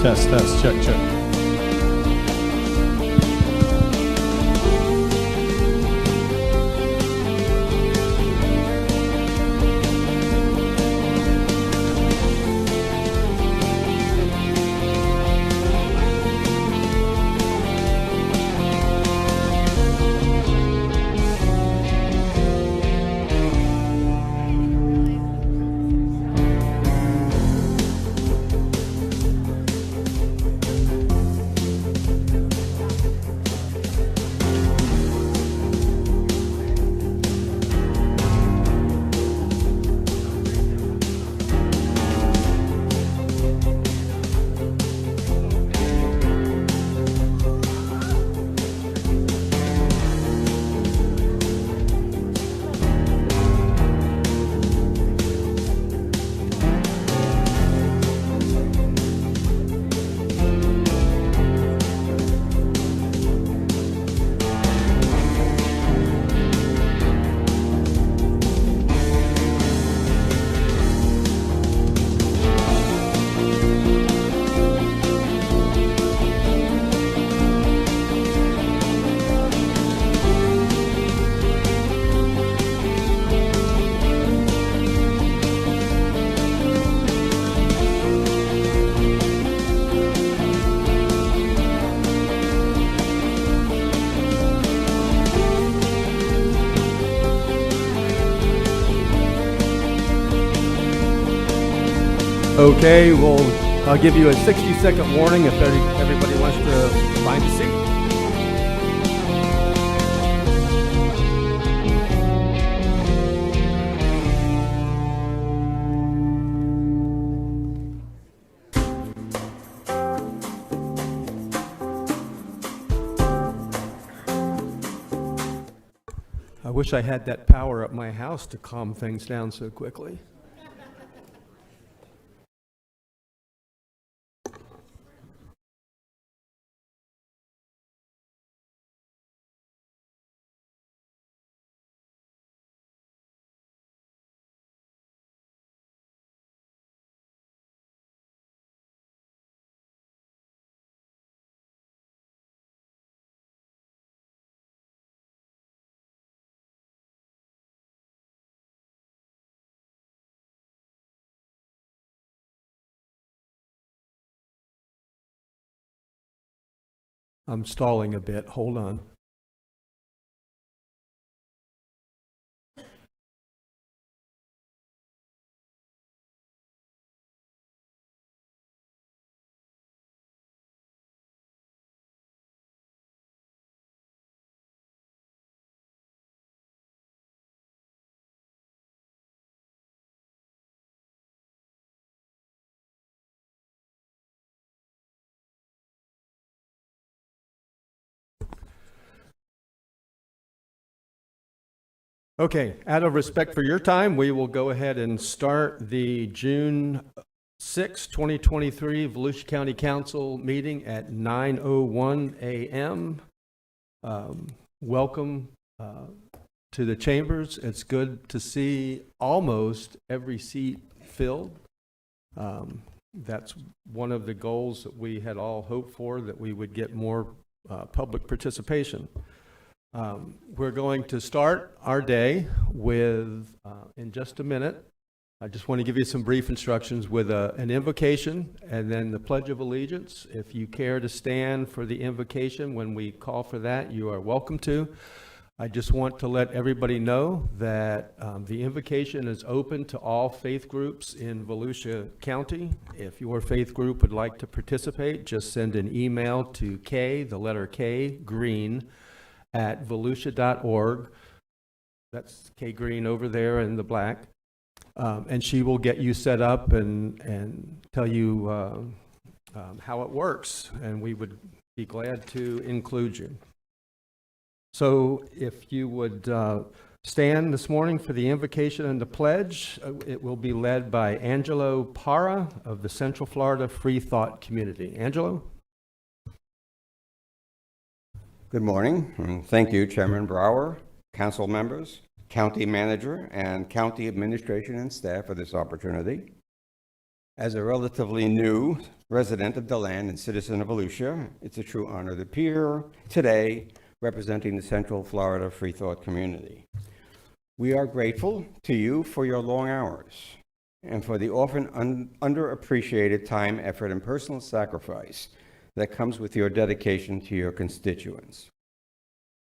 Test, test, check, check. Okay, well, I'll give you a 60-second warning if everybody wants to find a seat. I wish I had that power at my house to calm things down so quickly. I'm stalling a bit. Hold on. Okay, out of respect for your time, we will go ahead and start the June 6, 2023 Volusia County Council meeting at 9:01 a.m. Welcome to the chambers. It's good to see almost every seat filled. That's one of the goals that we had all hoped for, that we would get more public participation. We're going to start our day with, in just a minute, I just want to give you some brief instructions with an invocation and then the Pledge of Allegiance. If you care to stand for the invocation when we call for that, you are welcome to. I just want to let everybody know that the invocation is open to all faith groups in Volusia County. If your faith group would like to participate, just send an email to the letter K, Green, at volusia.org. That's Kay Green over there in the black. And she will get you set up and tell you how it works. And we would be glad to include you. So if you would stand this morning for the invocation and the pledge, it will be led by Angelo Parra of the Central Florida Free Thought Community. Angelo? Good morning, and thank you, Chairman Brower, council members, county manager, and county administration and staff for this opportunity. As a relatively new resident of DeLand and citizen of Volusia, it's a true honor to appear today representing the Central Florida Free Thought community. We are grateful to you for your long hours and for the often underappreciated time, effort, and personal sacrifice that comes with your dedication to your constituents.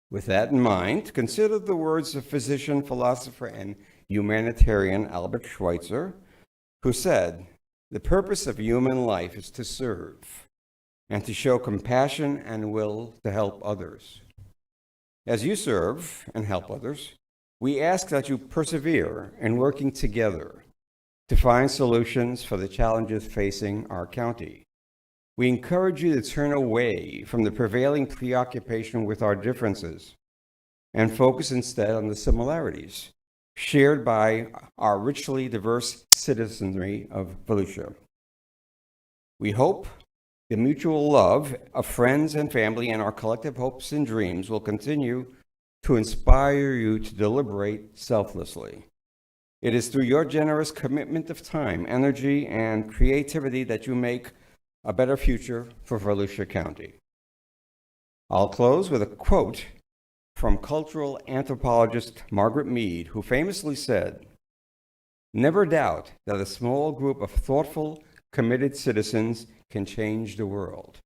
With that in mind, consider the words of physician, philosopher, and humanitarian Albert Schweitzer, who said, "The purpose of human life is to serve and to show compassion and will to help others." As you serve and help others, we ask that you persevere in working together to find solutions for the challenges facing our county. We encourage you to turn away from the prevailing preoccupation with our differences and focus instead on the similarities shared by our richly diverse citizenry of Volusia. We hope the mutual love of friends and family and our collective hopes and dreams will continue to inspire you to deliberate selflessly. It is through your generous commitment of time, energy, and creativity that you make a better future for Volusia County. I'll close with a quote from cultural anthropologist Margaret Mead, who famously said, "Never doubt that a small group of thoughtful, committed citizens can change the world.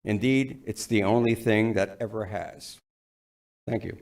Indeed, it's the only thing that ever has." Thank you.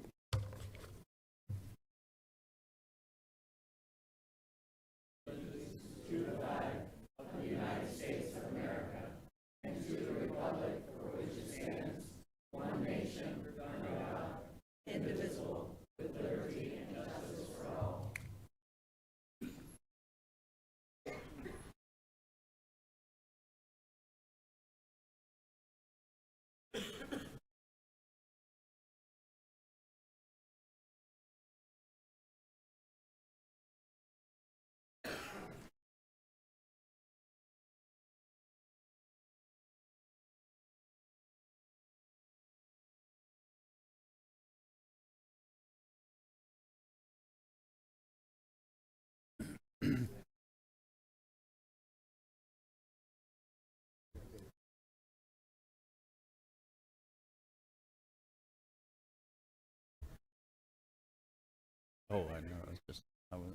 Oh, I know. It's just I was.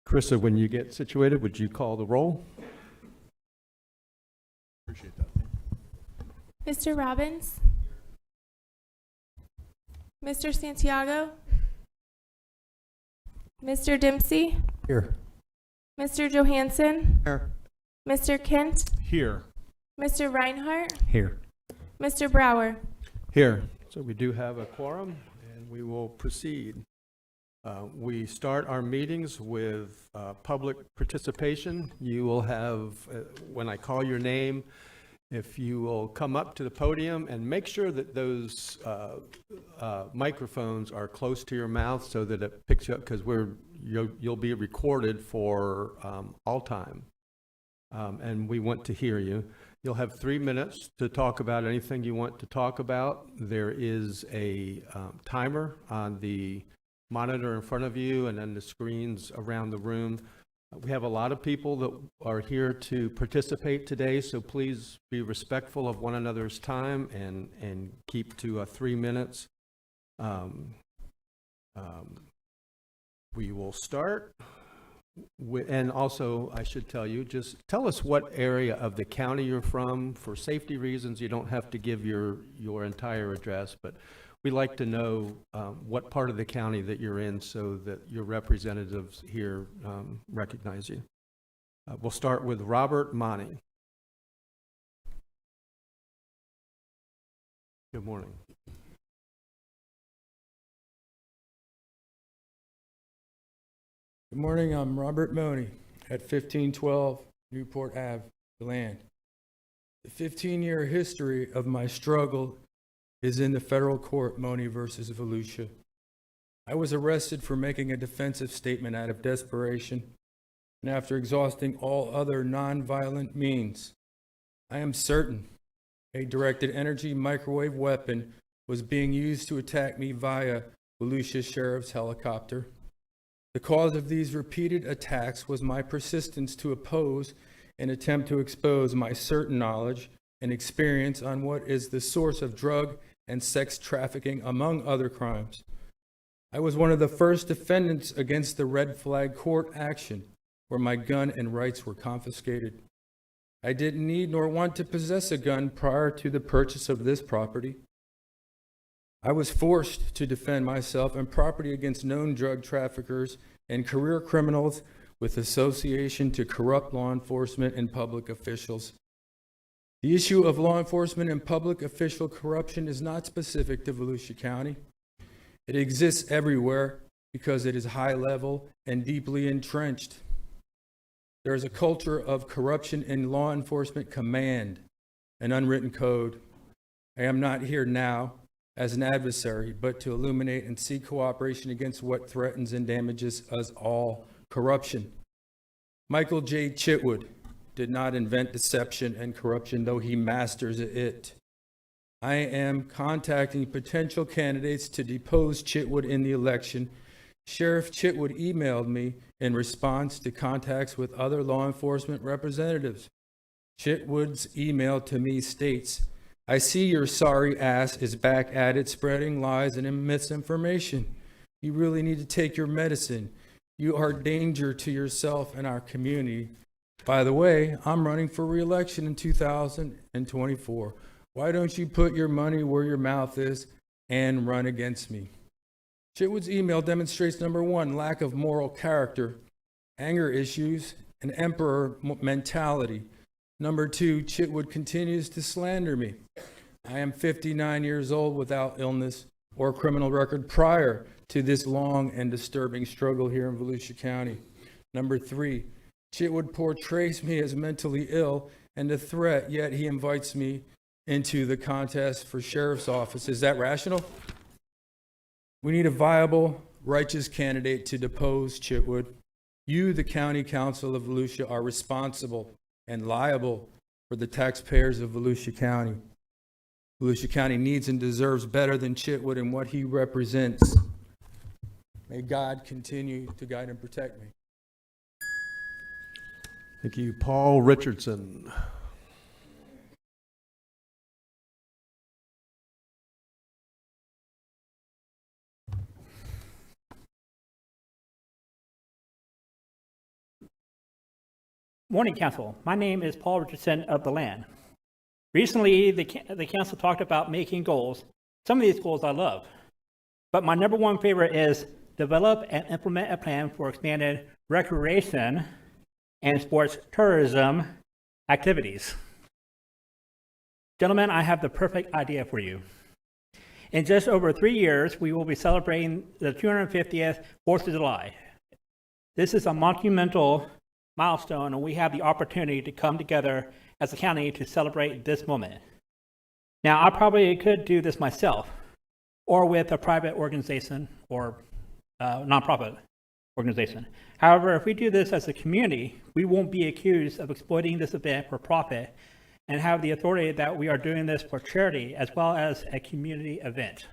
Carissa, when you get situated, would you call the roll? Appreciate that. Mr. Robbins? Mr. Santiago? Mr. Dempsey? Here. Mr. Johansson? Here. Mr. Kent? Here. Mr. Reinhardt? Here. Mr. Brower? Here. So we do have a quorum, and we will proceed. We start our meetings with public participation. You will have, when I call your name, if you will come up to the podium and make sure that those microphones are close to your mouth so that it picks you up, because you'll be recorded for all time, and we want to hear you. You'll have 3 minutes to talk about anything you want to talk about. There is a timer on the monitor in front of you and then the screens around the room. We have a lot of people that are here to participate today, so please be respectful of one another's time and keep to 3 minutes. We will start with, and also I should tell you, just tell us what area of the county you're from. For safety reasons, you don't have to give your entire address, but we like to know what part of the county that you're in so that your representatives here recognize you. We'll start with Robert Monty. Good morning. Good morning, I'm Robert Money at 1512 Newport Ave, DeLand. The 15-year history of my struggle is in the federal court, Money versus Volusia. I was arrested for making a defensive statement out of desperation, and after exhausting all other nonviolent means, I am certain a directed energy microwave weapon was being used to attack me via Volusia Sheriff's helicopter. The cause of these repeated attacks was my persistence to oppose and attempt to expose my certain knowledge and experience on what is the source of drug and sex trafficking, among other crimes. I was one of the first defendants against the red flag court action where my gun and rights were confiscated. I didn't need nor want to possess a gun prior to the purchase of this property. I was forced to defend myself and property against known drug traffickers and career criminals with association to corrupt law enforcement and public officials. The issue of law enforcement and public official corruption is not specific to Volusia County. It exists everywhere because it is high level and deeply entrenched. There is a culture of corruption in law enforcement command, an unwritten code. I am not here now as an adversary, but to illuminate and seek cooperation against what threatens and damages us all, corruption. Michael J. Chitwood did not invent deception and corruption, though he masters it. I am contacting potential candidates to depose Chitwood in the election. Sheriff Chitwood emailed me in response to contacts with other law enforcement representatives. Chitwood's email to me states, "I see your sorry ass is back at it spreading lies and misinformation. You really need to take your medicine. You are a danger to yourself and our community. By the way, I'm running for re-election in 2024. Why don't you put your money where your mouth is and run against me?" Chitwood's email demonstrates, number one, lack of moral character, anger issues, and emperor mentality. Number two, Chitwood continues to slander me. I am 59 years old without illness or criminal record prior to this long and disturbing struggle here in Volusia County. Number three, Chitwood portrays me as mentally ill and a threat, yet he invites me into the contest for sheriff's office. Is that rational? We need a viable, righteous candidate to depose Chitwood. You, the County Council of Volusia, are responsible and liable for the taxpayers of Volusia County. Volusia County needs and deserves better than Chitwood and what he represents. May God continue to guide and protect me. Thank you. Paul Richardson. Morning, Council. My name is Paul Richardson of DeLand. Recently, the Council talked about making goals. Some of these goals I love, but my number one favorite is develop and implement a plan for expanded recreation and sports tourism activities. Gentlemen, I have the perfect idea for you. In just over 3 years, we will be celebrating the 250th 4th of July. This is a monumental milestone, and we have the opportunity to come together as a county to celebrate this moment. Now, I probably could do this myself, or with a private organization or nonprofit organization. However, if we do this as a community, we won't be accused of exploiting this event for profit and have the authority that we are doing this for charity as well as a community event.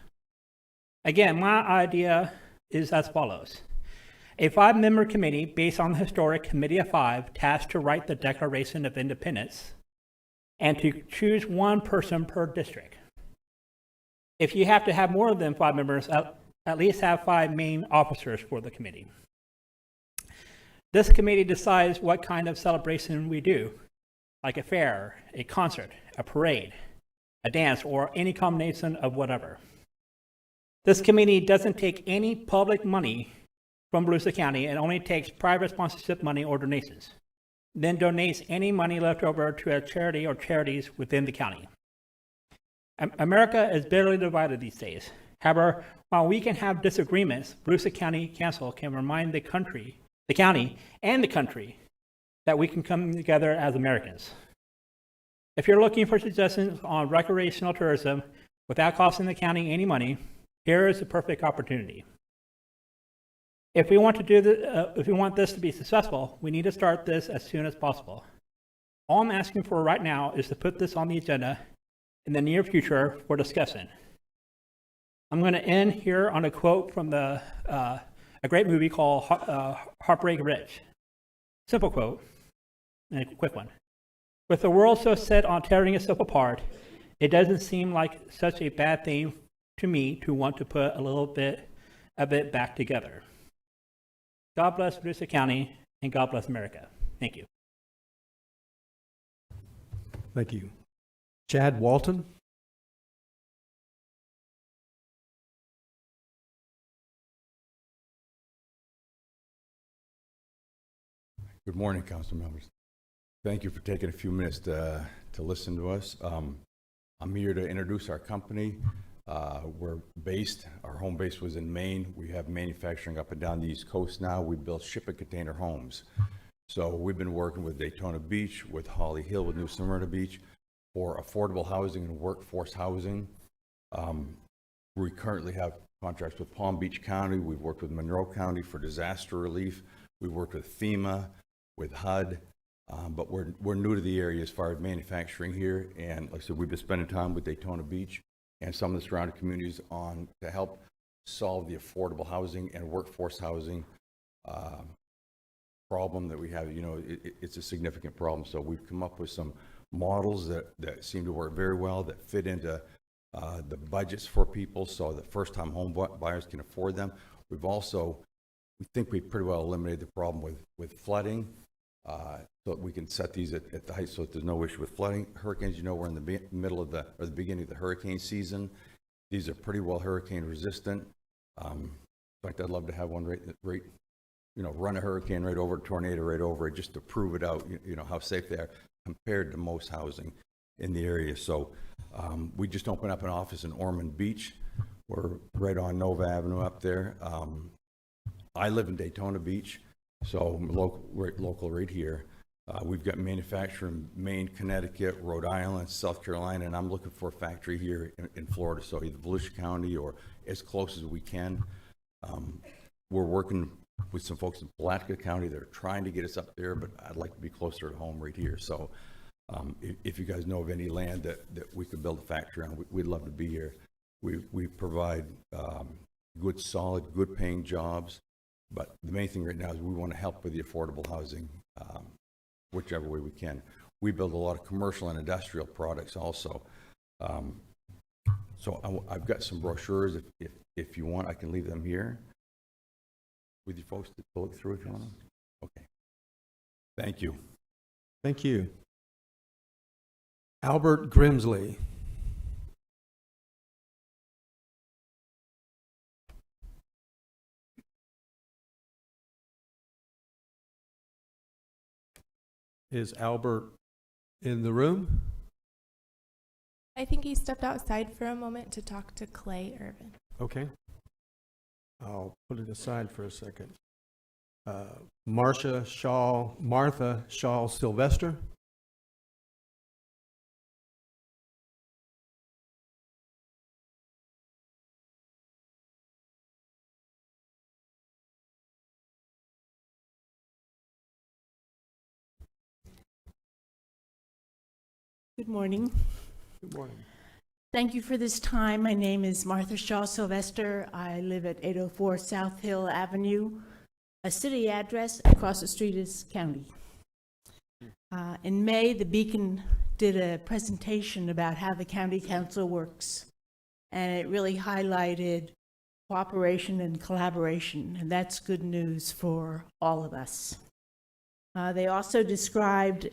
Again, my idea is as follows. A 5-member committee based on the historic Committee of 5 tasked to write the Declaration of Independence and to choose one person per district. If you have to have more than 5 members, at least have 5 main officers for the committee. This committee decides what kind of celebration we do, like a fair, a concert, a parade, a dance, or any combination of whatever. This committee doesn't take any public money from Volusia County and only takes private sponsorship money or donations, then donates any money left over to a charity or charities within the county. America is bitterly divided these days. However, while we can have disagreements, Volusia County Council can remind the county, and the country that we can come together as Americans. If you're looking for suggestions on recreational tourism without costing the county any money, here is the perfect opportunity. If we want to do if we want this to be successful, we need to start this as soon as possible. All I'm asking for right now is to put this on the agenda in the near future for discussion. I'm going to end here on a quote from a great movie called Heartbreak Ridge. Simple quote, and a quick one. With the world so set on tearing itself apart, it doesn't seem like such a bad thing to me to want to put a little bit of it back together. God bless Volusia County, and God bless America. Thank you. Thank you. Chad Walton? Good morning, council members. Thank you for taking a few minutes to listen to us. I'm here to introduce our company. We're based, our home base was in Maine. We have manufacturing up and down the East Coast now. We build shipping container homes. So we've been working with Daytona Beach, with Holly Hill, with New Smyrna Beach for affordable housing and workforce housing. We currently have contracts with Palm Beach County. We've worked with Monroe County for disaster relief. We've worked with FEMA, with HUD, but we're new to the area as far as manufacturing here. And like I said, we've been spending time with Daytona Beach and some of the surrounding communities to help solve the affordable housing and workforce housing problem that we have. You know, it's a significant problem. So we've come up with some models that seem to work very well, that fit into the budgets for people so that first-time home buyers can afford them. We think we've pretty well eliminated the problem with flooding, so that we can set these at the height so that there's no issue with flooding. Hurricanes, you know, we're in the middle of the beginning of the hurricane season. These are pretty well hurricane resistant. In fact, I'd love to have one right, you know, run a hurricane right over, a tornado right over it, just to prove it out, you know, how safe they are compared to most housing in the area. So we just opened up an office in Ormond Beach. We're right on Nova Avenue up there. I live in Daytona Beach, so I'm local right here. We've got manufacturing in Maine, Connecticut, Rhode Island, South Carolina, and I'm looking for a factory here in Florida, so either Volusia County or as close as we can. We're working with some folks in Palatka County that are trying to get us up there, but I'd like to be closer to home right here. So if you guys know of any land that we could build a factory on, we'd love to be here. We provide good, solid, good paying jobs. But the main thing right now is we want to help with the affordable housing, whichever way we can. We build a lot of commercial and industrial products also. So I've got some brochures. If you want, I can leave them here with you folks to look through if you want. Okay. Thank you. Thank you. Albert Grimsley. Is Albert in the room? I think he stepped outside for a moment to talk to Clay Irvin. Okay. I'll put it aside for a second. Martha Shaw Sylvester. Good morning. Good morning. Thank you for this time. My name is Martha Shaw Sylvester. I live at 804 South Hill Avenue. A city address across the street is county. In May, the Beacon did a presentation about how the county council works, and it really highlighted cooperation and collaboration, and that's good news for all of us. They also described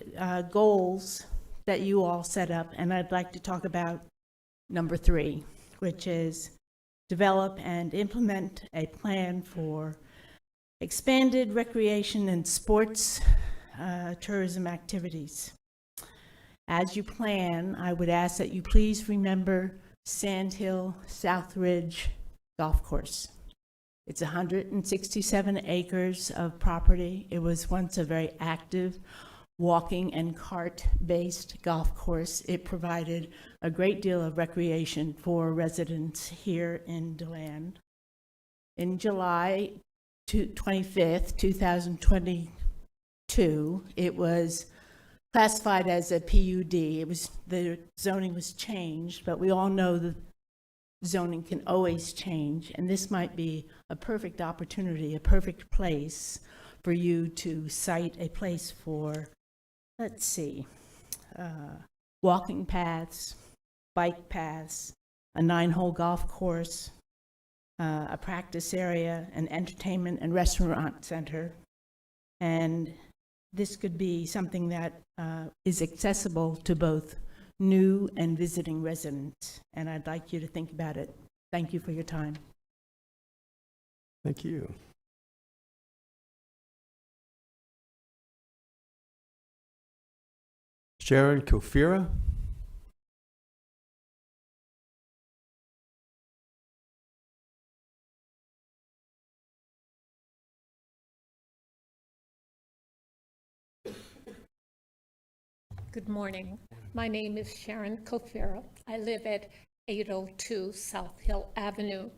goals that you all set up, and I'd like to talk about number 3, which is develop and implement a plan for expanded recreation and sports tourism activities. As you plan, I would ask that you please remember Sand Hill South Ridge Golf Course. It's 167 acres of property. It was once a very active walking and cart-based golf course. It provided a great deal of recreation for residents here in DeLand. In July 25th, 2022, it was classified as a PUD. The zoning was changed, but we all know the zoning can always change, and this might be a perfect opportunity, a perfect place for you to cite a place for, let's see, walking paths, bike paths, a 9-hole golf course, a practice area, an entertainment and restaurant center. And this could be something that is accessible to both new and visiting residents. And I'd like you to think about it. Thank you for your time. Thank you. Sharon Kofira. Good morning. My name is Sharon Kofira. I live at 802 South Hill Avenue.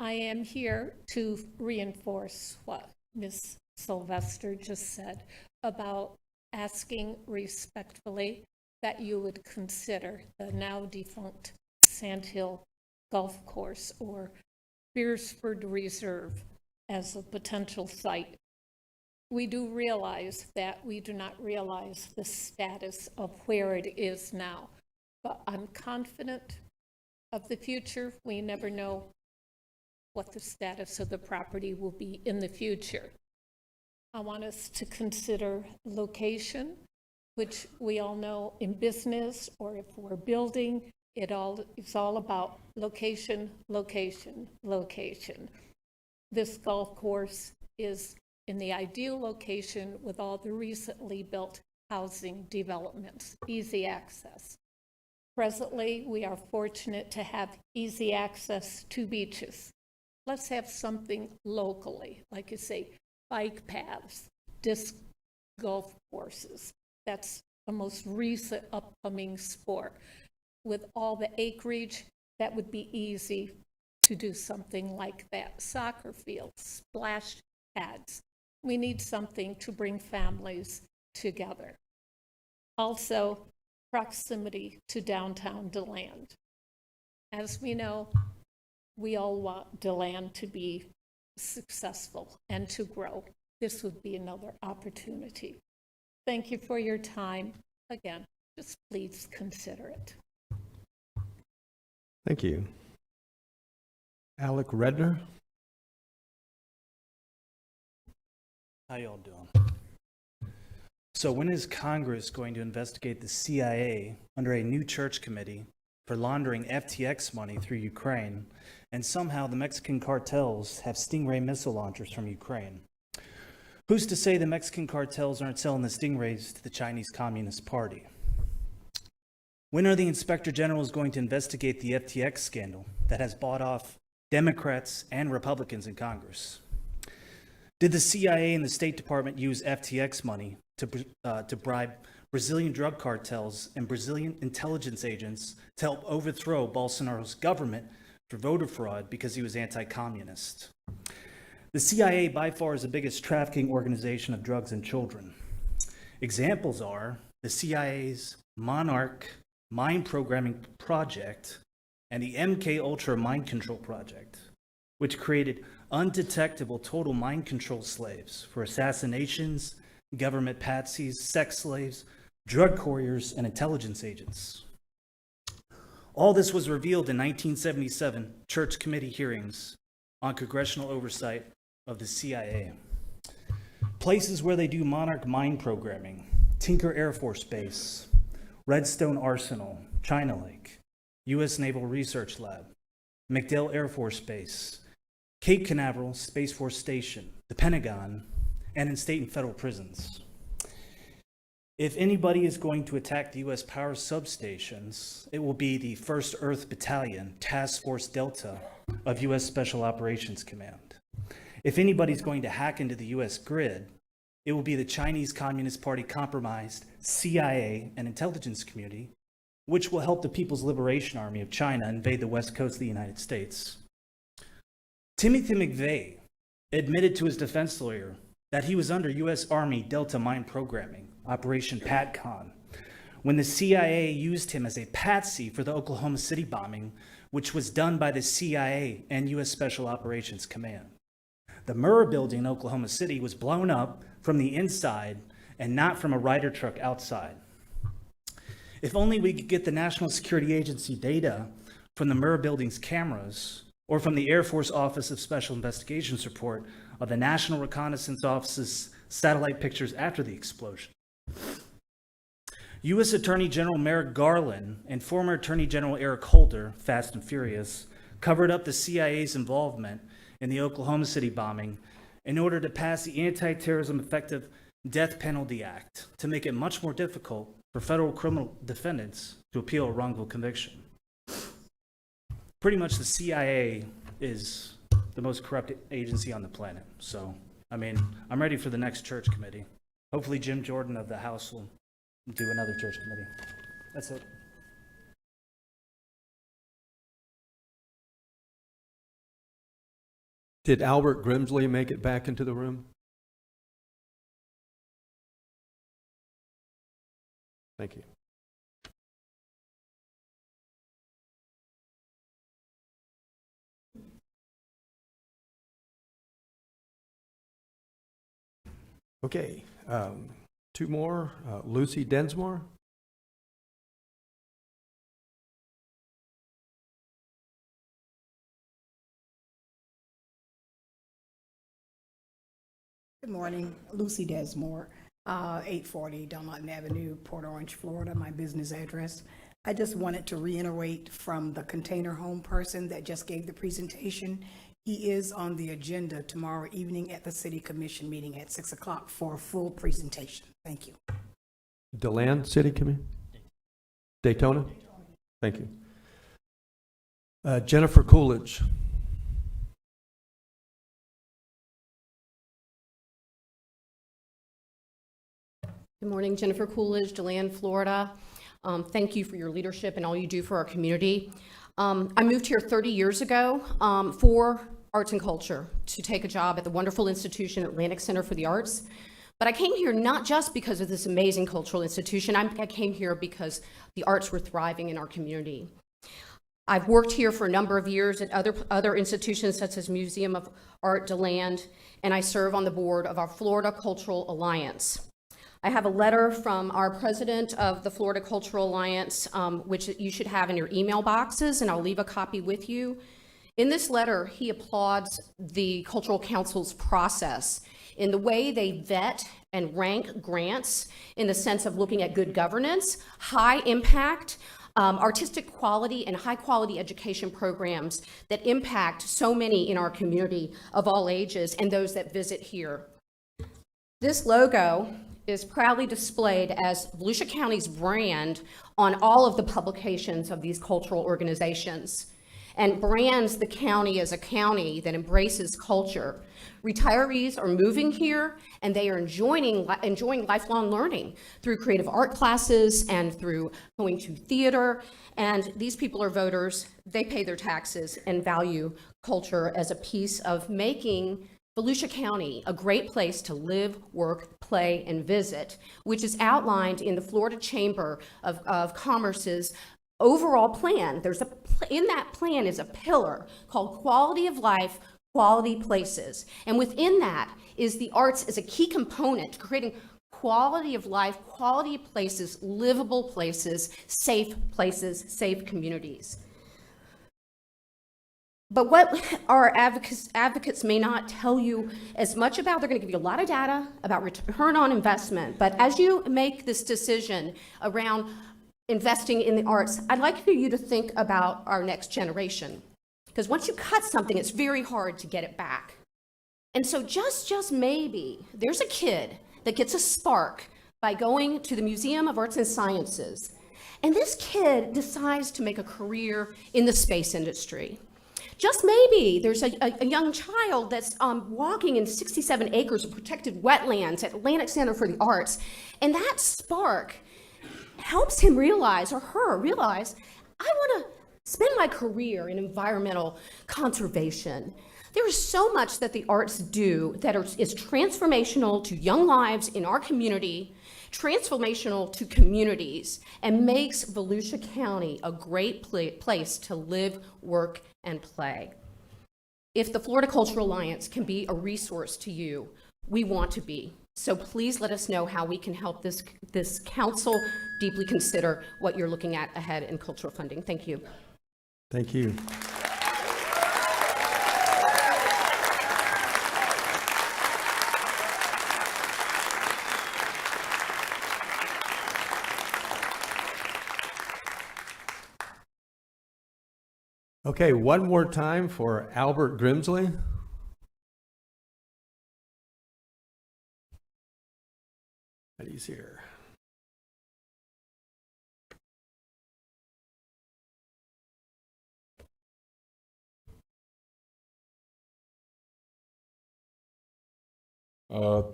I am here to reinforce what Ms. Sylvester just said about asking respectfully that you would consider the now defunct Sand Hill Golf Course or Beersford Reserve as a potential site. We do realize that we do not realize the status of where it is now, but I'm confident of the future. We never know what the status of the property will be in the future. I want us to consider location, which we all know in business or if we're building, it's all about location, location, location. This golf course is in the ideal location with all the recently built housing developments, easy access. Presently, we are fortunate to have easy access to beaches. Let's have something locally, like you say, bike paths, disc golf courses. That's the most recent upcoming sport. With all the acreage, that would be easy to do something like that. Soccer fields, splash pads. We need something to bring families together. Also, proximity to downtown DeLand. As we know, we all want DeLand to be successful and to grow. This would be another opportunity. Thank you for your time. Again, just please consider it. Thank you. Alec Redner. How y'all doing? So when is Congress going to investigate the CIA under a new church committee for laundering FTX money through Ukraine, and somehow the Mexican cartels have Stingray missile launchers from Ukraine? Who's to say the Mexican cartels aren't selling the Stingrays to the Chinese Communist Party? When are the Inspector Generals going to investigate the FTX scandal that has bought off Democrats and Republicans in Congress? Did the CIA and the State Department use FTX money to bribe Brazilian drug cartels and Brazilian intelligence agents to help overthrow Bolsonaro's government for voter fraud because he was anti-communist? The CIA by far is the biggest trafficking organization of drugs and children. Examples are the CIA's Monarch Mind Programming Project and the MK Ultra Mind Control Project, which created undetectable total mind control slaves for assassinations, government patsies, sex slaves, drug couriers, and intelligence agents. All this was revealed in 1977 Church Committee hearings on congressional oversight of the CIA. Places where they do Monarch Mind Programming: Tinker Air Force Base, Redstone Arsenal, China Lake, U.S. Naval Research Lab, MacDill Air Force Base, Cape Canaveral Space Force Station, the Pentagon, and in state and federal prisons. If anybody is going to attack the U.S. power substations, it will be the 1st Earth Battalion, Task Force Delta of U.S. Special Operations Command. If anybody's going to hack into the U.S. grid, it will be the Chinese Communist Party compromised CIA and intelligence community, which will help the People's Liberation Army of China invade the west coast of the United States. Timothy McVeigh admitted to his defense lawyer that he was under U.S. Army Delta mind programming Operation PatCon, when the CIA used him as a patsy for the Oklahoma City bombing, which was done by the CIA and U.S. Special Operations Command. The Murrah building in Oklahoma City was blown up from the inside and not from a Ryder truck outside. If only we could get the National Security Agency data from the Murrah building's cameras, or from the Air Force Office of Special Investigations report of the National Reconnaissance Office's satellite pictures after the explosion. U.S. Attorney General Merrick Garland and former Attorney General Eric Holder, Fast and Furious, covered up the CIA's involvement in the Oklahoma City bombing in order to pass the Anti-Terrorism Effective Death Penalty Act to make it much more difficult for federal criminal defendants to appeal a wrongful conviction. Pretty much the CIA is the most corrupt agency on the planet. So, I mean, I'm ready for the next church committee. Hopefully Jim Jordan of the House will do another church committee. That's it. Did Albert Grimsley make it back into the room? Thank you. Okay, two more. Lucy Densmore. Good morning, Lucy Desmore, 840 DeLeon Avenue, Port Orange, Florida, my business address. I just wanted to reiterate from the container home person that just gave the presentation. He is on the agenda tomorrow evening at the City Commission meeting at 6 o'clock for a full presentation. Thank you. DeLand City Committee? Daytona? Thank you. Jennifer Coolidge. Good morning, Jennifer Coolidge, DeLand, Florida. Thank you for your leadership and all you do for our community. I moved here 30 years ago for arts and culture to take a job at the wonderful institution, Atlantic Center for the Arts. But I came here not just because of this amazing cultural institution. I came here because the arts were thriving in our community. I've worked here for a number of years at other institutions such as Museum of Art, DeLand, and I serve on the board of our Florida Cultural Alliance. I have a letter from our president of the Florida Cultural Alliance, which you should have in your email boxes, and I'll leave a copy with you. In this letter, he applauds the Cultural Council's process in the way they vet and rank grants in the sense of looking at good governance, high impact, artistic quality, and high quality education programs that impact so many in our community of all ages and those that visit here. This logo is proudly displayed as Volusia County's brand on all of the publications of these cultural organizations and brands the county as a county that embraces culture. Retirees are moving here and they are enjoying lifelong learning through creative art classes and through going to theater. And these people are voters, they pay their taxes and value culture as a piece of making Volusia County a great place to live, work, play, and visit, which is outlined in the Florida Chamber of Commerce's overall plan. In that plan is a pillar called Quality of Life, Quality Places. And within that is the arts as a key component to creating quality of life, quality places, livable places, safe communities. But what our advocates may not tell you as much about, they're going to give you a lot of data about return on investment. But as you make this decision around investing in the arts, I'd like for you to think about our next generation. Because once you cut something, it's very hard to get it back. And so just maybe, there's a kid that gets a spark by going to the Museum of Arts and Sciences. And this kid decides to make a career in the space industry. Just maybe there's a young child that's walking in 67 acres of protected wetlands at Atlantic Center for the Arts, and that spark helps him realize, or her realize, I want to spend my career in environmental conservation. There is so much that the arts do that is transformational to young lives in our community, transformational to communities, and makes Volusia County a great place to live, work, and play. If the Florida Cultural Alliance can be a resource to you, we want to be. So please let us know how we can help this council deeply consider what you're looking at ahead in cultural funding. Thank you. Thank you. Okay, one more time for Albert Grimsley. And he's here.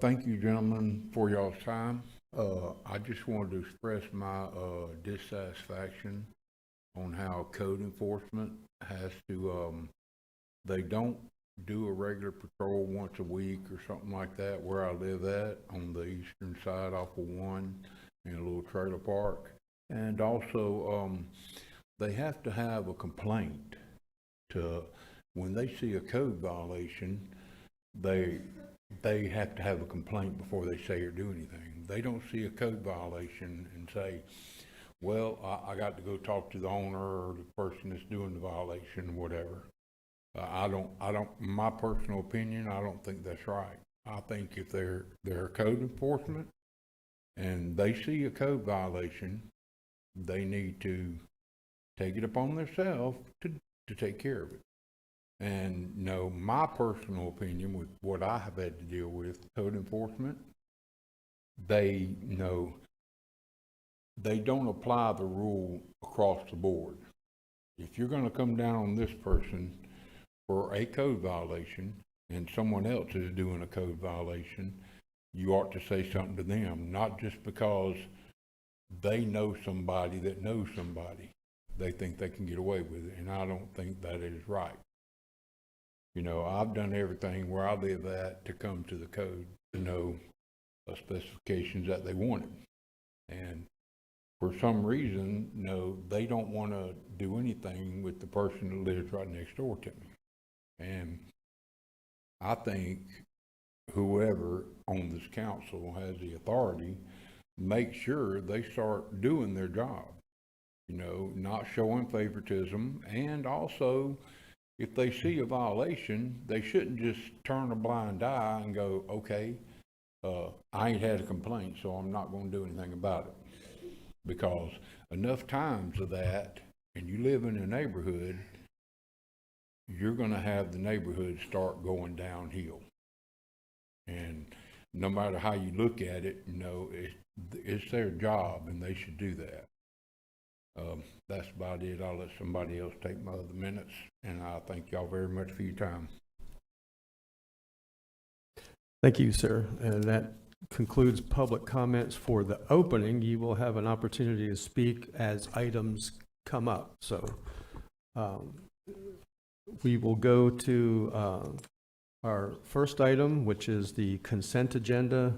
Thank you, gentlemen, for y'all's time. I just wanted to express my dissatisfaction on how code enforcement has to, they don't do a regular patrol once a week or something like that where I live at on the eastern side off of 1 in a little trailer park. And also, they have to have a complaint to, when they see a code violation, they have to have a complaint before they say or do anything. They don't see a code violation and say, well, I got to go talk to the owner or the person that's doing the violation, whatever. My personal opinion, I don't think that's right. I think if they're code enforcement and they see a code violation, they need to take it upon themselves to take care of it. And no, my personal opinion with what I have had to deal with, code enforcement, they don't apply the rule across the board. If you're going to come down on this person for a code violation and someone else is doing a code violation, you ought to say something to them, not just because they know somebody that knows somebody. They think they can get away with it, and I don't think that is right. You know, I've done everything where I live at to come to the code to know the specifications that they wanted. And for some reason, no, they don't want to do anything with the person that lives right next door to me. And I think whoever on this council has the authority, make sure they start doing their job. You know, not showing favoritism, and also if they see a violation, they shouldn't just turn a blind eye and go, okay, I ain't had a complaint, so I'm not going to do anything about it. Because enough times of that, and you live in a neighborhood, you're going to have the neighborhood start going downhill. And no matter how you look at it, you know, it's their job, and they should do that. That's about it. I'll let somebody else take my other minutes, and I thank y'all very much for your time. Thank you, sir. And that concludes public comments for the opening. You will have an opportunity to speak as items come up. So we will go to our first item, which is the consent agenda.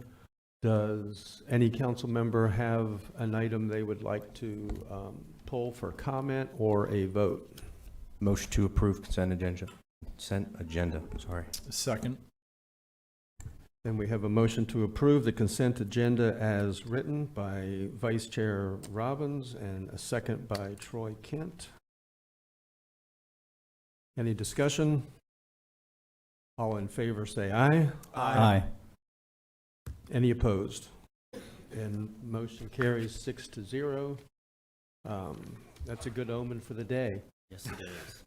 Does any council member have an item they would like to pull for comment or a vote? Motion to approve consent agenda. Sorry. Second. Then we have a motion to approve the consent agenda as written by Vice Chair Robbins and a second by Troy Kent. Any discussion? All in favor say aye. Aye. Any opposed? And motion carries 6-0. That's a good omen for the day. Yes, it is.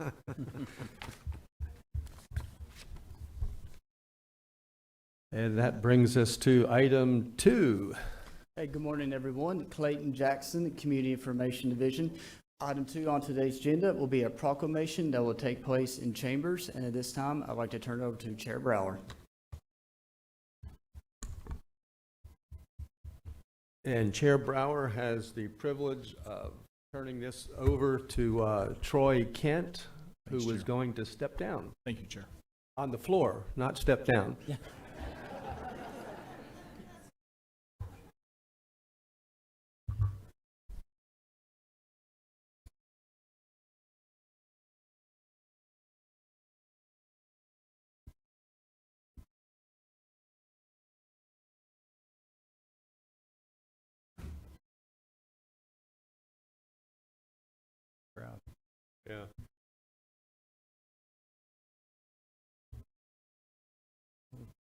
And that brings us to item 2. Hey, good morning, everyone. Clayton Jackson, Community Information Division. Item 2 on today's agenda will be a proclamation that will take place in chambers. And at this time, I'd like to turn it over to Chair Brower. And Chair Brower has the privilege of turning this over to Troy Kent, who Thanks, is Chair. going to step down. Thank you, Chair. On the floor, not step down. Yeah. Yeah.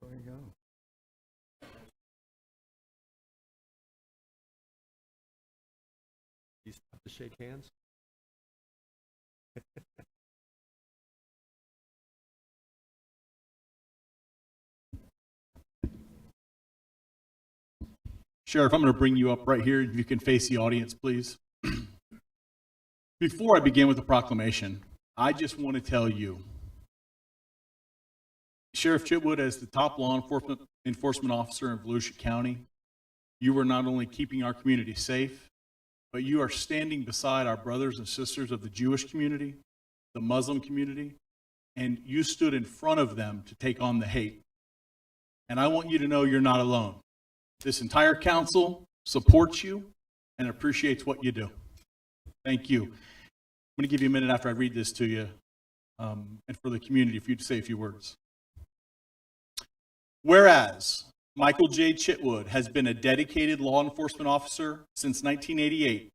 There you go. You still have to shake hands? Sheriff, I'm going to bring you up right here. If you can face the audience, please. Before I begin with the proclamation, I just want to tell you, Sheriff Chitwood, as the top law enforcement officer in Volusia County, you are not only keeping our community safe, but you are standing beside our brothers and sisters of the Jewish community, the Muslim community, and you stood in front of them to take on the hate. And I want you to know you're not alone. This entire council supports you and appreciates what you do. Thank you. I'm going to give you a minute after I read this to you, and for the community, if you'd say a few words. Whereas Michael J. Chitwood has been a dedicated law enforcement officer since 1988,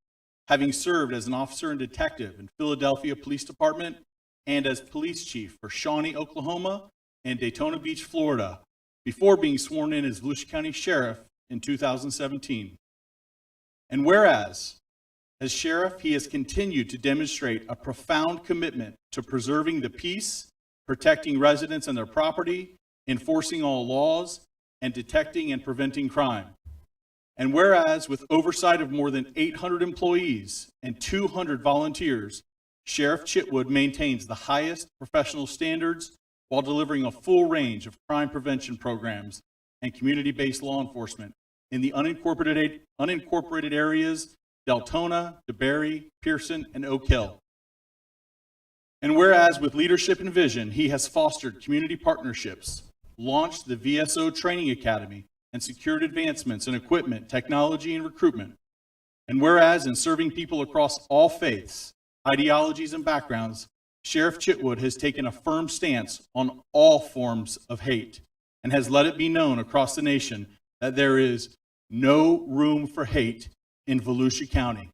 having served as an officer and detective in Philadelphia Police Department and as police chief for Shawnee, Oklahoma, and Daytona Beach, Florida, before being sworn in as Volusia County Sheriff in 2017. And whereas, as sheriff, he has continued to demonstrate a profound commitment to preserving the peace, protecting residents and their property, enforcing all laws, and detecting and preventing crime. And whereas, with oversight of more than 800 employees and 200 volunteers, Sheriff Chitwood maintains the highest professional standards while delivering a full range of crime prevention programs and community-based law enforcement in the unincorporated areas Deltona, DeBerry, Pearson, and Oak Hill. And whereas with leadership and vision, he has fostered community partnerships, launched the VSO Training Academy, and secured advancements in equipment, technology, and recruitment. And whereas in serving people across all faiths, ideologies, and backgrounds, Sheriff Chitwood has taken a firm stance on all forms of hate and has let it be known across the nation that there is no room for hate in Volusia County.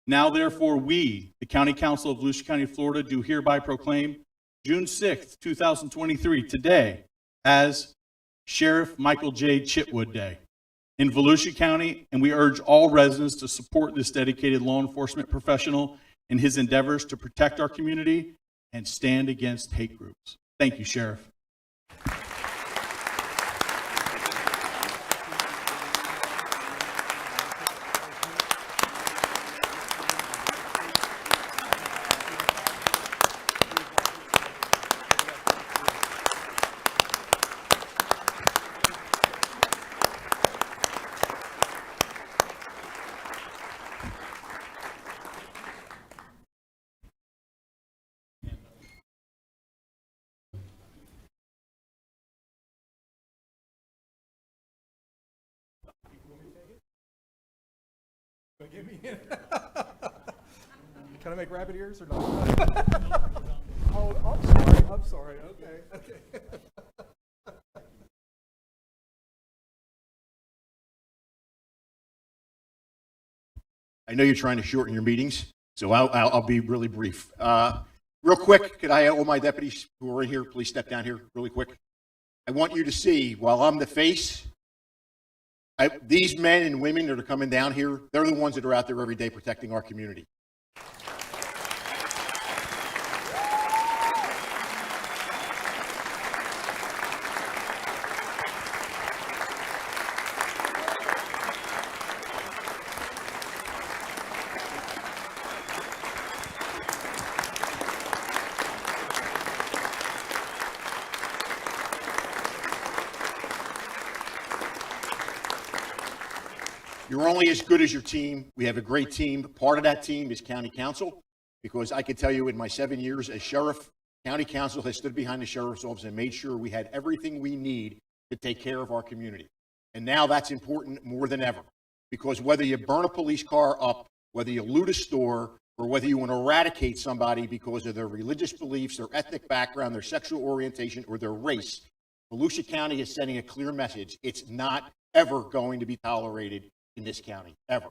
Now, therefore, we, the County Council of Volusia County, Florida, do hereby proclaim June 6th, 2023, today, as Sheriff Michael J. Chitwood Day in Volusia County, and we urge all residents to support this dedicated law enforcement professional in his endeavors to protect our community and stand against hate groups. Thank you, Sheriff. Can I make rabbit ears or not? Oh, I'm sorry, okay. I know you're trying to shorten your meetings, so I'll be really brief. Real quick, could I have all my deputies who are in here, please step down here really quick? I want you to see, while I'm the face, these men and women that are coming down here, they're the ones that are out there every day protecting our community. You're only as good as your team. We have a great team. Part of that team is County Council, because I can tell you in my 7 years as sheriff, County Council has stood behind the sheriff's office and made sure we had everything we need to take care of our community. And now that's important more than ever, because whether you burn a police car up, whether you loot a store, or whether you want to eradicate somebody because of their religious beliefs, their ethnic background, their sexual orientation, or their race, Volusia County is sending a clear message. It's not ever going to be tolerated in this county, ever.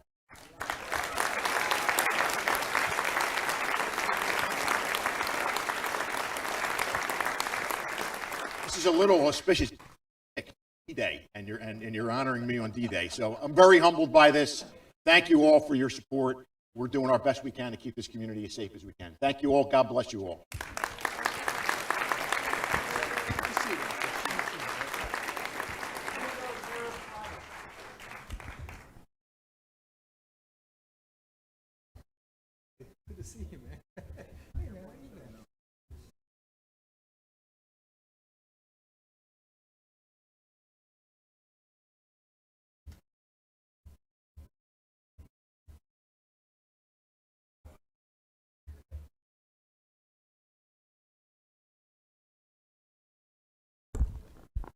This is a little auspicious D-Day, and you're honoring me on D-Day. So I'm very humbled by this. Thank you all for your support. We're doing our best we can to keep this community as safe as we can. Thank you all. God bless you all. Good to see you, man.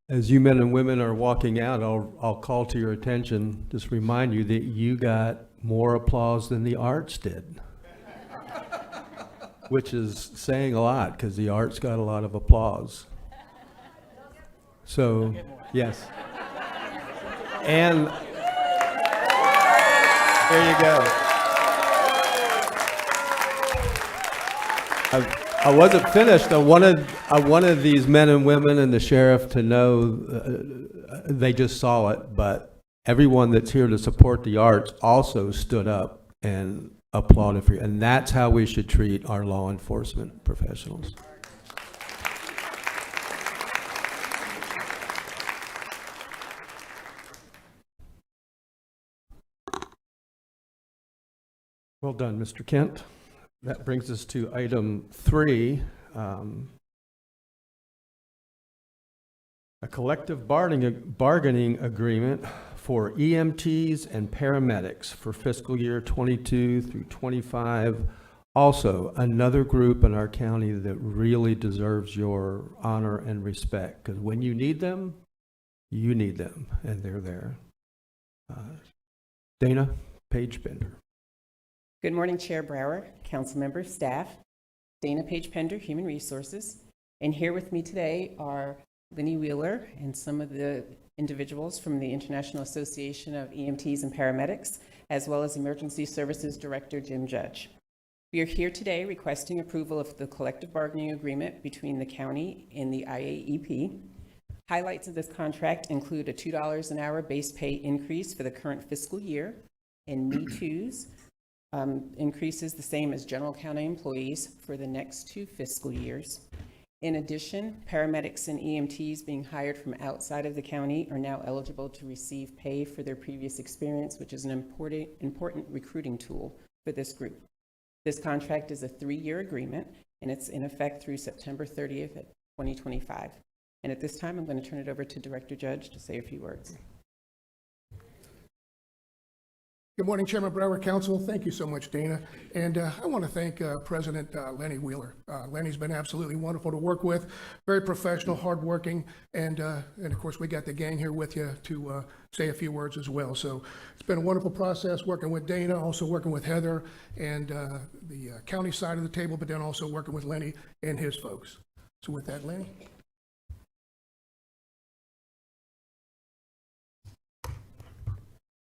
As you men and women are walking out, I'll call to your attention, just remind you that you got more applause than the arts did. Which is saying a lot, because the arts got a lot of applause. So, yes. And there you go. I wasn't finished. I wanted these men and women and the sheriff to know they just saw it, but everyone that's here to support the arts also stood up and applauded for you. And that's how we should treat our law enforcement professionals. Well done, Mr. Kent. That brings us to item 3, a collective bargaining agreement for EMTs and paramedics for fiscal year 22 through 25. Also, another group in our county that really deserves your honor and respect, because when you need them, and they're there. Dana Page Bender. Good morning, Chair Brower, council members, staff. Dana Page Pender, Human Resources. And here with me today are Lenny Wheeler and some of the individuals from the International Association of EMTs and Paramedics, as well as Emergency Services Director Jim Judge. We are here today requesting approval of the collective bargaining agreement between the county and the IAEP. Highlights of this contract include a $2 an hour base pay increase for the current fiscal year, and Me Too's increases the same as general county employees for the next 2 fiscal years. In addition, paramedics and EMTs being hired from outside of the county are now eligible to receive pay for their previous experience, which is an important recruiting tool for this group. This contract is a 3-year agreement, and it's in effect through September 30th, 2025. And at this time, I'm going to turn it over to Director Judge to say a few words. Good morning, Chairman Brower, Council. Thank you so much, Dana. And I want to thank President Lenny Wheeler. Lenny's been absolutely wonderful to work with, very professional, hardworking, and of course, we got the gang here with you to say a few words as well. So it's been a wonderful process working with Dana, also working with Heather and the county side of the table, but then also working with Lenny and his folks. So with that, Lenny.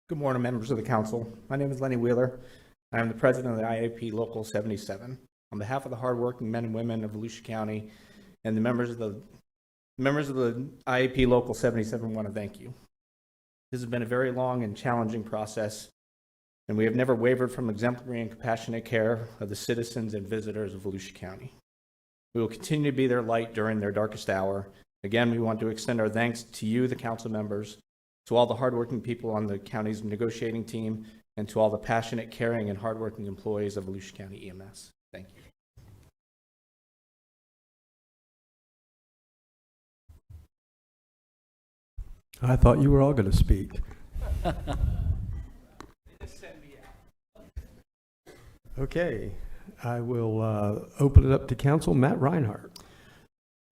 Good morning, members of the council. My name is Lenny Wheeler. I am the president of the IAP Local 77. On behalf of the hardworking men and women of Volusia County and the members of the IAP Local 77, want to thank you. This has been a very long and challenging process, and we have never wavered from exemplary and compassionate care of the citizens and visitors of Volusia County. We will continue to be their light during their darkest hour. Again, we want to extend our thanks to you, the council members, to all the hardworking people on the county's negotiating team, and to all the passionate, caring, and hardworking employees of Volusia County EMS. Thank you. I thought you were all going to speak. Okay, I will open it up to council. Matt Reinhardt.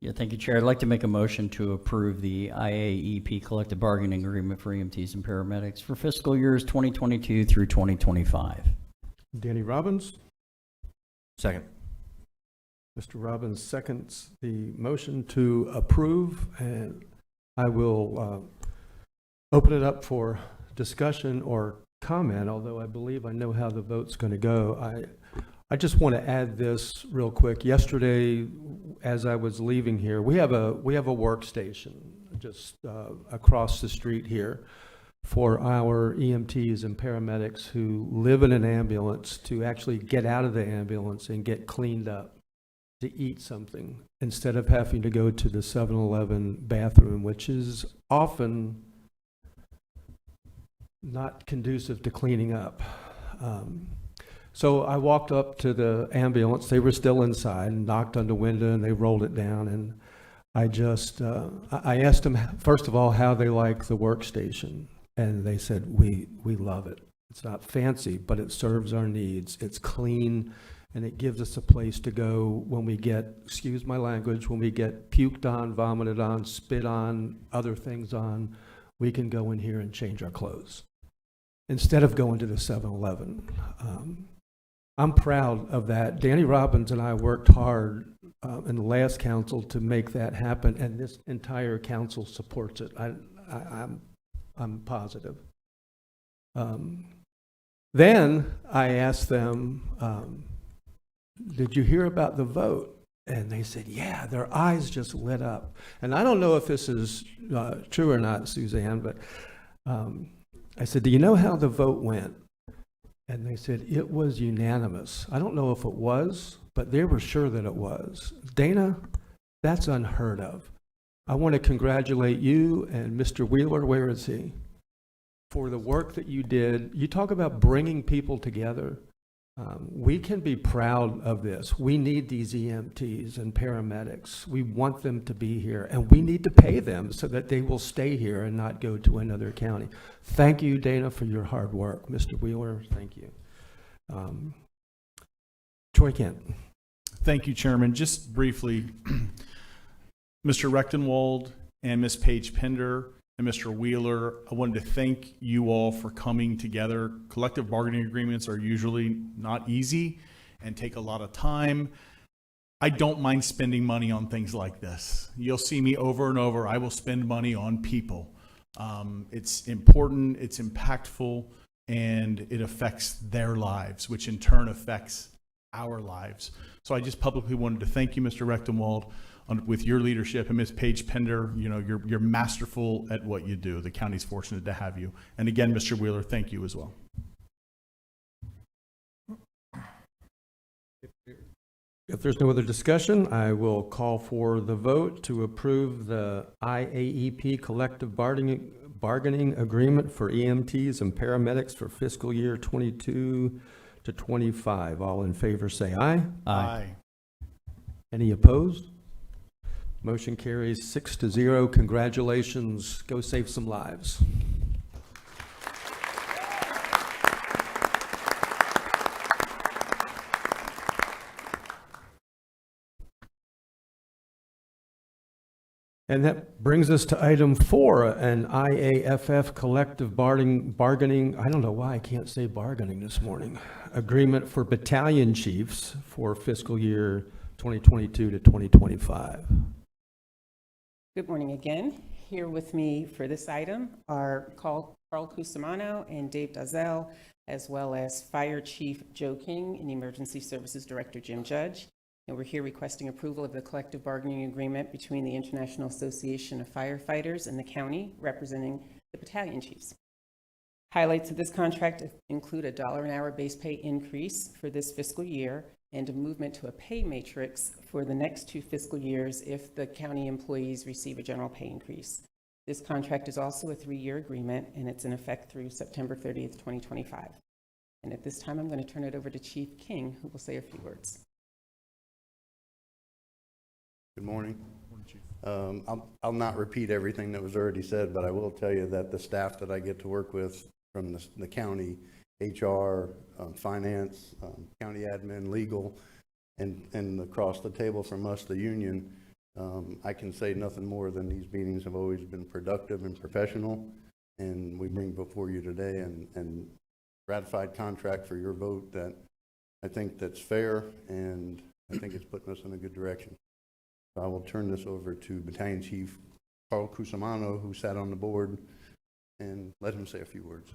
Yeah, thank you, Chair. I'd like to make a motion to approve the IAEP collective bargaining agreement for EMTs and paramedics for fiscal years 2022 through 2025. Danny Robbins. Second. Mr. Robbins seconds the motion to approve, and I will open it up for discussion or comment, although I believe I know how the vote's going to go. I just want to add this real quick. Yesterday, as I was leaving here, we have a workstation just across the street here for our EMTs and paramedics who live in an ambulance to actually get out of the ambulance and get cleaned up, to eat something, instead of having to go to the 7-Eleven bathroom, which is often not conducive to cleaning up. So I walked up to the ambulance. They were still inside, and knocked on the window, and they rolled it down. And I just, I asked them, first of all, how they like the workstation. And they said, we love it. It's not fancy, but it serves our needs. It's clean, and it gives us a place to go when we get, excuse my language, when we get puked on, vomited on, spit on, other things on, we can go in here and change our clothes instead of going to the 7-Eleven. I'm proud of that. Danny Robbins and I worked hard in the last council to make that happen, and this entire council supports it. I'm positive. Then I asked them, did you hear about the vote? And they said, yeah, their eyes just lit up. And I don't know if this is true or not, Suzanne, but I said, do you know how the vote went? And they said, it was unanimous. I don't know if it was, but they were sure that it was. Dana, that's unheard of. I want to congratulate you and Mr. Wheeler, where is he, for the work that you did. You talk about bringing people together. We can be proud of this. We need these EMTs and paramedics. We want them to be here, and we need to pay them so that they will stay here and not go to another county. Thank you, Dana, for your hard work. Mr. Wheeler, thank you. Troy Kent. Thank you, Chairman. Just briefly, Mr. Rechtenwald and Ms. Paige Pender and Mr. Wheeler, I wanted to thank you all for coming together. Collective bargaining agreements are usually not easy and take a lot of time. I don't mind spending money on things like this. You'll see me over and over. I will spend money on people. It's important, it's impactful, and it affects their lives, which in turn affects our lives. So I just publicly wanted to thank you, Mr. Rechtenwald, with your leadership, and Ms. Paige Pender, you know, you're masterful at what you do. The county's fortunate to have you. And again, Mr. Wheeler, thank you as well. If there's no other discussion, I will call for the vote to approve the IAEP collective bargaining agreement for EMTs and paramedics for fiscal year 22 to 25. All in favor say aye. Aye. Any opposed? Motion carries 6-0. Congratulations. Go save some lives. And that brings us to item 4, an IAFF collective bargaining, I don't know why I can't say bargaining this morning, agreement for battalion chiefs for fiscal year 2022 to 2025. Good morning again. Here with me for this item are Carl Cusimano and Dave Dazell, as well as Fire Chief Joe King and Emergency Services Director Jim Judge. And we're here requesting approval of the collective bargaining agreement between the International Association of Firefighters and the county, representing the battalion chiefs. Highlights of this contract include a $1 an hour base pay increase for this fiscal year and a movement to a pay matrix for the next 2 fiscal years if the county employees receive a general pay increase. This contract is also a 3-year agreement, and it's in effect through September 30th, 2025. And at this time, I'm going to turn it over to Chief King, who will say a few words. Good morning. I'll not repeat everything that was already said, but I will tell you that the staff that I get to work with from the county, HR, finance, county admin, legal, and across the table from us, the union, I can say nothing more than these meetings have always been productive and professional, and we bring before you today and ratified contract for your vote that I think that's fair, and I think it's putting us in a good direction. So I will turn this over to Battalion Chief Carl Cusimano, who sat on the board, and let him say a few words.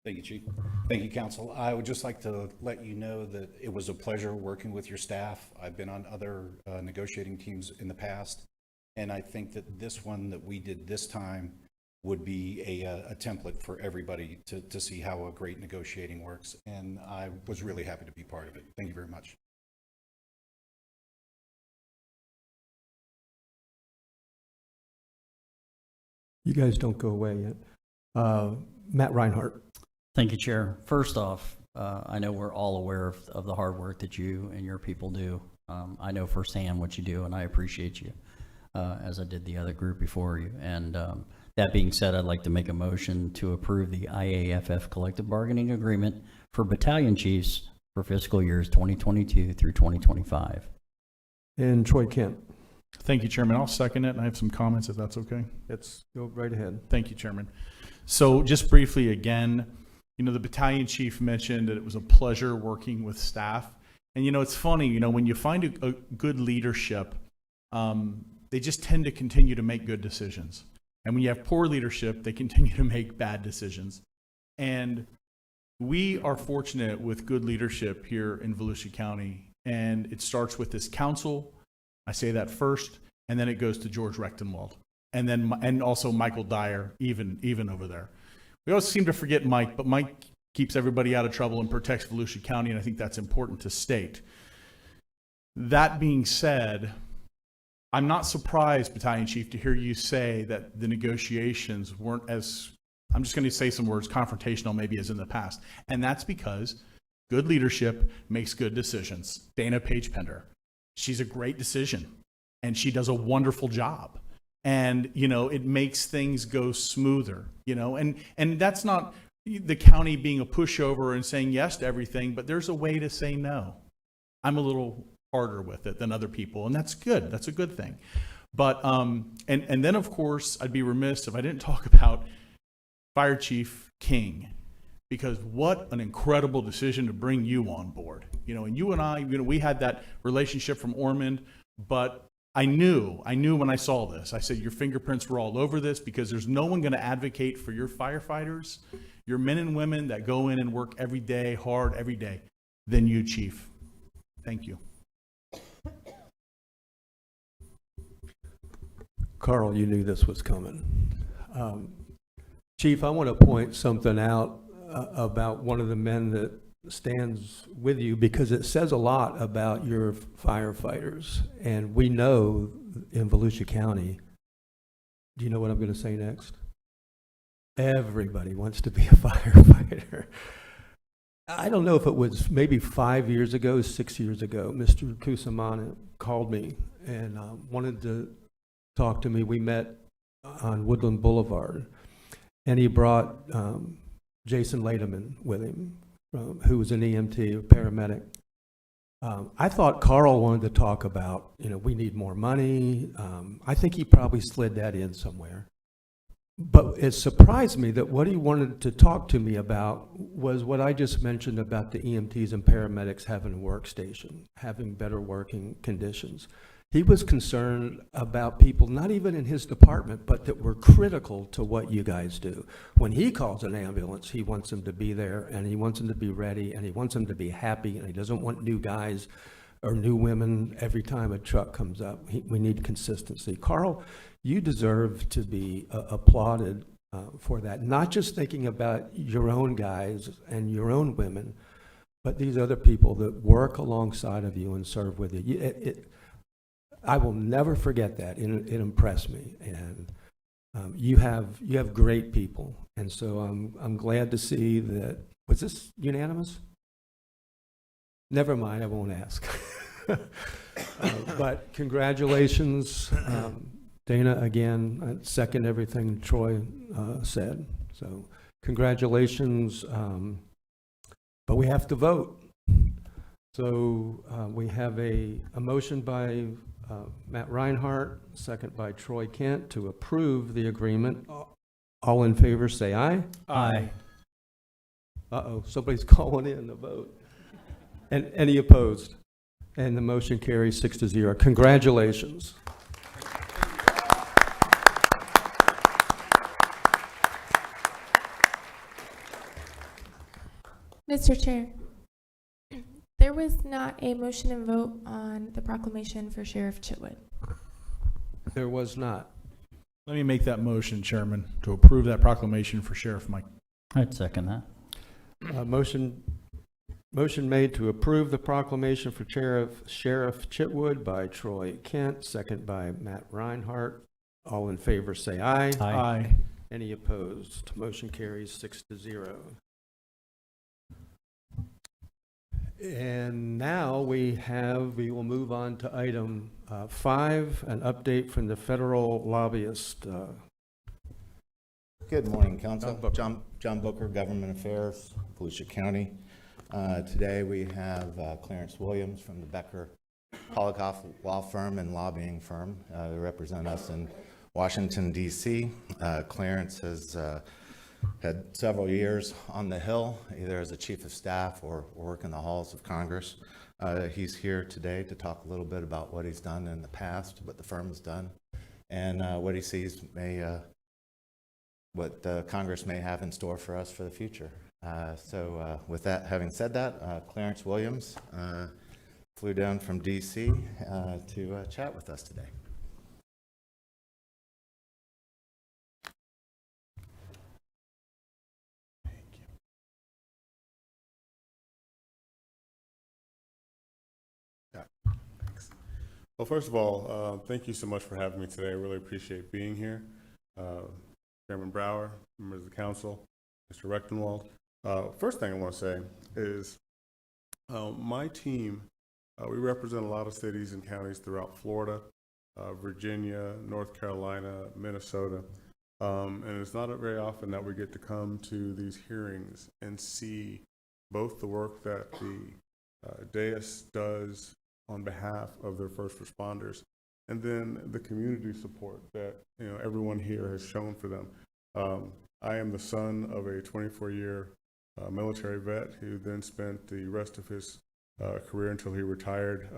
Thank you, Chief. Thank you, Council. I would just like to let you know that it was a pleasure working with your staff. I've been on other negotiating teams in the past, and I think that this one that we did this time would be a template for everybody to see how a great negotiating works, and I was really happy to be part of it. Thank you very much. You guys don't go away yet. Matt Reinhardt. Thank you, Chair. First off, I know we're all aware of the hard work that you and your people do. I know firsthand what you do, and I appreciate you, as I did the other group before you. And that being said, I'd like to make a motion to approve the IAFF collective bargaining agreement for battalion chiefs for fiscal years 2022 through 2025. And Troy Kent. Thank you, Chairman. I'll second it, and I have some comments if that's okay. Let's go right ahead. Thank you, Chairman. So just briefly again, you know, the battalion chief mentioned that it was a pleasure working with staff. And, you know, it's funny, you know, when you find a good leadership, they just tend to continue to make good decisions. And when you have poor leadership, they continue to make bad decisions. And we are fortunate with good leadership here in Volusia County. And it starts with this council. I say that first, and then it goes to George Rechtenwald. And also Michael Dyer, even over there. We always seem to forget Mike, but Mike keeps everybody out of trouble and protects Volusia County, and I think that's important to state. That being said, I'm not surprised, Battalion Chief, to hear you say that the negotiations weren't as, I'm just going to say some words, confrontational maybe as in the past. And that's because good leadership makes good decisions. Dana Paige Pender, she's a great decision, and she does a wonderful job. And, you know, it makes things go smoother, you know, and that's not the county being a pushover and saying yes to everything, but there's a way to say no. I'm a little harder with it than other people, and that's good. That's a good thing. But, and then of course, I'd be remiss if I didn't talk about Fire Chief King, because what an incredible decision to bring you on board. You know, and you and I, you know, we had that relationship from Ormond, but I knew when I saw this, I said, your fingerprints were all over this, because there's no one going to advocate for your firefighters, your men and women that go in and work every day, hard every day, than you, Chief. Thank you. Carl, you knew this was coming. Chief, I want to point something out about one of the men that stands with you, because it says a lot about your firefighters. And we know in Volusia County, do you know what I'm going to say next? Everybody wants to be a firefighter. I don't know if it was maybe 5 years ago, 6 years ago, Mr. Kusamana called me and wanted to talk to me. We met on Woodland Boulevard, and he brought Jason Lademan with him, who was an EMT, a paramedic. I thought Carl wanted to talk about, you know, we need more money. I think he probably slid that in somewhere. But it surprised me that what he wanted to talk to me about was what I just mentioned about the EMTs and paramedics having a workstation, having better working conditions. He was concerned about people, not even in his department, but that were critical to what you guys do. When he calls an ambulance, he wants them to be there, and he wants them to be ready, and he wants them to be happy, and he doesn't want new guys or new women every time a truck comes up. We need consistency. Carl, you deserve to be applauded for that, not just thinking about your own guys and your own women, but these other people that work alongside of you and serve with you. I will never forget that. It impressed me, and you have great people, and so I'm glad to see that. Was this unanimous? Never mind, I won't ask. But congratulations, Dana. Again, I second everything Troy said. So congratulations, but we have to vote. So we have a motion by Matt Reinhardt, second by Troy Kent, to approve the agreement. All in favor, say aye. Aye. Uh-oh, somebody's calling in the vote. And any opposed? And the motion carries 6-0. Congratulations. Mr. Chair, there was not a motion and vote on the proclamation for Sheriff Chitwood. There was not. Let me make that motion, Chairman, to approve that proclamation for Sheriff Mike. I'd second that. Motion made to approve the proclamation for Sheriff Chitwood by Troy Kent, second by Matt Reinhardt. All in favor say aye. Aye. Any opposed? Motion carries 6-0. And now we will move on to item 5, an update from the Federal Lobbyist. Good morning, Council. John Booker, Government Affairs, Volusia County. Today we have Clarence Williams from the Becker Polikoff Law Firm and Lobbying Firm. They represent us in Washington, D.C. Clarence has had several years on the Hill, either as a Chief of Staff or work in the halls of Congress. He's here today to talk a little bit about what he's done in the past, what the firm has done, and what he sees what Congress may have in store for us for the future. So with that, having said that, Clarence Williams flew down from D.C. to chat with us today. Well, first of all, thank you so much for having me today. I really appreciate being here. Chairman Brower, members of the council, Mr. Rechtenwald. First thing I want to say is my team, we represent a lot of cities and counties throughout Florida, Virginia, North Carolina, Minnesota. And it's not very often that we get to come to these hearings and see both the work that the DAIS does on behalf of their first responders, and then the community support that everyone here has shown for them. I am the son of a 24-year military vet who then spent the rest of his career until he retired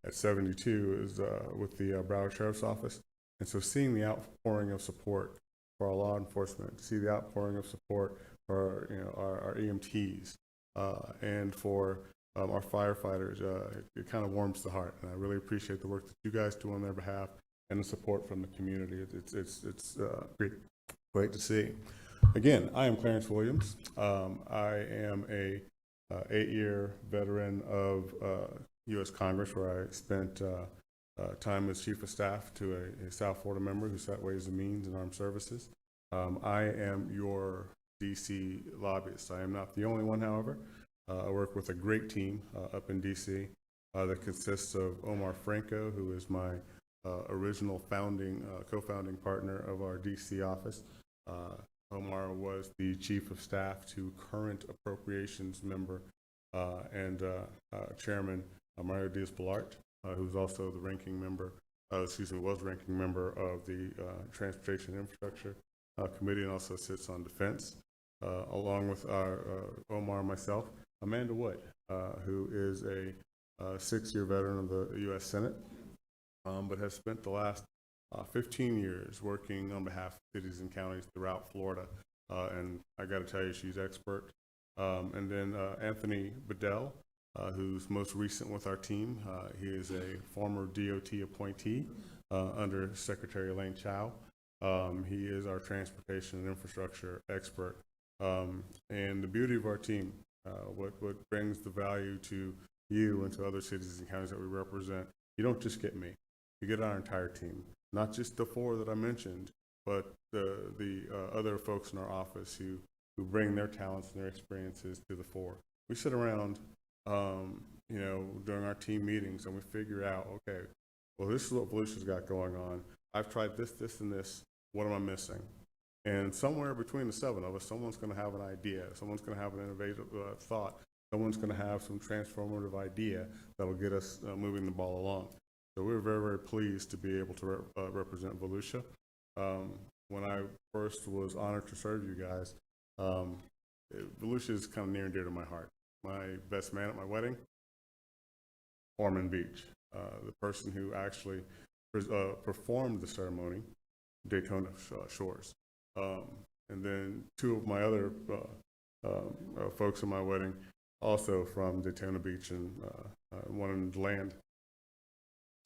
at 72 with the Broward Sheriff's Office. And so seeing the outpouring of support for our law enforcement, see the outpouring of support for our EMTs and for our firefighters, it kind of warms the heart, and I really appreciate the work that you guys do on their behalf and the support from the community. It's great to see. Again, I am Clarence Williams. I am a 8-year veteran of U.S. Congress, where I spent time as Chief of Staff to a South Florida member who sat Ways and Means and Armed Services. I am your D.C. lobbyist. I am not the only one, however. I work with a great team up in D.C. That consists of Omar Franco, who is my original co-founding partner of our D.C. office. Omar was the Chief of Staff to current Appropriations member and Chairman Mario Diaz-Balart, who's also the ranking member, was ranking member of the Transportation and Infrastructure Committee, and also sits on Defense, along with Omar and myself. Amanda Wood, who is a 6-year veteran of the U.S. Senate, but has spent the last 15 years working on behalf of cities and counties throughout Florida. And I got to tell you, she's expert. And then Anthony Bedell, who's most recent with our team. He is a former DOT appointee under Secretary Elaine Chao. He is our transportation and infrastructure expert. And the beauty of our team, what brings the value to you and to other cities and counties that we represent, you don't just get me, you get our entire team. Not just the 4 that I mentioned, but the other folks in our office who bring their talents and their experiences to the fore. We sit around, during our team meetings, and we figure out, okay, well, this is what Volusia's got going on. I've tried this, this, and this. What am I missing? And somewhere between the 7 of us, someone's going to have an idea. Someone's going to have an innovative thought. Someone's going to have some transformative idea that will get us moving the ball along. So we're very, very pleased to be able to represent Volusia. When I first was honored to serve you guys, Volusia is kind of near and dear to my heart. My best man at my wedding, Ormond Beach, the person who actually performed the ceremony, Daytona Shores. And then 2 of my other folks at my wedding, also from Daytona Beach and one in DeLand.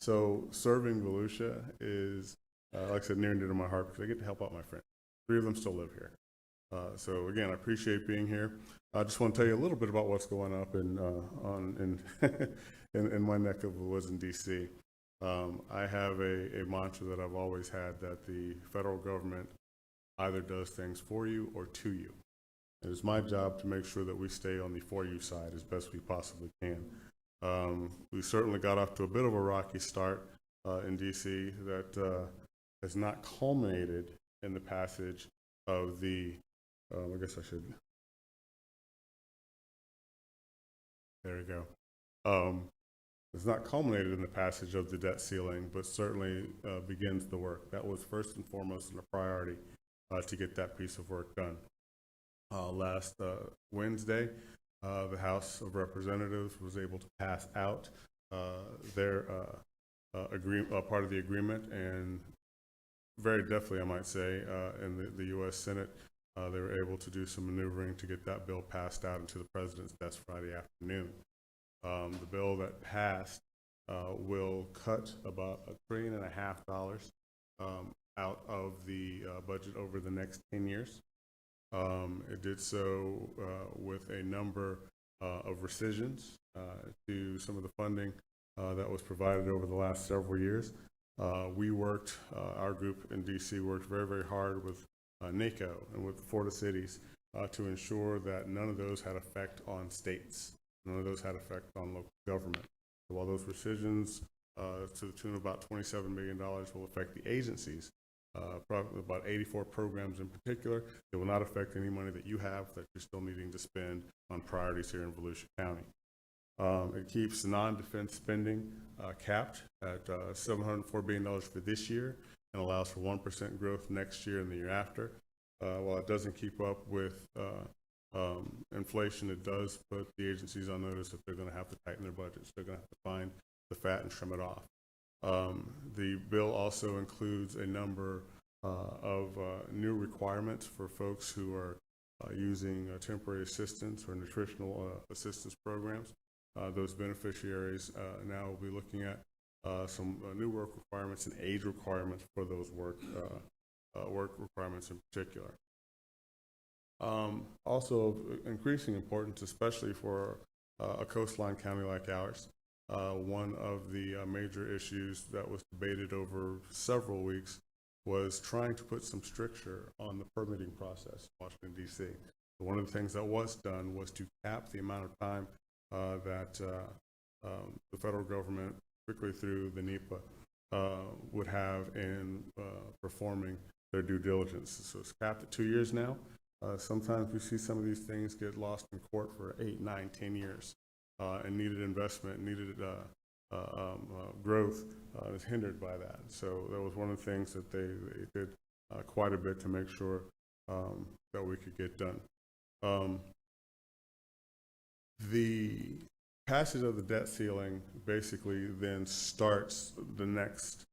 So serving Volusia is, like I said, near and dear to my heart because I get to help out my friends. 3 of them still live here. So again, I appreciate being here. I just want to tell you a little bit about what's going up in in my neck of the woods in DC. I have a mantra that I've always had, that the federal government either does things for you or to you. And it's my job to make sure that we stay on the for you side as best we possibly can. We certainly got off to a bit of a rocky start in DC that has not culminated in the passage of the, I guess I should, there we go. It's not culminated in the passage of the debt ceiling, but certainly begins the work. That was first and foremost a priority to get that piece of work done. Last Wednesday, the House of Representatives was able to pass out their part of the agreement, and very definitely, I might say, in the U.S. Senate, they were able to do some maneuvering to get that bill passed out into the president's desk Friday afternoon. The bill that passed will cut about $1.5 trillion out of the budget over the next 10 years. It did so with a number of rescissions to some of the funding that was provided over the last several years. We worked, our group in DC worked very, very hard with NACO and with the Florida cities to ensure that none of those had effect on states. None of those had effect on local government. So while those rescissions to the tune of about $27 million will affect the agencies, probably about 84 programs in particular, it will not affect any money that you have that you're still needing to spend on priorities here in Volusia County. It keeps non-defense spending capped at $704 billion for this year and allows for 1% growth next year and the year after. While it doesn't keep up with inflation, it does put the agencies on notice that they're going to have to tighten their budgets. They're going to have to find the fat and trim it off. The bill also includes a number of new requirements for folks who are using temporary assistance or nutritional assistance programs. Those beneficiaries now will be looking at some new work requirements and age requirements for those work requirements in particular. Also of increasing importance, especially for a coastline county like ours. One of the major issues that was debated over several weeks was trying to put some stricture on the permitting process in Washington, D.C. One of the things that was done was to cap the amount of time that the federal government, particularly through the NEPA, would have in performing their due diligence. So it's capped at 2 years now. Sometimes we see some of these things get lost in court for 8, 9, 10 years, and needed investment, needed growth is hindered by that. So that was one of the things that they did quite a bit to make sure that we could get done. The passage of the debt ceiling basically then starts the next,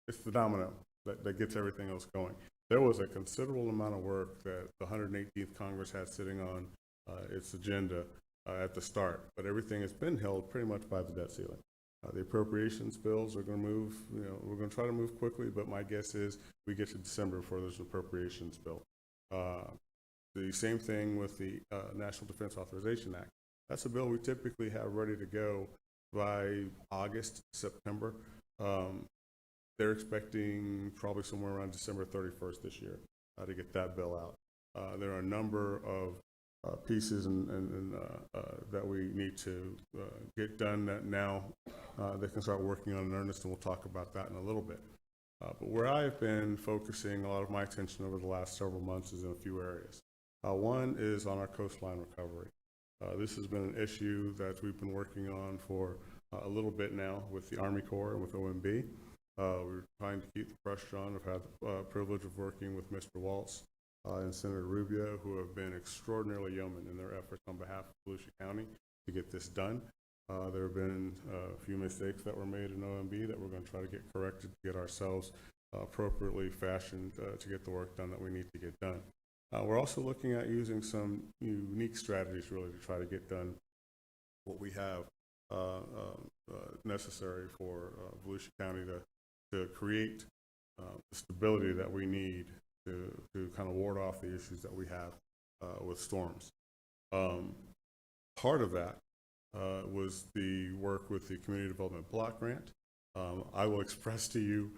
it's the domino that gets everything else going. There was a considerable amount of work that the 118th Congress had sitting on its agenda at the start, but everything has been held pretty much by the debt ceiling. The appropriations bills are going to move, we're going to try to move quickly, but my guess is we get to December before there's an appropriations bill. The same thing with the National Defense Authorization Act. That's a bill we typically have ready to go by August, September. They're expecting probably somewhere around December 31st this year to get that bill out. There are a number of pieces that we need to get done that now they can start working on in earnest, and we'll talk about that in a little bit. But where I've been focusing a lot of my attention over the last several months is in a few areas. One is on our coastline recovery. This has been an issue that we've been working on for a little bit now with the Army Corps and with OMB. We're trying to keep the pressure on. I've had the privilege of working with Mr. Waltz and Senator Rubio, who have been extraordinarily yeoman in their efforts on behalf of Volusia County to get this done. There have been a few mistakes that were made in OMB that we're going to try to get corrected to get ourselves appropriately fashioned to get the work done that we need to get done. We're also looking at using some unique strategies really to try to get done what we have necessary for Volusia County to create the stability that we need to kind of ward off the issues that we have with storms. Part of that was the work with the Community Development Block Grant. I will express to you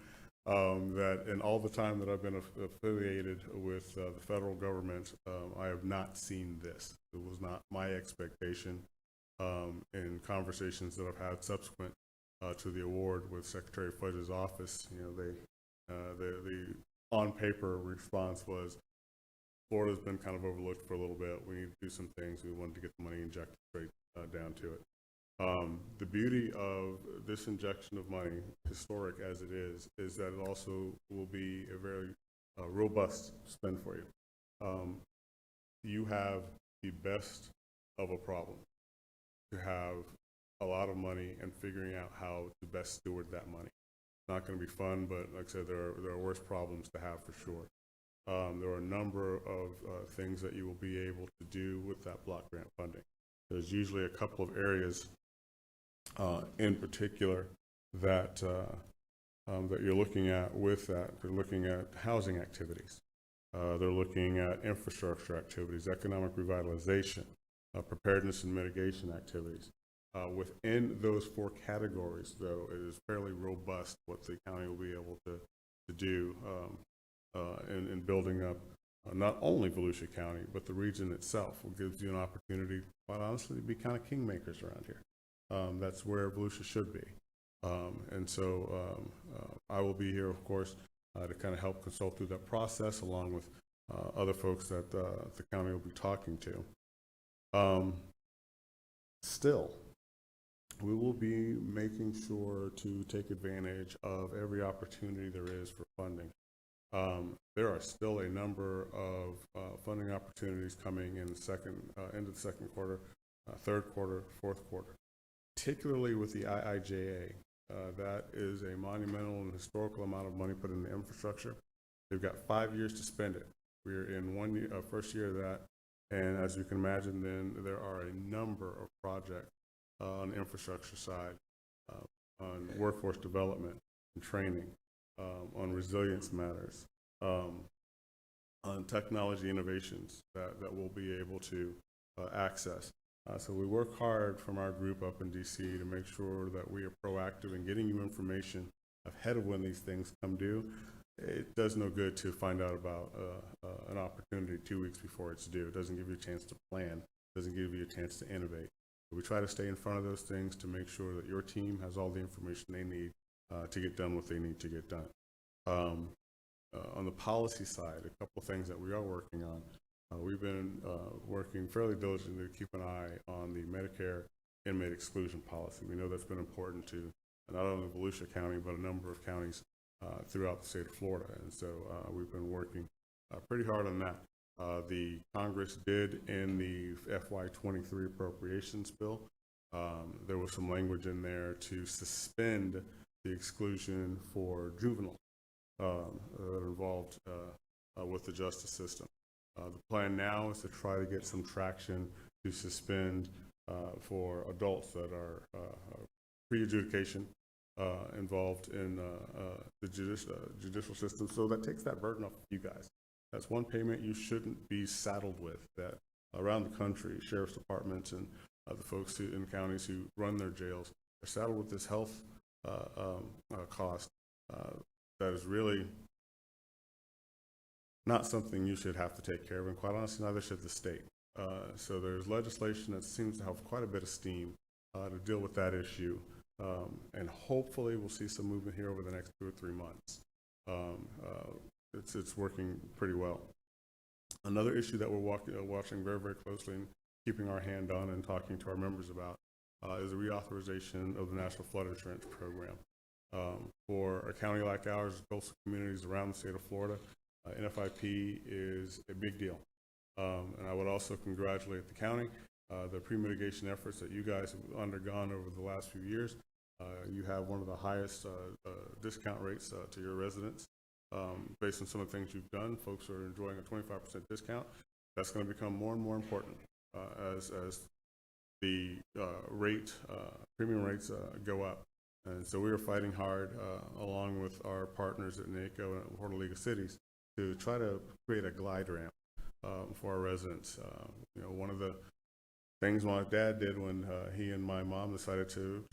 that in all the time that I've been affiliated with the federal government, I have not seen this. It was not my expectation in conversations that I've had subsequent to the award with Secretary Fudge's office. The on paper response was, Florida's been kind of overlooked for a little bit. We need to do some things. We wanted to get the money injected straight down to it. The beauty of this injection of money, historic as it is that it also will be a very robust spend for you. You have the best of a problem to have a lot of money and figuring out how to best steward that money. It's not going to be fun, but like I said, there are worse problems to have for sure. There are a number of things that you will be able to do with that block grant funding. There's usually a couple of areas in particular that that you're looking at with that. They're looking at housing activities. They're looking at infrastructure activities, economic revitalization, preparedness and mitigation activities. Within those four categories, though, it is fairly robust what the county will be able to do in building up not only Volusia County, but the region itself. It gives you an opportunity, quite honestly, to be kind of kingmakers around here. That's where Volusia should be. And so I will be here, of course, to kind of help consult through that process along with other folks that the county will be talking to. Still, we will be making sure to take advantage of every opportunity there is for funding. There are still a number of funding opportunities coming in the end of the second quarter, third quarter, fourth quarter, particularly with the IIJA. That is a monumental and historical amount of money put into infrastructure. They've got 5 years to spend it. We're in first year of that, and as you can imagine, then there are a number of projects on the infrastructure side, on workforce development and training, on resilience matters, on technology innovations that we'll be able to access. So we work hard from our group up in DC to make sure that we are proactive in getting you information ahead of when these things come due. It does no good to find out about an opportunity 2 weeks before it's due. It doesn't give you a chance to plan. It doesn't give you a chance to innovate. We try to stay in front of those things to make sure that your team has all the information they need to get done what they need to get done. On the policy side, a couple of things that we are working on. We've been working fairly diligently to keep an eye on the Medicare inmate exclusion policy. We know that's been important to not only Volusia County, but a number of counties throughout the state of Florida. And so we've been working pretty hard on that. The Congress did in the FY23 appropriations bill, there was some language in there to suspend the exclusion for juveniles that are involved with the justice system. The plan now is to try to get some traction to suspend for adults that are pre-adjudication involved in the judicial system. So that takes that burden off of you guys. That's one payment you shouldn't be saddled with, that around the country, sheriff's departments and the folks in counties who run their jails are saddled with this health cost that is really not something you should have to take care of, and quite honestly, neither should the state. So there's legislation that seems to have quite a bit of steam to deal with that issue, and hopefully we'll see some movement here over the next 2 or 3 months. It's working pretty well. Another issue that we're watching very, very closely and keeping our hand on and talking to our members about is the reauthorization of the National Flood Insurance Program. For a county like ours, coastal communities around the state of Florida, NFIP is a big deal. And I would also congratulate the county, the pre-mitigation efforts that you guys have undergone over the last few years. You have one of the highest discount rates to your residents based on some of the things you've done, folks are enjoying a 25% discount. That's going to become more and more important as the premium rates go up. And so we are fighting hard along with our partners at NACO and Florida League of Cities to try to create a glide ramp for our residents. One of the things my dad did when he and my mom decided to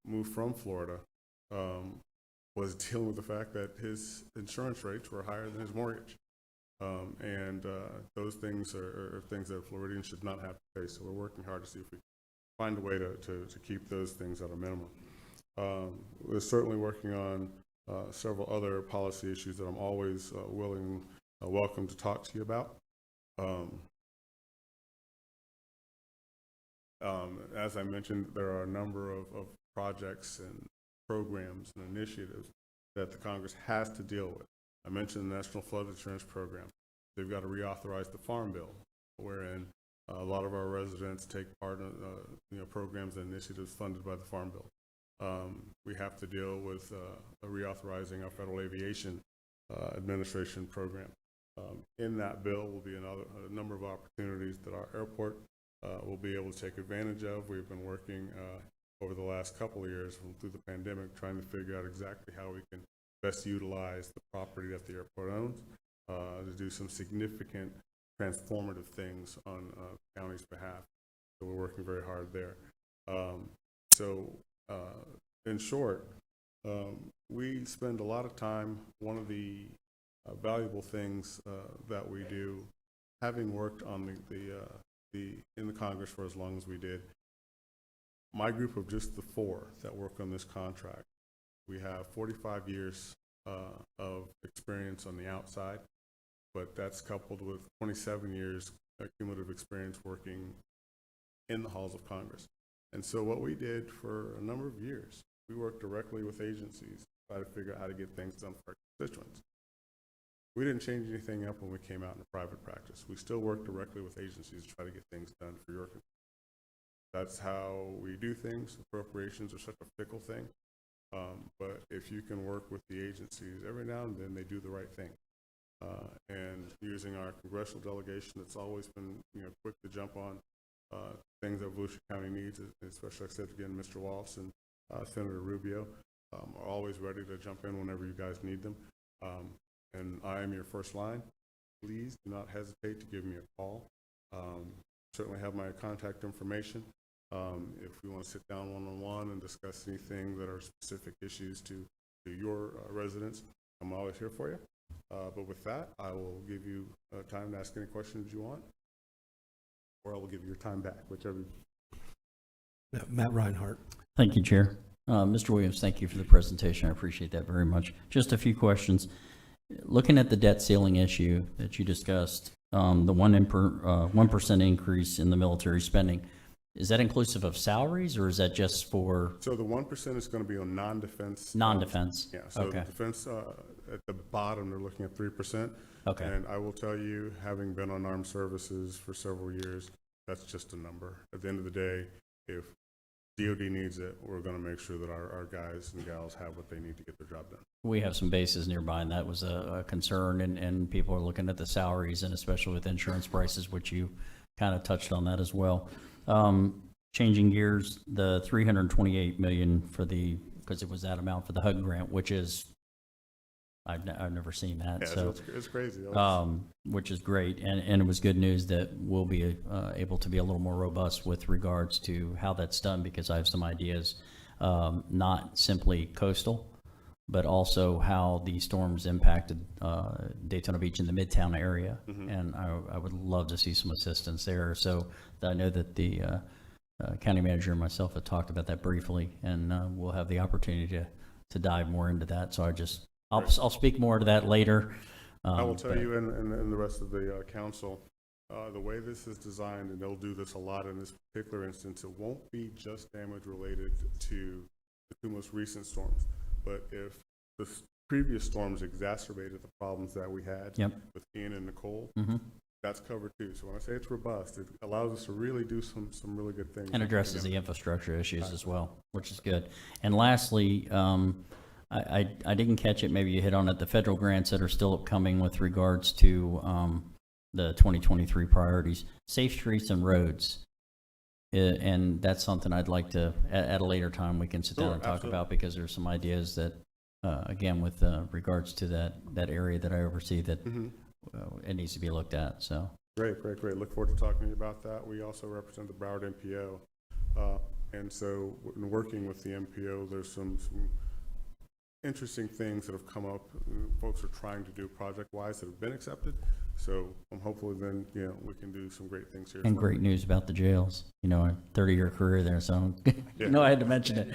move from Florida was dealing with the fact that his insurance rates were higher than his mortgage. And those things are things that Floridians should not have to face. So we're working hard to see if we find a way to keep those things at a minimum. We're certainly working on several other policy issues that I'm always welcome to talk to you about. As I mentioned, there are a number of projects and programs and initiatives that the Congress has to deal with. I mentioned the National Flood Insurance Program. They've got to reauthorize the Farm Bill, wherein a lot of our residents take part in programs and initiatives funded by the Farm Bill. We have to deal with reauthorizing our Federal Aviation Administration program. In that bill will be a number of opportunities that our airport will be able to take advantage of. We've been working over the last couple of years through the pandemic trying to figure out exactly how we can best utilize the property that the airport owns to do some significant transformative things on the county's behalf. So we're working very hard there. In short, we spend a lot of time. One of the valuable things that we do, having worked on in the Congress for as long as we did, my group of just the 4 that work on this contract, we have 45 years of experience on the outside, but that's coupled with 27 years cumulative experience working in the halls of Congress. And so what we did for a number of years, we worked directly with agencies to try to figure out how to get things done for our constituents. We didn't change anything up when we came out into private practice. We still work directly with agencies to try to get things done for your constituents. That's how we do things. Appropriations are such a fickle thing. But if you can work with the agencies, every now and then they do the right thing. And using our congressional delegation that's always been quick to jump on things that Volusia County needs, especially, like I said again, Mr. Walsh and Senator Rubio are always ready to jump in whenever you guys need them. And I am your first line. Please do not hesitate to give me a call. Certainly have my contact information. If we want to sit down one-on-one and discuss anything that are specific issues to your residents, I'm always here for you. But with that, I will give you time to ask any questions you want, or I will give you your time back, whichever. Matt Reinhardt. Thank you, Chair. Mr. Williams, thank you for the presentation. I appreciate that very much. Just a few questions. Looking at the debt ceiling issue that you discussed, the 1% increase in the military spending, is that inclusive of salaries, or is that just for? So the 1% is going to be on non-defense. Non-defense. Yeah. So okay. Defense at the bottom, they're looking at 3%. Okay. And I will tell you, having been on armed services for several years, that's just a number. At the end of the day, if DOD needs it, we're going to make sure that our guys and gals have what they need to get their job done. We have some bases nearby, and that was a concern, and people are looking at the salaries, and especially with insurance prices, which you kind of touched on that as well. Changing gears, the $328 million because it was that amount for the HUD grant, which is, I've never seen that. Yeah, so it's crazy. Which is great, and it was good news that we'll be able to be a little more robust with regards to how that's done, because I have some ideas, not simply coastal, but also how the storms impacted Daytona Beach in the Midtown area. Mm-hmm. And I would love to see some assistance there. So I know that the county manager and myself have talked about that briefly, and we'll have the opportunity to dive more into that. So I'll speak more to that later. I will tell you and the rest of the council, the way this is designed, and they'll do this a lot in this particular instance, it won't be just damage related to the 2 most recent storms. But if the previous storms exacerbated the problems that we had with Ian and Nicole, mm-hmm. that's covered too. So when I say it's robust, it allows us to really do some really good things. And addresses the infrastructure issues as well, which is good. And lastly, I didn't catch it, maybe you hit on it, the federal grants that are still upcoming with regards to the 2023 priorities, safe streets and roads. And that's something I'd like to, at a later time, we can sit down and talk about, because there's some ideas that, again, with regards to that area that I oversee, that it needs to be looked at, so. Great. Look forward to talking to you about that. We also represent the Broward MPO. And so in working with the MPO, there's some interesting things that have come up. Folks are trying to do project-wise that have been accepted. So I'm hopefully then, we can do some great things here. And great news about the jails, a 30-year career there, so I had to mention it.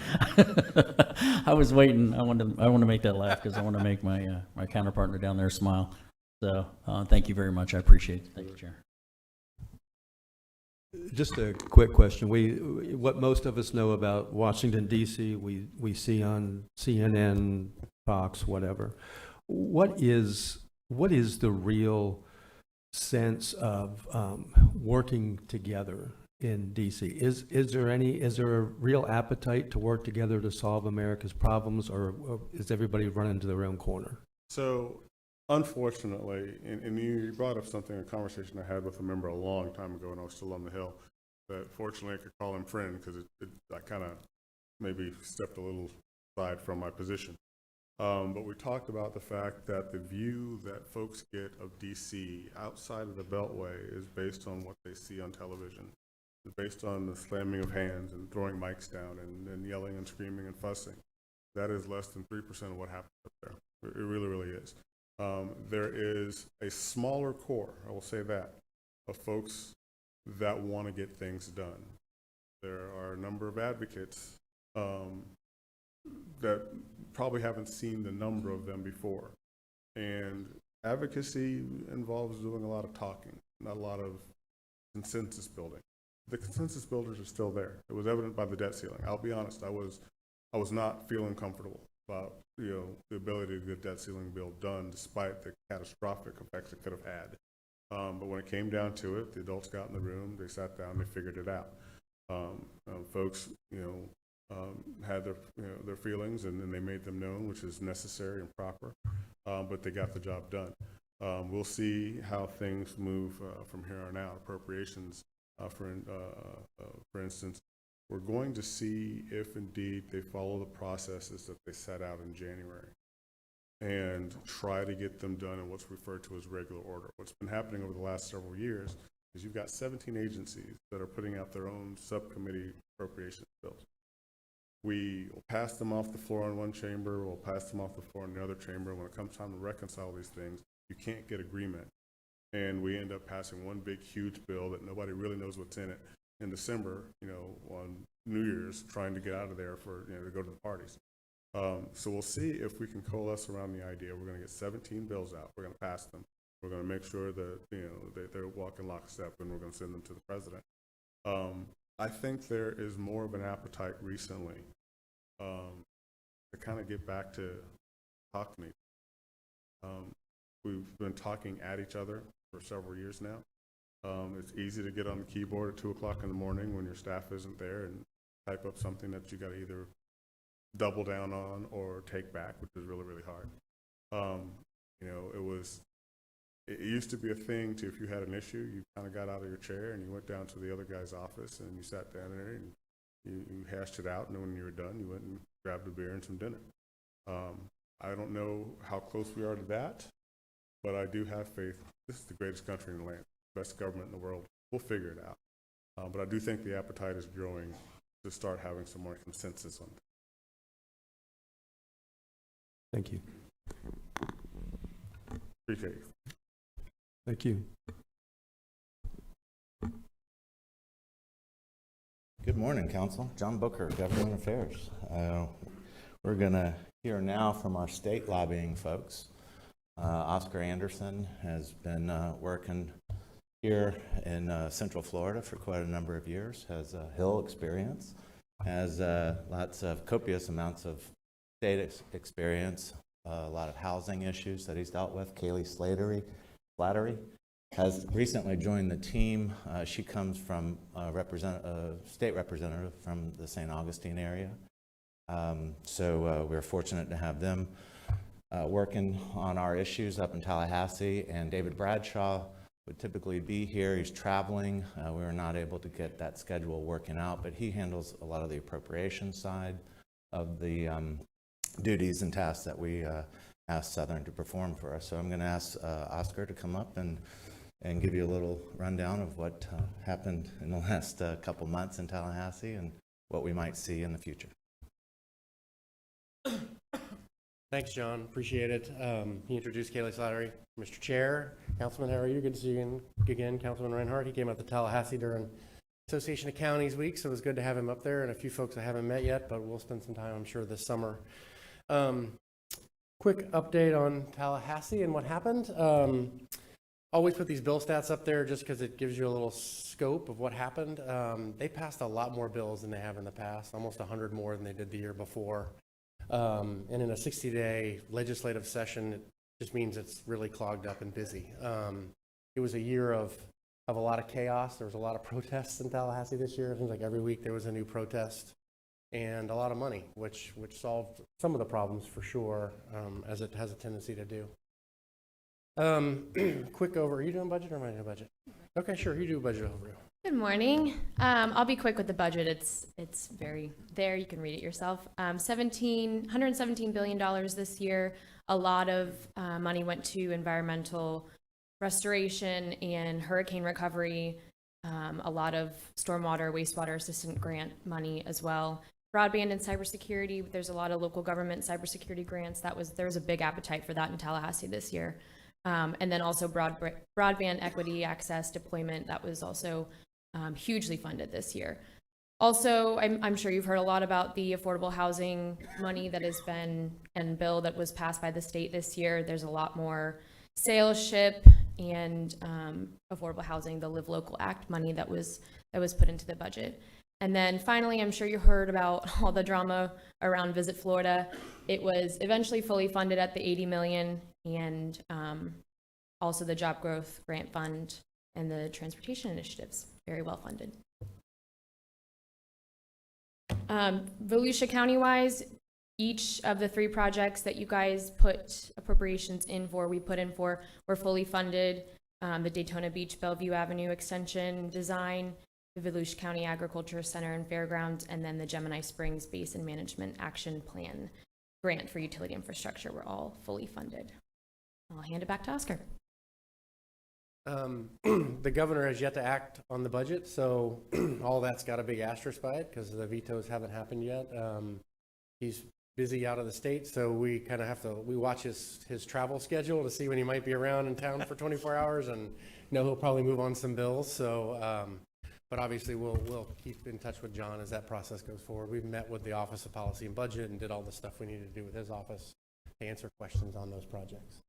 I was waiting. I want to make that laugh, because I want to make my my counterpartner down there smile. So thank you very much. I appreciate it. Thank you, Chair. Just a quick question. What most of us know about Washington, D.C., we see on CNN, Fox, whatever. What is the real sense of working together in D.C.? Is there a real appetite to work together to solve America's problems, or is everybody running to their own corner? So, unfortunately, and you brought up a conversation I had with a member a long time ago when I was still on the Hill, that fortunately I could call him friend, because I kind of maybe stepped a little aside from my position. But we talked about the fact that the view that folks get of DC outside of the Beltway is based on what they see on television. It's based on the slamming of hands and throwing mics down and yelling and screaming and fussing. That is less than 3% of what happens up there. It really, really is. There is a smaller core, I will say that, of folks that want to get things done. There are a number of advocates that probably haven't seen the number of them before. And advocacy involves doing a lot of talking, not a lot of consensus building. The consensus builders are still there. It was evident by the debt ceiling. I'll be honest, I was not feeling comfortable about the ability to get debt ceiling bill done, despite the catastrophic effects it could have had. But when it came down to it, the adults got in the room, they sat down, they figured it out. Folks, had their feelings, and then they made them known, which is necessary and proper. But they got the job done. We'll see how things move from here on out. Appropriations, for instance, we're going to see if indeed they follow the processes that they set out in January and try to get them done in what's referred to as regular order. What's been happening over the last several years is you've got 17 agencies that are putting out their own subcommittee appropriations bills. We will pass them off the floor in one chamber, we'll pass them off the floor in the other chamber. When it comes time to reconcile these things, you can't get agreement. And we end up passing one big, huge bill that nobody really knows what's in it in December, on New Year's, trying to get out of there for, to go to the parties. So we'll see if we can coalesce around the idea. We're going to get 17 bills out. We're going to pass them. We're going to make sure that, they're walking lockstep, and we're going to send them to the president. I think there is more of an appetite recently to kind of get back to talking. We've been talking at each other for several years now. It's easy to get on the keyboard at 2 o'clock in the morning when your staff isn't there and type up something that you got to either double down on or take back, which is really, really hard. It used to be a thing to, if you had an issue, you kind of got out of your chair and you went down to the other guy's office and you sat down there and you hashed it out, and when you were done, you went and grabbed a beer and some dinner. I don't know how close we are to that, but I do have faith. This is the greatest country in the land, best government in the world. We'll figure it out. But I do think the appetite is growing to start having some more consensus on it. Thank you. Appreciate it. Thank you. Good morning, Council. John Booker, Government Affairs. We're going to hear now from our state lobbying folks. Oscar Anderson has been working here in Central Florida for quite a number of years, has a Hill experience, has lots of copious amounts of state experience, a lot of housing issues that he's dealt with. Kaylee Slattery has recently joined the team. She comes from a state representative from the St. Augustine area. So we're fortunate to have them working on our issues up in Tallahassee, and David Bradshaw would typically be here. He's traveling. We were not able to get that schedule working out, but he handles a lot of the appropriation side of the duties and tasks that we asked Southern to perform for us. So I'm going to ask Oscar to come up and give you a little rundown of what happened in the last couple months in Tallahassee and what we might see in the future. Thanks, John. Appreciate it. He introduced Kaylee Slattery. Mr. Chair, Councilman, how are you? Good to see you again, Councilman Reinhardt. He came out to Tallahassee during Association of Counties Week, so it was good to have him up there, and a few folks I haven't met yet, but we'll spend some time, I'm sure, this summer. Quick update on Tallahassee and what happened. Always put these bill stats up there just because it gives you a little scope of what happened. They passed a lot more bills than they have in the past, almost 100 more than they did the year before. And in a 60-day legislative session, it just means it's really clogged up and busy. It was a year of a lot of chaos. There was a lot of protests in Tallahassee this year. It seems like every week there was a new protest, and a lot of money, which solved some of the problems for sure, as it has a tendency to do. Quick over. Are you doing budget or am I doing budget? Okay, sure. You do a budget overview. Good morning. I'll be quick with the budget. It's very there. You can read it yourself. $117 billion this year. A lot of money went to environmental restoration and hurricane recovery. A lot of stormwater, wastewater assistant grant money as well. Broadband and cybersecurity. There's a lot of local government cybersecurity grants. There was a big appetite for that in Tallahassee this year. And then also broadband equity access deployment. That was also hugely funded this year. Also, I'm sure you've heard a lot about the affordable housing money that has been, and bill that was passed by the state this year. There's a lot more sales ship and affordable housing, the Live Local Act money that was put into the budget. And then finally, I'm sure you heard about all the drama around Visit Florida. It was eventually fully funded at the $80 million, and also the Job Growth Grant Fund and the transportation initiatives, very well funded. Volusia County-wise, each of the 3 projects that you guys put appropriations in for, we put in for, were fully funded. The Daytona Beach Bellevue Avenue extension design, the Volusia County Agriculture Center and Fairgrounds, and then the Gemini Springs Basin Management Action Plan grant for utility infrastructure were all fully funded. I'll hand it back to Oscar. The governor has yet to act on the budget, so all that's got a big asterisk by it because the vetoes haven't happened yet. He's busy out of the state, so we kind of have to, we watch his travel schedule to see when he might be around in town for 24 hours, and know he'll probably move on some bills. So, but obviously we'll keep in touch with John as that process goes forward. We've met with the Office of Policy and Budget and did all the stuff we needed to do with his office to answer questions on those projects.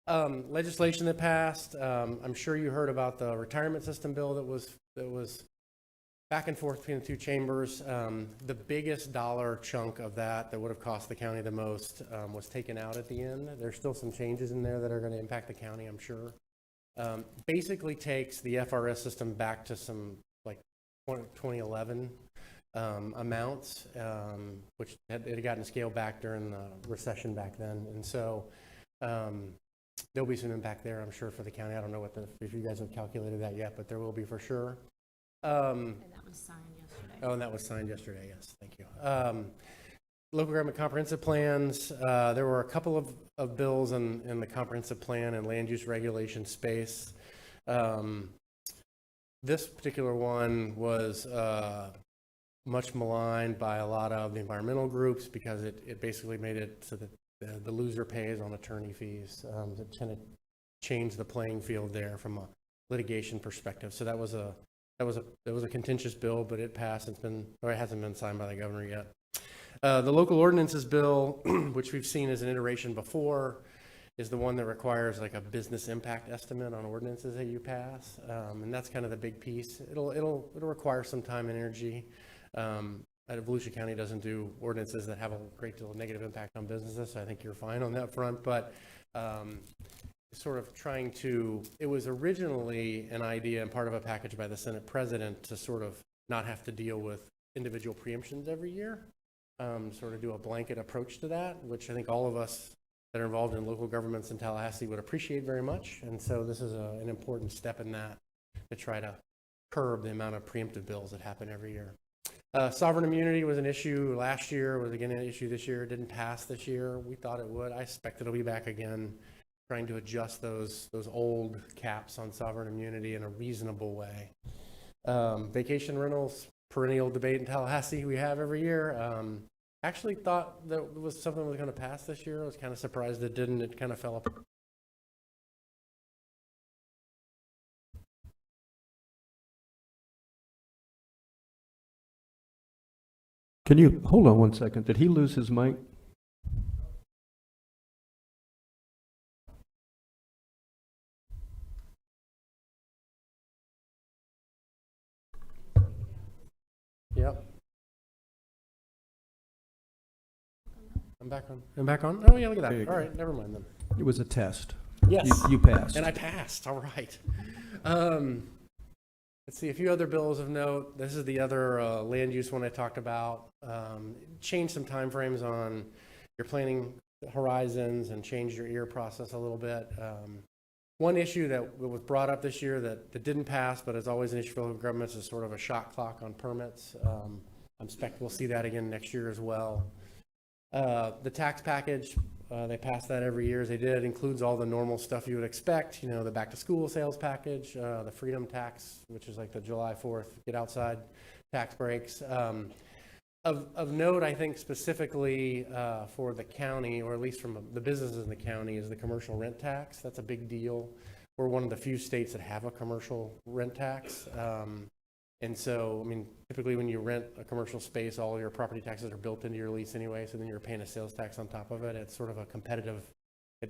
Legislation that passed, I'm sure you heard about the retirement system bill that was back and forth between the 2 chambers. The biggest dollar chunk of that would have cost the county the most was taken out at the end. There's still some changes in there that are going to impact the county, I'm sure. Basically takes the FRS system back to some like 2011 amounts, which it had gotten scaled back during the recession back then. And so there'll be some impact there, I'm sure, for the county. I don't know if you guys have calculated that yet, but there will be for sure. And that was signed yesterday. Oh, and that was signed yesterday, yes, thank you. Local government comprehensive plans, there were a couple of bills in the comprehensive plan and land use regulation space. This particular one was much maligned by a lot of the environmental groups because it basically made it so that the loser pays on attorney fees. It kind of changed the playing field there from a litigation perspective. So that was a contentious bill, but it passed. It hasn't been signed by the governor yet. The local ordinances bill, which we've seen as an iteration before, is the one that requires like a business impact estimate on ordinances that you pass, and that's kind of the big piece. It'll require some time and energy. Volusia County doesn't do ordinances that have a great deal of negative impact on businesses, so I think you're fine on that front. But sort of trying to, it was originally an idea and part of a package by the Senate president to sort of not have to deal with individual preemptions every year. sort of do a blanket approach to that, which I think all of us that are involved in local governments in Tallahassee would appreciate very much. And so this is an important step in that to try to curb the amount of preemptive bills that happen every year. Sovereign immunity was an issue last year, was again an issue this year. It didn't pass this year. We thought it would. I expect it'll be back again, trying to adjust those old caps on sovereign immunity in a reasonable way. Vacation rentals, perennial debate in Tallahassee we have every year. Actually thought that was something that was going to pass this year. I was kind of surprised it didn't. It kind of fell apart. Can you hold on one second? Did he lose his mic? Yep. I'm back on. I'm back on. Oh yeah, look at that. All right, never mind then. It was a test. Yes. You passed. And I passed. All right. Let's see, a few other bills of note. This is the other land use one I talked about. Change some timeframes on your planning horizons and change your EAR process a little bit. One issue that was brought up this year that didn't pass, but is always an issue for local governments, is sort of a shot clock on permits. I expect we'll see that again next year as well. The tax package, they pass that every year as they did. It includes all the normal stuff you would expect, you know, the back to school sales package, the freedom tax, which is like the July 4th get outside tax breaks. Of note, I think specifically for the county, or at least from the businesses in the county, is the commercial rent tax. That's a big deal. We're one of the few states that have a commercial rent tax. And so, I mean, typically when you rent a commercial space, all your property taxes are built into your lease anyway, so then you're paying a sales tax on top of it. It's sort of a competitive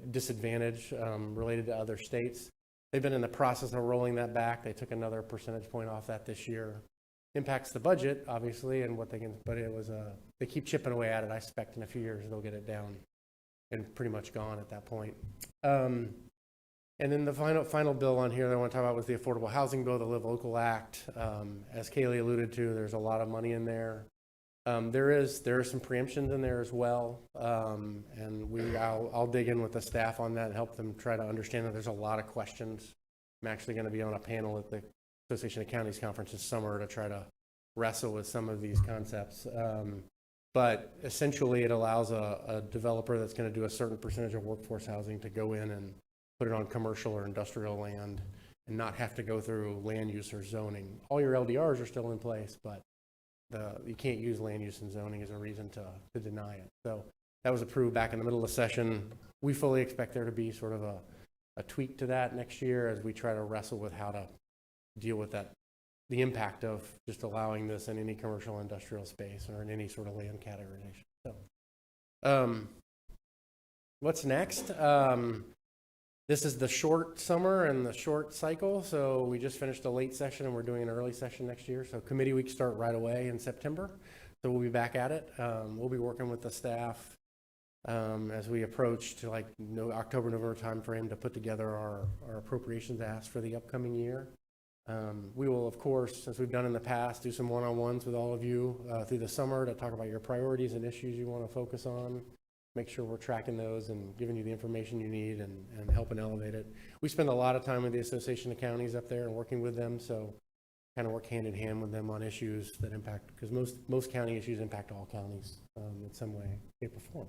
disadvantage related to other states. They've been in the process of rolling that back. They took another percentage point off that this year. Impacts the budget, obviously, and what they can, but it was they keep chipping away at it. I expect in a few years they'll get it down and pretty much gone at that point. And then the final bill on here that I want to talk about was the Affordable Housing Bill, the Live Local Act. As Kaylee alluded to, there's a lot of money in there. There are some preemptions in there as well, and I'll dig in with the staff on that and help them try to understand that there's a lot of questions. I'm actually going to be on a panel at the Association of Counties Conference this summer to try to wrestle with some of these concepts. But essentially it allows a developer that's going to do a certain percentage of workforce housing to go in and put it on commercial or industrial land and not have to go through land use or zoning. All your LDRs are still in place, but you can't use land use and zoning as a reason to deny it. So that was approved back in the middle of the session. We fully expect there to be sort of a tweak to that next year as we try to wrestle with how to deal with that, the impact of just allowing this in any commercial industrial space or in any sort of land categorization. So what's next? This is the short summer and the short cycle. So we just finished a late session and we're doing an early session next year. So committee weeks start right away in September. So we'll be back at it. We'll be working with the staff as we approach to like October, November timeframe to put together our appropriations ask for the upcoming year. We will, of course, as we've done in the past, do some one-on-ones with all of you through the summer to talk about your priorities and issues you want to focus on. Make sure we're tracking those and giving you the information you need and helping elevate it. We spend a lot of time with the Association of Counties up there and working with them, so kind of work hand in hand with them on issues that impact, because most county issues impact all counties in some way, shape, or form.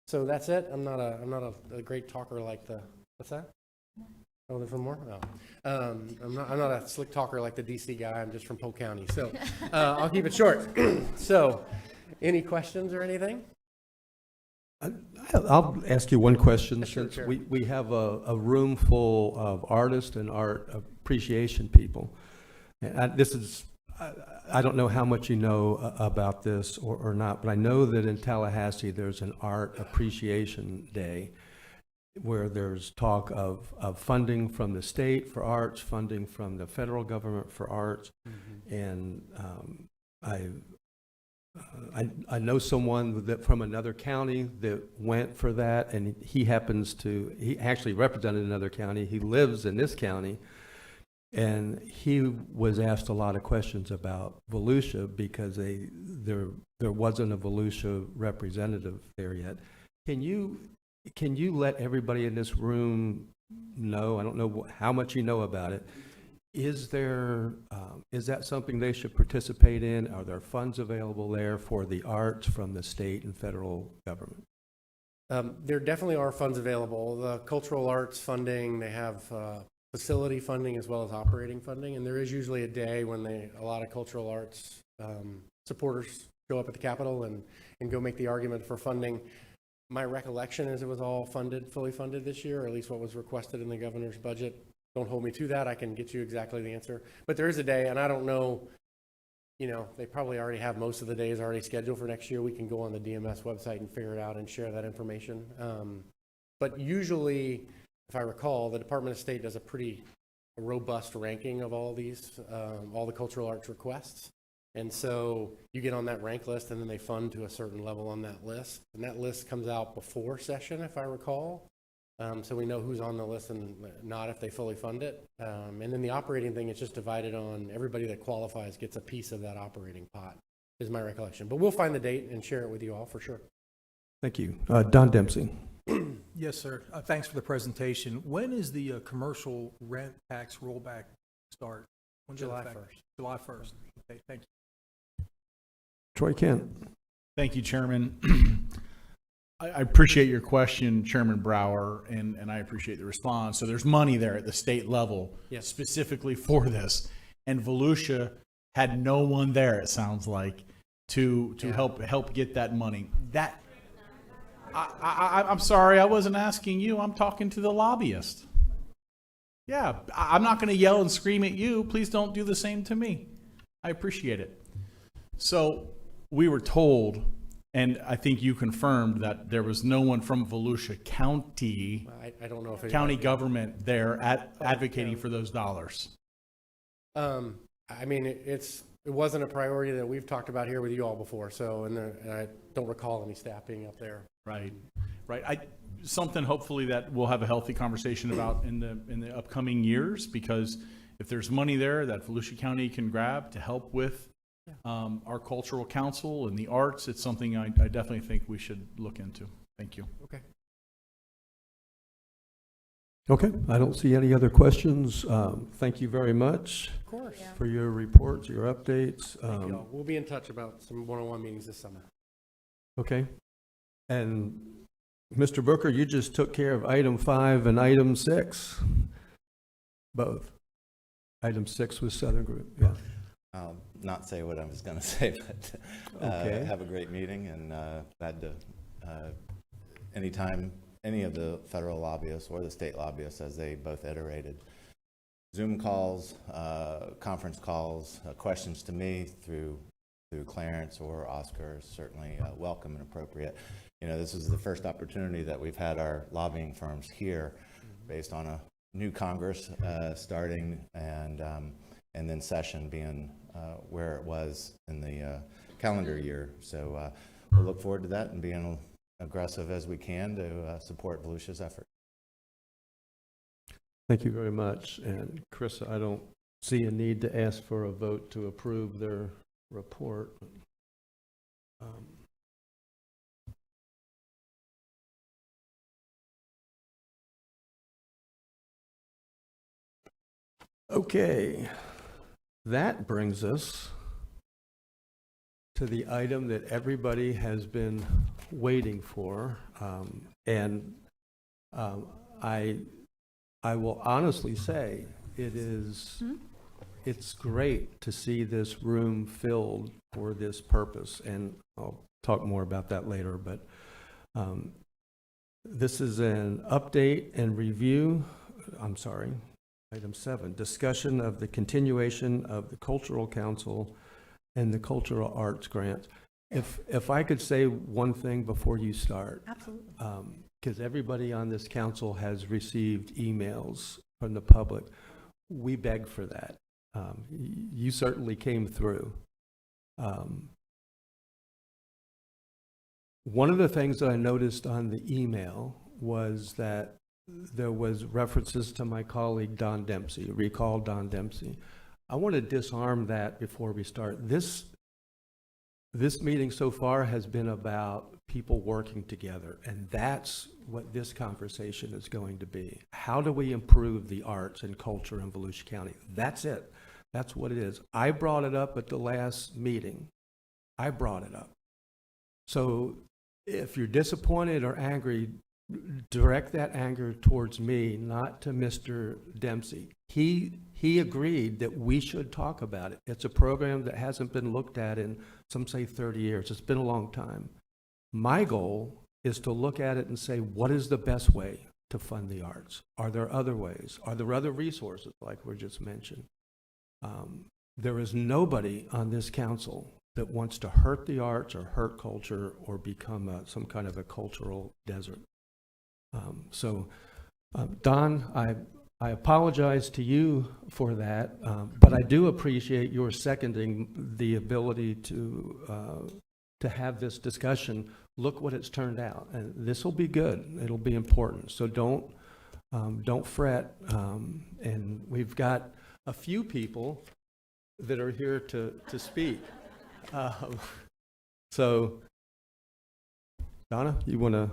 So that's it. I'm not a great talker like the, what's that? Oh, there's one more? No. I'm not a slick talker like the DC guy. I'm just from Polk County. So I'll keep it short. So any questions or anything? I'll ask you one question. Sure, Since we have a room full of artists and art appreciation people. And I don't know how much you know about this or not, but I know that in Tallahassee there's an Art Appreciation Day where there's talk of funding from the state for arts, funding from the federal government for arts. Mm-hmm. And I know someone that from another county that went for that, and he actually represented another county. He lives in this county, and he was asked a lot of questions about Volusia because there wasn't a Volusia representative there yet. Can you let everybody in this room know, I don't know how much you know about it, is that something they should participate in? Are there funds available there for the arts from the state and federal government? There definitely are funds available. The cultural arts funding, they have facility funding as well as operating funding, and there is usually a day when a lot of cultural arts supporters show up at the Capitol and go make the argument for funding. My recollection is it was all fully funded this year, or at least what was requested in the governor's budget. Don't hold me to that. I can get you exactly the answer. But there is a day, and I don't know, they probably already have most of the days already scheduled for next year. We can go on the DMS website and figure it out and share that information. But usually, if I recall, the Department of State does a pretty robust ranking of all these, all the cultural arts requests. And so you get on that rank list, and then they fund to a certain level on that list. And that list comes out before session, if I recall. So we know who's on the list and not if they fully fund it. And then the operating thing is just divided on everybody that qualifies gets a piece of that operating pot, is my recollection. But we'll find the date and share it with you all for sure. Thank you. Don Dempsey. Yes, sir. Thanks for the presentation. When is the commercial rent tax rollback start? When's July it affect? 1st. July 1st. Okay, thank you. Troy Kent. Thank you, Chairman. I appreciate your question, Chairman Brower, and I appreciate the response. So there's money there at the state level specifically for this. And Volusia had no one there, it sounds like, to help get that money. I'm sorry, I wasn't asking you. I'm talking to the lobbyist. Yeah, I'm not going to yell and scream at you. Please don't do the same to me. I appreciate it. So we were told, and I think you confirmed, that there was no one from Volusia County, I don't know if county government there advocating for those dollars. I mean, it wasn't a priority that we've talked about here with you all before. So, and I don't recall any staff being up there. Right. Something hopefully that we'll have a healthy conversation about in the upcoming years, because if there's money there that Volusia County can grab to help with our cultural council and the arts, it's something I definitely think we should look into. Thank you. Okay, I don't see any other questions. Thank you very much. Of course. For your reports, your updates. Thank you all. We'll be in touch about some one-on-one meetings this summer. Okay. And Mr. Booker, you just took care of item 5 and item 6. Both. Item 6 was Southern Group. Yeah. I'll not say what I was going to say, but okay. Have a great meeting, and glad to anytime any of the federal lobbyists or the state lobbyists, as they both iterated, Zoom calls, conference calls, questions to me through Clarence or Oscar, certainly welcome and appropriate. This is the first opportunity that we've had our lobbying firms here based on a new Congress starting, and then session being where it was in the calendar year. So we'll look forward to that and being aggressive as we can to support Volusia's effort. Thank you very much. And Chris, I don't see a need to ask for a vote to approve their report. Okay, that brings us to the item that everybody has been waiting for, and I will honestly say it's great to see this room filled for this purpose, and I'll talk more about that later, but this is an update and review. Item 7, discussion of the continuation of the Cultural Council and the Cultural Arts Grant. If I could say one thing before you start. Absolutely. Because everybody on this council has received emails from the public. We beg for that. You certainly came through. One of the things that I noticed on the email was that there was references to my colleague Don Dempsey, recall Don Dempsey. I want to disarm that before we start. This This meeting so far has been about people working together, and that's what this conversation is going to be. How do we improve the arts and culture in Volusia County? That's it. That's what it is. I brought it up at the last meeting. I brought it up. So if you're disappointed or angry, direct that anger towards me, not to Mr. Dempsey. He agreed that we should talk about it. It's a program that hasn't been looked at in, some say, 30 years. It's been a long time. My goal is to look at it and say, what is the best way to fund the arts? Are there other ways? Are there other resources like were just mentioned? There is nobody on this council that wants to hurt the arts or hurt culture or become some kind of a cultural desert. Don, I apologize to you for that, but I do appreciate your seconding the ability to have this discussion. Look what it's turned out, and this will be good. It'll be important. So don't fret. And we've got a few people that are here to speak. So, Donna, you want to?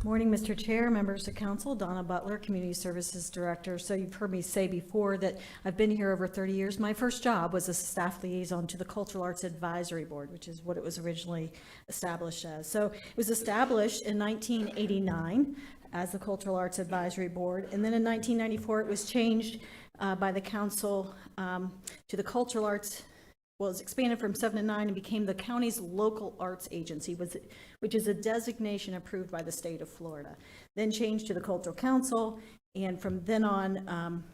Morning, Mr. Chair, members of council. Donna Butler, Community Services Director. So you've heard me say before that I've been here over 30 years. My first job was a staff liaison to the Cultural Arts Advisory Board, which is what it was originally established as. So it was established in 1989 as the Cultural Arts Advisory Board. And then in 1994, it was changed by the council to the Cultural Arts. Well, it was expanded from 7 to 9 and became the county's local arts agency, which is a designation approved by the state of Florida. Then changed to the Cultural Council, and from then on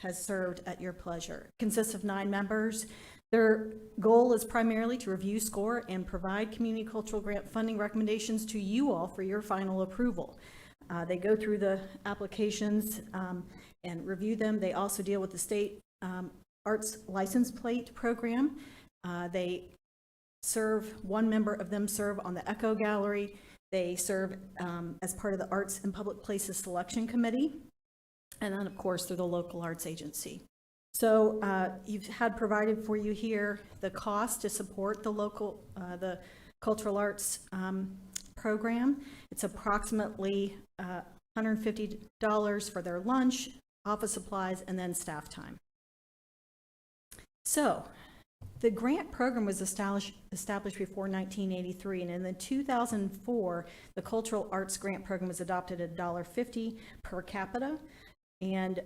has served at your pleasure. Consists of 9 members. Their goal is primarily to review, score, and provide community cultural grant funding recommendations to you all for your final approval. They go through the applications and review them. They also deal with the state arts license plate program. They serve, one member of them serve on the Echo Gallery. They serve as part of the Arts and Public Places Selection Committee. And then, of course, through the local arts agency. So you've had provided for you here the cost to support the local, the cultural arts program. It's approximately $150 for their lunch, office supplies, and then staff time. So the grant program was established before 1983, and in the 2004, the Cultural Arts Grant Program was adopted at $1.50 per capita and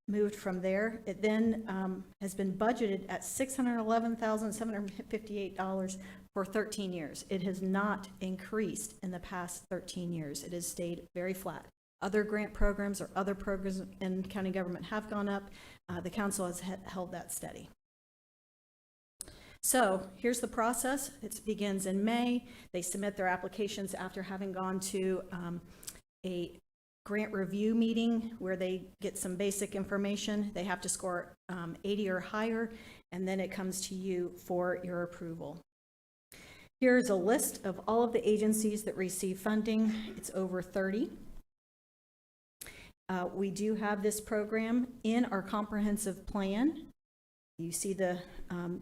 moved from there. It then has been budgeted at $611,758 for 13 years. It has not increased in the past 13 years. It has stayed very flat. Other grant programs or other programs in county government have gone up. The council has held that steady. So here's the process. It begins in May. They submit their applications after having gone to a grant review meeting where they get some basic information. They have to score 80 or higher, and then it comes to you for your approval. Here's a list of all of the agencies that receive funding. It's over 30. We do have this program in our comprehensive plan. You see the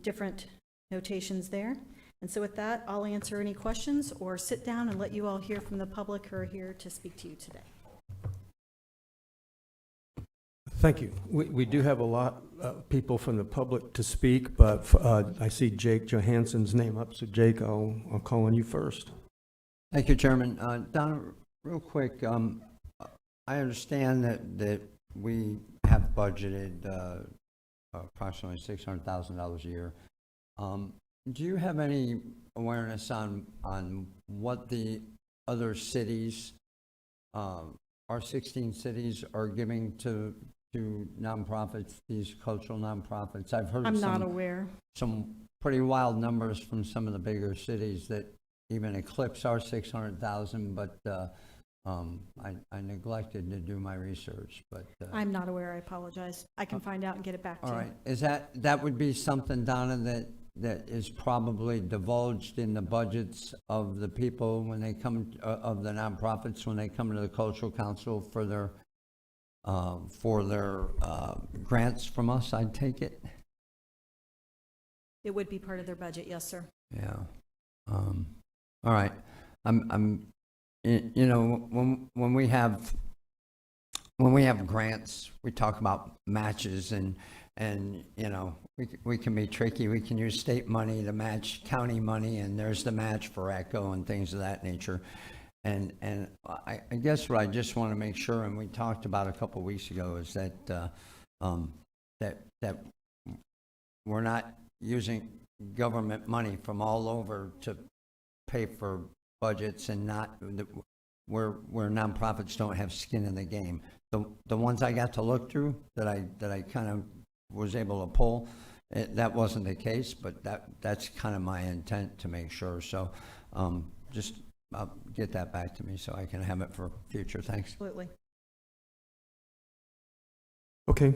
different notations there. And so with that, I'll answer any questions or sit down and let you all hear from the public who are here to speak to you today. Thank you. We do have a lot of people from the public to speak, but I see Jake Johansson's name up. So Jake, I'll call on you first. Thank you, Chairman. Donna, real quick, I understand that we have budgeted approximately $600,000 a year. Do you have any awareness on what the other cities, our 16 cities, are giving to nonprofits, these cultural nonprofits? I've heard I'm not aware. Some pretty wild numbers from some of the bigger cities that even eclipse our 600,000, but I neglected to do my research, but I'm not aware. I apologize. I can find out and get it back to you. all right. Is that would be something, Donna, that is probably divulged in the budgets of the people when they come of the nonprofits when they come to the Cultural Council for their grants from us, I'd take it. It would be part of their budget, yes, sir. Yeah. All right. You know, when we have grants, we talk about matches and you know, we can be tricky. We can use state money to match county money, and there's the match for ECHO and things of that nature. And I guess what I just want to make sure, and we talked about a couple of weeks ago, is that that we're not using government money from all over to pay for budgets, and not where nonprofits don't have skin in the game. The ones I got to look through that I kind of was able to pull, that wasn't the case, but that's kind of my intent to make sure. So just get that back to me so I can have it for future. Thanks. Absolutely. Okay,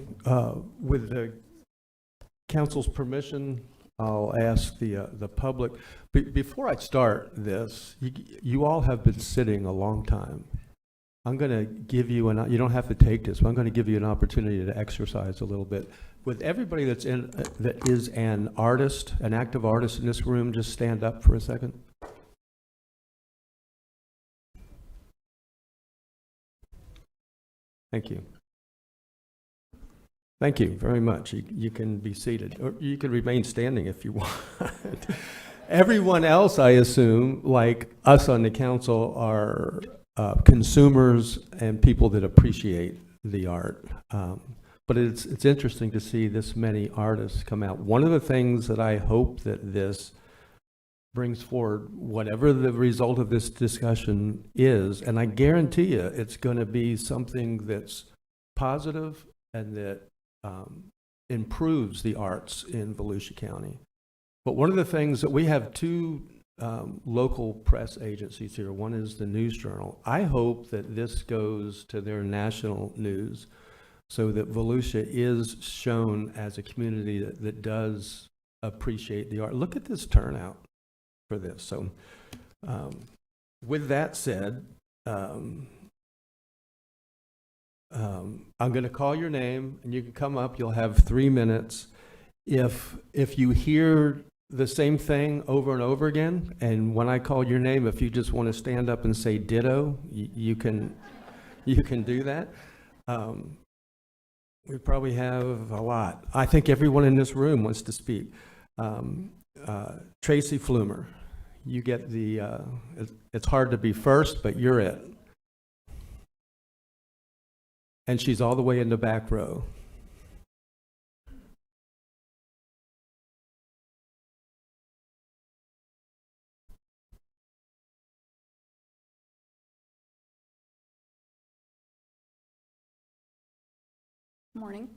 with the council's permission, I'll ask the public. Before I start this, you all have been sitting a long time. I'm going to give you you don't have to take this, but I'm going to give you an opportunity to exercise a little bit. With everybody that is an artist, an active artist in this room, just stand up for a second. Thank you. Thank you very much. You can be seated, or you can remain standing if you want. Everyone else, I assume, like us on the council, are consumers and people that appreciate the art. But it's interesting to see this many artists come out. One of the things that I hope that this brings forward, whatever the result of this discussion is, and I guarantee you it's going to be something that's positive and that improves the arts in Volusia County. But one of the things that we have two local press agencies here. One is the News Journal. I hope that this goes to their national news so that Volusia is shown as a community that does appreciate the art. Look at this turnout for this. So with that said, I'm going to call your name, and you can come up. You'll have 3 minutes. If you hear the same thing over and over again, and when I call your name, if you just want to stand up and say ditto, you can do that. We probably have a lot. I think everyone in this room wants to speak. Tracy Flumer, you get the. It's hard to be first, but you're it. And she's all the way in the back row. Morning.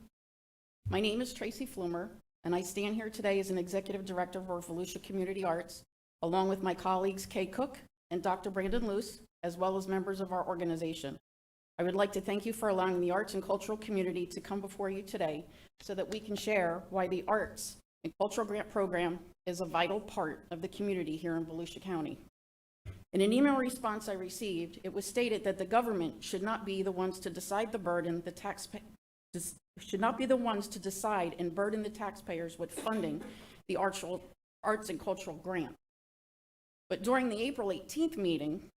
My name is Tracy Flumer, and I stand here today as an executive director for Volusia Community Arts, along with my colleagues Kay Cook and Dr. Brandon Luce, as well as members of our organization. I would like to thank you for allowing the arts and cultural community to come before you today so that we can share why the Arts and Cultural Grant Program is a vital part of the community here in Volusia County. In an email response I received, it was stated that the government should not be the ones to decide the burden the should not be the ones to decide and burden the taxpayers with funding the arts and cultural grant. But during the April 18th meeting,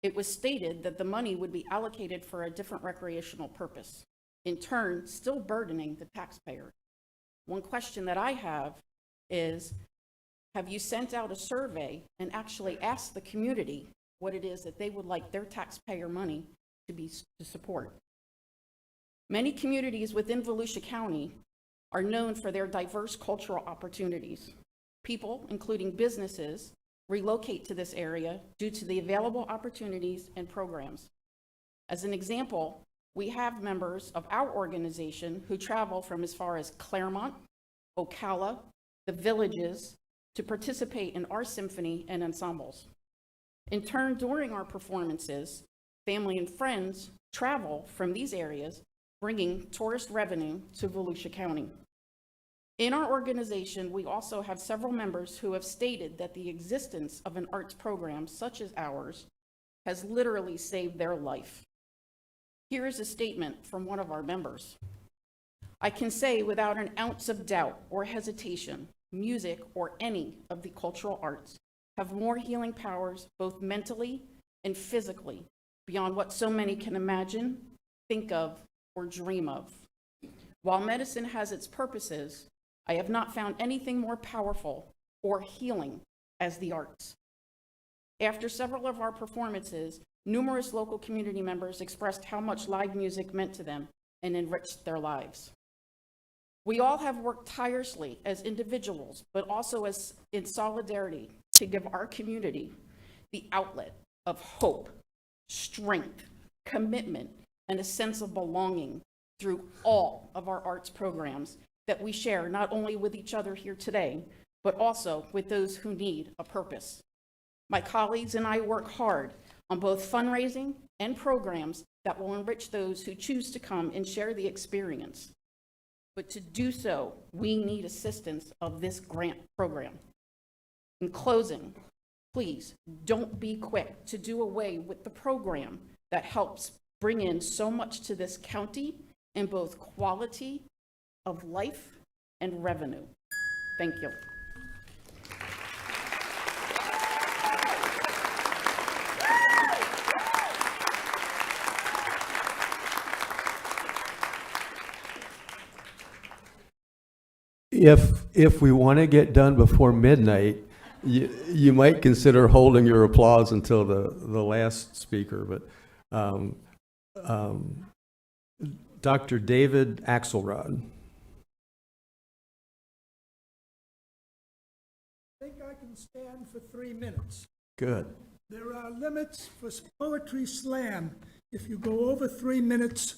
it was stated that the money would be allocated for a different recreational purpose, in turn still burdening the taxpayer. One question that I have is, have you sent out a survey and actually asked the community what it is that they would like their taxpayer money to support? Many communities within Volusia County are known for their diverse cultural opportunities. People, including businesses, relocate to this area due to the available opportunities and programs. As an example, we have members of our organization who travel from as far as Claremont, Ocala, the Villages, to participate in our symphony and ensembles. In turn, during our performances, family and friends travel from these areas, bringing tourist revenue to Volusia County. In our organization, we also have several members who have stated that the existence of an arts program such as ours has literally saved their life. Here is a statement from one of our members. I can say without an ounce of doubt or hesitation music, or any of the cultural arts have more healing powers, both mentally and physically, beyond what so many can imagine, think of, or dream of. While medicine has its purposes, I have not found anything more powerful or healing as the arts. After several of our performances, numerous local community members expressed how much live music meant to them and enriched their lives. We all have worked tirelessly as individuals, but also as in solidarity to give our community the outlet of hope, strength, commitment, and a sense of belonging through all of our arts programs that we share not only with each other here today, but also with those who need a purpose. My colleagues and I work hard on both fundraising and programs that will enrich those who choose to come and share the experience. But to do so, we need assistance of this grant program. In closing, please don't be quick to do away with the program that helps bring in so much to this county in both quality of life and revenue. Thank you. If we want to get done before midnight, you might consider holding your applause until the last speaker, but Dr. David Axelrod. I think I can stand for 3 minutes. Good. There are limits for poetry slam. If you go over 3 minutes,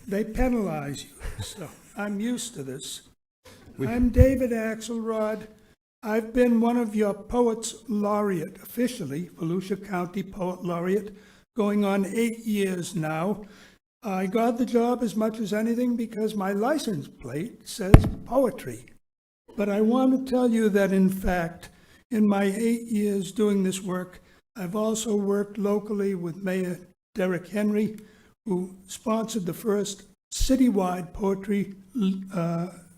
they penalize you. So I'm used to this. I'm David Axelrod. I've been one of your Poets Laureate, officially, Volusia County Poet Laureate, going on 8 years now. I got the job as much as anything because my license plate says poetry. But I want to tell you that, in fact, in my 8 years doing this work, I've also worked locally with Mayor Derek Henry, who sponsored the first citywide poetry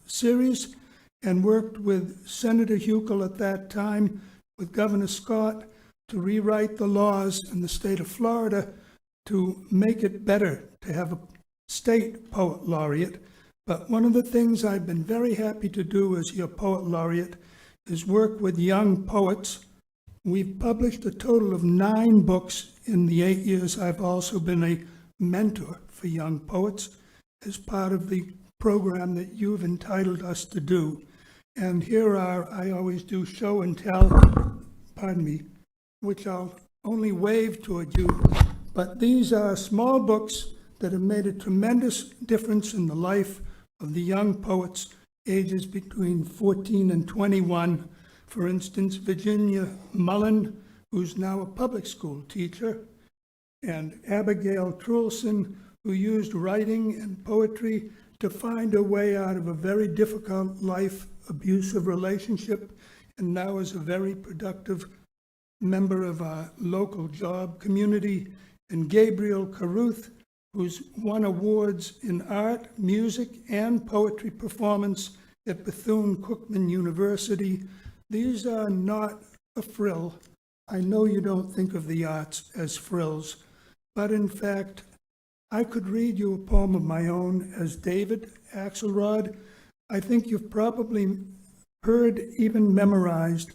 series, and worked with Senator Huckel at that time, with Governor Scott, to rewrite the laws in the state of Florida to make it better to have a state poet laureate. But one of the things I've been very happy to do as your poet laureate is work with young poets. We've published a total of 9 books in the 8 years. I've also been a mentor for young poets as part of the program that you've entitled us to do. And here are, I always do show and tell, pardon me, which I'll only wave toward you, but these are small books that have made a tremendous difference in the life of the young poets ages between 14 and 21. For instance, Virginia Mullen, who's now a public school teacher, and Abigail Trulson, who used writing and poetry to find a way out of a very difficult life, abusive relationship, and now is a very productive member of our local job community. And Gabriel Caruth, who's won awards in art, music, and poetry performance at Bethune-Cookman University. These are not a frill. I know you don't think of the arts as frills, but in fact, I could read you a poem of my own as David Axelrod. I think you've probably heard, even memorized,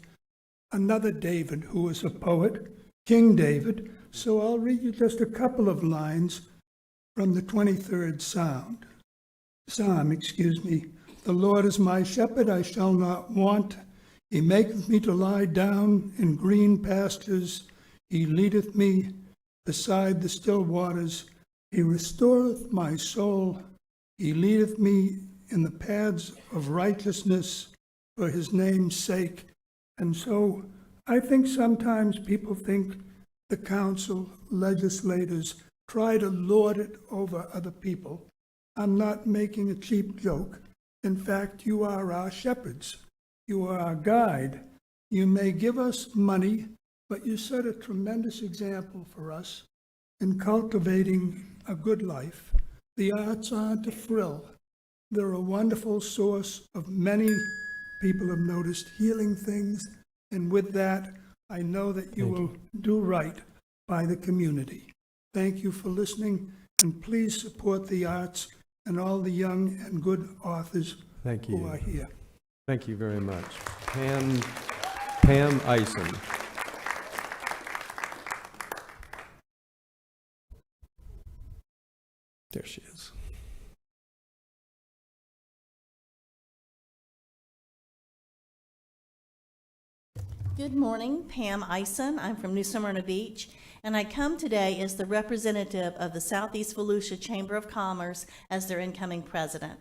another David who was a poet, King David. So I'll read you just a couple of lines from the 23rd Psalm. The Lord is my shepherd, I shall not want. He maketh me to lie down in green pastures. He leadeth me beside the still waters. He restoreth my soul. He leadeth me in the paths of righteousness for his name's sake. And so I think sometimes people think the council, legislators, try to lord it over other people. I'm not making a cheap joke. In fact, you are our shepherds. You are our guide. You may give us money, but you set a tremendous example for us in cultivating a good life. The arts aren't a frill. They're a wonderful source of many people have noticed, healing things, and with that, I know that you will do right by the community. Thank you for listening, and please support the arts and all the young and good authors Thank you. who are here. Thank you very much. Pam Eisen. There she is. Good morning, Pam Eisen. I'm from New Smyrna Beach, and I come today as the representative of the Southeast Volusia Chamber of Commerce as their incoming president.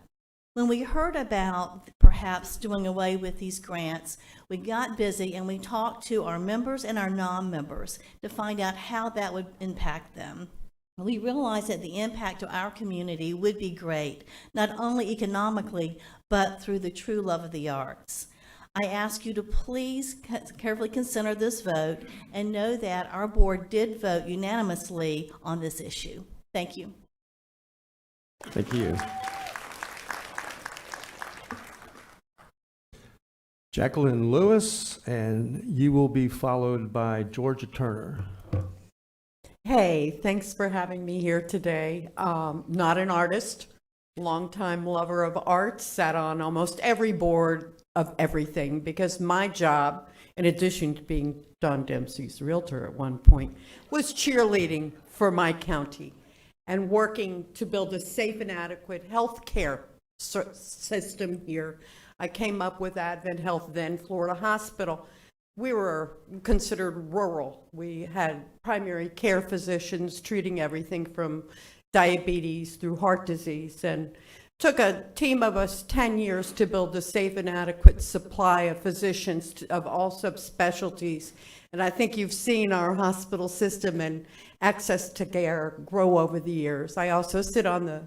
When we heard about perhaps doing away with these grants, we got busy and we talked to our members and our non-members to find out how that would impact them. We realized that the impact to our community would be great, not only economically, but through the true love of the arts. I ask you to please carefully consider this vote and know that our board did vote unanimously on this issue. Thank you. Thank you. Jacqueline Lewis, and you will be followed by Georgia Turner. Hey, thanks for having me here today. Not an artist, longtime lover of arts, sat on almost every board of everything, because my job, in addition to being Don Dempsey's realtor at one point, was cheerleading for my county and working to build a safe and adequate health care system here. I came up with Advent Health, then Florida Hospital. We were considered rural. We had primary care physicians treating everything from diabetes through heart disease, and took a team of us 10 years to build a safe and adequate supply of physicians of all subspecialties. And I think you've seen our hospital system and access to care grow over the years. I also sit on the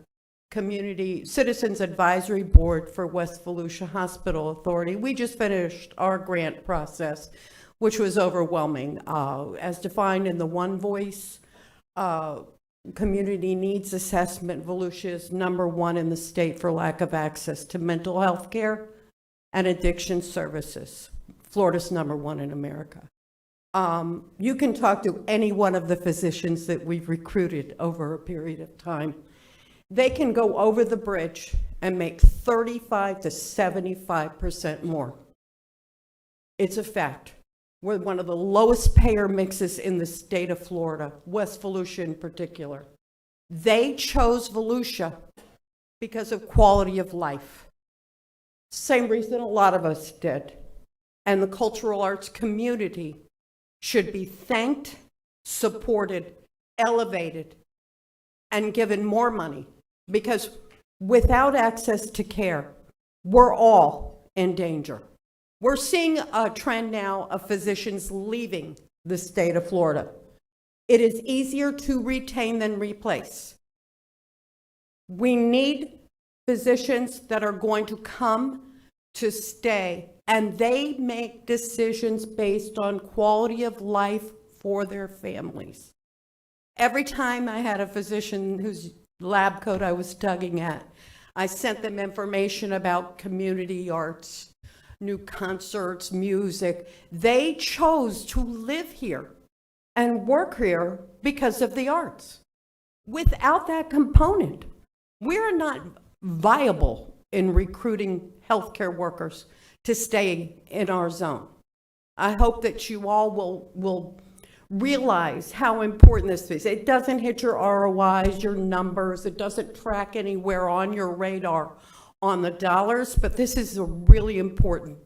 Community Citizens Advisory Board for West Volusia Hospital Authority. We just finished our grant process, which was overwhelming. As defined in the One Voice Community Needs Assessment, Volusia is #1 in the state for lack of access to mental health care and addiction services. Florida's #1 in America. You can talk to any one of the physicians that we've recruited over a period of time. They can go over the bridge and make 35 to 75% more. It's a fact. We're one of the lowest payer mixes in the state of Florida, West Volusia in particular. They chose Volusia because of quality of life. Same reason a lot of us did. And the cultural arts community should be thanked, supported, elevated, and given more money, because without access to care, we're all in danger. We're seeing a trend now of physicians leaving the state of Florida. It is easier to retain than replace. We need physicians that are going to come to stay, and they make decisions based on quality of life for their families. Every time I had a physician whose lab coat I was tugging at, I sent them information about community arts, new concerts, music. They chose to live here and work here because of the arts. Without that component, we're not viable in recruiting healthcare workers to stay in our zone. I hope that you all will realize how important this is. It doesn't hit your ROIs, your numbers. It doesn't track anywhere on your radar on the dollars, but this is a really important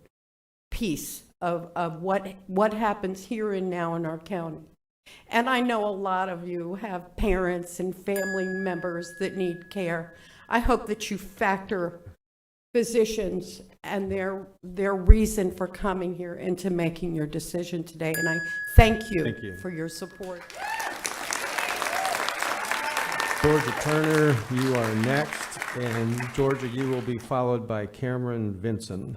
piece of what happens here and now in our county. And I know a lot of you have parents and family members that need care. I hope that you factor physicians and their reason for coming here into making your decision today. And I thank you for your support. Georgia Turner, you are next, and Georgia, you will be followed by Cameron Vinson.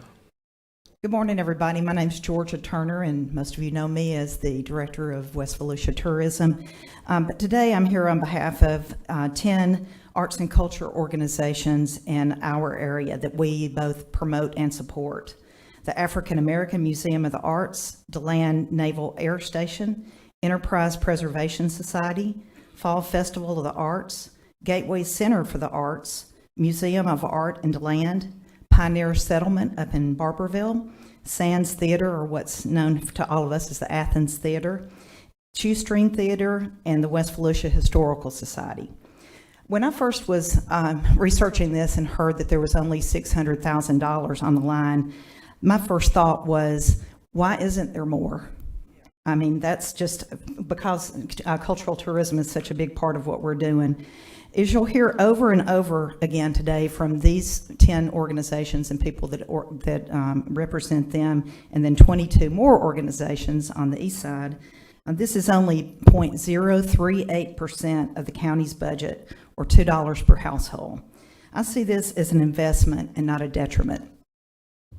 Good morning, everybody. My name is Georgia Turner, and most of you know me as the Director of West Volusia Tourism. But today I'm here on behalf of 10 arts and culture organizations in our area that we both promote and support. the African American Museum of the Arts, DeLand Naval Air Station, Enterprise Preservation Society, Fall Festival of the Arts, Gateway Center for the Arts, Museum of Art in DeLand, Pioneer Settlement up in Barberville, Sands Theater, or what's known to all of us as the Athens Theater, Shoestring Theater, and the West Volusia Historical Society. When I first was researching this and heard that there was only $600,000 on the line, my first thought was, why isn't there more? I mean, that's just because cultural tourism is such a big part of what we're doing. As you'll hear over and over again today from these 10 organizations and people that represent them, and then 22 more organizations on the east side, this is only 0.038% of the county's budget, or $2 per household. I see this as an investment and not a detriment.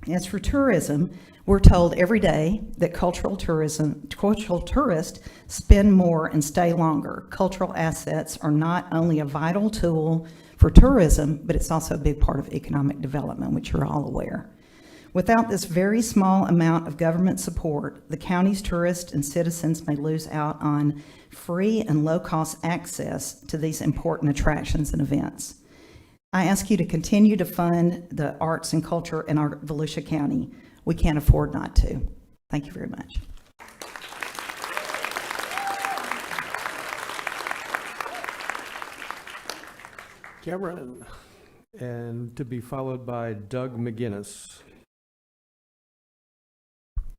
As for tourism, we're told every day that cultural tourists spend more and stay longer. Cultural assets are not only a vital tool for tourism, but it's also a big part of economic development, which you're all aware. Without this very small amount of government support, the county's tourists and citizens may lose out on free and low-cost access to these important attractions and events. I ask you to continue to fund the arts and culture in our Volusia County. We can't afford not to. Thank you very much. Cameron, and to be followed by Doug McGinnis.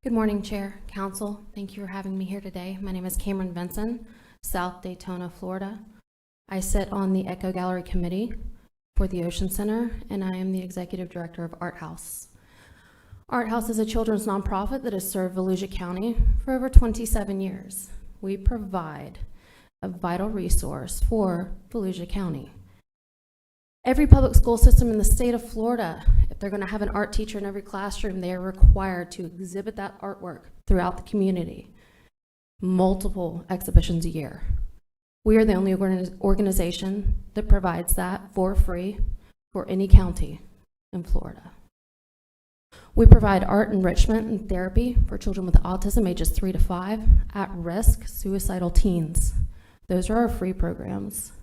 Good morning, Chair, Council. Thank you for having me here today. My name is Cameron Benson, South Daytona, Florida. I sit on the Echo Gallery Committee for the Ocean Center, and I am the Executive Director of Art House. Art House is a children's nonprofit that has served Volusia County for over 27 years. We provide a vital resource for Volusia County. Every public school system in the state of Florida, if they're going to have an art teacher in every classroom, they are required to exhibit that artwork throughout the community. Multiple exhibitions a year. We are the only organization that provides that for free for any county in Florida. We provide art enrichment and therapy for children with autism ages 3 to 5, at-risk, suicidal teens. Those are our free programs.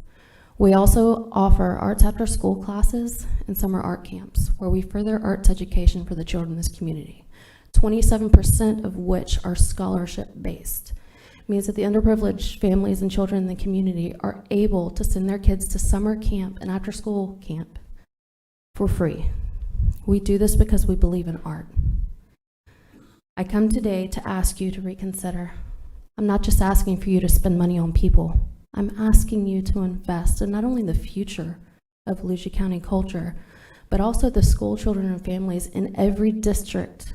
We also offer arts after school classes and summer art camps where we further arts education for the children in this community, 27% of which are scholarship-based. It means that the underprivileged families and children in the community are able to send their kids to summer camp and after school camp for free. We do this because we believe in art. I come today to ask you to reconsider. I'm not just asking for you to spend money on people. I'm asking you to invest in not only the future of Volusia County culture, but also the school children and families in every district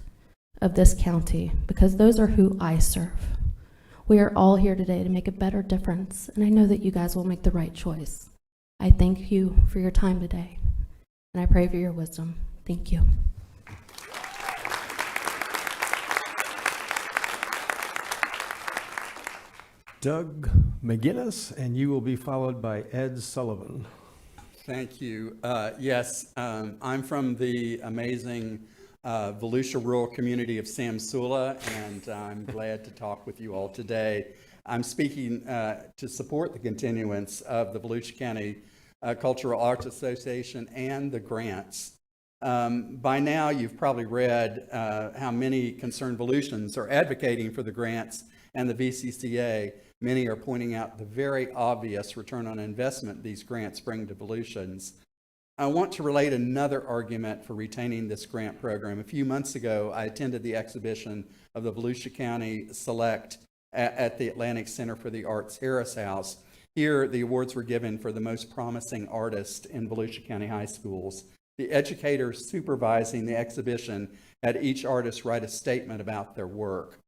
of this county, because those are who I serve. We are all here today to make a better difference, and I know that you guys will make the right choice. I thank you for your time today, and I pray for your wisdom. Thank you. Doug McGinnis, and you will be followed by Ed Sullivan. Thank you. Yes, I'm from the amazing Volusia rural community of Samsula, and I'm glad to talk with you all today. I'm speaking to support the continuance of the Volusia County Cultural Arts Association and the grants. By now, you've probably read how many concerned Volusians are advocating for the grants and the VCCA. Many are pointing out the very obvious return on investment these grants bring to Volusians. I want to relate another argument for retaining this grant program. A few months ago, I attended the exhibition of the Volusia County Select at the Atlantic Center for the Arts Harris House. Here, the awards were given for the most promising artist in Volusia County high schools. The educators supervising the exhibition had each artist write a statement about their work.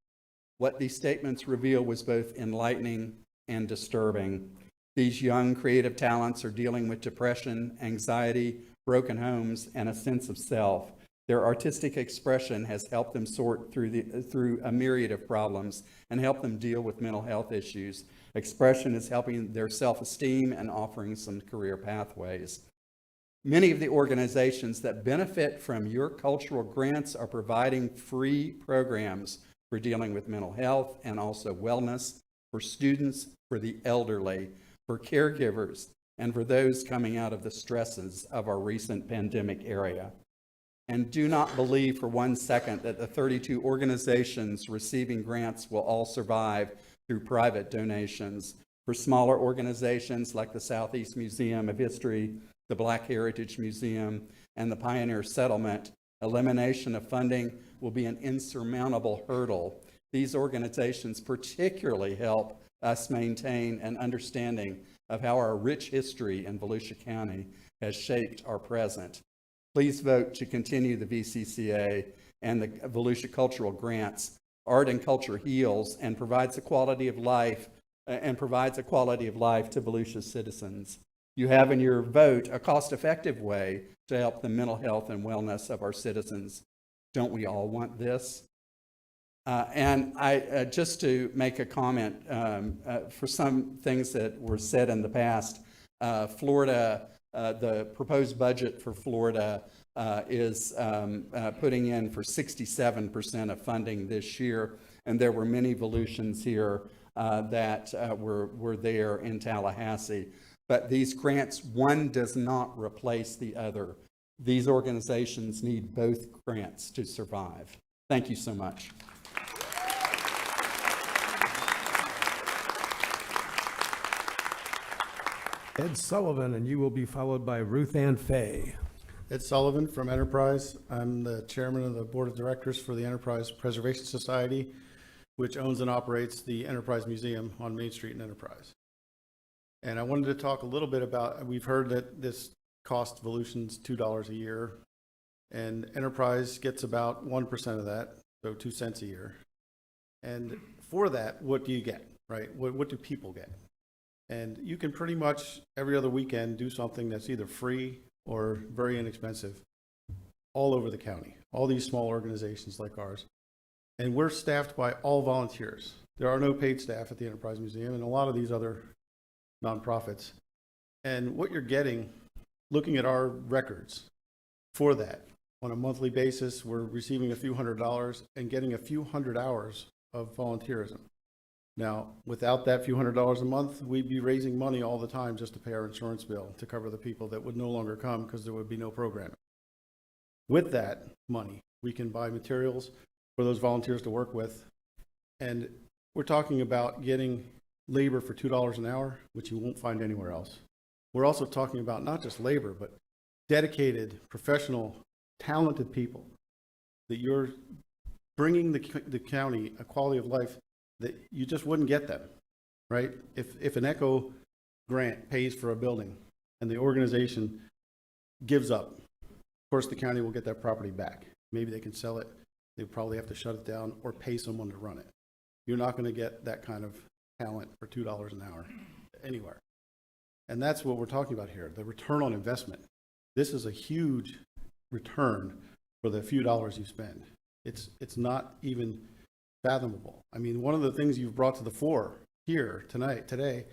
What these statements reveal was both enlightening and disturbing. These young creative talents are dealing with depression, anxiety, broken homes, and a sense of self. Their artistic expression has helped them sort through a myriad of problems and help them deal with mental health issues. Expression is helping their self-esteem and offering some career pathways. Many of the organizations that benefit from your cultural grants are providing free programs for dealing with mental health and also wellness for students, for the elderly, for caregivers, and for those coming out of the stresses of our recent pandemic era. And do not believe for 1 second that the 32 organizations receiving grants will all survive through private donations. For smaller organizations like the Southeast Museum of History, the Black Heritage Museum, and the Pioneer Settlement, elimination of funding will be an insurmountable hurdle. These organizations particularly help us maintain an understanding of how our rich history in Volusia County has shaped our present. Please vote to continue the VCCA and the Volusia Cultural Grants. Art and culture heals and provides a quality of life to Volusia citizens. You have in your vote a cost-effective way to help the mental health and wellness of our citizens. Don't we all want this? And I just to make a comment for some things that were said in the past, Florida, the proposed budget for Florida is putting in for 67% of funding this year, and there were many Volusians here that were there in Tallahassee. But these grants, one does not replace the other. These organizations need both grants to survive. Thank you so much. Ed Sullivan, and you will be followed by Ruth Ann Fay. Ed Sullivan from Enterprise. I'm the chairman of the board of directors for the Enterprise Preservation Society, which owns and operates the Enterprise Museum on Main Street in Enterprise. And I wanted to talk a little bit about, we've heard that this costs Volusians $2 a year, and Enterprise gets about 1% of that, so 2 cents a year. And for that, what do you get, right? What do people get? And you can pretty much every other weekend do something that's either free or very inexpensive all over the county, all these small organizations like ours. And we're staffed by all volunteers. There are no paid staff at the Enterprise Museum and a lot of these other nonprofits. And what you're getting, looking at our records for that, on a monthly basis, we're receiving a few $100s and getting a few 100 hours of volunteerism. Now, without that few $100s a month, we'd be raising money all the time just to pay our insurance bill to cover the people that would no longer come because there would be no programming. With that money, we can buy materials for those volunteers to work with. And we're talking about getting labor for $2 an hour, which you won't find anywhere else. We're also talking about not just labor, but dedicated, professional, talented people that you're bringing the county a quality of life that you just wouldn't get them, right? If an ECHO grant pays for a building and the organization gives up, of course the county will get that property back. Maybe they can sell it. They probably have to shut it down or pay someone to run it. You're not going to get that kind of talent for $2 an hour anywhere. And that's what we're talking about here, the return on investment. This is a huge return for the few dollars you spend. It's not even fathomable. I mean, one of the things you've brought to the fore here today,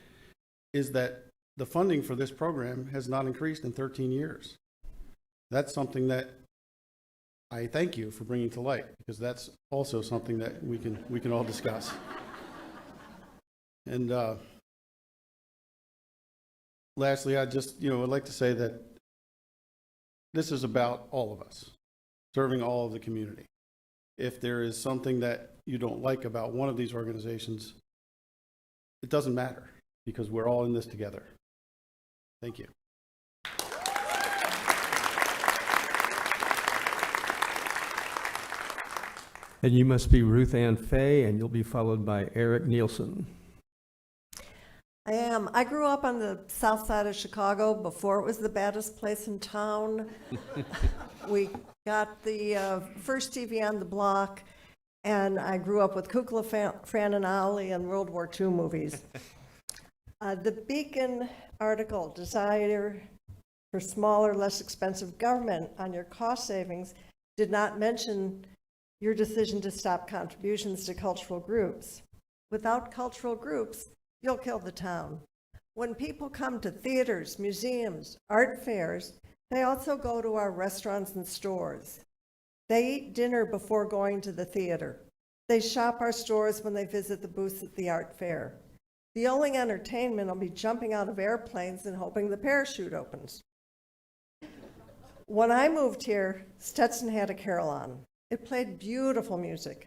is that the funding for this program has not increased in 13 years. That's something that I thank you for bringing to light, because that's also something that we can all discuss. And lastly, I just would like to say that this is about all of us, serving all of the community. If there is something that you don't like about one of these organizations, it doesn't matter, because we're all in this together. Thank you. And you must be Ruth Ann Fay, and you'll be followed by Eric Nielsen. I am. I grew up on the south side of Chicago before it was the baddest place in town. We got the first TV on the block, and I grew up with Kukla, Fran and Ollie, and World War II movies. The Beacon article, Desire for Smaller, Less Expensive Government on your cost savings, did not mention your decision to stop contributions to cultural groups. Without cultural groups, you'll kill the town. When people come to theaters, museums, art fairs, They also go to our restaurants and stores. They eat dinner before going to the theater. They shop our stores when they visit the booths at the art fair. The only entertainment will be jumping out of airplanes and hoping the parachute opens. When I moved here, Stetson had a carol on. It played beautiful music.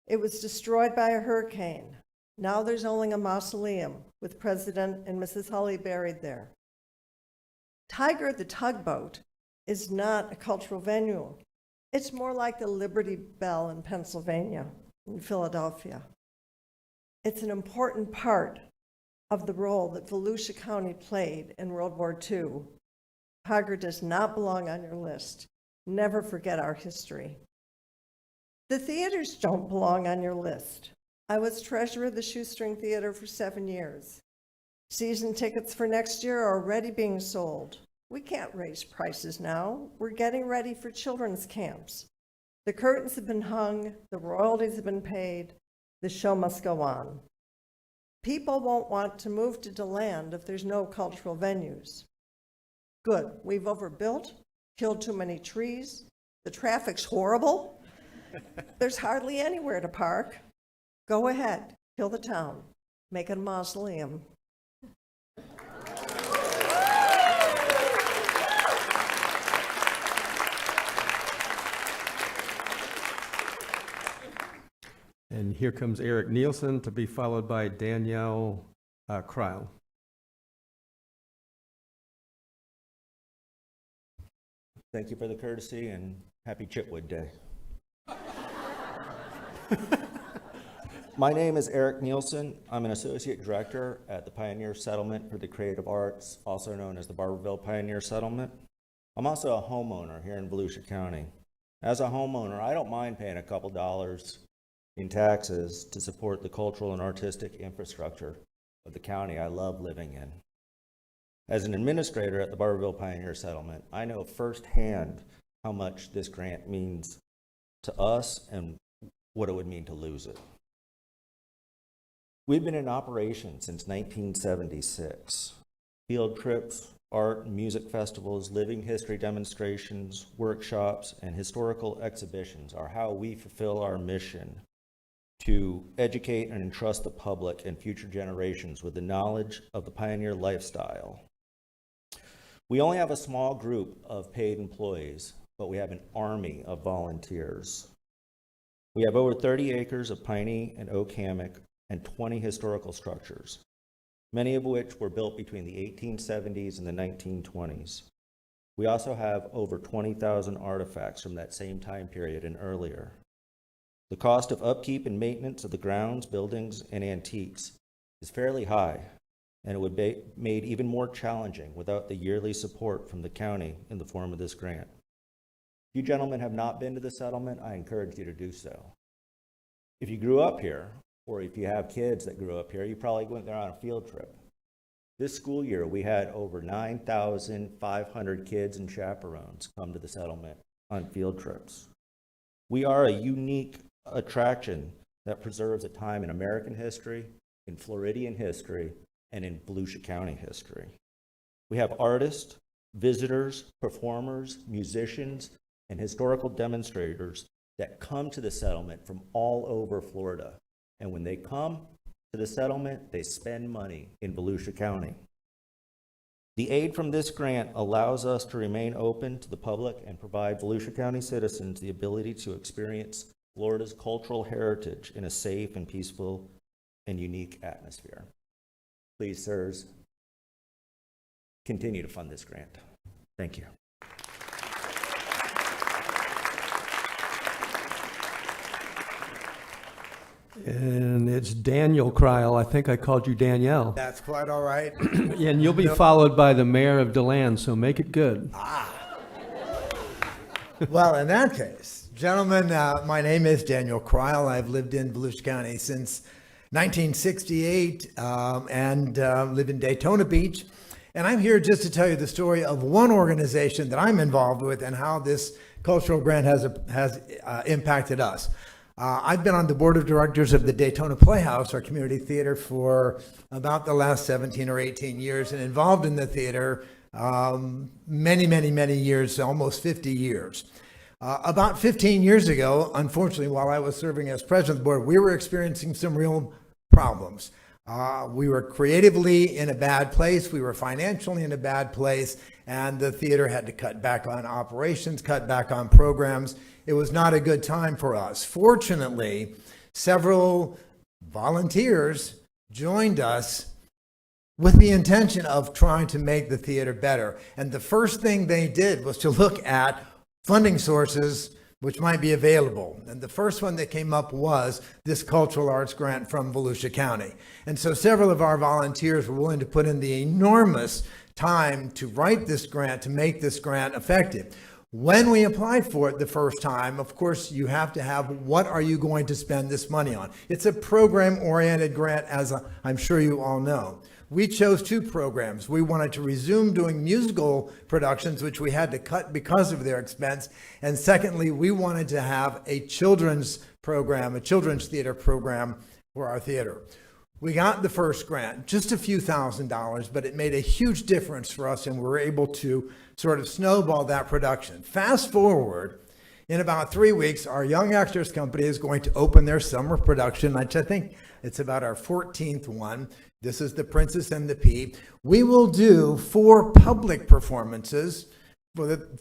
It was destroyed by a hurricane. Now there's only a mausoleum with President and Mrs. Hulley buried there. Tiger the Tugboat is not a cultural venue. It's more like the Liberty Bell in Pennsylvania, in Philadelphia. It's an important part of the role that Volusia County played in World War II. Tiger does not belong on your list. Never forget our history. The theaters don't belong on your list. I was treasurer of the Shoestring Theater for 7 years. Season tickets for next year are already being sold. We can't raise prices now. We're getting ready for children's camps. The curtains have been hung, the royalties have been paid, the show must go on. People won't want to move to DeLand if there's no cultural venues. Good, we've overbuilt, killed too many trees, the traffic's horrible, there's hardly anywhere to park. Go ahead, kill the town, make it a mausoleum. And here comes Eric Nielsen, to be followed by Danielle Kreil. Thank you for the courtesy and happy Chitwood Day. My name is Eric Nielsen. I'm an associate director at the Pioneer Settlement for the Creative Arts, also known as the Barberville Pioneer Settlement. I'm also a homeowner here in Volusia County. As a homeowner, I don't mind paying a couple dollars in taxes to support the cultural and artistic infrastructure of the county I love living in. As an administrator at the Barberville Pioneer Settlement, I know firsthand how much this grant means to us and what it would mean to lose it. We've been in operation since 1976. Field trips, art and music festivals, living history demonstrations, workshops, and historical exhibitions are how we fulfill our mission to educate and entrust the public and future generations with the knowledge of the pioneer lifestyle. We only have a small group of paid employees, but we have an army of volunteers. We have over 30 acres of piney and oak hammock and 20 historical structures, many of which were built between the 1870s and the 1920s. We also have over 20,000 artifacts from that same time period and earlier. The cost of upkeep and maintenance of the grounds, buildings, and antiques is fairly high, and it would be made even more challenging without the yearly support from the county in the form of this grant. If you gentlemen have not been to the settlement, I encourage you to do so. If you grew up here, or if you have kids that grew up here, you probably went there on a field trip. This school year, we had over 9,500 kids and chaperones come to the settlement on field trips. We are a unique attraction that preserves a time in American history, in Floridian history, and in Volusia County history. We have artists, visitors, performers, musicians, and historical demonstrators that come to the settlement from all over Florida. And when they come to the settlement, they spend money in Volusia County. The aid from this grant allows us to remain open to the public and provide Volusia County citizens the ability to experience Florida's cultural heritage in a safe and peaceful and unique atmosphere. Please, sirs, continue to fund this grant. Thank you. And it's Daniel Kreil. I think I called you Danielle. That's quite all right. And you'll be followed by the mayor of DeLand, so make it good. Well, in that case, gentlemen, my name is Daniel Kreil. I've lived in Volusia County since 1968 and live in Daytona Beach. And I'm here just to tell you the story of one organization that I'm involved with and how this cultural grant has impacted us. I've been on the board of directors of the Daytona Playhouse, our community theater, for about the last 17 or 18 years, and involved in the theater many years, almost 50 years. About 15 years ago, unfortunately, while I was serving as president of the board, we were experiencing some real problems. We were creatively in a bad place, we were financially in a bad place, and the theater had to cut back on operations, cut back on programs. It was not a good time for us. Fortunately, several volunteers joined us with the intention of trying to make the theater better. And the first thing they did was to look at funding sources which might be available. And the first one that came up was this cultural arts grant from Volusia County. And so several of our volunteers were willing to put in the enormous time to write this grant, to make this grant effective. When we applied for it the first time, of course, you have to have, what are you going to spend this money on? It's a program-oriented grant, as I'm sure you all know. We chose two programs. We wanted to resume doing musical productions, which we had to cut because of their expense. And secondly, we wanted to have a children's program, a children's theater program for our theater. We got the first grant, just a few $1,000s, but it made a huge difference for us, and we were able to sort of snowball that production. Fast forward, in about 3 weeks, our Young Actors Company is going to open their summer production, which I think it's about our 14th one. This is The Princess and the Pea. We will do 4 public performances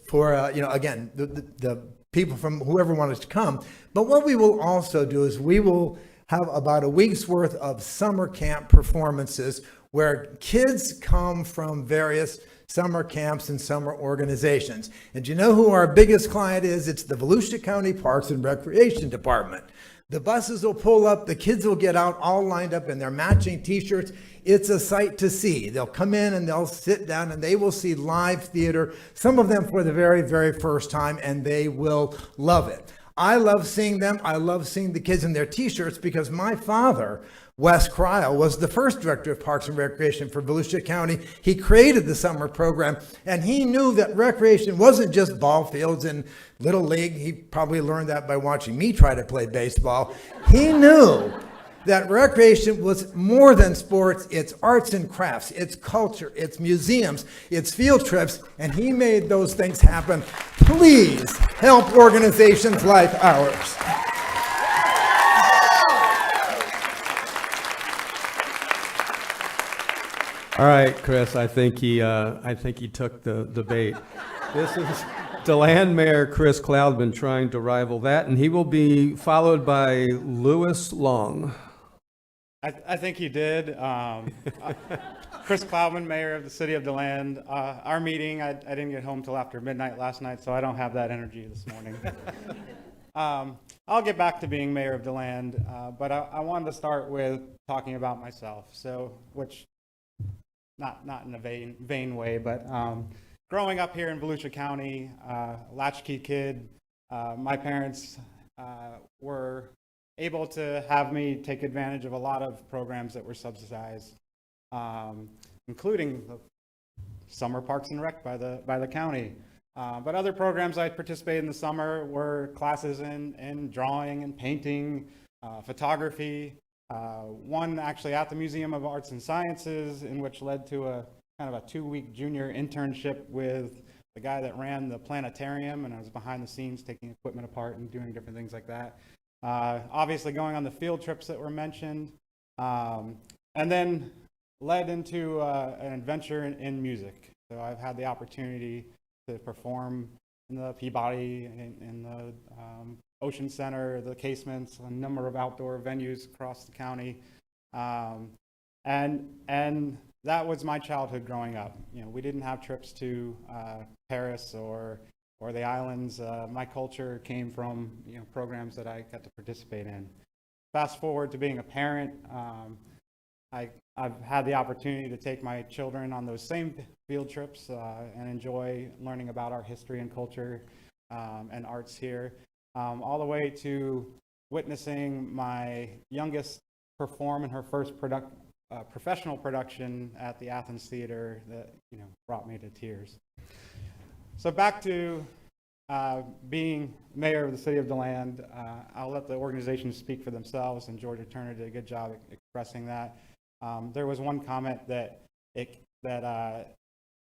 for again, the people from whoever wanted to come. But what we will also do is we will have about a week's worth of summer camp performances where kids come from various summer camps and summer organizations. And you know who our biggest client is? It's the Volusia County Parks and Recreation Department. The buses will pull up, the kids will get out all lined up in their matching t-shirts. It's a sight to see. They'll come in and they'll sit down and they will see live theater, some of them for the very, very first time, and they will love it. I love seeing them. I love seeing the kids in their t-shirts because my father, Wes Cryle, was the first director of Parks and Recreation for Volusia County. He created the summer program, and he knew that recreation wasn't just ball fields and Little League. He probably learned that by watching me try to play baseball. He knew that recreation was more than sports. It's arts and crafts, it's culture, it's museums, it's field trips, and he made those things happen. Please help organizations like ours. All right, Chris, I think he took the bait. This is DeLand Mayor Chris Cloudman trying to rival that, and he will be followed by Lewis Long. I think he did. Chris Cloudman, Mayor of the City of DeLand. Our meeting, I didn't get home till after midnight last night, so I don't have that energy this morning. I'll get back to being Mayor of DeLand, but I wanted to start with talking about myself. So, which, not in a vain way, but growing up here in Volusia County, latchkey kid, my parents were able to have me take advantage of a lot of programs that were subsidized, including the summer parks and rec by the county. But other programs I participated in the summer were classes in drawing and painting, photography, one actually at the Museum of Arts and Sciences, in which led to a kind of a 2-week junior internship with the guy that ran the planetarium, and I was behind the scenes taking equipment apart and doing different things like that. Obviously going on the field trips that were mentioned, and then led into an adventure in music. So I've had the opportunity to perform in the Peabody, in the Ocean Center, the Casements, a number of outdoor venues across the county. And that was my childhood growing up. You know, we didn't have trips to Paris or the islands. My culture came from, you know, programs that I got to participate in. Fast forward to being a parent, I've had the opportunity to take my children on those same field trips and enjoy learning about our history and culture and arts here, all the way to witnessing my youngest perform in her first professional production at the Athens Theater that, you know, brought me to tears. So back to being mayor of the city of DeLand, I'll let the organization speak for themselves, and Georgia Turner did a good job expressing that. There was one comment that it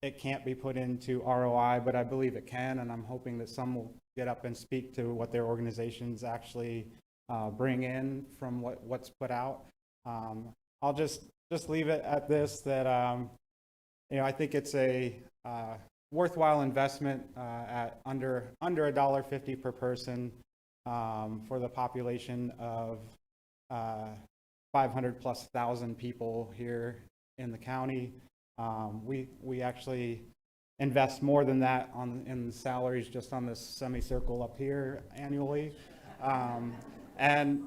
it can't be put into ROI, but I believe it can, and I'm hoping that some will get up and speak to what their organizations actually bring in from what's put out. I'll just leave it at this, that I think it's a worthwhile investment at under $1.50 per person for the population of 500,000+ people here in the county. We actually invest more than that in salaries just on this semicircle up here annually. And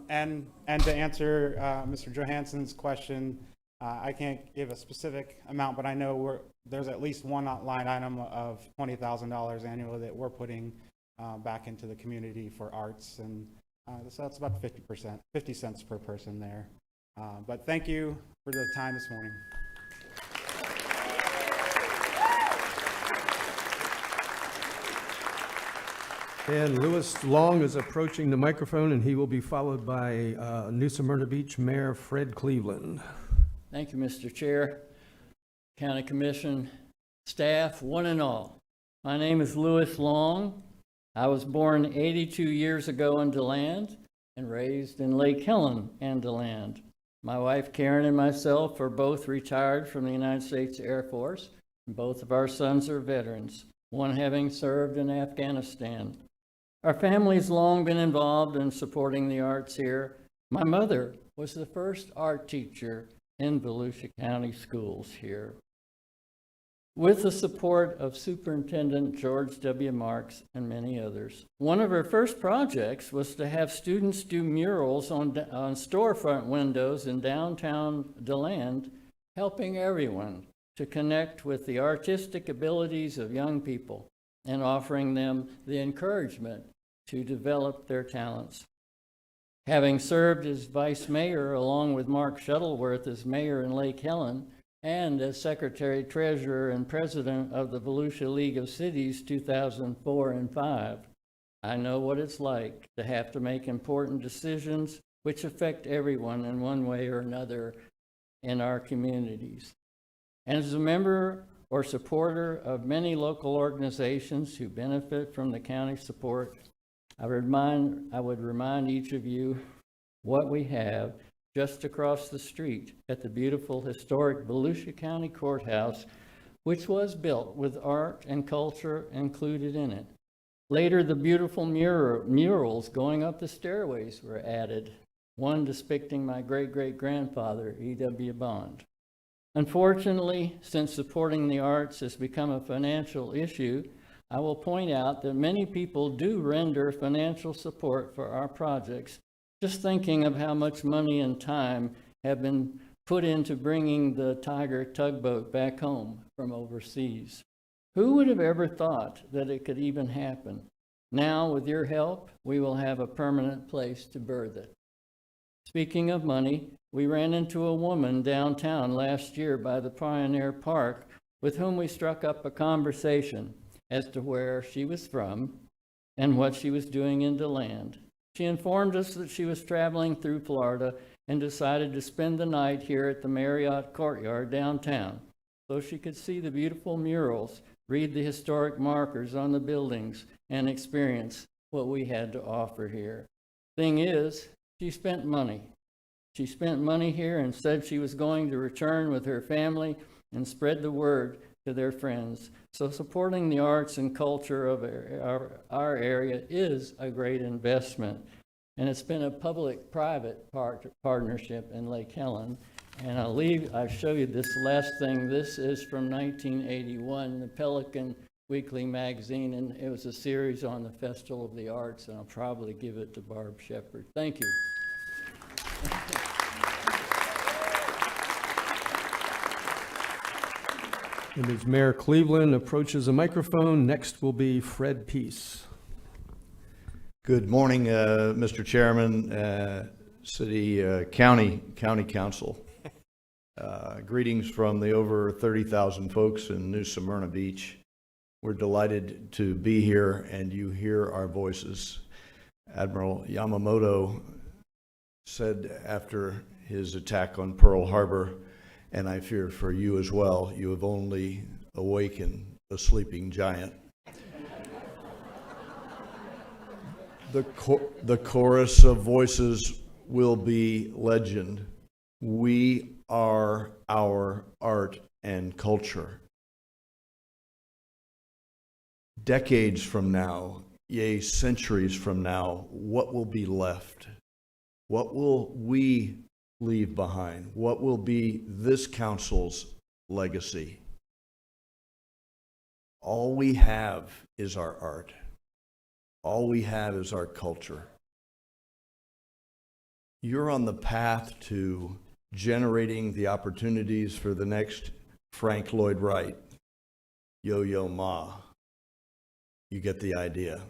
to answer Mr. Johansson's question, I can't give a specific amount, but I know there's at least one line item of $20,000 annually that we're putting back into the community for arts, and so that's about 50 cents per person there. But thank you for the time this morning. And Louis Long is approaching the microphone, and he will be followed by New Smyrna Beach Mayor Fred Cleveland. Thank you, Mr. Chair, County Commission, staff, one and all. My name is Louis Long. I was born 82 years ago in DeLand and raised in Lake Helen and DeLand. My wife Karen and myself are both retired from the United States Air Force, and both of our sons are veterans, one having served in Afghanistan. Our family's long been involved in supporting the arts here. My mother was the first art teacher in Volusia County schools here. With the support of Superintendent George W. Marks and many others. One of her first projects was to have students do murals on storefront windows in downtown DeLand, helping everyone to connect with the artistic abilities of young people and offering them the encouragement to develop their talents. Having served as vice mayor along with Mark Shuttleworth as mayor in Lake Helen and as secretary treasurer and president of the Volusia League of Cities 2004 and 5, I know what it's like to have to make important decisions which affect everyone in one way or another in our communities. And as a member or supporter of many local organizations who benefit from the county support, I would remind each of you what we have just across the street at the beautiful historic Volusia County Courthouse, which was built with art and culture included in it. Later, the beautiful murals going up the stairways were added, one depicting my great-great-grandfather, E.W. Bond. Unfortunately, since supporting the arts has become a financial issue, I will point out that many people do render financial support for our projects, just thinking of how much money and time have been put into bringing the Tiger tugboat back home from overseas. Who would have ever thought that it could even happen? Now, with your help, we will have a permanent place to berth it. Speaking of money, we ran into a woman downtown last year by the Pioneer Park with whom we struck up a conversation as to where she was from and what she was doing in DeLand. She informed us that she was traveling through Florida and decided to spend the night here at the Marriott Courtyard downtown so she could see the beautiful murals, read the historic markers on the buildings, and experience what we had to offer here. Thing is, she spent money. She spent money here and said she was going to return with her family and spread the word to their friends. So supporting the arts and culture of our area is a great investment. And it's been a public-private partnership in Lake Helen. And I'll show you this last thing. This is from 1981, the Pelican Weekly magazine, and it was a series on the Festival of the Arts, and I'll probably give it to Barb Shepard. Thank you. And as Mayor Cleveland approaches the microphone, next will be Fred Peace. Good morning, Mr. Chairman, County Council. Greetings from the over 30,000 folks in New Smyrna Beach. We're delighted to be here and you hear our voices. Admiral Yamamoto said after his attack on Pearl Harbor, and I fear for you as well, you have only awaken a sleeping giant. The chorus of voices will be legend. We are our art and culture. Decades from now, yea, centuries from now, what will be left? What will we leave behind? What will be this council's legacy? All we have is our art. All we have is our culture. You're on the path to generating the opportunities for the next Frank Lloyd Wright, Yo-Yo Ma. You get the idea.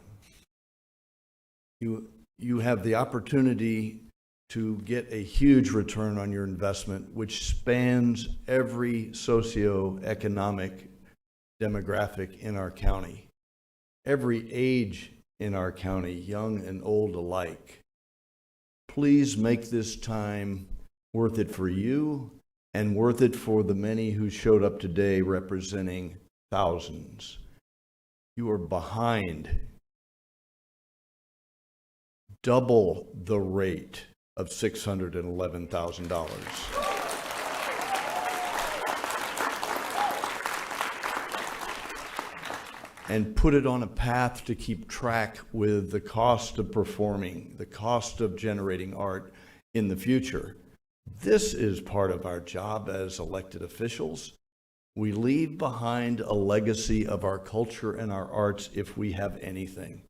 You have the opportunity to get a huge return on your investment, which spans every socioeconomic demographic in our county, every age in our county, young and old alike. Please make this time worth it for you and worth it for the many who showed up today representing thousands. You are behind double the rate of $611,000. And put it on a path to keep track with the cost of performing, the cost of generating art in the future. This is part of our job as elected officials. We leave behind a legacy of our culture and our arts if we have anything.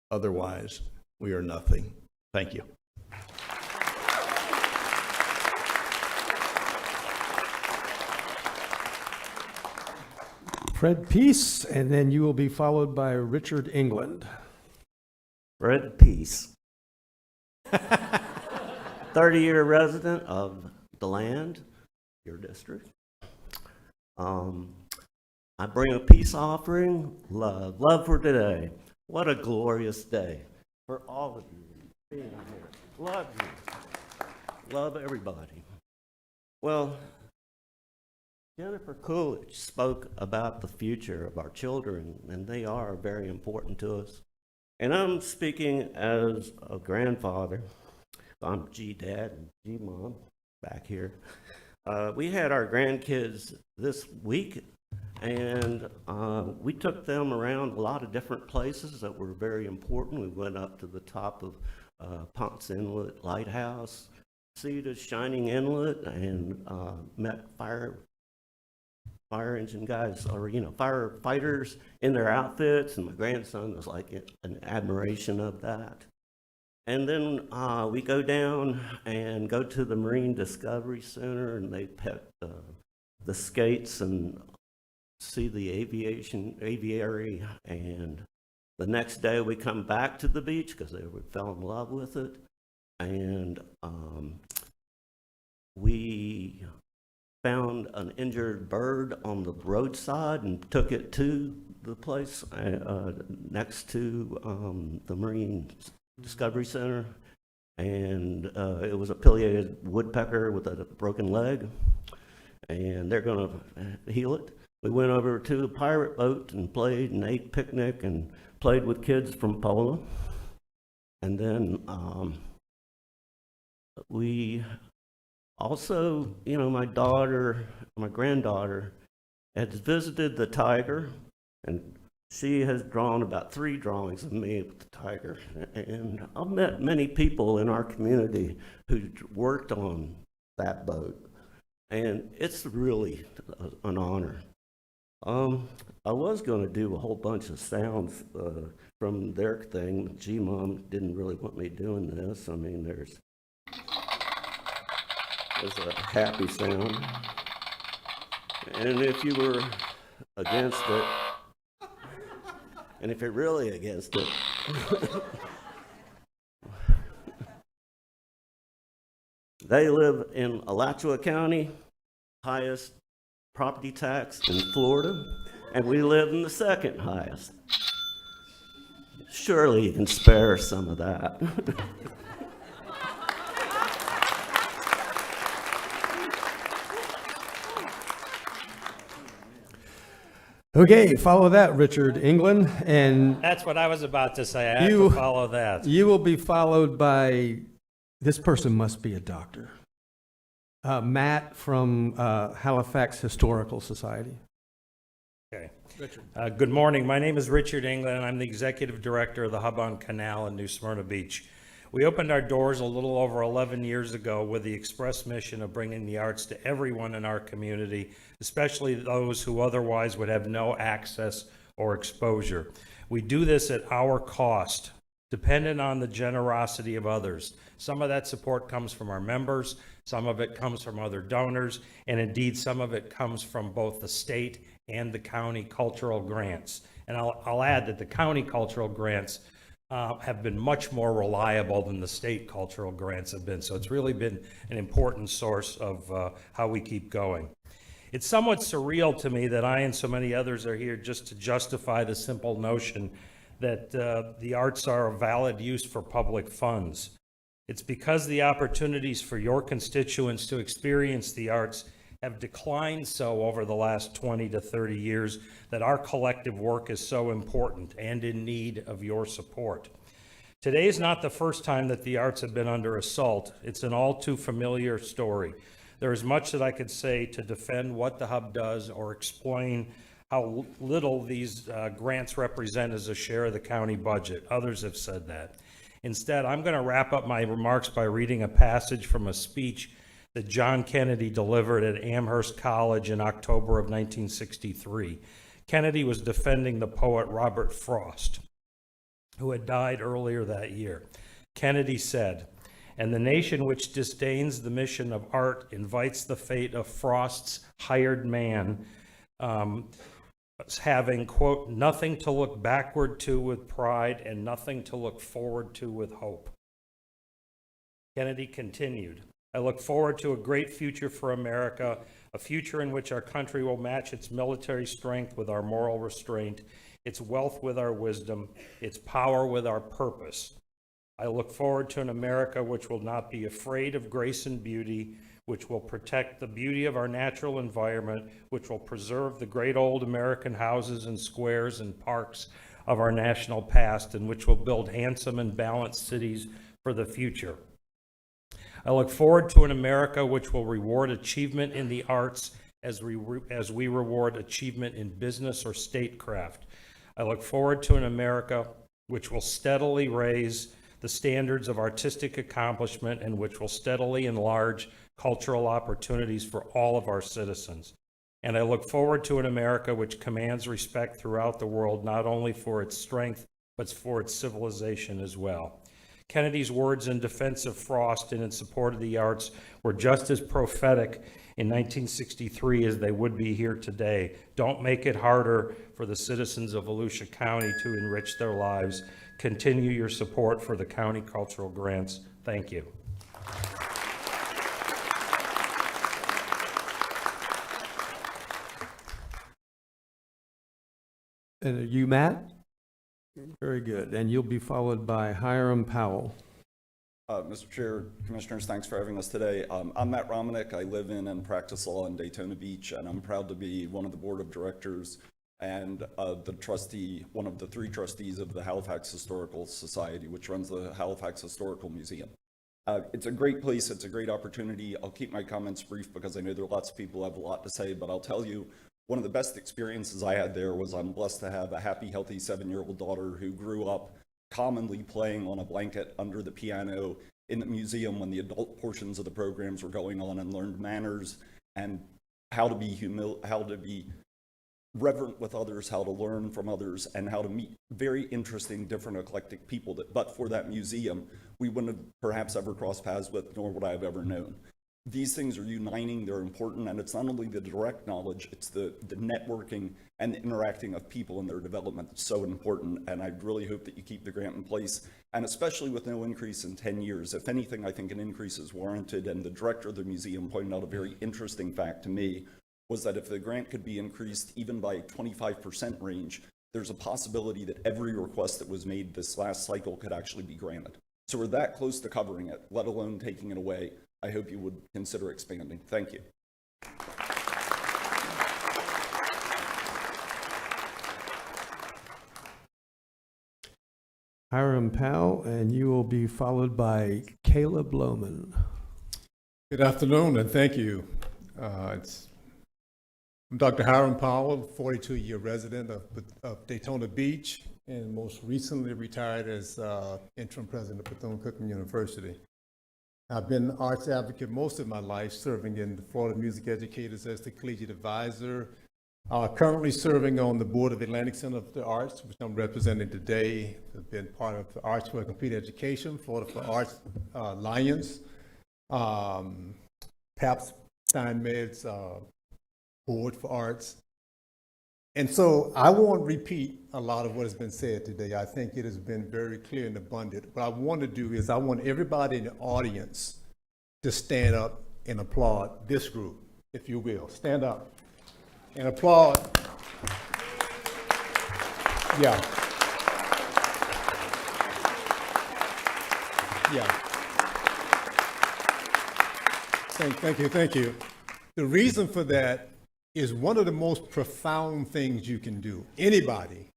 Otherwise, we are nothing. Thank you. Fred Peace, and then you will be followed by Richard England. Fred Peace. 30-year resident of DeLand, your district. I bring a peace offering, love for today. What a glorious day for all of you being here. Love you. Love everybody. Well, Jennifer Coolidge spoke about the future of our children, and they are very important to us. And I'm speaking as a grandfather. I'm G-Dad and G-Mom back here. We had our grandkids this week, and we took them around a lot of different places that were very important. We went up to the top of Ponce Inlet Lighthouse, see the Shining Inlet, and met fire engine guys, or firefighters in their outfits, and my grandson was like an admiration of that. And then we go down and go to the Marine Discovery Center, and they pet the skates and see the aviary. And the next day we come back to the beach because they fell in love with it. And we found an injured bird on the roadside and took it to the place next to the Marine Discovery Center, and it was a pileated woodpecker with a broken leg, and they're going to heal it. We went over to a pirate boat and played and ate picnic and played with kids from Pola, and then we also, my granddaughter has visited the tiger, and she has drawn about 3 drawings of me with the tiger. And I've met many people in our community who worked on that boat, and it's really an honor. I was going to do a whole bunch of sounds from their thing. G-Mom didn't really want me doing this. I mean, there's a happy sound. And if you were against it, and if you're really against it, they live in Alachua County, highest property tax in Florida, and we live in the second highest. Surely you can spare some of that. Okay, follow that, Richard England, and That's what I was about to say. I have You- to follow that. you will be followed by, this person must be a doctor. Matt from Halifax Historical Society. Okay. Good morning. My name is Richard England, and I'm the Executive Director of the Hub on Canal in New Smyrna Beach. We opened our doors a little over 11 years ago with the express mission of bringing the arts to everyone in our community, especially those who otherwise would have no access or exposure. We do this at our cost, dependent on the generosity of others. Some of that support comes from our members, some of it comes from other donors, and indeed some of it comes from both the state and the county cultural grants. And I'll add that the county cultural grants have been much more reliable than the state cultural grants have been. So it's really been an important source of how we keep going. It's somewhat surreal to me that I and so many others are here just to justify the simple notion that the arts are a valid use for public funds. It's because the opportunities for your constituents to experience the arts have declined so over the last 20 to 30 years that our collective work is so important and in need of your support. Today is not the first time that the arts have been under assault. It's an all too familiar story. There is much that I could say to defend what the Hub does or explain how little these grants represent as a share of the county budget. Others have said that. Instead, I'm going to wrap up my remarks by reading a passage from a speech that John Kennedy delivered at Amherst College in October of 1963. Kennedy was defending the poet Robert Frost, who had died earlier that year. Kennedy said, "And the nation which disdains the mission of art invites the fate of Frost's hired man, having, quote, nothing to look backward to with pride and nothing to look forward to with hope." Kennedy continued, "I look forward to a great future for America, a future in which our country will match its military strength with our moral restraint, its wealth with our wisdom, its power with our purpose. I look forward to an America which will not be afraid of grace and beauty, which will protect the beauty of our natural environment, which will preserve the great old American houses and squares and parks of our national past, and which will build handsome and balanced cities for the future. I look forward to an America which will reward achievement in the arts as we reward achievement in business or statecraft. I look forward to an America which will steadily raise the standards of artistic accomplishment and which will steadily enlarge cultural opportunities for all of our citizens. And I look forward to an America which commands respect throughout the world, not only for its strength, but for its civilization as well." Kennedy's words in defense of Frost and in support of the arts were just as prophetic in 1963 as they would be here today. Don't make it harder for the citizens of Volusia County to enrich their lives. Continue your support for the county cultural grants. Thank you. And are you Matt? Very good. And you'll be followed by Hiram Powell. Mr. Chair, Commissioners, thanks for having us today. I'm Matt Romanek. I live in and practice law in Daytona Beach, and I'm proud to be one of the board of directors and the trustee, one of the 3 trustees of the Halifax Historical Society, which runs the Halifax Historical Museum. It's a great place. It's a great opportunity. I'll keep my comments brief because I know there are lots of people who have a lot to say, but I'll tell you, one of the best experiences I had there was I'm blessed to have a happy, healthy 7-year-old daughter who grew up commonly playing on a blanket under the piano in the museum when the adult portions of the programs were going on, and learned manners and how to be reverent with others, how to learn from others, and how to meet very interesting, different, eclectic people that, but for that museum, we wouldn't have perhaps ever crossed paths with, nor would I have ever known. These things are uniting, they're important, and it's not only the direct knowledge, it's the networking and the interacting of people and their development that's so important, and I really hope that you keep the grant in place, and especially with no increase in 10 years. If anything, I think an increase is warranted, and the director of the museum pointed out a very interesting fact to me, was that if the grant could be increased even by 25% range, there's a possibility that every request that was made this last cycle could actually be granted. So we're that close to covering it, let alone taking it away. I hope you would consider expanding. Thank you. Hiram Powell, and you will be followed by Caleb Lohman. Good afternoon, and thank you. I'm Dr. Hiram Powell, 42-year resident of Daytona Beach, and most recently retired as interim president of Bethune-Cookman University. I've been an arts advocate most of my life, serving in the Florida Music Educators as the collegiate advisor. Currently serving on the board of Atlantic Center of the Arts, which I'm representing today. I've been part of the Arts for Complete Education, Florida for Arts Alliance, PAPS Steinmed's Board for Arts. And so I won't repeat a lot of what has been said today. I think it has been very clear and abundant. What I want to do is I want everybody in the audience to stand up and applaud this group, if you will. Stand up and applaud. Yeah. Yeah. Thank you. The reason for that is one of the most profound things you can do, anybody,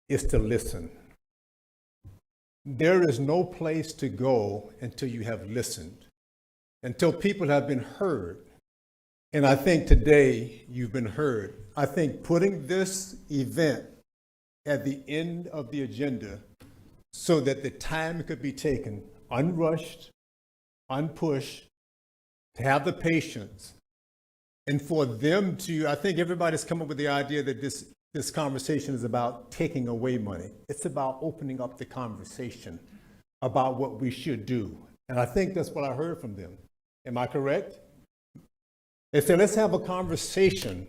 is to listen. There is no place to go until you have listened, until people have been heard. And I think today you've been heard. I think putting this event at the end of the agenda so that the time could be taken unrushed, unpushed, to have the patience, and for them to, I think everybody's come up with the idea that this conversation is about taking away money. It's about opening up the conversation about what we should do. And I think that's what I heard from them. Am I correct? They said, let's have a conversation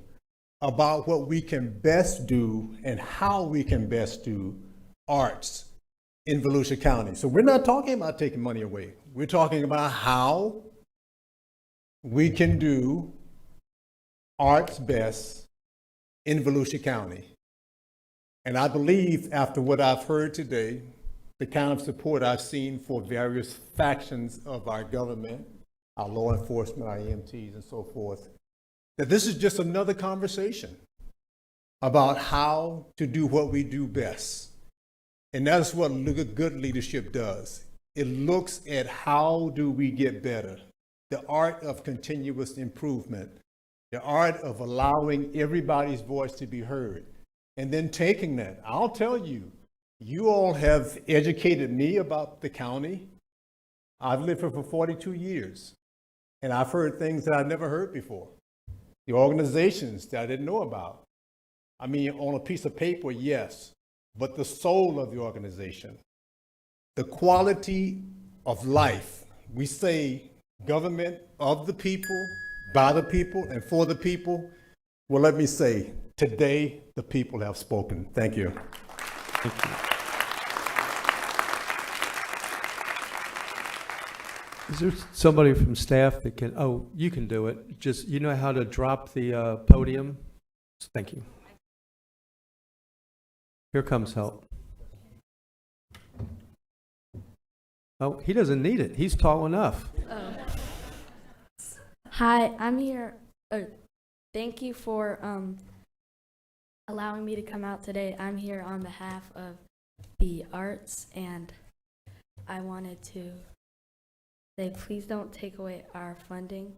about what we can best do and how we can best do arts in Volusia County. So we're not talking about taking money away. We're talking about how we can do arts best in Volusia County. And I believe after what I've heard today, the kind of support I've seen for various factions of our government, our law enforcement, our EMTs and so forth, that this is just another conversation about how to do what we do best. And that's what good leadership does. It looks at how do we get better, the art of continuous improvement, the art of allowing everybody's voice to be heard, and then taking that. I'll tell you, you all have educated me about the county. I've lived here for 42 years, and I've heard things that I've never heard before. The organizations that I didn't know about. I mean, on a piece of paper, yes, but the soul of the organization, the quality of life. We say government of the people, by the people, and for the people. Well, let me say, today the people have spoken. Thank you. Thank you. Is there somebody from staff that can, oh, you can do it. Just, you know how to drop the podium? Thank you. Here comes help. Oh, he doesn't need it. He's tall enough. Hi, I'm here. Thank you for allowing me to come out today. I'm here on behalf of the arts, and I wanted to say please don't take away our funding,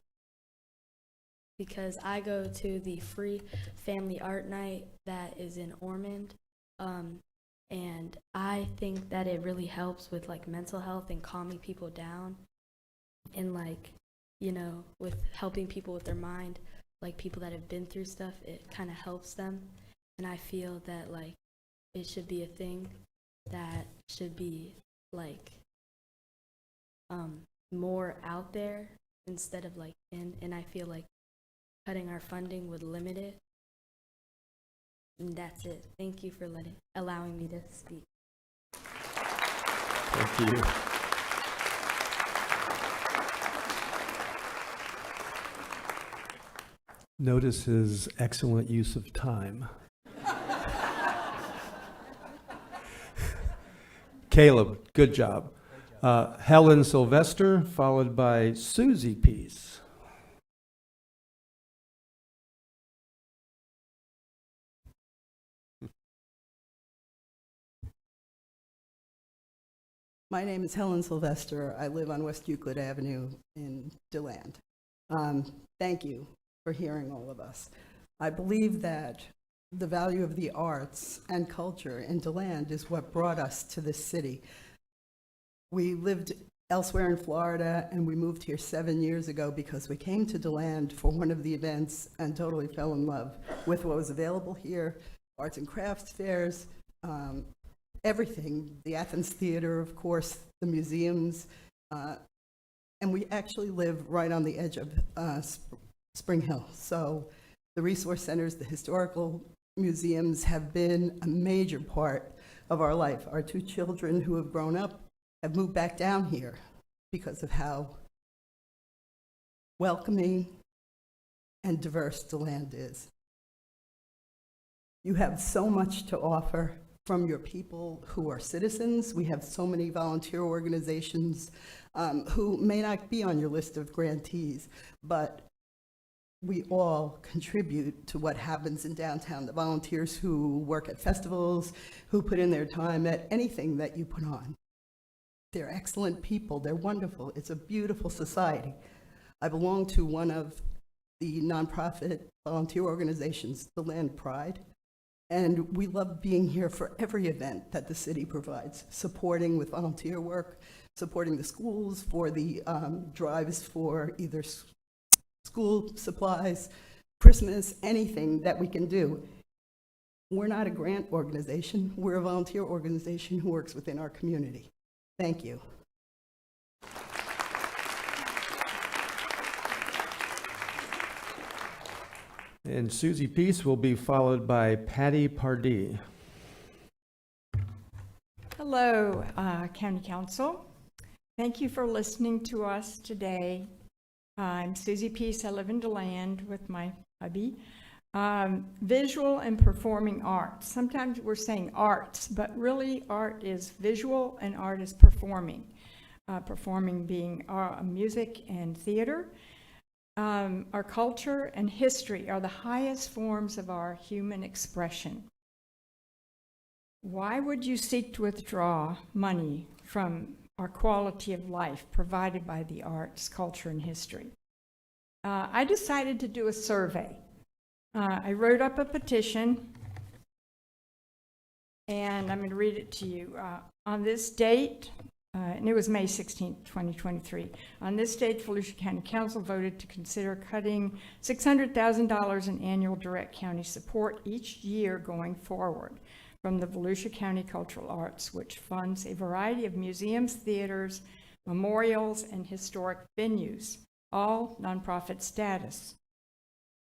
because I go to the free family art night that is in Ormond, and I think that it really helps with like mental health and calming people down, and like, you know, with helping people with their mind, like people that have been through stuff, it kind of helps them. And I feel that like it should be a thing that should be like more out there instead of like in, and I feel like cutting our funding would limit it. And that's it. Thank you for allowing me to speak. Thank you. Notice his excellent use of time. Caleb, good job. Helen Sylvester, followed by Susie Peace. My name is Helen Sylvester. I live on West Euclid Avenue in DeLand. Thank you for hearing all of us. I believe that the value of the arts and culture in DeLand is what brought us to this city. We lived elsewhere in Florida, and we moved here 7 years ago because we came to DeLand for one of the events and totally fell in love with what was available here, arts and crafts fairs, everything, the Athens Theater, of course, the museums, and we actually live right on the edge of Spring Hill. So the resource centers, the historical museums have been a major part of our life. Our 2 children who have grown up have moved back down here because of how welcoming and diverse the land is. You have so much to offer from your people who are citizens. We have so many volunteer organizations who may not be on your list of grantees, but we all contribute to what happens in downtown. The volunteers who work at festivals, who put in their time at anything that you put on. They're excellent people. They're wonderful. It's a beautiful society. I belong to one of the nonprofit volunteer organizations, the Land Pride, and we love being here for every event that the city provides, supporting with volunteer work, supporting the schools for the drives for either school supplies, Christmas, anything that we can do. We're not a grant organization. We're a volunteer organization who works within our community. Thank you. And Susie Peace will be followed by Patty Pardee. Hello, County Council. Thank you for listening to us today. I'm Susie Peace. I live in DeLand with my hubby. Visual and performing arts. Sometimes we're saying arts, but really art is visual and art is performing. Performing being music and theater. Our culture and history are the highest forms of our human expression. Why would you seek to withdraw money from our quality of life provided by the arts, culture, and history? I decided to do a survey. I wrote up a petition, and I'm going to read it to you. On this date, and it was May 16, 2023. On this date, Volusia County Council voted to consider cutting $600,000 in annual direct county support each year going forward from the Volusia County Cultural Arts, which funds a variety of museums, theaters, memorials, and historic venues, all nonprofit status.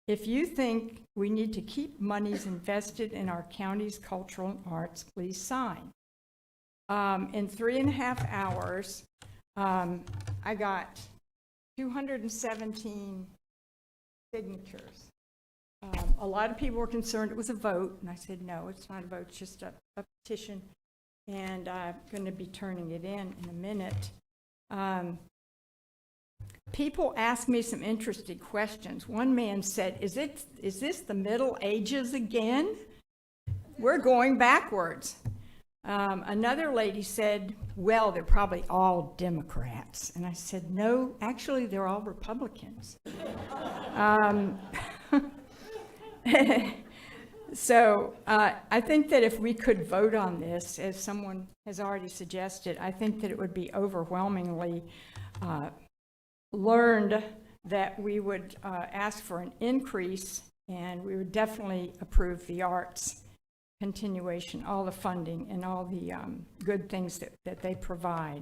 If you think we need to keep monies invested in our county's cultural arts, please sign. In 3.5 hours, I got 217 signatures. A lot of people were concerned it was a vote, and I said, no, it's not a vote, it's just a petition, and I'm going to be turning it in a minute. People asked me some interesting questions. One man said, is this the Middle Ages again? We're going backwards. Another lady said, well, they're probably all Democrats. And I said, no, actually, they're all Republicans. So I think that if we could vote on this, as someone has already suggested, I think that it would be overwhelmingly learned that we would ask for an increase, and we would definitely approve the arts continuation, all the funding and all the good things that they provide.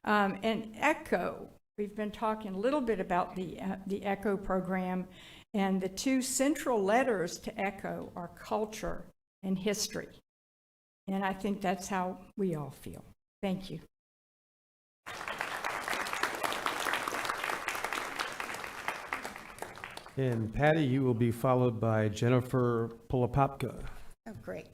And ECHO, we've been talking a little bit about the ECHO program, and the 2 central letters to ECHO are culture and history. And I think that's how we all feel. Thank you. And Patty, you will be followed by Jennifer Polopapka. Oh, great.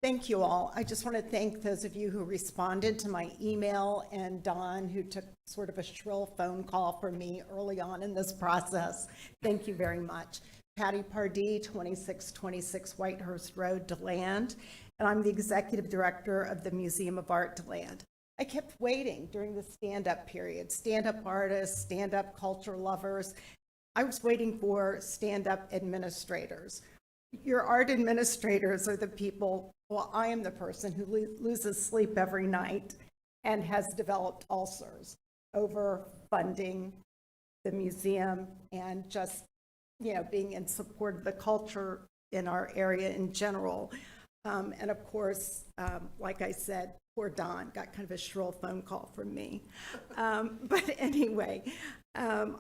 Thank you all. I just want to thank those of you who responded to my email, and Don, who took sort of a shrill phone call from me early on in this process. Thank you very much. Patty Pardee, 2626 Whitehurst Road, DeLand, and I'm the Executive Director of the Museum of Art, DeLand. I kept waiting during the stand-up period, stand-up artists, stand-up culture lovers. I was waiting for stand-up administrators. Your art administrators are the people, well, I am the person who loses sleep every night and has developed ulcers over funding the museum and just, being in support of the culture in our area in general. And of course, like I said, poor Don got kind of a shrill phone call from me. But anyway, I'm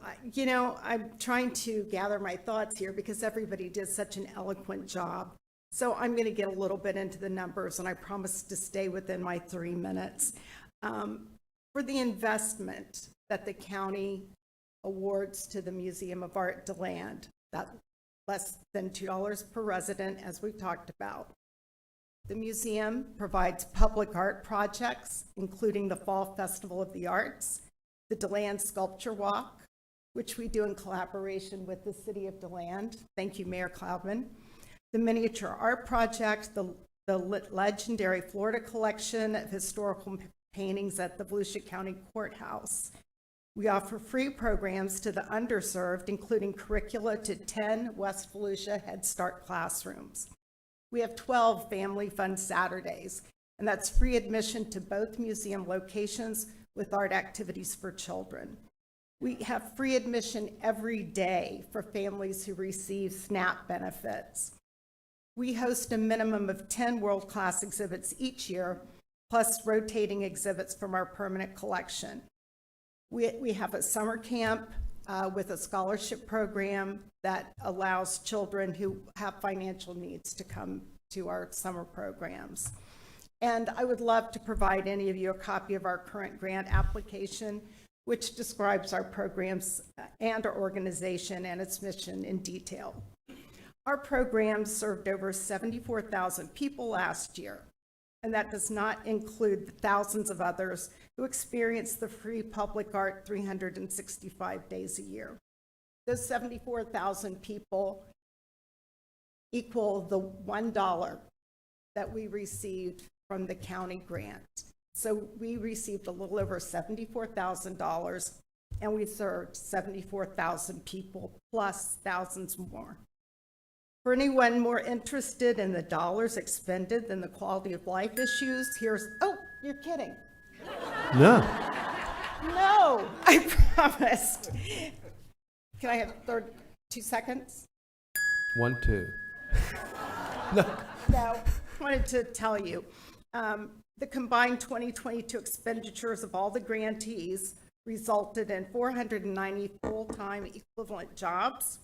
trying to gather my thoughts here because everybody did such an eloquent job. So I'm going to get a little bit into the numbers, and I promise to stay within my 3 minutes. For the investment that the county awards to the Museum of Art DeLand, that's less than $2 per resident, as we've talked about. The museum provides public art projects, including the Fall Festival of the Arts, the DeLand Sculpture Walk, which we do in collaboration with the City of DeLand. Thank you, Mayor Cloudman. The Miniature Art Project, the legendary Florida collection of historical paintings at the Volusia County Courthouse. We offer free programs to the underserved, including curricula to 10 West Volusia Head Start classrooms. We have 12 Family Fun Saturdays, and that's free admission to both museum locations with art activities for children. We have free admission every day for families who receive SNAP benefits. We host a minimum of 10 world-class exhibits each year, plus rotating exhibits from our permanent collection. We have a summer camp with a scholarship program that allows children who have financial needs to come to our summer programs. And I would love to provide any of you a copy of our current grant application, which describes our programs and our organization and its mission in detail. Our programs served over 74,000 people last year, and that does not include the thousands of others who experience the free public art 365 days a year. Those 74,000 people equal the $1 that we received from the county grant. So we received a little over $74,000, and we served 74,000 people, plus thousands more. For anyone more interested in the dollars expended than the quality of life issues, oh, you're kidding. No. No, I promised. Can I have 2 seconds? 1, 2. No, I wanted to tell you, the combined 2022 expenditures of all the grantees resulted in 490 full-time equivalent jobs,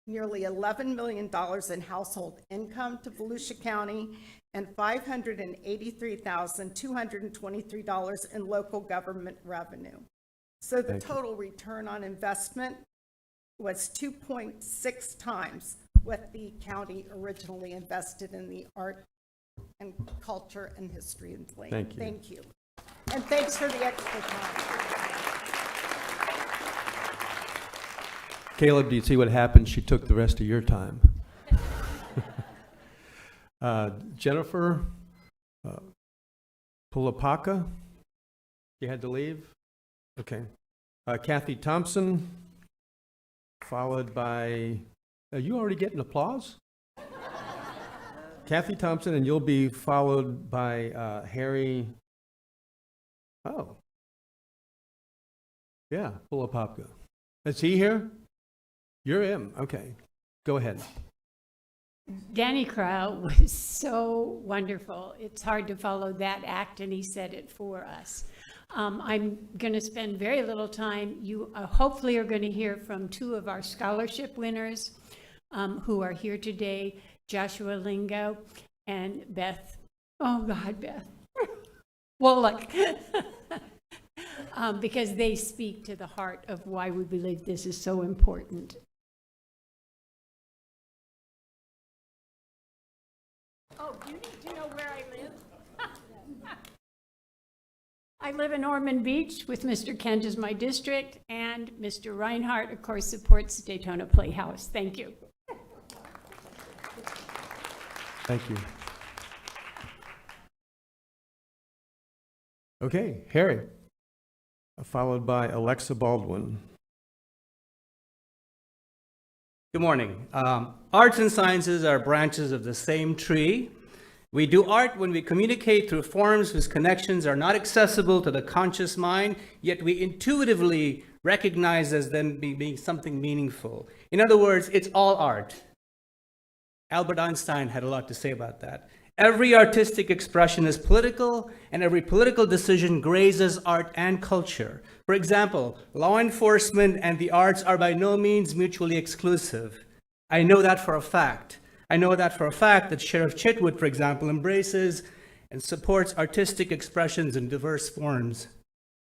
nearly $11 million in household income to Volusia County, and $583,223 in local government revenue. So the total return on investment was 2.6 times what the county originally invested in the art and culture and history in DeLand. Thank you. Thank you. And thanks for the extra time. Caleb, do you see what happened? She took the rest of your time. Jennifer Pulapaka, you had to leave? Okay. Kathy Thompson, followed by, are you already getting applause? Kathy Thompson, and you'll be followed by Harry, oh. Yeah, Pulapaka. Is he here? You're him, okay. Go ahead. Danny Crowell was so wonderful. It's hard to follow that act, and he said it for us. I'm going to spend very little time. You hopefully are going to hear from 2 of our scholarship winners who are here today, Joshua Lingo and Beth, Beth Wallach, because they speak to the heart of why we believe this is so important. Oh, do you need to know where I live? I live in Ormond Beach with Mr. Kent as my district, and Mr. Reinhardt, of course, supports Daytona Playhouse. Thank you. Thank you. Okay, Harry, followed by Alexa Baldwin. Good morning. Arts and sciences are branches of the same tree. We do art when we communicate through forms whose connections are not accessible to the conscious mind, yet we intuitively recognize as them being something meaningful. In other words, it's all art. Albert Einstein had a lot to say about that. Every artistic expression is political, and every political decision grazes art and culture. For example, law enforcement and the arts are by no means mutually exclusive. I know that for a fact. I know that for a fact that Sheriff Chitwood, for example, embraces and supports artistic expressions in diverse forms.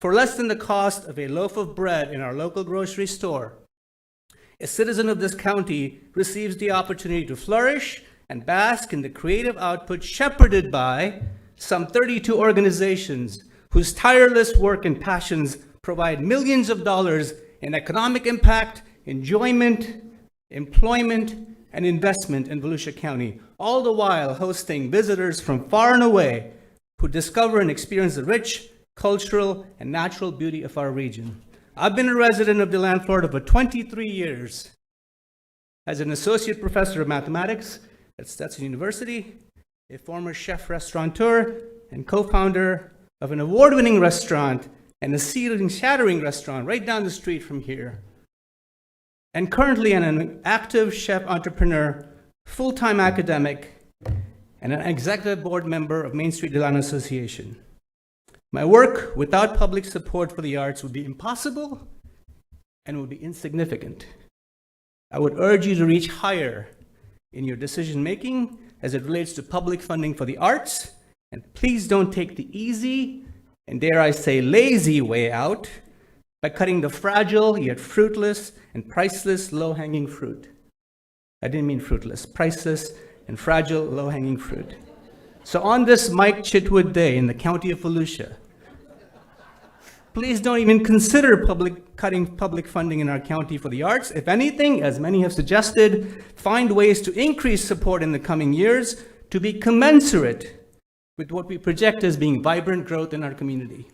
For less than the cost of a loaf of bread in our local grocery store, a citizen of this county receives the opportunity to flourish and bask in the creative output shepherded by some 32 organizations whose tireless work and passions provide millions of dollars in economic impact, enjoyment, employment, and investment in Volusia County, all the while hosting visitors from far and away who discover and experience the rich cultural and natural beauty of our region. I've been a resident of DeLand, Florida for 23 years. As an associate professor of mathematics at Stetson University, a former chef restaurateur, and co-founder of an award-winning restaurant and a ceiling-shattering restaurant right down the street from here. And currently an active chef entrepreneur, full-time academic, and an executive board member of Main Street DeLand Association. My work without public support for the arts would be impossible and would be insignificant. I would urge you to reach higher in your decision-making as it relates to public funding for the arts, and please don't take the easy, and dare I say lazy way out by cutting the fragile yet fruitless and priceless low-hanging fruit. I didn't mean fruitless, priceless and fragile low-hanging fruit. So on this Mike Chitwood Day in the county of Volusia, please don't even consider cutting public funding in our county for the arts. If anything, as many have suggested, find ways to increase support in the coming years to be commensurate with what we project as being vibrant growth in our community.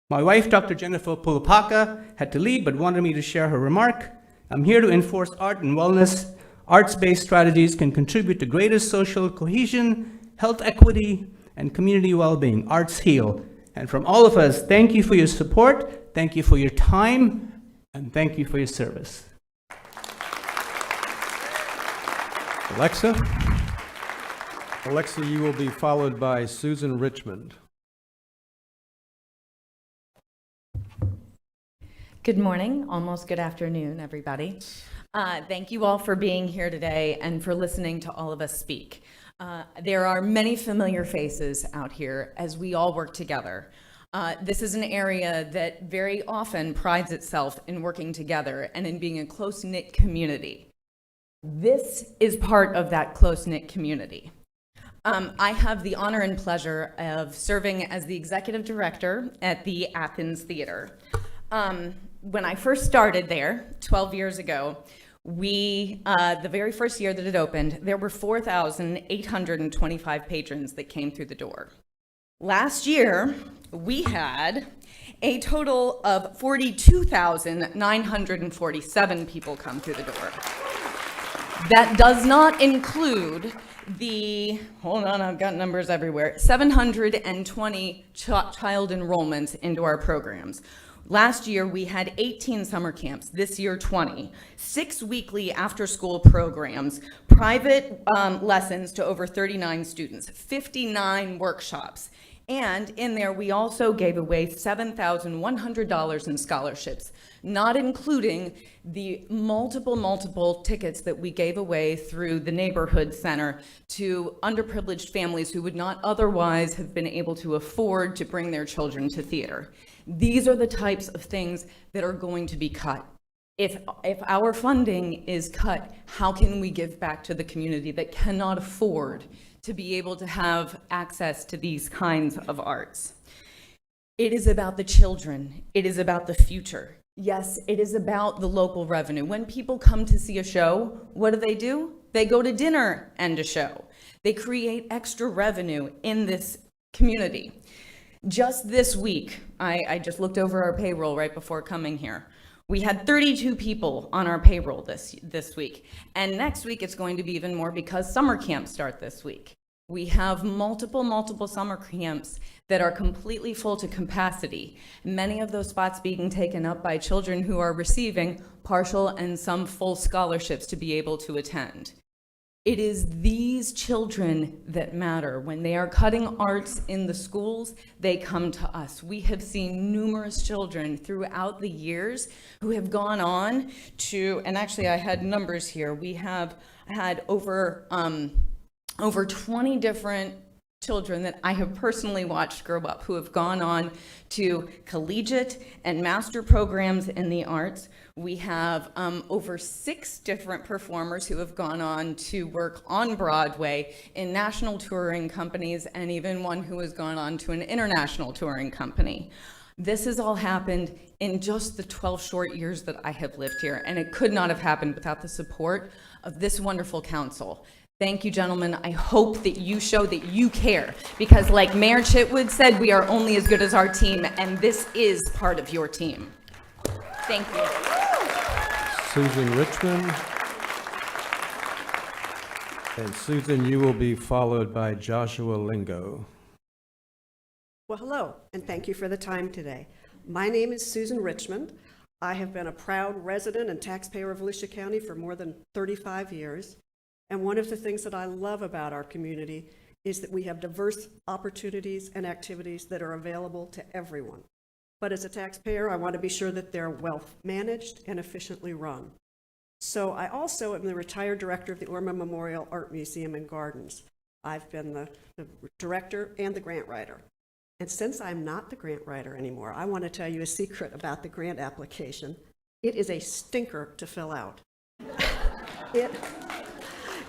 My wife, Dr. Jennifer Pulapaka, had to leave but wanted me to share her remark. I'm here to enforce art and wellness. Arts-based strategies can contribute to greater social cohesion, health equity, and community well-being. Arts heal. And from all of us, thank you for your support, thank you for your time, and thank you for your service. Alexa, you will be followed by Susan Richmond. Good morning, almost good afternoon, everybody. Thank you all for being here today and for listening to all of us speak. There are many familiar faces out here as we all work together. This is an area that very often prides itself in working together and in being a close-knit community. This is part of that close-knit community. I have the honor and pleasure of serving as the executive director at the Athens Theater. When I first started there 12 years ago, the very first year that it opened, there were 4,825 patrons that came through the door. Last year, we had a total of 42,947 people come through the door. That does not include hold on, I've got numbers everywhere, 720 child enrollments into our programs. Last year, we had 18 summer camps, this year 20, 6 weekly after-school programs, private lessons to over 39 students, 59 workshops, and in there, we also gave away $7,100 in scholarships, not including the multiple tickets that we gave away through the neighborhood center to underprivileged families who would not otherwise have been able to afford to bring their children to theater. These are the types of things that are going to be cut. If our funding is cut, how can we give back to the community that cannot afford to be able to have access to these kinds of arts? It is about the children. It is about the future. Yes, it is about the local revenue. When people come to see a show, what do? They go to dinner and a show. They create extra revenue in this community. Just this week, I just looked over our payroll right before coming here. We had 32 people on our payroll this week. And next week, it's going to be even more because summer camps start this week. We have multiple summer camps that are completely full to capacity. Many of those spots being taken up by children who are receiving partial and some full scholarships to be able to attend. It is these children that matter. When they are cutting arts in the schools, they come to us. We have seen numerous children throughout the years who have gone on to, and actually I had numbers here, we have had over 20 different children that I have personally watched grow up who have gone on to collegiate and master programs in the arts. We have over 6 different performers who have gone on to work on Broadway in national touring companies, and even one who has gone on to an international touring company. This has all happened in just the 12 short years that I have lived here, and it could not have happened without the support of this wonderful council. Thank you, gentlemen. I hope that you show that you care, because like Mayor Chitwood said, we are only as good as our team, and this is part of your team. Thank you. Susan Richmond. And Susan, you will be followed by Joshua Lingo. Well, hello, and thank you for the time today. My name is Susan Richmond. I have been a proud resident and taxpayer of Volusia County for more than 35 years. And one of the things that I love about our community is that we have diverse opportunities and activities that are available to everyone. But as a taxpayer, I want to be sure that they're well managed and efficiently run. So I also am the retired director of the Orma Memorial Art Museum and Gardens. I've been the director and the grant writer. And since I'm not the grant writer anymore, I want to tell you a secret about the grant application. It is a stinker to fill out.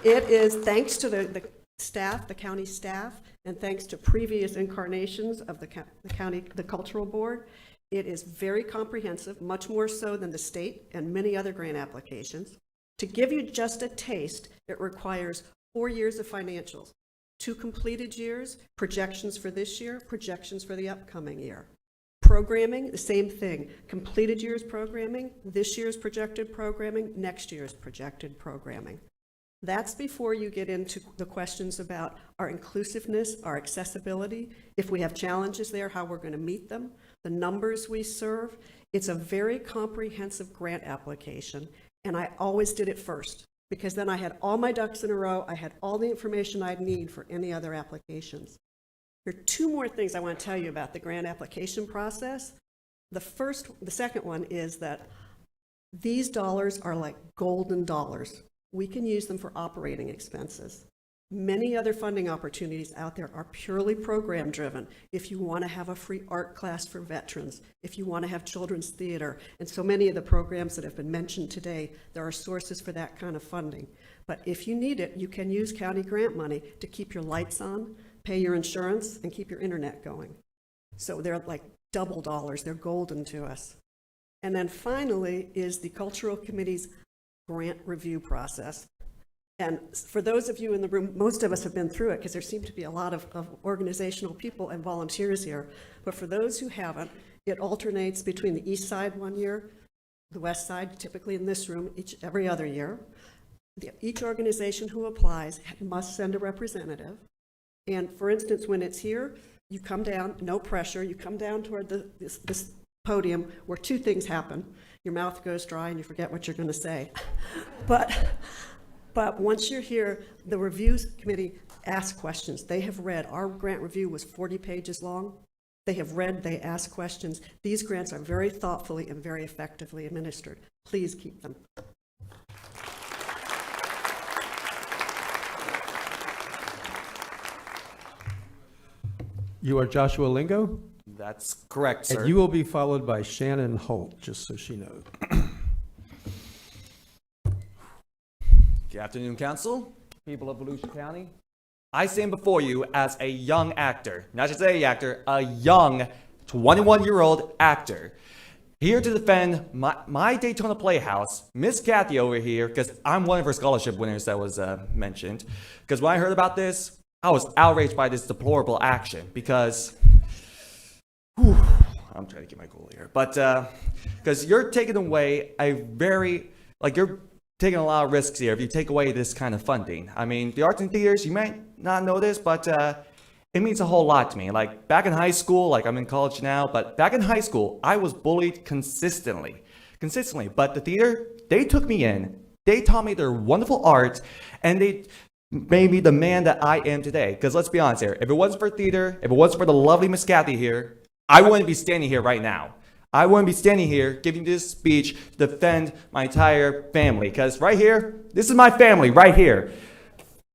It is, thanks to the staff, the county staff, and thanks to previous incarnations of the cultural board, it is very comprehensive, much more so than the state and many other grant applications. To give you just a taste, it requires 4 years of financials, 2 completed years, projections for this year, projections for the upcoming year. Programming, the same thing. Completed year's programming, this year's projected programming, next year's projected programming. That's before you get into the questions about our inclusiveness, our accessibility, if we have challenges there, how we're going to meet them, the numbers we serve. It's a very comprehensive grant application, and I always did it first, because then I had all my ducks in a row, I had all the information I'd need for any other applications. There are 2 more things I want to tell you about the grant application process. The second one is that these dollars are like golden dollars. We can use them for operating expenses. Many other funding opportunities out there are purely program driven. If you want to have a free art class for veterans, if you want to have children's theater, and so many of the programs that have been mentioned today, there are sources for that kind of funding. But if you need it, you can use county grant money to keep your lights on, pay your insurance, and keep your internet going. So they're like double dollars, they're golden to us. And then finally is the Cultural Committee's grant review process. And for those of you in the room, most of us have been through it because there seem to be a lot of organizational people and volunteers here. But for those who haven't, it alternates between the east side one year, the west side, typically in this room, every other year. Each organization who applies must send a representative. And for instance, when it's here, you come down, no pressure, you come down toward this podium where 2 things happen. Your mouth goes dry and you forget what you're going to say. But once you're here, the reviews committee asks questions. They have read, our grant review was 40 pages long. They have read, they ask questions. These grants are very thoughtfully and very effectively administered. Please keep them. You are Joshua Lingo? That's correct, sir. And you will be followed by Shannon Holt, just so she knows. Good afternoon, Council, people of Volusia County. I stand before you as a young actor, not just a actor, a young 21-year-old actor, here to defend my Daytona Playhouse, Miss Kathy over here, because I'm one of her scholarship winners that was mentioned. Because when I heard about this, I was outraged by this deplorable action, because I'm trying to get my goal here, but because you're taking away you're taking a lot of risks here if you take away this kind of funding. I mean, the arts and theaters, you might not know this, but it means a whole lot to me. Like back in high school, like I'm in college now, but back in high school, I was bullied consistently. But the theater, they took me in, they taught me their wonderful art, and they made me the man that I am today. Because let's be honest here, if it wasn't for theater, if it wasn't for the lovely Miss Kathy here, I wouldn't be standing here right now. I wouldn't be standing here giving this speech to defend my entire family. Because right here, this is my family right here.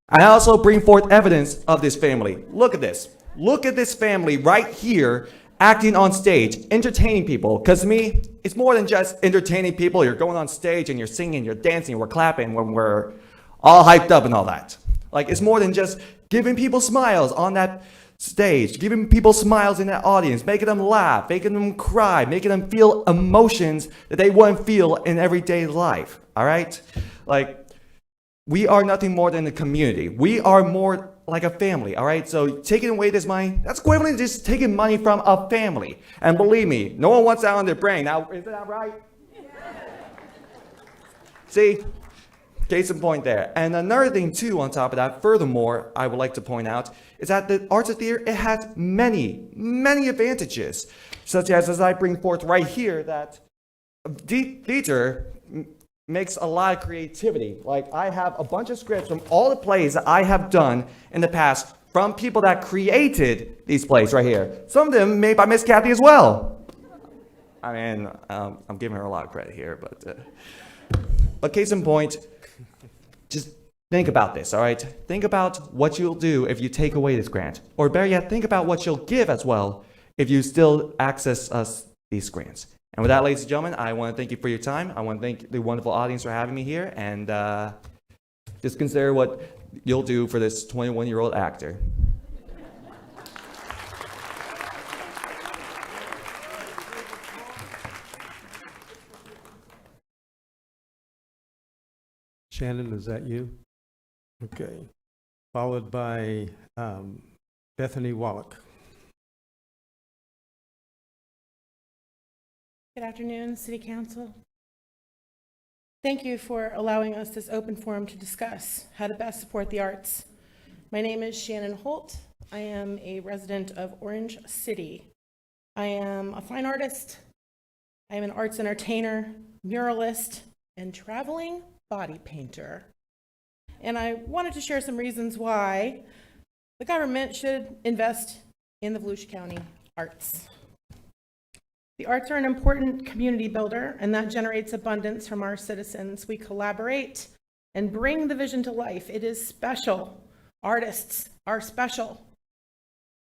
I also bring forth evidence of this family. Look at this. Look at this family right here acting on stage, entertaining people. Because to me, it's more than just entertaining people. You're going on stage and you're singing, you're dancing, we're clapping when we're all hyped up and all that. Like, it's more than just giving people smiles on that stage, giving people smiles in that audience, making them laugh, making them cry, making them feel emotions that they wouldn't feel in everyday life, all right? Like, we are nothing more than a community. We are more like a family, all right? So taking away this money, that's equivalent to just taking money from a family. And believe me, no one wants that on their brain. Now, is that right? See? Case in point there. And another thing too on top of that, furthermore, I would like to point out, is that the arts and theater, it has many, many advantages. Such as I bring forth right here, that theater makes a lot of creativity. Like, I have a bunch of scripts from all the plays that I have done in the past from people that created these plays right here. Some of them made by Miss Kathy as well. I mean, I'm giving her a lot of credit here, but case in point, just think about this, all right? Think about what you'll do if you take away this grant. Or better yet, think about what you'll give as well if you still access us these grants. And with that, ladies and gentlemen, I want to thank you for your time. I want to thank the wonderful audience for having me here. And just consider what you'll do for this 21-year-old actor. Shannon, is that you? Okay. Followed by Bethany Wallach. Good afternoon, City Council. Thank you for allowing us this open forum to discuss how to best support the arts. My name is Shannon Holt. I am a resident of Orange City. I am a fine artist. I am an arts entertainer, muralist, and traveling body painter. And I wanted to share some reasons why the government should invest in the Volusia County arts. The arts are an important community builder, and that generates abundance from our citizens. We collaborate and bring the vision to life. It is special. Artists are special.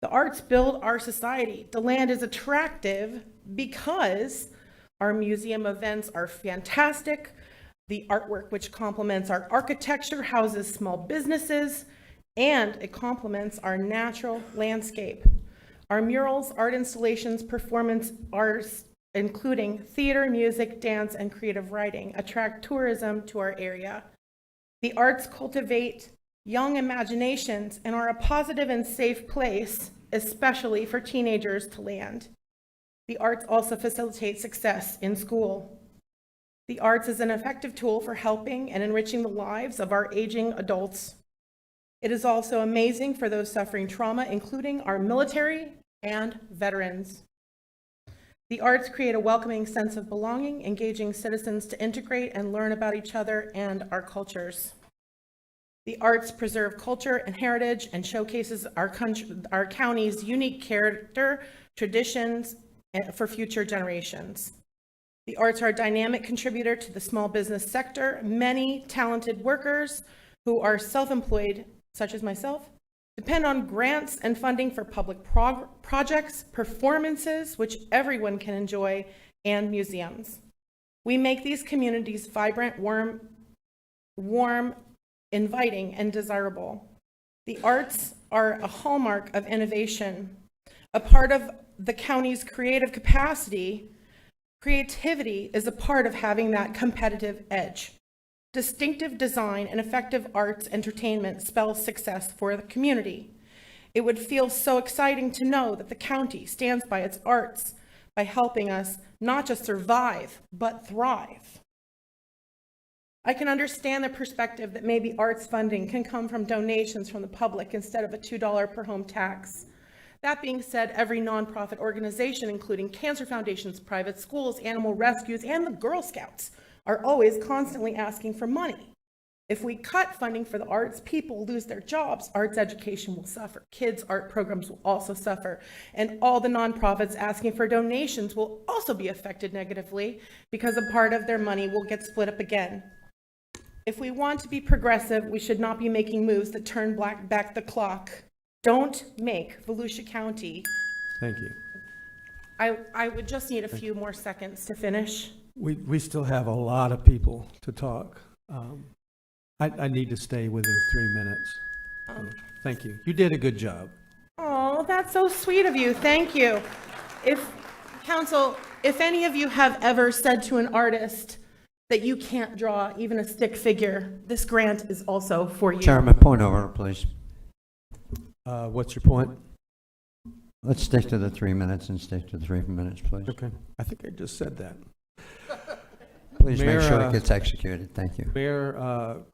The arts build our society. DeLand is attractive because our museum events are fantastic. The artwork, which complements our architecture, houses small businesses, and it complements our natural landscape. Our murals, art installations, performance arts, including theater, music, dance, and creative writing, attract tourism to our area. The arts cultivate young imaginations and are a positive and safe place, especially for teenagers to land. The arts also facilitate success in school. The arts is an effective tool for helping and enriching the lives of our aging adults. It is also amazing for those suffering trauma, including our military and veterans. The arts create a welcoming sense of belonging, engaging citizens to integrate and learn about each other and our cultures. The arts preserve culture and heritage and showcases our county's unique character, traditions for future generations. The arts are a dynamic contributor to the small business sector. Many talented workers who are self-employed, such as myself, depend on grants and funding for public projects, performances, which everyone can enjoy, and museums. We make these communities vibrant, warm, inviting, and desirable. The arts are a hallmark of innovation, a part of the county's creative capacity. Creativity is a part of having that competitive edge. Distinctive design and effective arts entertainment spells success for the community. It would feel so exciting to know that the county stands by its arts by helping us not just survive, but thrive. I can understand the perspective that maybe arts funding can come from donations from the public instead of a $2 per home tax. That being said, every nonprofit organization, including cancer foundations, private schools, animal rescues, and the Girl Scouts, are always constantly asking for money. If we cut funding for the arts, people lose their jobs, arts education will suffer, kids' art programs will also suffer, and all the nonprofits asking for donations will also be affected negatively because a part of their money will get split up again. If we want to be progressive, we should not be making moves that turn back the clock. Don't make Volusia County. Thank you. I would just need a few more seconds to finish. We still have a lot of people to talk. I need to stay within 3 minutes. Thank you. You did a good job. Oh, that's so sweet of you. Thank you. Council, if any of you have ever said to an artist that you can't draw even a stick figure, this grant is also for you. Chairman, point of order, please. What's your point? Let's stick to the 3 minutes and stick to the 3 minutes, please. Okay. I think I just said that. Please Mayor, make sure it gets executed. Thank you. Mayor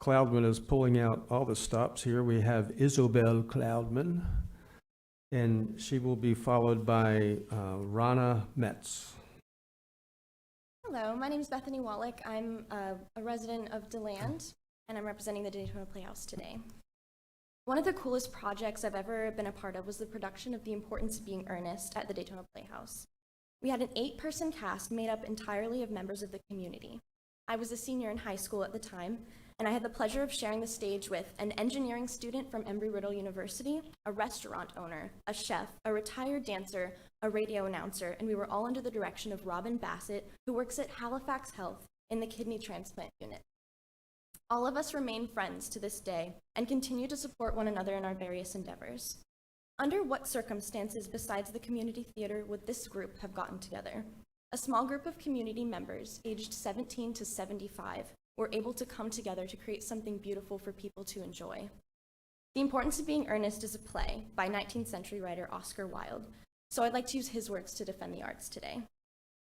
Cloudman is pulling out all the stops here. We have Isobel Cloudman, and she will be followed by Rana Metz. Hello, my name is Bethany Wallach. I'm a resident of DeLand, and I'm representing the Daytona Playhouse today. One of the coolest projects I've ever been a part of was the production of The Importance of Being Earnest at the Daytona Playhouse. We had an 8-person cast made up entirely of members of the community. I was a senior in high school at the time, and I had the pleasure of sharing the stage with an engineering student from Embry-Riddle University, a restaurant owner, a chef, a retired dancer, a radio announcer, and we were all under the direction of Robin Bassett, who works at Halifax Health in the kidney transplant unit. All of us remain friends to this day and continue to support one another in our various endeavors. Under what circumstances besides the community theater would this group have gotten together? A small group of community members, aged 17 to 75, were able to come together to create something beautiful for people to enjoy. The Importance of Being Earnest is a play by 19th century writer Oscar Wilde, so I'd like to use his words to defend the arts today.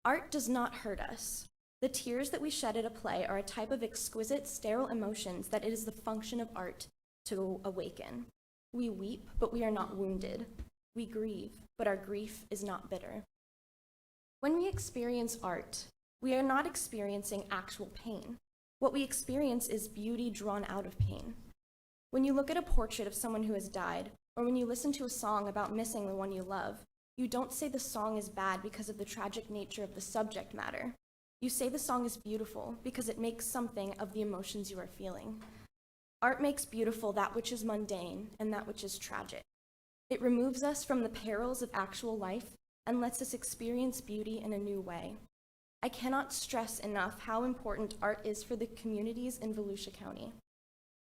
Art does not hurt us. The tears that we shed at a play are a type of exquisite, sterile emotions that it is the function of art to awaken. We weep, but we are not wounded. We grieve, but our grief is not bitter. When we experience art, we are not experiencing actual pain. What we experience is beauty drawn out of pain. When you look at a portrait of someone who has died, or when you listen to a song about missing the one you love, you don't say the song is bad because of the tragic nature of the subject matter. You say the song is beautiful because it makes something of the emotions you are feeling. Art makes beautiful that which is mundane and that which is tragic. It removes us from the perils of actual life and lets us experience beauty in a new way. I cannot stress enough how important art is for the communities in Volusia County.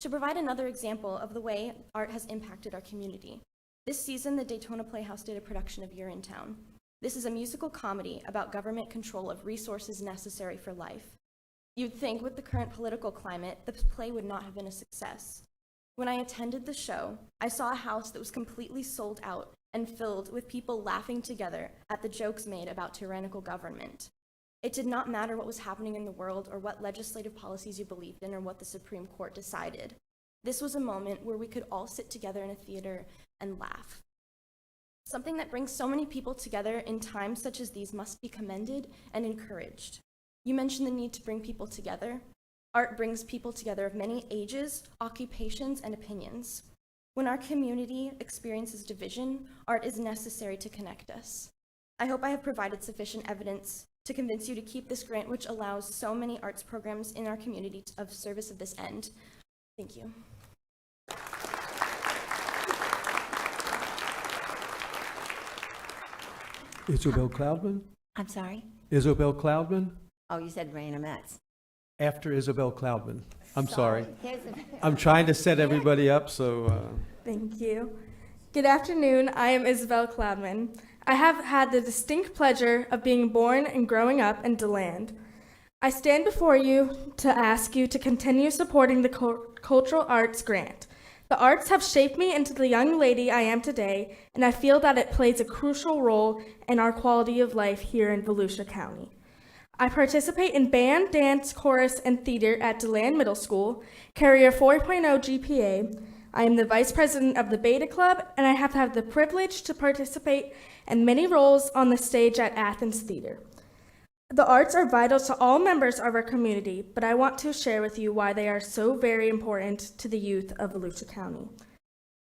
To provide another example of the way art has impacted our community, this season the Daytona Playhouse did a production of You're in Town. This is a musical comedy about government control of resources necessary for life. You'd think with the current political climate, the play would not have been a success. When I attended the show, I saw a house that was completely sold out and filled with people laughing together at the jokes made about tyrannical government. It did not matter what was happening in the world or what legislative policies you believed in or what the Supreme Court decided. This was a moment where we could all sit together in a theater and laugh. Something that brings so many people together in times such as these must be commended and encouraged. You mentioned the need to bring people together. Art brings people together of many ages, occupations, and opinions. When our community experiences division, art is necessary to connect us. I hope I have provided sufficient evidence to convince you to keep this grant, which allows so many arts programs in our community of service of this end. Thank you. Isobel Cloudman? I'm sorry? Isobel Cloudman? Oh, you said Raina Metz. After Isobel Cloudman. I'm sorry. There's I'm trying to set everybody up, so... Thank you. Good afternoon. I am Isabel Cloudman. I have had the distinct pleasure of being born and growing up in DeLand. I stand before you to ask you to continue supporting the Cultural Arts Grant. The arts have shaped me into the young lady I am today, and I feel that it plays a crucial role in our quality of life here in Volusia County. I participate in band, dance, chorus, and theater at DeLand Middle School, carry a 4.0 GPA. I am the vice president of the Beta Club, and I have had the privilege to participate in many roles on the stage at Athens Theater. The arts are vital to all members of our community, but I want to share with you why they are so very important to the youth of Volusia County.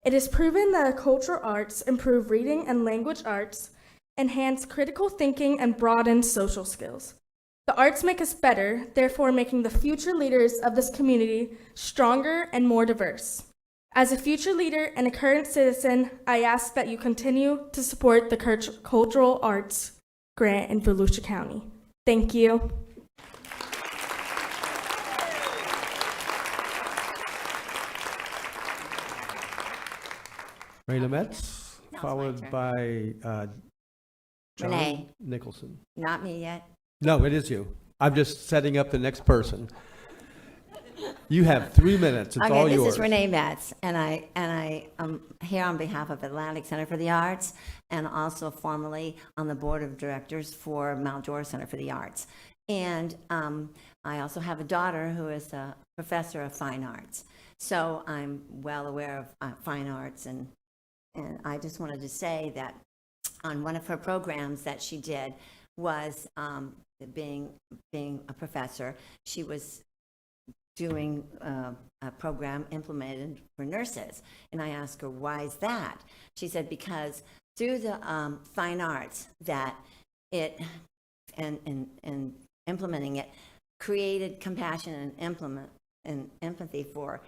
It is proven that cultural arts improve reading and language arts, enhance critical thinking, and broaden social skills. The arts make us better, therefore making the future leaders of this community stronger and more diverse. As a future leader and a current citizen, I ask that you continue to support the cultural arts grant in Volusia County. Thank you. Raina Metz, followed by John Renee. Nicholson. Not me yet. No, it is you. I'm just setting up the next person. You have 3 minutes. It's Okay, all this yours. is Renee Metz, and I am here on behalf of Atlantic Center for the Arts, and also formerly on the board of directors for Mount Dora Center for the Arts. And I also have a daughter who is a professor of fine arts. So I'm well aware of fine arts, and I just wanted to say that on one of her programs that she did was being a professor, she was doing a program implemented for nurses. And I asked her, why is that? She said, because through the fine arts that it, and implementing it, created compassion and empathy for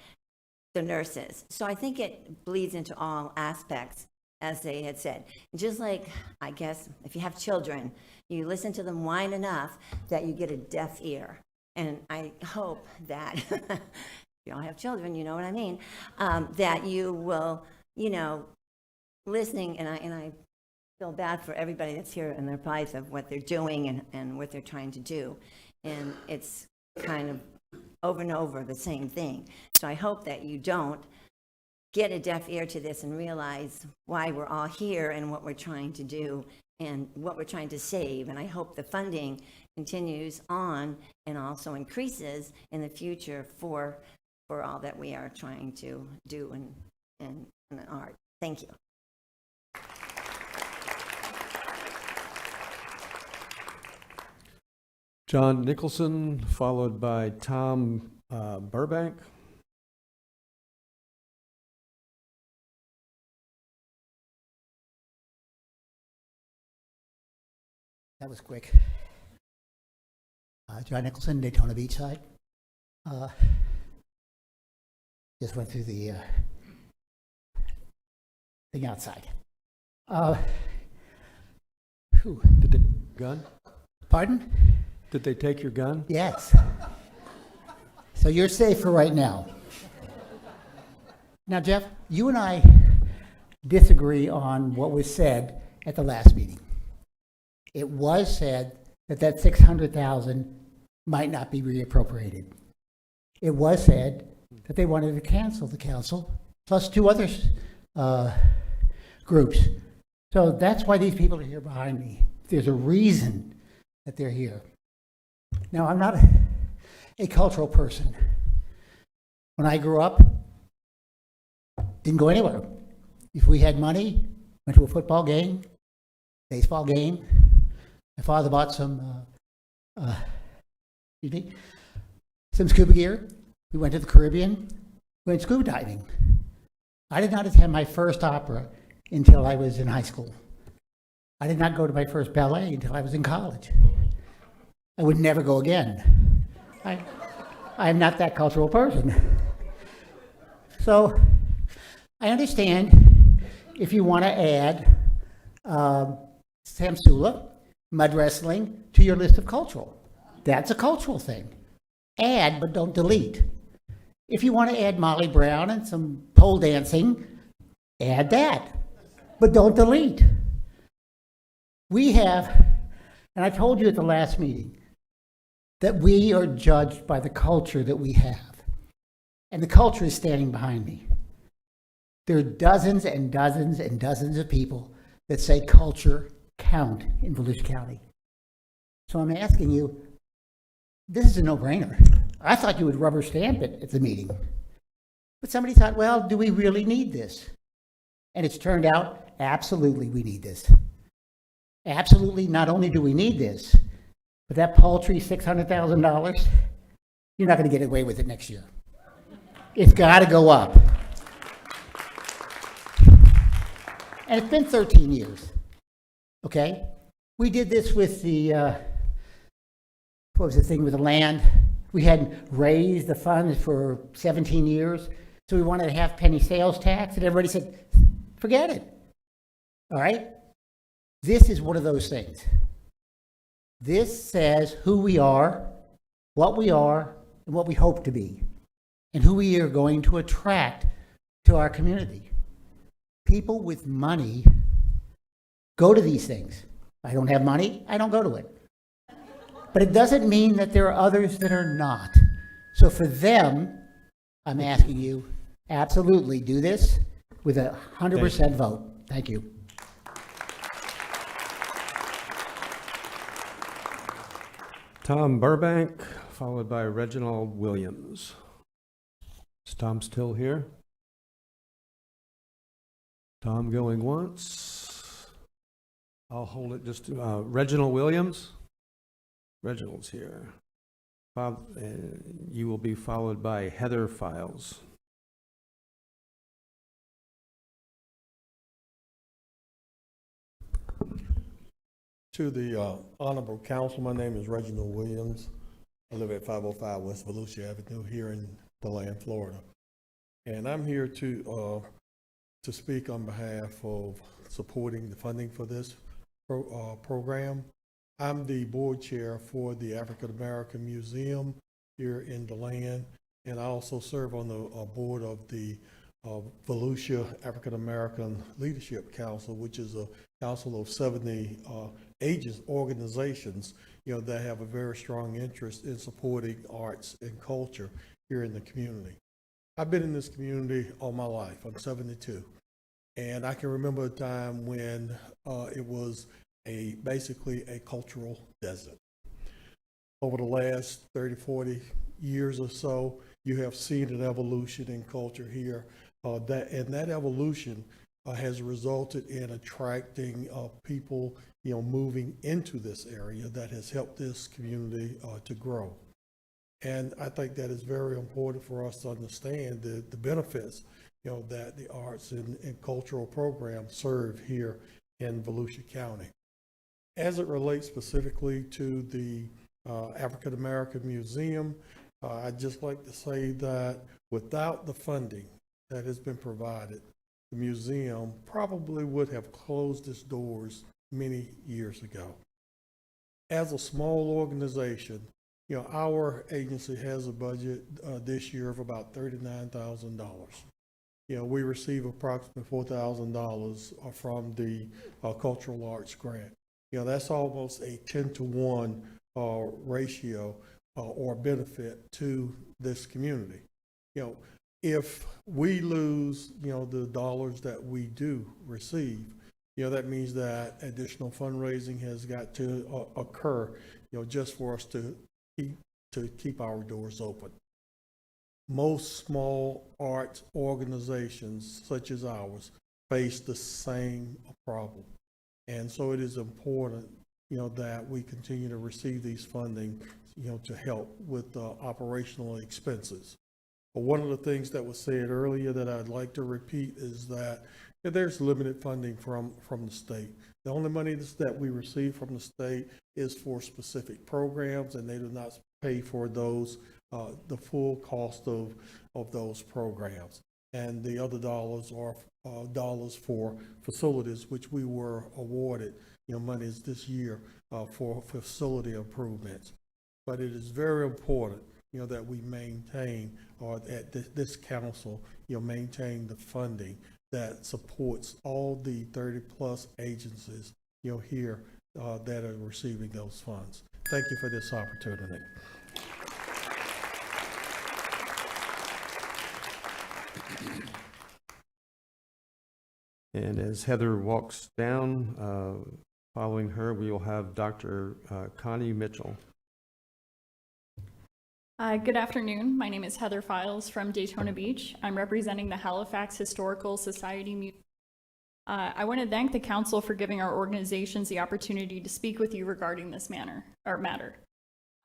the nurses. So I think it bleeds into all aspects, as they had said. Just like, I guess, if you have children, you listen to them whine enough that you get a deaf ear. And I hope that, if you don't have children, you know what I mean, that you will, listening, and I feel bad for everybody that's here in their plights of what they're doing and what they're trying to do. And it's kind of over and over the same thing. So I hope that you don't get a deaf ear to this and realize why we're all here and what we're trying to do and what we're trying to save. And I hope the funding continues on and also increases in the future for all that we are trying to do in art. Thank you. John Nicholson, followed by Tom Burbank. That was quick. John Nicholson, Daytona Beach side. Just went through the thing outside. Did they gun? Pardon? Did they take your gun? Yes. So you're safe for right now. Now, Jeff, you and I disagree on what was said at the last meeting. It was said that $600,000 might not be reappropriated. It was said that they wanted to cancel the council, plus 2 other groups. So that's why these people are here behind me. There's a reason that they're here. Now, I'm not a cultural person. When I grew up, didn't go anywhere. If we had money, went to a football game, baseball game. My father bought some scuba gear. We went to the Caribbean. We went scuba diving. I did not attend my first opera until I was in high school. I did not go to my first ballet until I was in college. I would never go again. I am not that cultural person. So I understand if you want to add Samsula, mud wrestling to your list of cultural. That's a cultural thing. Add, but don't delete. If you want to add Molly Brown and some pole dancing, add that, but don't delete. We have, and I told you at the last meeting, that we are judged by the culture that we have. And the culture is standing behind me. There are dozens and dozens and dozens of people that say culture count in Volusia County. So I'm asking you, this is a no-brainer. I thought you would rubber stamp it at the meeting. But somebody thought, well, do we really need this? And it's turned out, absolutely we need this. Absolutely, not only do we need this, but that paltry $600,000, you're not going to get away with it next year. It's got to go up. And it's been 13 years, okay? We did this with the, what was the thing with the land? We hadn't raised the funds for 17 years, so we wanted a half-penny sales tax, and everybody said, forget it, all right? This is one of those things. This says who we are, and what we hope to be, and who we are going to attract to our community. People with money go to these things. I don't have money, I don't go to it. But it doesn't mean that there are others that are not. So for them, I'm asking you, absolutely do this with a 100% vote. Thank you. Tom Burbank, followed by Reginald Williams. Is Tom still here? Tom going once. I'll hold it just to, Reginald Williams. Reginald's here. You will be followed by Heather Files. To the Honorable Council, my name is Reginald Williams. I live at 505 West Volusia Avenue here in DeLand, Florida. And I'm here to speak on behalf of supporting the funding for this program. I'm the board chair for the African American Museum here in DeLand, and I also serve on the board of the Volusia African American Leadership Council, which is a council of 70 agents, organizations, that have a very strong interest in supporting arts and culture here in the community. I've been in this community all my life. I'm 72. And I can remember a time when it was basically a cultural desert. Over the last 30, 40 years or so, you have seen an evolution in culture here. That evolution has resulted in attracting people, moving into this area that has helped this community to grow. And I think that is very important for us to understand the benefits, that the arts and cultural programs serve here in Volusia County. As it relates specifically to the African American Museum, I'd just like to say that without the funding that has been provided, the museum probably would have closed its doors many years ago. As a small organization, our agency has a budget this year of about $39,000. We receive approximately $4,000 from the Cultural Arts Grant. That's almost a 10-to-1 ratio or benefit to this community. If we lose, the dollars that we do receive, that means that additional fundraising has got to occur, just for us to keep our doors open. Most small arts organizations such as ours face the same problem. And so it is important, that we continue to receive these funding, to help with operational expenses. But one of the things that was said earlier that I'd like to repeat is that there's limited funding from the state. The only money that we receive from the state is for specific programs, and they do not pay for those, the full cost of those programs. And the other dollars are dollars for facilities, which we were awarded, monies this year for facility improvements. But it is very important, that we maintain, or that this council, maintain the funding that supports all the 30+ agencies, here that are receiving those funds. Thank you for this opportunity. And as Heather walks down, following her, we will have Dr. Connie Mitchell. Good afternoon. My name is Heather Files from Daytona Beach. I'm representing the Halifax Historical Society Museum. I want to thank the council for giving our organizations the opportunity to speak with you regarding this matter.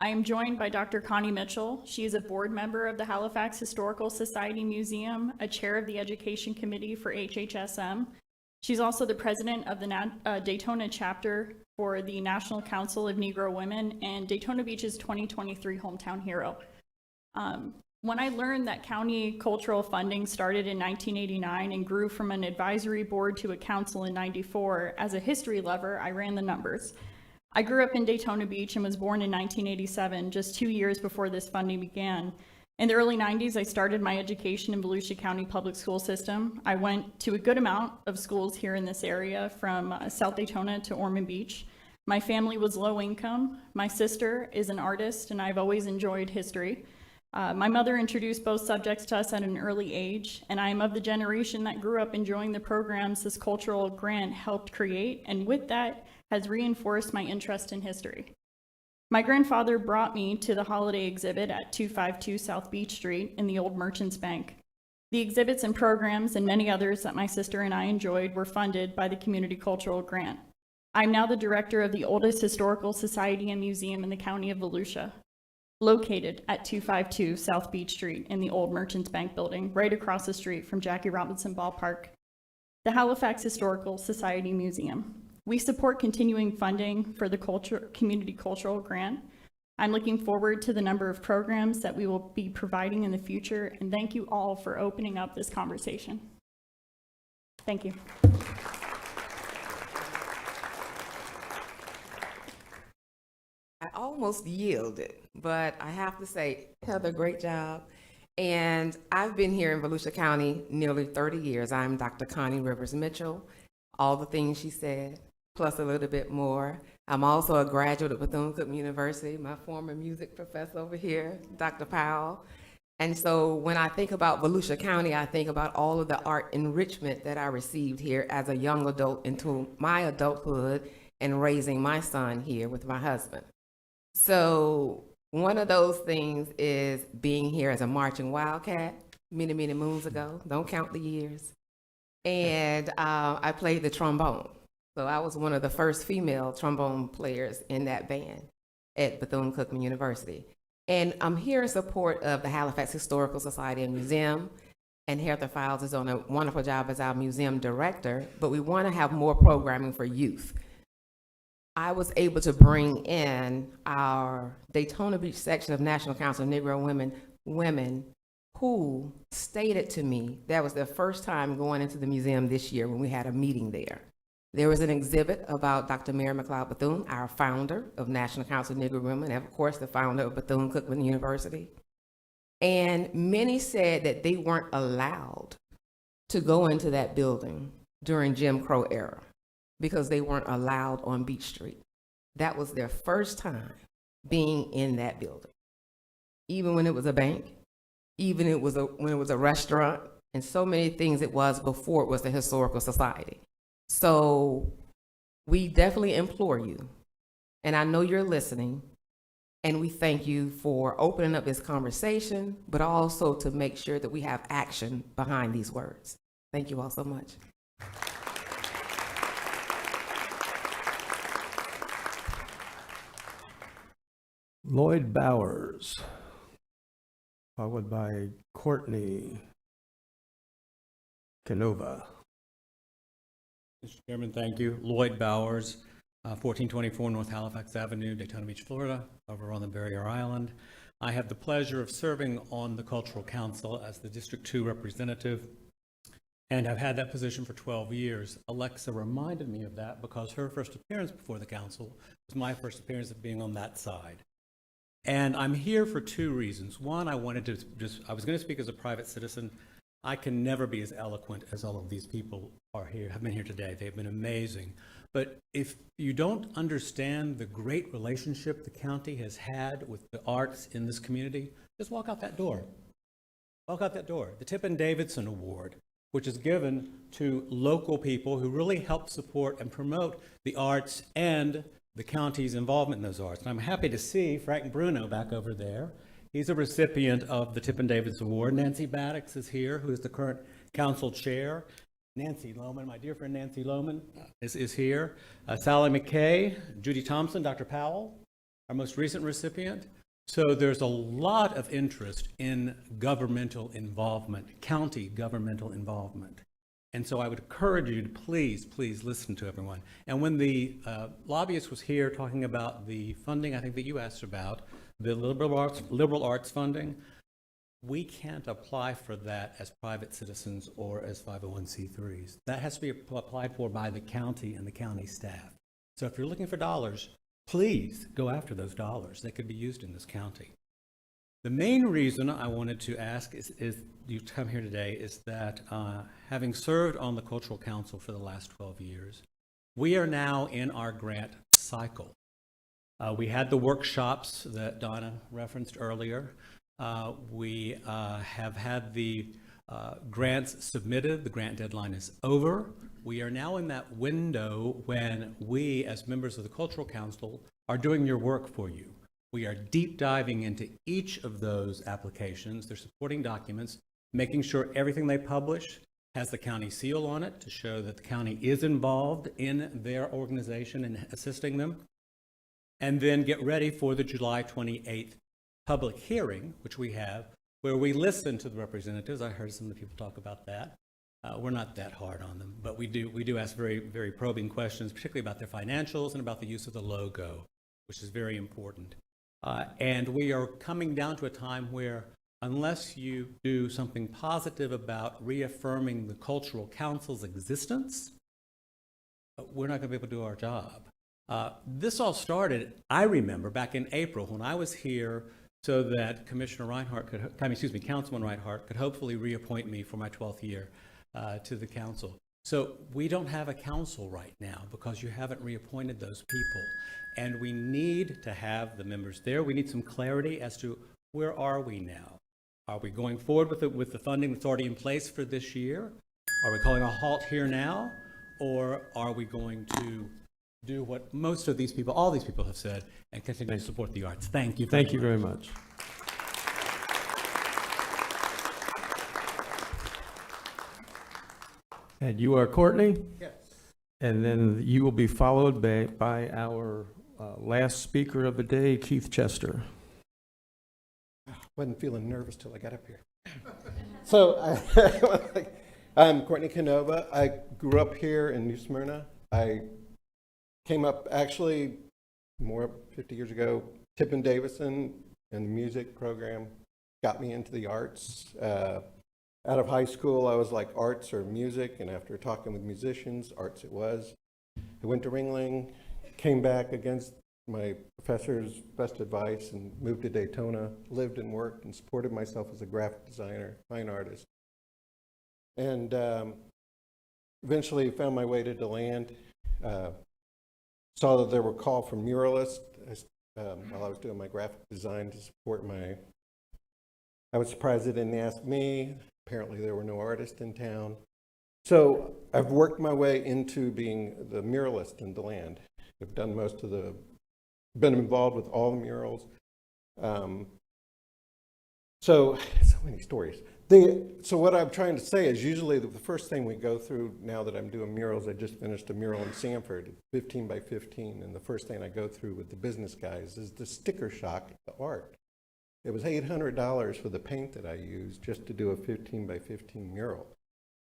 I am joined by Dr. Connie Mitchell. She is a board member of the Halifax Historical Society Museum, a chair of the Education Committee for HHSM. She's also the president of the Daytona chapter for the National Council of Negro Women and Daytona Beach's 2023 Hometown Hero. When I learned that county cultural funding started in 1989 and grew from an advisory board to a council in 94, as a history lover, I ran the numbers. I grew up in Daytona Beach and was born in 1987, just 2 years before this funding began. In the early 90s, I started my education in Volusia County Public School System. I went to a good amount of schools here in this area, from South Daytona to Ormond Beach. My family was low income. My sister is an artist, and I've always enjoyed history. My mother introduced both subjects to us at an early age, and I am of the generation that grew up enjoying the programs this cultural grant helped create, and with that has reinforced my interest in history. My grandfather brought me to the holiday exhibit at 252 South Beach Street in the old Merchants Bank. The exhibits and programs and many others that my sister and I enjoyed were funded by the Community Cultural Grant. I'm now the director of the oldest historical society and museum in the county of Volusia, located at 252 South Beach Street in the old Merchants Bank building, right across the street from Jackie Robinson Ballpark, the Halifax Historical Society Museum. We support continuing funding for the Community Cultural Grant. I'm looking forward to the number of programs that we will be providing in the future, and thank you all for opening up this conversation. Thank you. I almost yielded, but I have to say, Heather, great job. And I've been here in Volusia County nearly 30 years. I'm Dr. Connie Rivers Mitchell. All the things she said, plus a little bit more. I'm also a graduate of Bethune-Cookman University, my former music professor over here, Dr. Powell. And so when I think about Volusia County, I think about all of the art enrichment that I received here as a young adult into my adulthood and raising my son here with my husband. So one of those things is being here as a marching wildcat many, many moons ago. Don't count the years. And I played the trombone. So I was one of the first female trombone players in that band at Bethune-Cookman University. And I'm here in support of the Halifax Historical Society and Museum. And Heather Files is on a wonderful job as our museum director, but we want to have more programming for youth. I was able to bring in our Daytona Beach section of National Council of Negro Women who stated to me that was their first time going into the museum this year when we had a meeting there. There was an exhibit about Dr. Mary McLeod Bethune, our founder of National Council of Negro Women, and of course the founder of Bethune-Cookman University. And many said that they weren't allowed to go into that building during Jim Crow era because they weren't allowed on Beach Street. That was their first time being in that building. Even when it was a bank, even when it was a restaurant, and so many things it was before it was the Historical Society. So we definitely implore you, and I know you're listening, and we thank you for opening up this conversation, but also to make sure that we have action behind these words. Thank you all so much. Lloyd Bowers, followed by Courtney Canova. Mr. Chairman, thank you. Lloyd Bowers, 1424 North Halifax Avenue, Daytona Beach, Florida, over on the Barrier Island. I have the pleasure of serving on the Cultural Council as the District 2 representative, and I've had that position for 12 years. Alexa reminded me of that because her first appearance before the council was my first appearance of being on that side. And I'm here for two reasons. One, I was going to speak as a private citizen. I can never be as eloquent as all of these people have been here today. They've been amazing. But if you don't understand the great relationship the county has had with the arts in this community, just walk out that door. Walk out that door. The Tippin Davidson Award which is given to local people who really help support and promote the arts and the county's involvement in those arts. And I'm happy to see Frank Bruno back over there. He's a recipient of the Tipton Davis Award. Nancy Maddox is here, who is the current council chair. Nancy Lohman, my dear friend Nancy Lohman, is here. Sally McKay, Judy Thompson, Dr. Powell, our most recent recipient. So there's a lot of interest in governmental involvement, county governmental involvement. And so I would encourage you to please listen to everyone. And when the lobbyist was here talking about the funding, I think that you asked about, the liberal arts funding, we can't apply for that as private citizens or as 501c3s. That has to be applied for by the county and the county staff. So if you're looking for dollars, please go after those dollars. They could be used in this county. The main reason I wanted to ask is you come here today is that having served on the Cultural Council for the last 12 years, we are now in our grant cycle. We had the workshops that Donna referenced earlier. We have had the grants submitted. The grant deadline is over. We are now in that window when we, as members of the Cultural Council, are doing your work for you. We are deep diving into each of those applications, their supporting documents, making sure everything they publish has the county seal on it to show that the county is involved in their organization and assisting them. And then get ready for the July 28th public hearing, which we have, where we listen to the representatives. I heard some of the people talk about that. We're not that hard on them, but we do ask very, very probing questions, particularly about their financials and about the use of the logo, which is very important. And we are coming down to a time where unless you do something positive about reaffirming the Cultural Council's existence, we're not going to be able to do our job. This all started, I remember, back in April when I was here so that Councilman Reinhardt could hopefully reappoint me for my 12th year to the council. So we don't have a council right now because you haven't reappointed those people. And we need to have the members there. We need some clarity as to where are we now? Are we going forward with the funding that's already in place for this year? Are we calling a halt here now? Or are we going to do what most of these people, all these people have said, and continue to support the arts? Thank you. Thank you very much. And you are Courtney? Yes. And then you will be followed by our last speaker of the day, Keith Chester. Wasn't feeling nervous till I got up here. So I'm Courtney Canova. I grew up here in New Smyrna. I came up actually more 50 years ago. Tipton Davison and the music program got me into the arts. Out of high school, I was like arts or music, and after talking with musicians, arts it was. I went to Ringling, came back against my professor's best advice and moved to Daytona, lived and worked and supported myself as a graphic designer, fine artist. And eventually found my way to DeLand. Saw that there were calls from muralists while I was doing my graphic design to support my, I was surprised they didn't ask me. Apparently there were no artists in town. So I've worked my way into being the muralist in DeLand. I've done most of the, been involved with all the murals. So many stories. So what I'm trying to say is usually the first thing we go through now that I'm doing murals, I just finished a mural in Sanford, 15 by 15, and the first thing I go through with the business guys is the sticker shock, the art. It was $800 for the paint that I used just to do a 15 by 15 mural.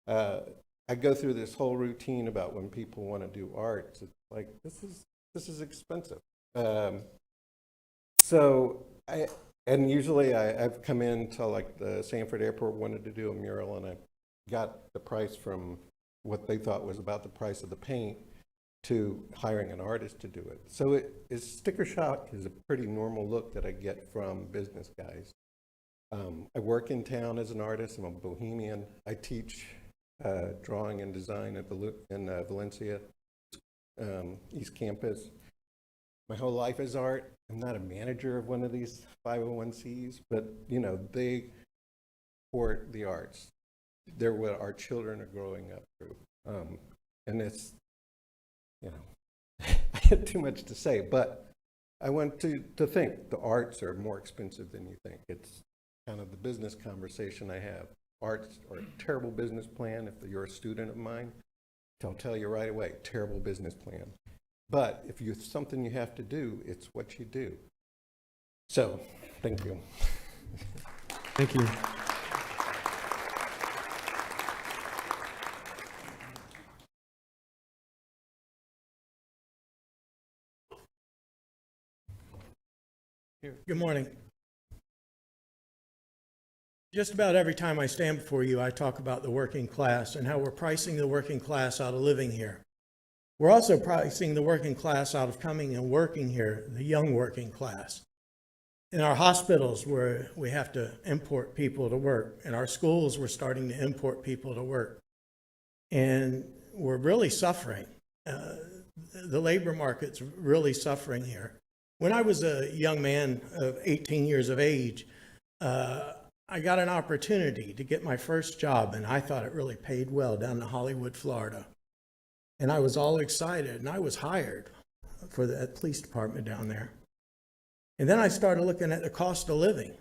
I go through this whole routine about when people want to do art. It's like, this is expensive. And usually I've come in to like the Sanford Airport wanted to do a mural, and I got the price from what they thought was about the price of the paint to hiring an artist to do it. So sticker shock is a pretty normal look that I get from business guys. I work in town as an artist. I'm a bohemian. I teach drawing and design at Valencia, East Campus. My whole life is art. I'm not a manager of one of these 501Cs, but you know, they support the arts. they're what our children are growing up through. And it's, you know, I had too much to say, but I want to think the arts are more expensive than you think. It's kind of the business conversation I have. Arts are a terrible business plan. If you're a student of mine, I'll tell you right away, terrible business plan. But if it's something you have to do, it's what you do. So, thank you. Thank you. Good morning. Just about every time I stand before you, I talk about the working class and how we're pricing the working class out of living here. We're also pricing the working class out of coming and working here, the young working class. In our hospitals, where we have to import people to work. In our schools, we're starting to import people to work. And we're really suffering. The labor market's really suffering here. When I was a young man of 18 years of age, I got an opportunity to get my first job, and I thought it really paid well down in Hollywood, Florida. And I was all excited, and I was hired for the police department down there. And then I started looking at the cost of living.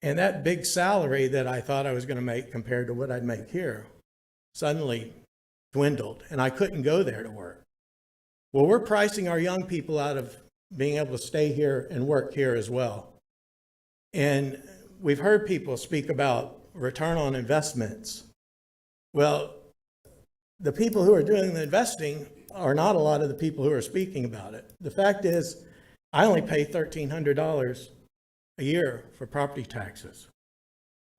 And that big salary that I thought I was going to make compared to what I'd make here suddenly dwindled, and I couldn't go there to work. Well, we're pricing our young people out of being able to stay here and work here as well. And we've heard people speak about return on investments. Well, the people who are doing the investing are not a lot of the people who are speaking about it. The fact is, I only pay $1,300 a year for property taxes.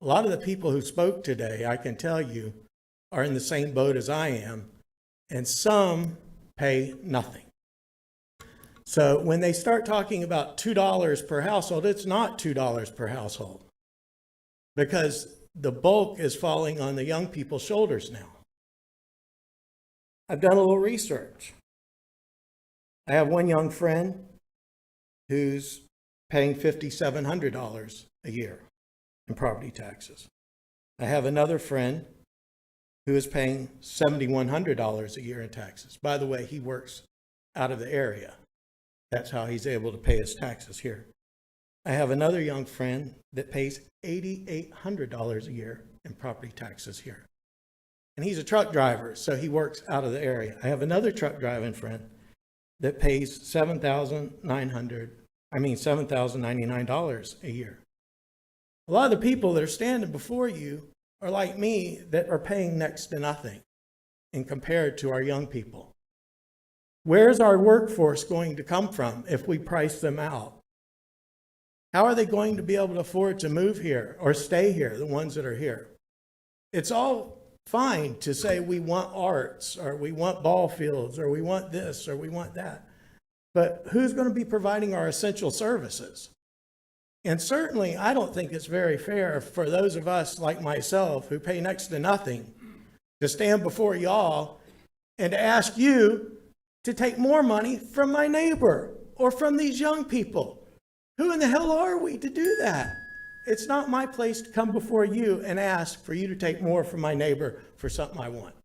A lot of the people who spoke today, I can tell you, are in the same boat as I am, and some pay nothing. So when they start talking about $2 per household, it's not $2 per household, because the bulk is falling on the young people's shoulders now. I've done a little research. I have one young friend who's paying $5,700 a year in property taxes. I have another friend who is paying $7,100 a year in taxes. By the way, he works out of the area. That's how he's able to pay his taxes here. I have another young friend that pays $8,800 a year in property taxes here. And he's a truck driver, so he works out of the area. I have another truck driving friend that pays $7,099 a year. A lot of the people that are standing before you are like me, that are paying next to nothing and compared to our young people. Where's our workforce going to come from if we price them out? How are they going to be able to afford to move here or stay here, the ones that are here? It's all fine to say we want arts, or we want ball fields, or we want this, or we want that. But who's going to be providing our essential services? And certainly, I don't think it's very fair for those of us like myself who pay next to nothing to stand before y'all and to ask you to take more money from my neighbor or from these young people. Who in the hell are we to do that? It's not my place to come before you and ask for you to take more from my neighbor for something I want.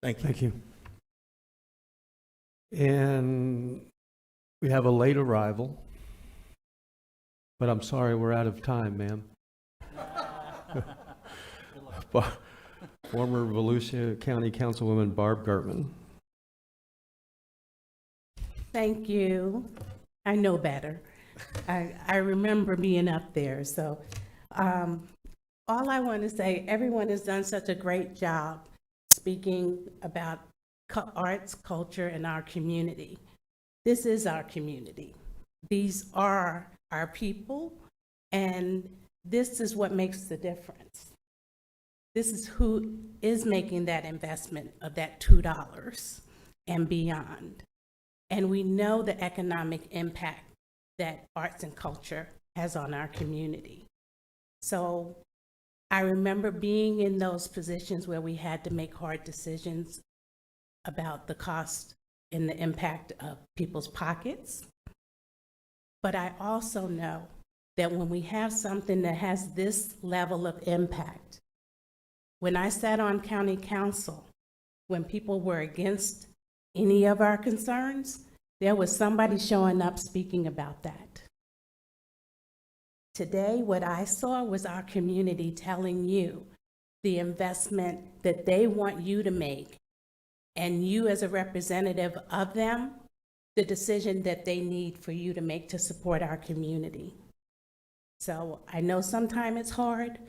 Thank you. Thank you. And we have a late arrival, but I'm sorry we're out of time, ma'am. Former Volusia County Councilwoman Barb Gertman. Thank you. I know better. I remember being up there. So all I want to say, everyone has done such a great job speaking about arts, culture, and our community. This is our community. These are our people, and this is what makes the difference. This is who is making that investment of that $2 and beyond. And we know the economic impact that arts and culture has on our community. So I remember being in those positions where we had to make hard decisions about the cost and the impact of people's pockets. But I also know that when we have something that has this level of impact, When I sat on county council, when people were against any of our concerns, there was somebody showing up speaking about that. Today, what I saw was our community telling you the investment that they want you to make, and you as a representative of them, the decision that they need for you to make to support our community. So I know sometimes it's hard,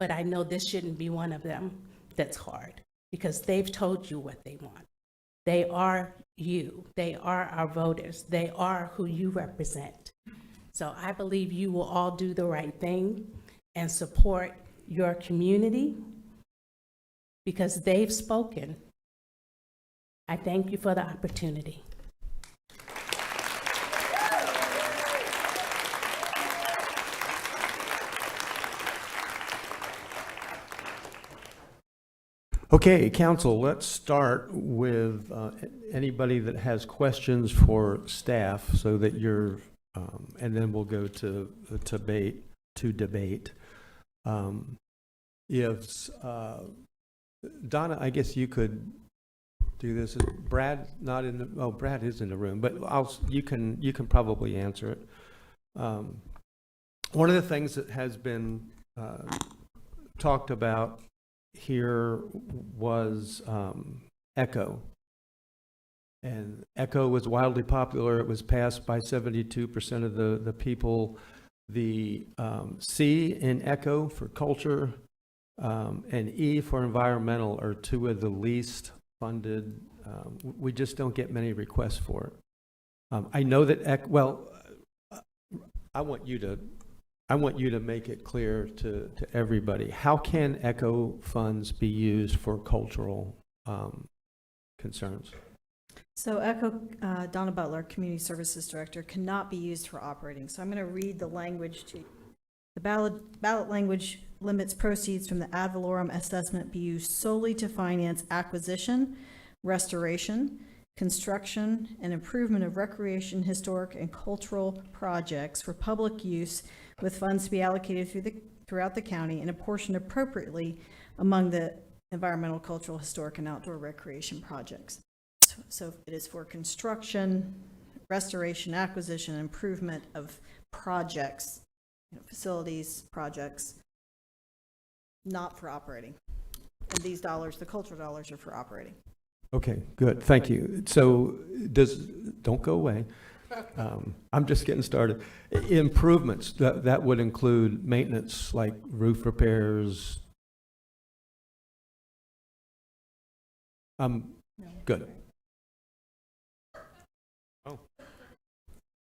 but I know this shouldn't be one of them that's hard, because they've told you what they want. They are you. They are our voters. They are who you represent. So I believe you will all do the right thing and support your community because they've spoken. I thank you for the opportunity. Okay, council, let's start with anybody that has questions for staff so that you're, and then we'll go to debate. If, Donna, I guess you could do this. Brad not in the, oh, Brad is in the room, but you can probably answer it. One of the things that has been talked about here was ECHO. And ECHO was wildly popular. It was passed by 72% of the people. The C in ECHO for culture and E for environmental are two of the least funded. We just don't get many requests for it. I know that, I want you to make it clear to everybody. How can ECHO funds be used for cultural concerns? So ECHO, Donna Butler, Community Services Director, cannot be used for operating. So I'm going to read the language to you. The ballot language limits proceeds from the ad valorem assessment be used solely to finance acquisition, restoration, construction, and improvement of recreation, historic, and cultural projects for public use, with funds to be allocated throughout the county and apportioned appropriately among the environmental, cultural, historic, and outdoor recreation projects. So it is for construction, restoration, acquisition, and improvement of projects, facilities, projects, not for operating. And these dollars, the cultural dollars, are for operating. Okay, good, thank you. So don't go away. I'm just getting started. Improvements, that would include maintenance like roof repairs. Good. Oh,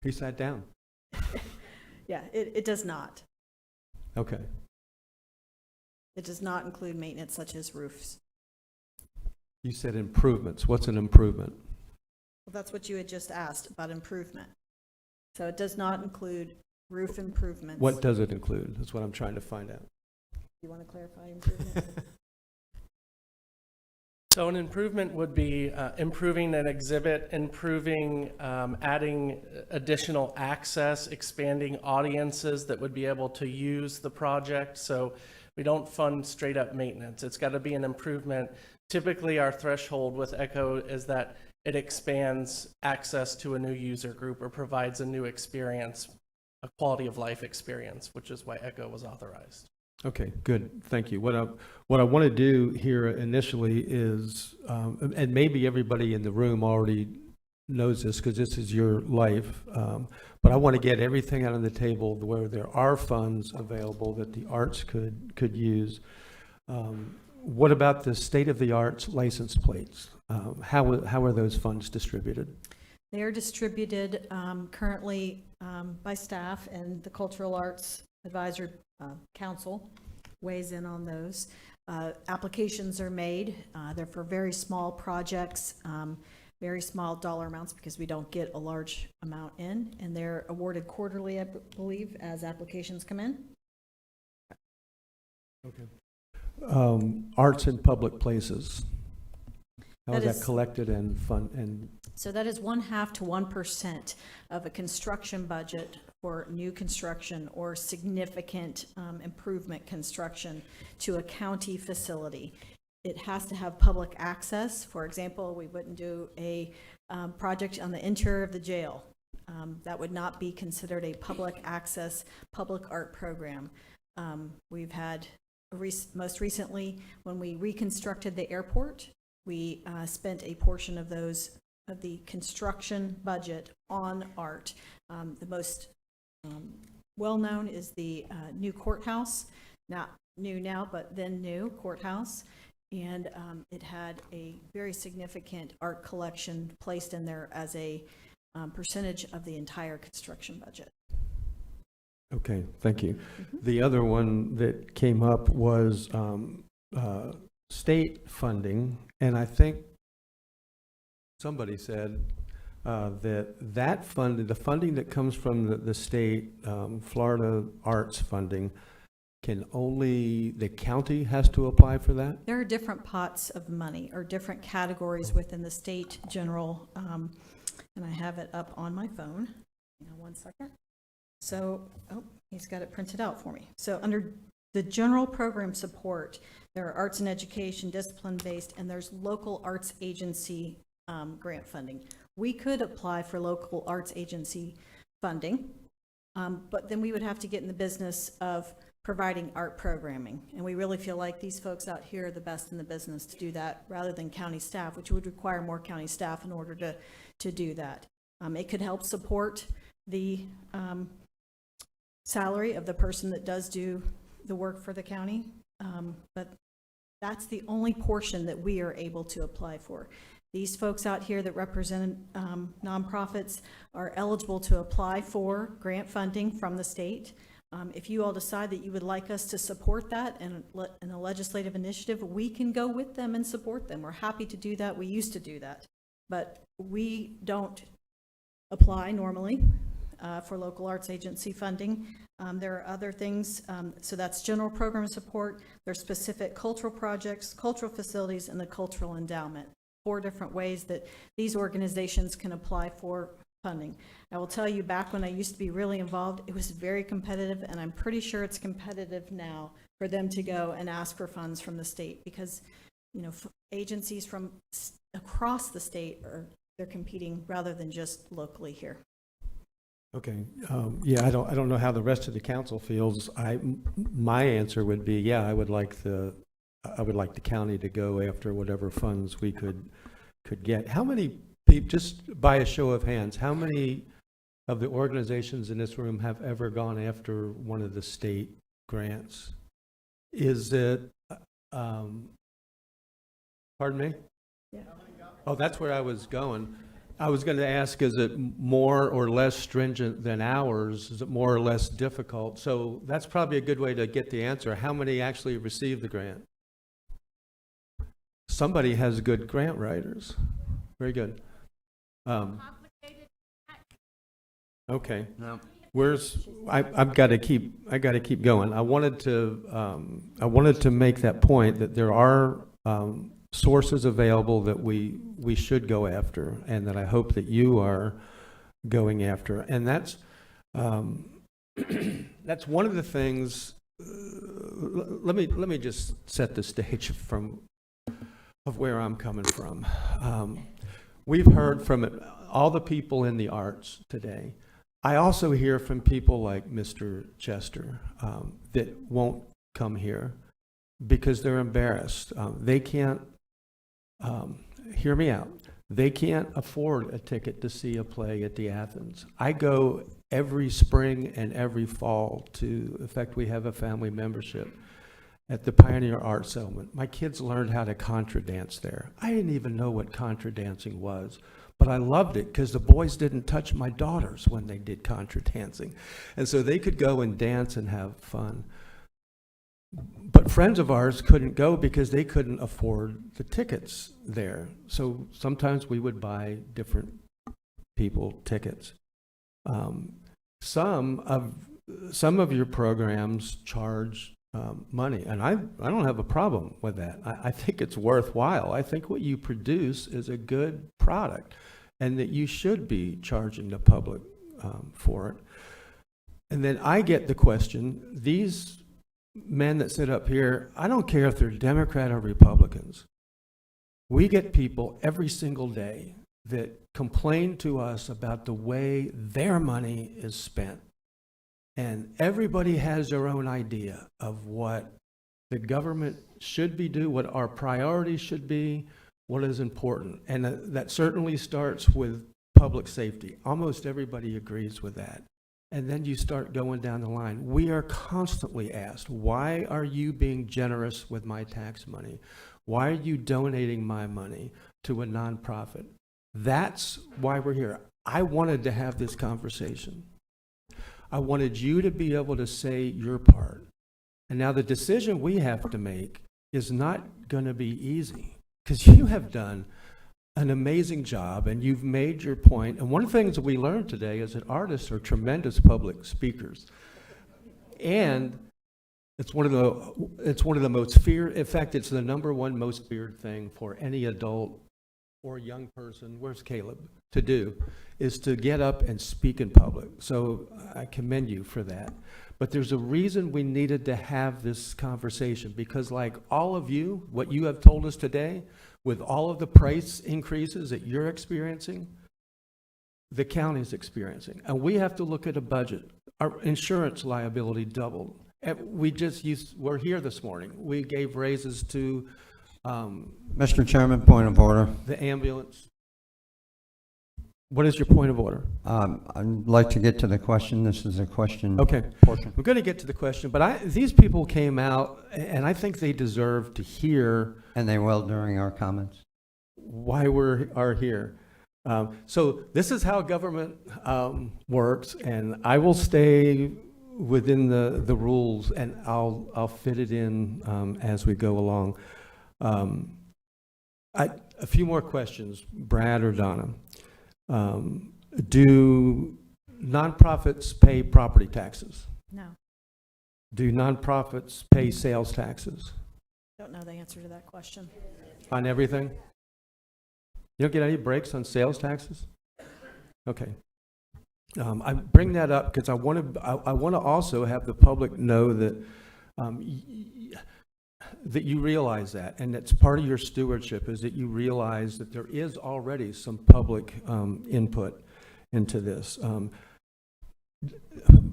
he sat down. Yeah, it does not. Okay. It does not include maintenance such as roofs. You said improvements. What's an improvement? Well, that's what you had just asked about improvement. So it does not include roof improvements. What does it include? That's what I'm trying to find out. You want to clarify improvement? So an improvement would be improving an exhibit, adding additional access, expanding audiences that would be able to use the project. So we don't fund straight up maintenance. It's got to be an improvement. Typically, our threshold with ECHO is that it expands access to a new user group or provides a new experience, a quality of life experience, which is why ECHO was authorized. Okay, good. Thank you. What I want to do here initially is, and maybe everybody in the room already knows this because this is your life, but I want to get everything out on the table where there are funds available that the arts could use. What about the state of the arts license plates? How are those funds distributed? They are distributed currently by staff, and the Cultural Arts Advisory Council weighs in on those. Applications are made. They're for very small projects, very small dollar amounts because we don't get a large amount in, and they're awarded quarterly, I believe, as applications come in. Okay. Arts in public places. How is that collected and fund and? So that is 0.5% to 1% of a construction budget for new construction or significant improvement construction to a county facility. It has to have public access. For example, we wouldn't do a project on the interior of the jail. That would not be considered a public access, public art program. We've had, most recently, when we reconstructed the airport, we spent a portion of the construction budget on art. The most well-known is the new courthouse, not new now, but then new courthouse. And it had a very significant art collection placed in there as a percentage of the entire construction budget. Okay, thank you. The other one that came up was state funding, and I think somebody said that funding, the funding that comes from the state, Florida arts funding, can only, the county has to apply for that? There are different pots of money or different categories within the state general, and I have it up on my phone. Hang on one second. So, oh, he's got it printed out for me. So under the general program support, there are arts and education, discipline-based, and there's local arts agency grant funding. We could apply for local arts agency funding, but then we would have to get in the business of providing art programming. And we really feel like these folks out here are the best in the business to do that rather than county staff, which would require more county staff in order to do that. It could help support the salary of the person that does do the work for the county, but that's the only portion that we are able to apply for. These folks out here that represent nonprofits are eligible to apply for grant funding from the state. If you all decide that you would like us to support that in a legislative initiative, we can go with them and support them. We're happy to do that. We used to do that, but we don't apply normally for local arts agency funding. There are other things, so that's general program support. There's specific cultural projects, cultural facilities, and the cultural endowment. 4 different ways that these organizations can apply for funding. I will tell you, back when I used to be really involved, it was very competitive, and I'm pretty sure it's competitive now for them to go and ask for funds from the state, because, you know, agencies from across the state they're competing rather than just locally here. Okay, yeah, I don't know how the rest of the council feels. My answer would be, yeah, I would like the county to go after whatever funds we could get. How many people, just by a show of hands, how many of the organizations in this room have ever gone after one of the state grants? Is it, pardon me? Yeah. Oh, that's where I was going. I was going to ask, is it more or less stringent than ours? Is it more or less difficult? So that's probably a good way to get the answer. How many actually received the grant? Somebody has good grant writers. Very good. Okay. No. I've got to keep going. I wanted to make that point that there are sources available that we should go after, and that I hope that you are going after. And that's that's one of the things. Let me just set the stage of where I'm coming from. We've heard from all the people in the arts today. I also hear from people like Mr. Chester that won't come here because they're embarrassed. They can't, hear me out, they can't afford a ticket to see a play at the Athens. I go every spring and every fall to, in fact, we have a family membership at the Pioneer Art Settlement. My kids learned how to contra dance there. I didn't even know what contra dancing was, but I loved it because the boys didn't touch my daughters when they did contra dancing. And so they could go and dance and have fun. But friends of ours couldn't go because they couldn't afford the tickets there. So sometimes we would buy different people tickets. Some of your programs charge money, and I don't have a problem with that. I think it's worthwhile. I think what you produce is a good product, and that you should be charging the public for it. And then I get the question, these men that sit up here, I don't care if they're Democrat or Republicans. We get people every single day that complain to us about the way their money is spent. And everybody has their own idea of what the government should be doing, what our priorities should be, what is important. And that certainly starts with public safety. Almost everybody agrees with that. And then you start going down the line. We are constantly asked, why are you being generous with my tax money? Why are you donating my money to a nonprofit? That's why we're here. I wanted to have this conversation. I wanted you to be able to say your part. And now the decision we have to make is not going to be easy, because you have done an amazing job and you've made your point. And one of the things that we learned today is that artists are tremendous public speakers. And it's one of the most feared, in fact, it's the #1 most feared thing for any adult or young person, where's Caleb, to do, is to get up and speak in public. So I commend you for that. But there's a reason we needed to have this conversation, because like all of you, what you have told us today, with all of the price increases that you're experiencing, the county's experiencing. And we have to look at a budget. Our insurance liability doubled. We're here this morning. We gave raises to Mr. Chairman, point of order. the ambulance. What is your point of order? I'd like to get to the question. This is a question Okay. portion. We're going to get to the question, but these people came out, and I think they deserve to hear. And they will during our comments. Why we are here. So this is how government works, and I will stay within the rules, and I'll fit it in as we go along. A few more questions, Brad or Donna. Do nonprofits pay property taxes? No, Do nonprofits pay sales taxes don't know the answer to that question. on everything? You don't get any breaks on sales taxes? Okay. I bring that up because I want to also have the public know that that you realize that, and that's part of your stewardship, is that you realize that there is already some public input into this.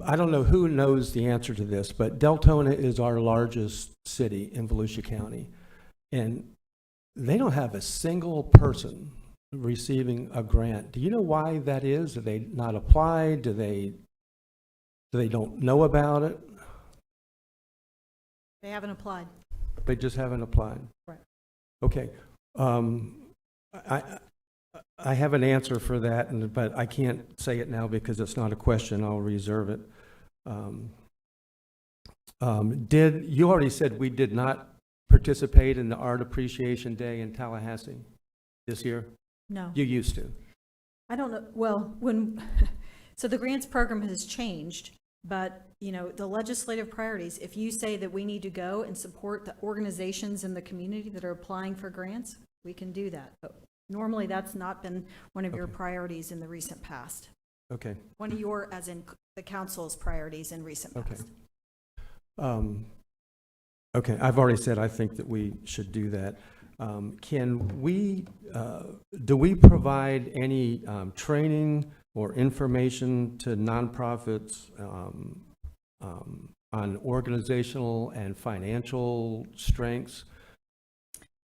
I don't know who knows the answer to this, but Deltona is our largest city in Volusia County, and they don't have a single person receiving a grant. Do you know why that is? Do they not apply? Do they don't know about it? They haven't applied. They just haven't applied. Right. Okay. I have an answer for that, but I can't say it now because it's not a question. I'll reserve it. You already said we did not participate in the Art Appreciation Day in Tallahassee this year? No. You used to. I don't know, well, so the grants program has changed, but, the legislative priorities, if you say that we need to go and support the organizations in the community that are applying for grants, we can do that. But normally, that's not been one of your priorities in the recent past. Okay. One of your, as in the council's priorities in recent past. Okay, I've already said I think that we should do that. Do we provide any training or information to nonprofits on organizational and financial strengths?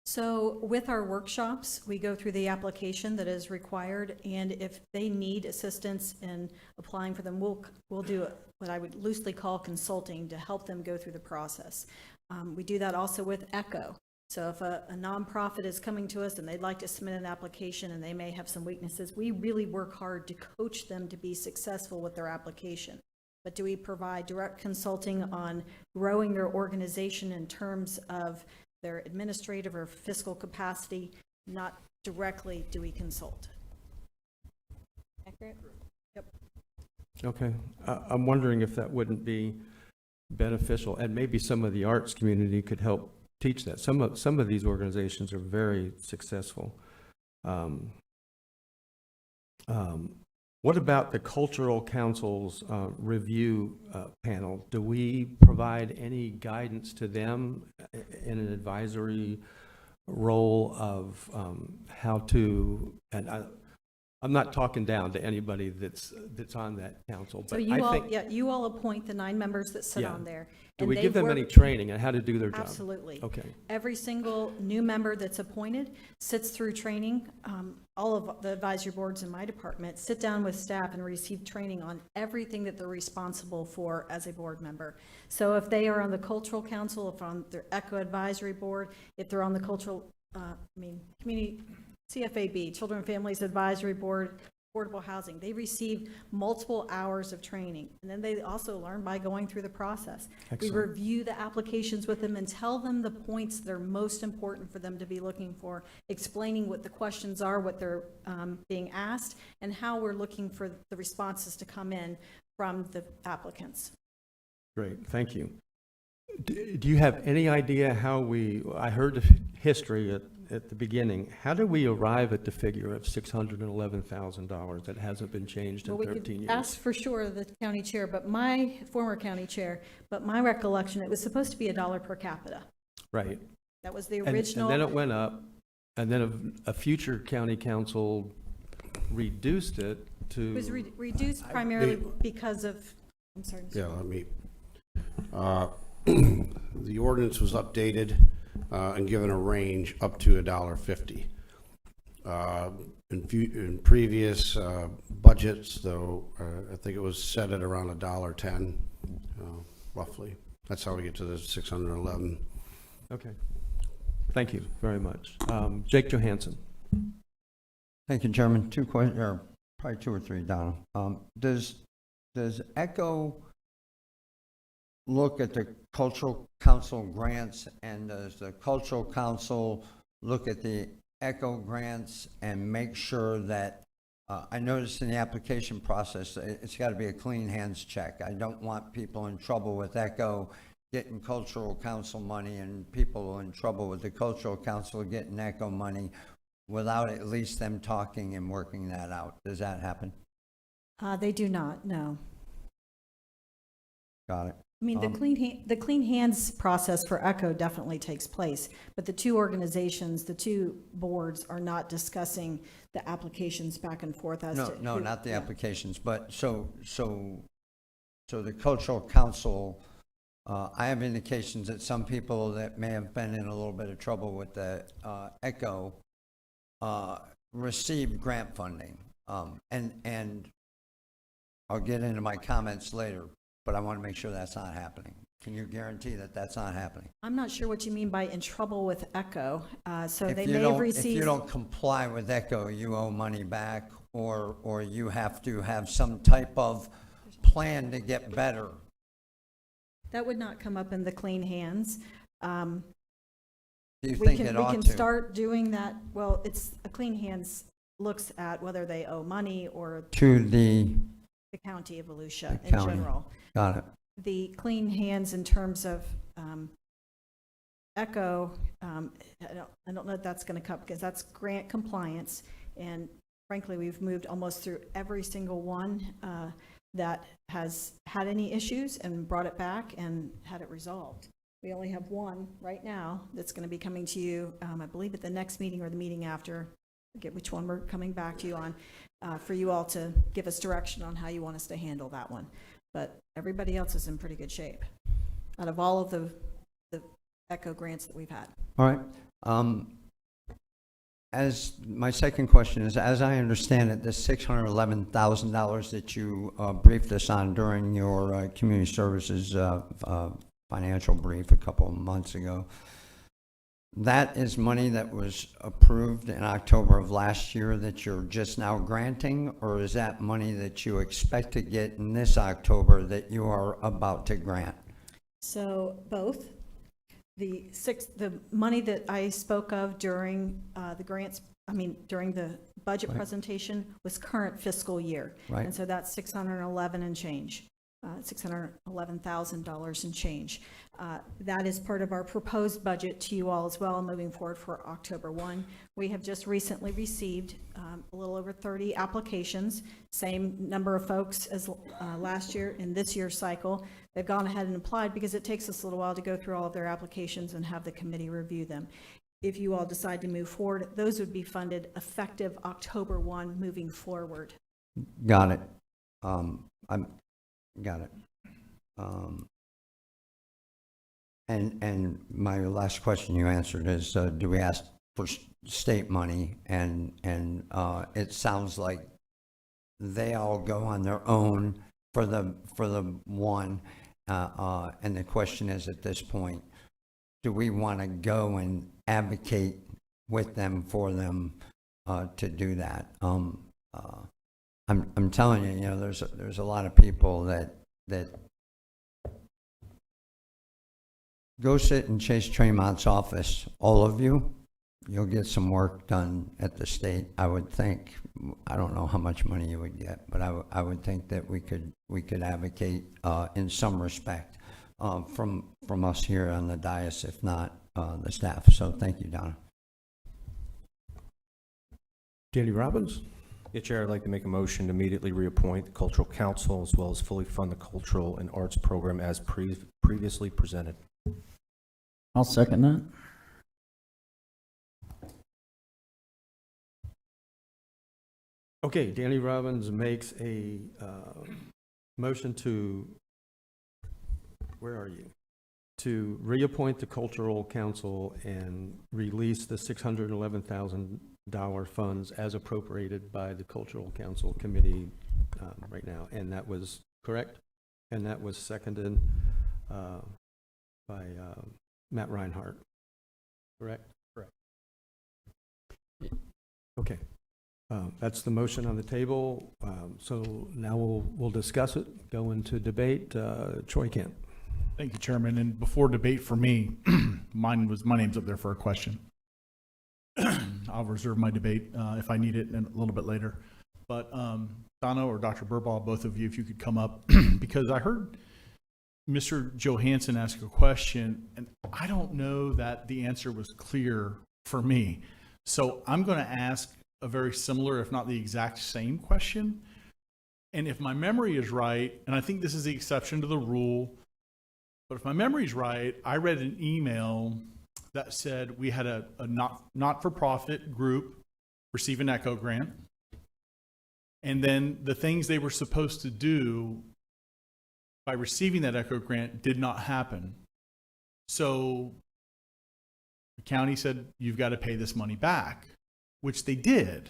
So with our workshops, we go through the application that is required, and if they need assistance in applying for them, we'll do what I would loosely call consulting to help them go through the process. We do that also with ECHO. So if a nonprofit is coming to us and they'd like to submit an application and they may have some weaknesses, we really work hard to coach them to be successful with their application. But do we provide direct consulting on growing their organization in terms of their administrative or fiscal capacity? Not directly do we consult. Accurate? Yep. Okay, I'm wondering if that wouldn't be beneficial, and maybe some of the arts community could help teach that. Some of these organizations are very successful. What about the Cultural Council's review panel? Do we provide any guidance to them in an advisory role of how to, and I'm not talking down to anybody that's on that council, So but you I all, think, yeah, you all appoint the 9 members that sit Yeah. on there. do and we they give them any work- training on how to do their job? Absolutely. Okay. Every single new member that's appointed sits through training. All of the advisory boards in my department sit down with staff and receive training on everything that they're responsible for as a board member. So if they are on the Cultural Council, if on their ECHO Advisory Board, if they're on the Community CFAB, Children and Families Advisory Board, Affordable Housing, they receive multiple hours of training. And then they also learn by going through the process. Excellent. We review the applications with them and tell them the points that are most important for them to be looking for, explaining what the questions are, what they're being asked, and how we're looking for the responses to come in from the applicants. Great, thank you. Do you have any idea how I heard the history at the beginning. How do we arrive at the figure of $611,000 that hasn't been changed in Well, we 13 could years? ask for sure the county chair, but my former county chair, but my recollection, it was supposed to be $1 per capita. Right. That was the And original. then it went up, and then a future county council reduced it to. It was reduced primarily because of, I'm sorry. Mr. Yeah, let me, the ordinance was updated and given a range up to $1.50. In previous budgets, though, I think it was set at around $1.10, roughly. That's how we get to the 611. Okay. Thank you very much. Jake Johansson. Thank you, Chairman. Two questions, or probably two or three, Donna. Does ECHO look at the Cultural Council grants, and does the Cultural Council look at the ECHO grants and make sure that, I noticed in the application process, it's got to be a clean hands check. I don't want people in trouble with ECHO getting Cultural Council money and people in trouble with the Cultural Council getting ECHO money without at least them talking and working that out. Does that happen? They do not, no. Got it. I mean, the clean hands process for ECHO definitely takes place, but the two organizations, the two boards are not discussing the applications back and forth as to. No, not the applications, but so the Cultural Council, I have indications that some people that may have been in a little bit of trouble with the ECHO received grant funding. And I'll get into my comments later, but I want to make sure that's not happening. Can you guarantee that that's not happening? I'm not sure what you mean by in trouble with ECHO. So If they you may don't- have received. If you don't comply with ECHO, you owe money back, or you have to have some type of plan to get better. That would not come up in the clean hands. Do you We think can, it we ought can to? start doing that. Well, it's, a clean hands looks at whether they owe money or To the county of Volusia in county. general. Got it. The clean hands in terms of ECHO, I don't know if that's going to come, because that's grant compliance, and frankly, we've moved almost through every single one that has had any issues and brought it back and had it resolved. We only have one right now that's going to be coming to you, I believe at the next meeting or the meeting after, I forget which one we're coming back to you on, for you all to give us direction on how you want us to handle that one. But everybody else is in pretty good shape out of all of the ECHO grants that we've had. All right. As my second question is, as I understand it, the $611,000 that you briefed us on during your community services financial brief a couple of months ago, that is money that was approved in October of last year that you're just now granting, or is that money that you expect to get in this October that you are about to grant? So both. The money that I spoke of during during the budget Right. presentation was current fiscal year. Right. And so that's 611 and change. $611,000 and change. That is part of our proposed budget to you all as well, moving forward for October 1. We have just recently received a little over 30 applications, same number of folks as last year in this year's cycle. They've gone ahead and applied because it takes us a little while to go through all of their applications and have the committee review them. If you all decide to move forward, those would be funded effective October 1 moving forward. Got it. Got it. And my last question you answered is, do we ask for state money? And it sounds like they all go on their own for the one. And the question is, at this point, do we want to go and advocate with them for them to do that? I'm telling you, there's a lot of people that go sit in Chase Tremont's office. All of you, you'll get some work done at the state. I would think. I don't know how much money you would get, but I would think that we could advocate in some respect from us here on the dais, if not the staff. So thank you, Donna. Danny Robbins? Yeah, Chair, I'd like to make a motion to immediately reappoint the Cultural Council as well as fully fund the cultural and arts program as previously presented. I'll second that. Okay, Danny Robbins makes a motion to, where are you? To reappoint the Cultural Council and release the $611,000 funds as appropriated by the Cultural Council Committee right now. And that was correct? And that was seconded by Matt Reinhardt, correct? Correct. Okay. That's the motion on the table. So now we'll discuss it, go into debate. Troy Kent. Thank you, Chairman. And before debate for me, my name's up there for a question. I'll reserve my debate if I need it a little bit later. But Donna or Dr. Burbaugh, both of you, if you could come up, because I heard Mr. Johansson ask a question, and I don't know that the answer was clear for me. So I'm going to ask a very similar, if not the exact same question. And if my memory is right, and I think this is the exception to the rule, but if my memory is right, I read an email that said we had a not-for-profit group receive an ECHO grant, and then the things they were supposed to do by receiving that ECHO grant did not happen. So the county said, you've got to pay this money back, which they did.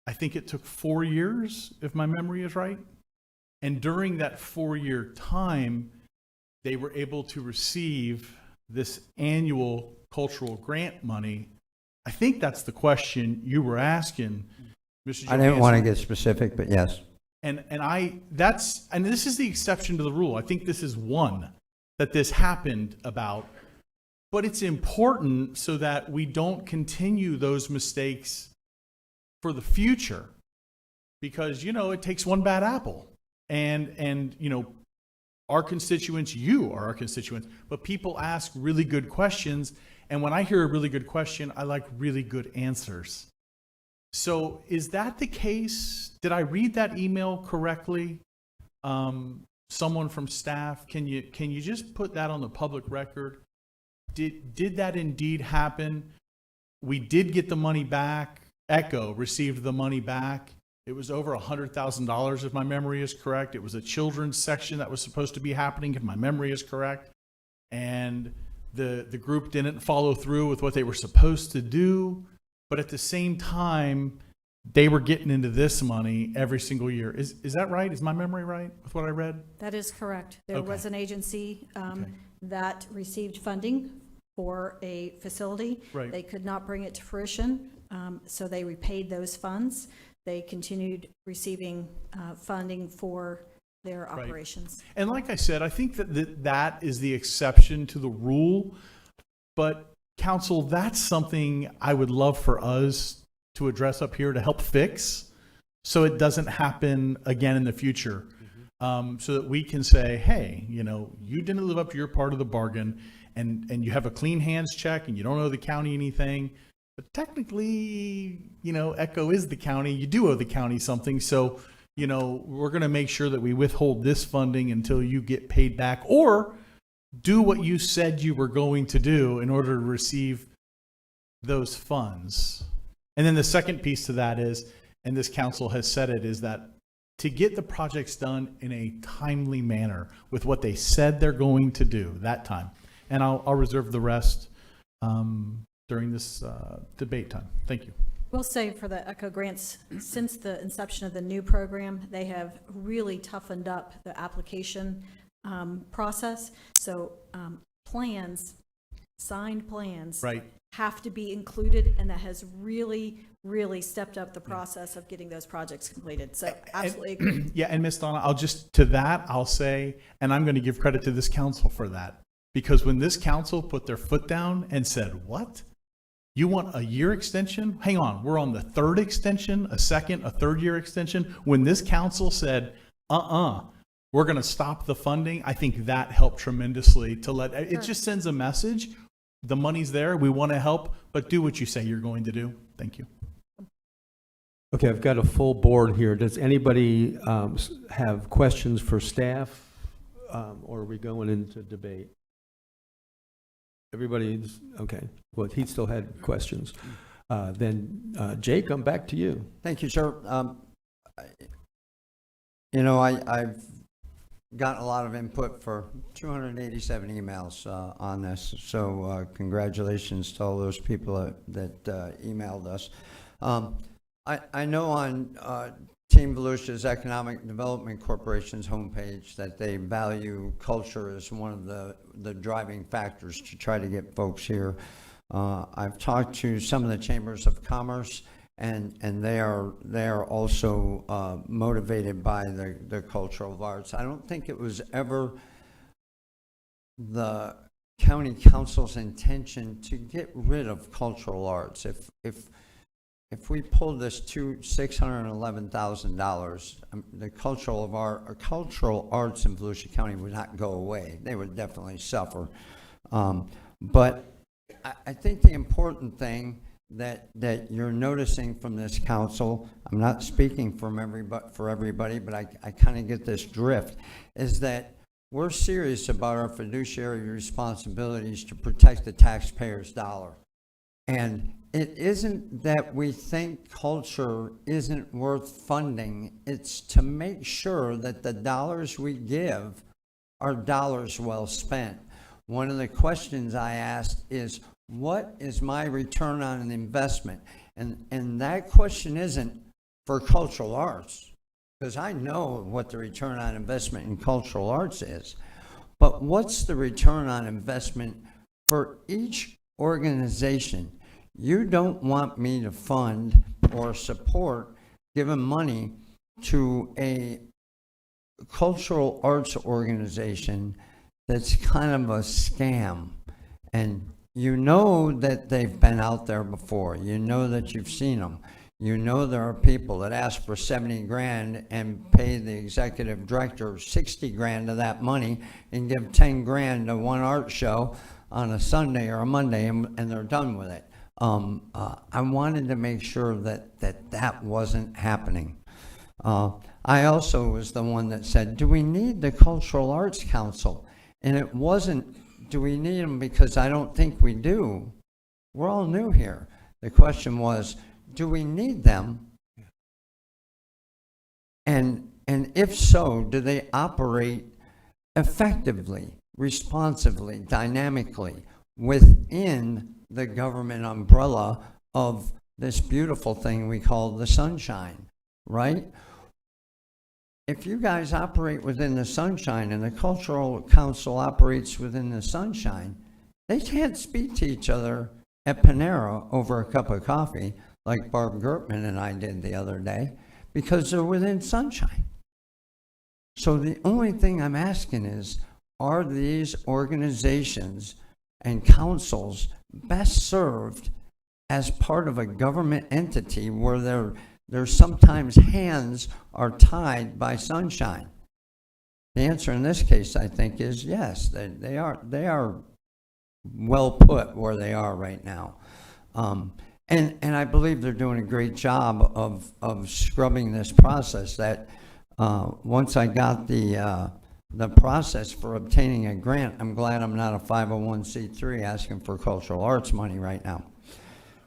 I think it took 4 years, if my memory is right. And during that 4-year time, they were able to receive this annual cultural grant money. I think that's the question you were asking, Mr. Johansson. I didn't want to get specific, but yes. And this is the exception to the rule. I think this is one that this happened about, but it's important so that we don't continue those mistakes for the future, because it takes one bad apple, and our constituents, you are our constituents, but people ask really good questions, and when I hear a really good question, I like really good answers. So is that the case? Did I read that email correctly? Someone from staff, can you just put that on the public record? Did that indeed happen? We did get the money back. ECHO received the money back. It was over $100,000 if my memory is correct. It was a children's section that was supposed to be happening if my memory is correct. And the group didn't follow through with what they were supposed to do. But at the same time, they were getting into this money every single year. Is that right? Is my memory right with what I read? That is correct. There Okay. was an agency that received funding for a facility. Right. They could not bring it to fruition, so they repaid those funds. They continued receiving funding for their Right. operations. And like I said, I think that is the exception to the rule. But Council, that's something I would love for us to address up here to help fix so it doesn't happen again in the future. so that we can say, hey, you know, you didn't live up to your part of the bargain, and you have a clean hands check, and you don't owe the county anything. But technically, you know, Echo is the county. You do owe the county something. So, you know, we're going to make sure that we withhold this funding until you get paid back, or do what you said you were going to do in order to receive those funds. And then the second piece to that is, and this council has said it, is that to get the projects done in a timely manner with what they said they're going to do that time. And I'll reserve the rest during this debate time. Thank you. We'll say for the ECHO grants, since the inception of the new program, they have really toughened up the application process. So plans, signed plans, Right. have to be included, and that has really, really stepped up the process of getting those projects completed. So absolutely agree. Yeah, and Ms. Donna, I'll say, and I'm going to give credit to this council for that, because when this council put their foot down and said, what? You want a year extension? Hang on, we're on the third extension, a second, a third year extension. When this council said, we're going to stop the funding, I think that helped tremendously to let, it just sends a message. The money's there, we want to help, but do what you say you're going to do. Thank you. Okay, I've got a full board here. Does anybody have questions for staff, or are we going into debate? Everybody's, okay. Well, he still had questions. Then, Jake, I'm back to you. Thank you, sir. You know, I've gotten a lot of input for 287 emails on this, so congratulations to all those people that emailed us. I know on Team Volusia's Economic Development Corporation's homepage that they value culture as one of the driving factors to try to get folks here. I've talked to some of the chambers of commerce, and they are also motivated by the cultural arts. I don't think it was ever the county council's intention to get rid of cultural arts. If we pulled this to $611,000, the cultural arts in Volusia County would not go away. They would definitely suffer. But I think the important thing that you're noticing from this council, I'm not speaking for everybody, but I kind of get this drift, is that we're serious about our fiduciary responsibilities to protect the taxpayer's dollar. And it isn't that we think culture isn't worth funding, it's to make sure that the dollars we give are dollars well spent. One of the questions I asked is, what is my return on an investment? And that question isn't for cultural arts, because I know what the return on investment in cultural arts is. But what's the return on investment for each organization? You don't want me to fund or support giving money to a cultural arts organization that's kind of a scam. And you know that they've been out there before. You know that you've seen them. You know there are people that ask for 70 grand and pay the executive director 60 grand of that money and give 10 grand to one art show on a Sunday or a Monday, and they're done with it. I wanted to make sure that wasn't happening. I also was the one that said, do we need the Cultural Arts Council? And it wasn't, do we need them, because I don't think we do. We're all new here. The question was, do we need them? And if so, do they operate effectively, responsively, dynamically within the government umbrella of this beautiful thing we call the sunshine, right? If you guys operate within the sunshine and the Cultural Council operates within the sunshine, they can't speak to each other at Panera over a cup of coffee like Barb Gertman and I did the other day, because they're within sunshine. So the only thing I'm asking is, are these organizations and councils best served as part of a government entity where their sometimes hands are tied by sunshine? The answer in this case, I think, is yes. They are well put where they are right now. And I believe they're doing a great job of scrubbing this process. That once I got the process for obtaining a grant, I'm glad I'm not a 501c3 asking for cultural arts money right now.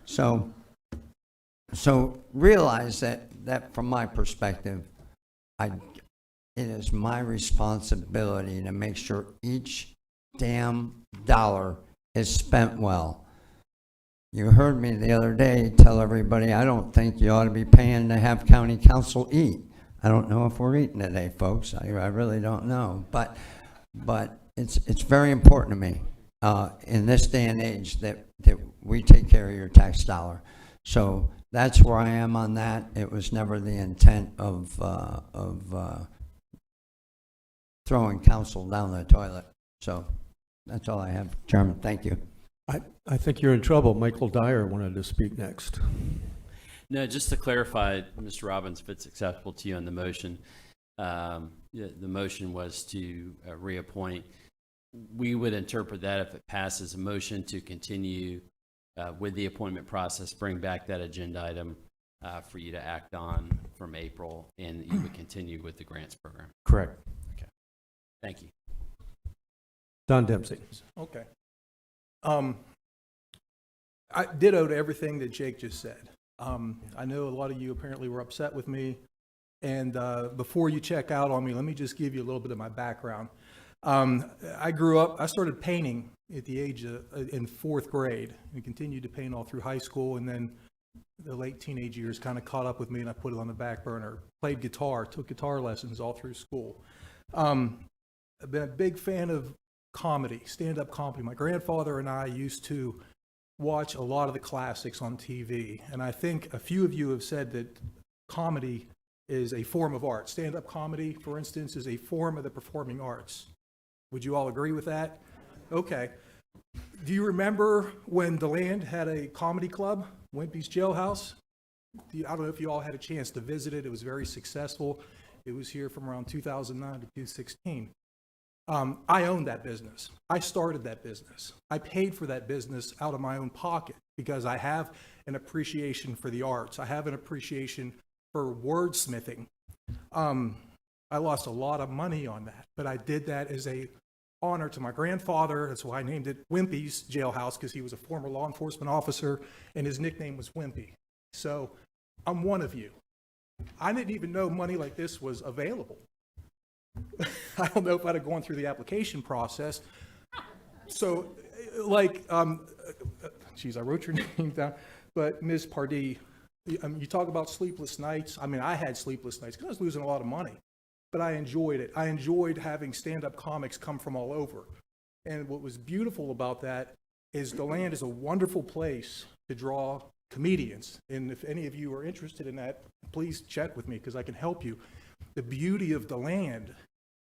So realize that from my perspective, it is my responsibility to make sure each damn dollar is spent well. You heard me the other day tell everybody I don't think you ought to be paying to have county council eat. I don't know if we're eating today, folks. I really don't know. But it's very important to me in this day and age that we take care of your tax dollar. So that's where I am on that. It was never the intent of throwing council down the toilet. So that's all I have, Chairman. Thank you. I think you're in trouble. Michael Dyer wanted to speak next. No, just to clarify, Mr. Robbins, if it's acceptable to you on the motion, the motion was to reappoint. We would interpret that if it passes a motion to continue with the appointment process, bring back that agenda item for you to act on from April, and you would continue with the grants program. Correct. Okay. Thank you. Don Dempsey. Okay. I ditto to everything that Jake just said. I know a lot of you apparently were upset with me, and before you check out on me, let me just give you a little bit of my background. I started painting at the age of, in 4th grade, and continued to paint all through high school, and then the late teenage years kind of caught up with me, and I put it on the back burner. Played guitar, took guitar lessons all through school. I've been a big fan of comedy, stand-up comedy. My grandfather and I used to watch a lot of the classics on TV, and I think a few of you have said that comedy is a form of art. Stand-up comedy, for instance, is a form of the performing arts. Would you all agree with that? Okay. Do you remember when DeLand had a comedy club, Wimpy's Jailhouse? I don't know if you all had a chance to visit it. It was very successful. It was here from around 2009 to 2016. I owned that business. I started that business. I paid for that business out of my own pocket because I have an appreciation for the arts. I have an appreciation for wordsmithing. I lost a lot of money on that, but I did that as a honor to my grandfather. That's why I named it Wimpy's Jailhouse, because he was a former law enforcement officer and his nickname was Wimpy. So I'm one of you. I didn't even know money like this was available. I don't know if I'd have gone through the application process. So, like, geez, I wrote your name down, but Ms. Pardee, you talk about sleepless nights. I mean, I had sleepless nights because I was losing a lot of money, but I enjoyed it. I enjoyed having stand-up comics come from all over. And what was beautiful about that is DeLand is a wonderful place to draw comedians. And if any of you are interested in that, please chat with me because I can help you. The beauty of DeLand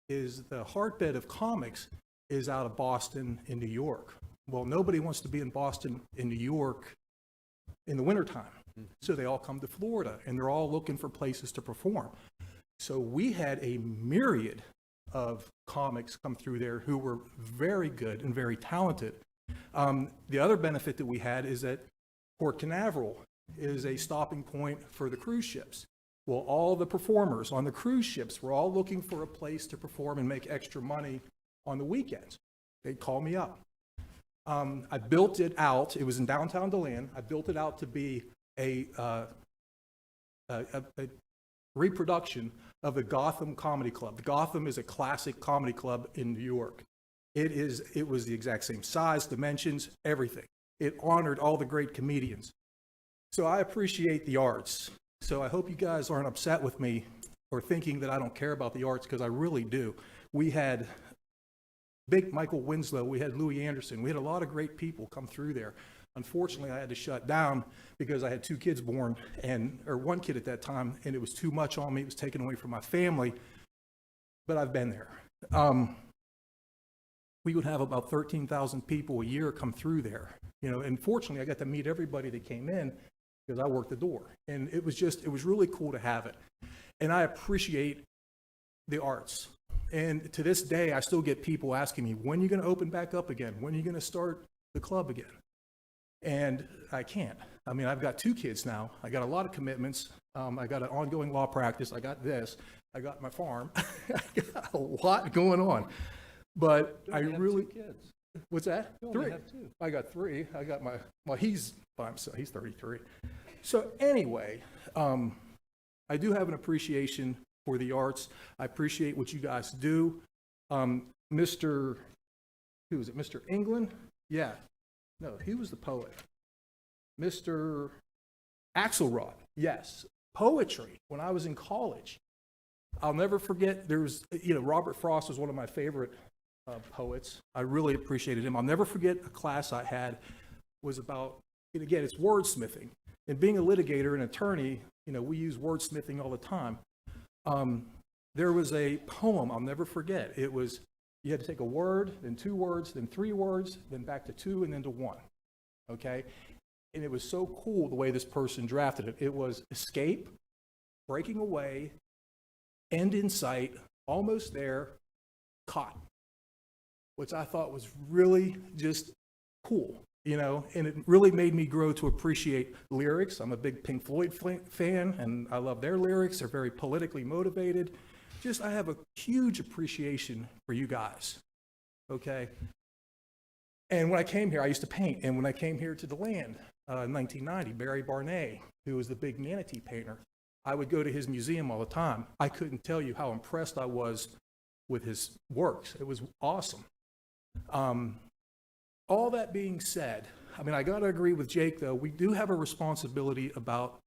is the heartbed of comics is out of Boston and New York. Well, nobody wants to be in Boston and New York in the wintertime. So they all come to Florida, and they're all looking for places to perform. So we had a myriad of comics come through there who were very good and very talented. The other benefit that we had is that Port Canaveral is a stopping point for the cruise ships. Well, all the performers on the cruise ships were all looking for a place to perform and make extra money on the weekends. They'd call me up. I built it out. It was in downtown DeLand. I built it out to be a reproduction of the Gotham Comedy Club. The Gotham is a classic comedy club in New York. It was the exact same size, dimensions, everything. It honored all the great comedians. So I appreciate the arts. So I hope you guys aren't upset with me or thinking that I don't care about the arts, because I really do. We had big Michael Winslow, we had Louis Anderson, we had a lot of great people come through there. Unfortunately, I had to shut down because I had 2 kids born, or 1 kid at that time, and it was too much on me. It was taken away from my family, but I've been there. We would have about 13,000 people a year come through there. You know, and fortunately, I got to meet everybody that came in because I worked the door. And it was really cool to have it. And I appreciate the arts. And to this day, I still get people asking me, when are you going to open back up again? When are you going to start the club again? And I can't. I mean, I've got 2 kids now. I got a lot of commitments. I got an ongoing law practice. I got this. I got my farm. I got a lot going on. But I really, Kids. what's that? You only 3. have 2. I got 3. I got my, well, he's by himself. He's 33. So anyway, I do have an appreciation for the arts. I appreciate what you guys do. Mr. Who is it? Mr. England? Yeah. No, he was the poet. Mr. Axelrod. Yes. Poetry. When I was in college, I'll never forget, there was, Robert Frost was one of my favorite poets. I really appreciated him. I'll never forget a class I had was about, and again, it's wordsmithing. And being a litigator and attorney, we use wordsmithing all the time. There was a poem I'll never forget. It was, you had to take a word, then 2 words, then 3 words, then back to 2, and then to 1. Okay? And it was so cool the way this person drafted it. It was escape, breaking away, end in sight, almost there, caught. Which I thought was really just cool, and it really made me grow to appreciate lyrics. I'm a big Pink Floyd fan, and I love their lyrics. They're very politically motivated. Just, I have a huge appreciation for you guys, okay? And when I came here, I used to paint, and when I came here to DeLand in 1990, Barry Barnett, who was the big manatee painter, I would go to his museum all the time. I couldn't tell you how impressed I was with his works. It was awesome. All that being said, I mean, I got to agree with Jake, though. We do have a responsibility about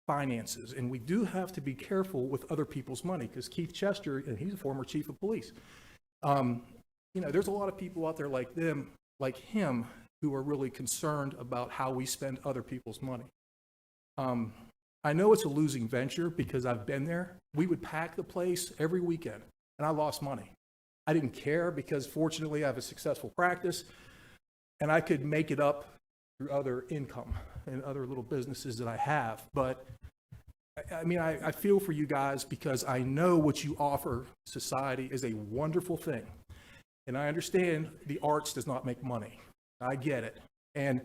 finances, and we do have to be careful with other people's money, because Keith Chester, and he's a former chief of police. There's a lot of people out there like him, who are really concerned about how we spend other people's money. I know it's a losing venture because I've been there. We would pack the place every weekend, and I lost money. I didn't care because fortunately I have a successful practice, and I could make it up through other income and other little businesses that I have. But I mean, I feel for you guys because I know what you offer society is a wonderful thing. And I understand the arts does not make money. I get it. And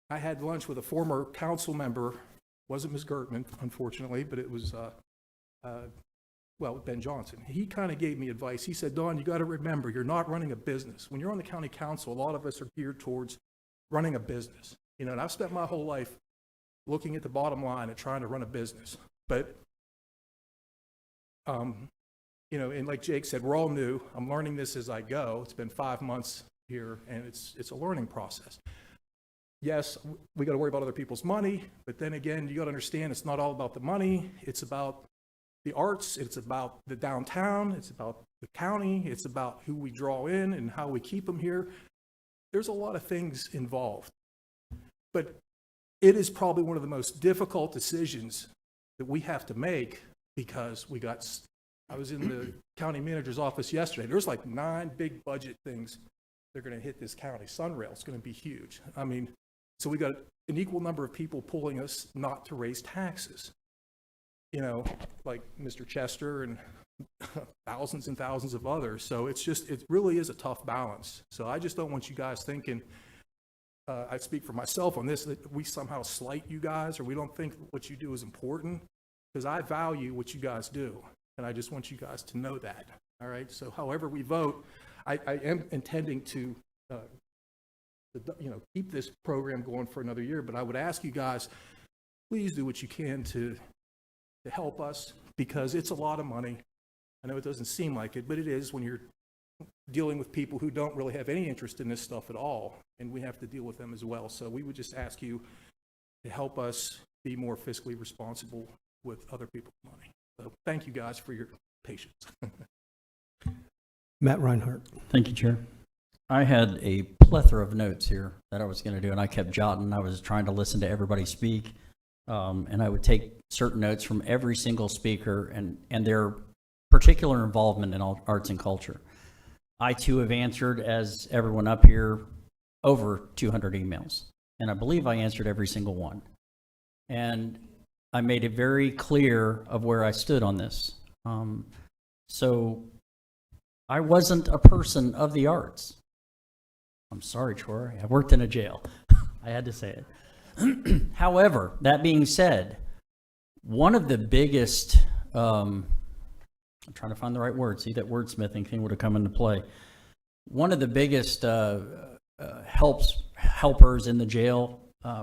I had lunch with a former council member, wasn't Ms. Gertman, unfortunately, but it was, Ben Johnson. He kind of gave me advice. He said, Don, you got to remember, you're not running a business. When you're on the county council, a lot of us are geared towards running a business. And I've spent my whole life looking at the bottom line and trying to run a business. But, and like Jake said, we're all new. I'm learning this as I go. It's been 5 months here, and it's a learning process. Yes, we got to worry about other people's money, but then again, you got to understand it's not all about the money. It's about the arts. It's about the downtown. It's about the county. It's about who we draw in and how we keep them here. There's a lot of things involved, but it is probably one of the most difficult decisions that we have to make because I was in the county manager's office yesterday. There's like 9 big budget things that are going to hit this county. Sunrail is going to be huge. I mean, so we got an equal number of people pulling us not to raise taxes. Like Mr. Chester and thousands and thousands of others. So it really is a tough balance. So I just don't want you guys thinking, I speak for myself on this, that we somehow slight you guys or we don't think what you do is important, because I value what you guys do. And I just want you guys to know that. All right. So however we vote, I am intending to, keep this program going for another year. But I would ask you guys, please do what you can to help us, because it's a lot of money. I know it doesn't seem like it, but it is when you're dealing with people who don't really have any interest in this stuff at all, and we have to deal with them as well. So we would just ask you to help us be more fiscally responsible with other people's money. So thank you guys for your patience. Matt Reinhardt. Thank you, Chair. I had a plethora of notes here that I was going to do, and I kept jotting. I was trying to listen to everybody speak, and I would take certain notes from every single speaker and their particular involvement in arts and culture. I, too, have answered, as everyone up here, over 200 emails, and I believe I answered every single one. And I made it very clear of where I stood on this. So I wasn't a person of the arts. I'm sorry, Troy. I worked in a jail. I had to say it. However, that being said, one of the biggest, I'm trying to find the right word. See, that wordsmithing thing would have come into play. One of the biggest helpers in the jail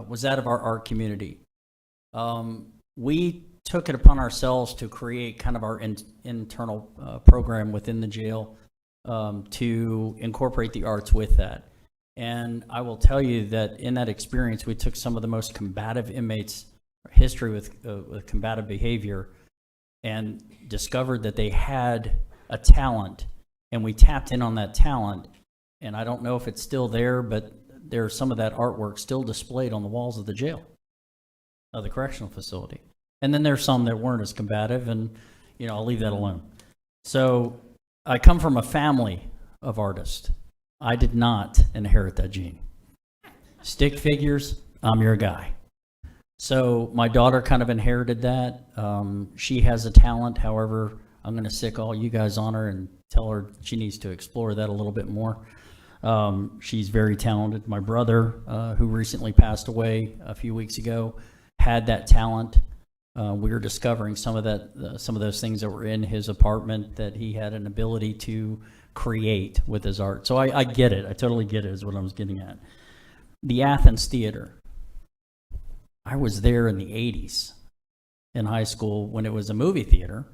was that of our art community. We took it upon ourselves to create kind of our internal program within the jail to incorporate the arts with that. And I will tell you that in that experience, we took some of the most combative inmates, history with combative behavior, and discovered that they had a talent, and we tapped in on that talent. And I don't know if it's still there, but there's some of that artwork still displayed on the walls of the jail, of the correctional facility. And then there's some that weren't as combative, and I'll leave that alone. So I come from a family of artists. I did not inherit that gene. Stick figures, I'm your guy. So my daughter kind of inherited that. She has a talent. However, I'm going to sick all you guys on her and tell her she needs to explore that a little bit more. She's very talented. My brother, who recently passed away a few weeks ago, had that talent. We were discovering some of those things that were in his apartment that he had an ability to create with his art. So I get it. I totally get it, is what I was getting at. The Athens Theater. I was there in the 80s in high school when it was a movie theater,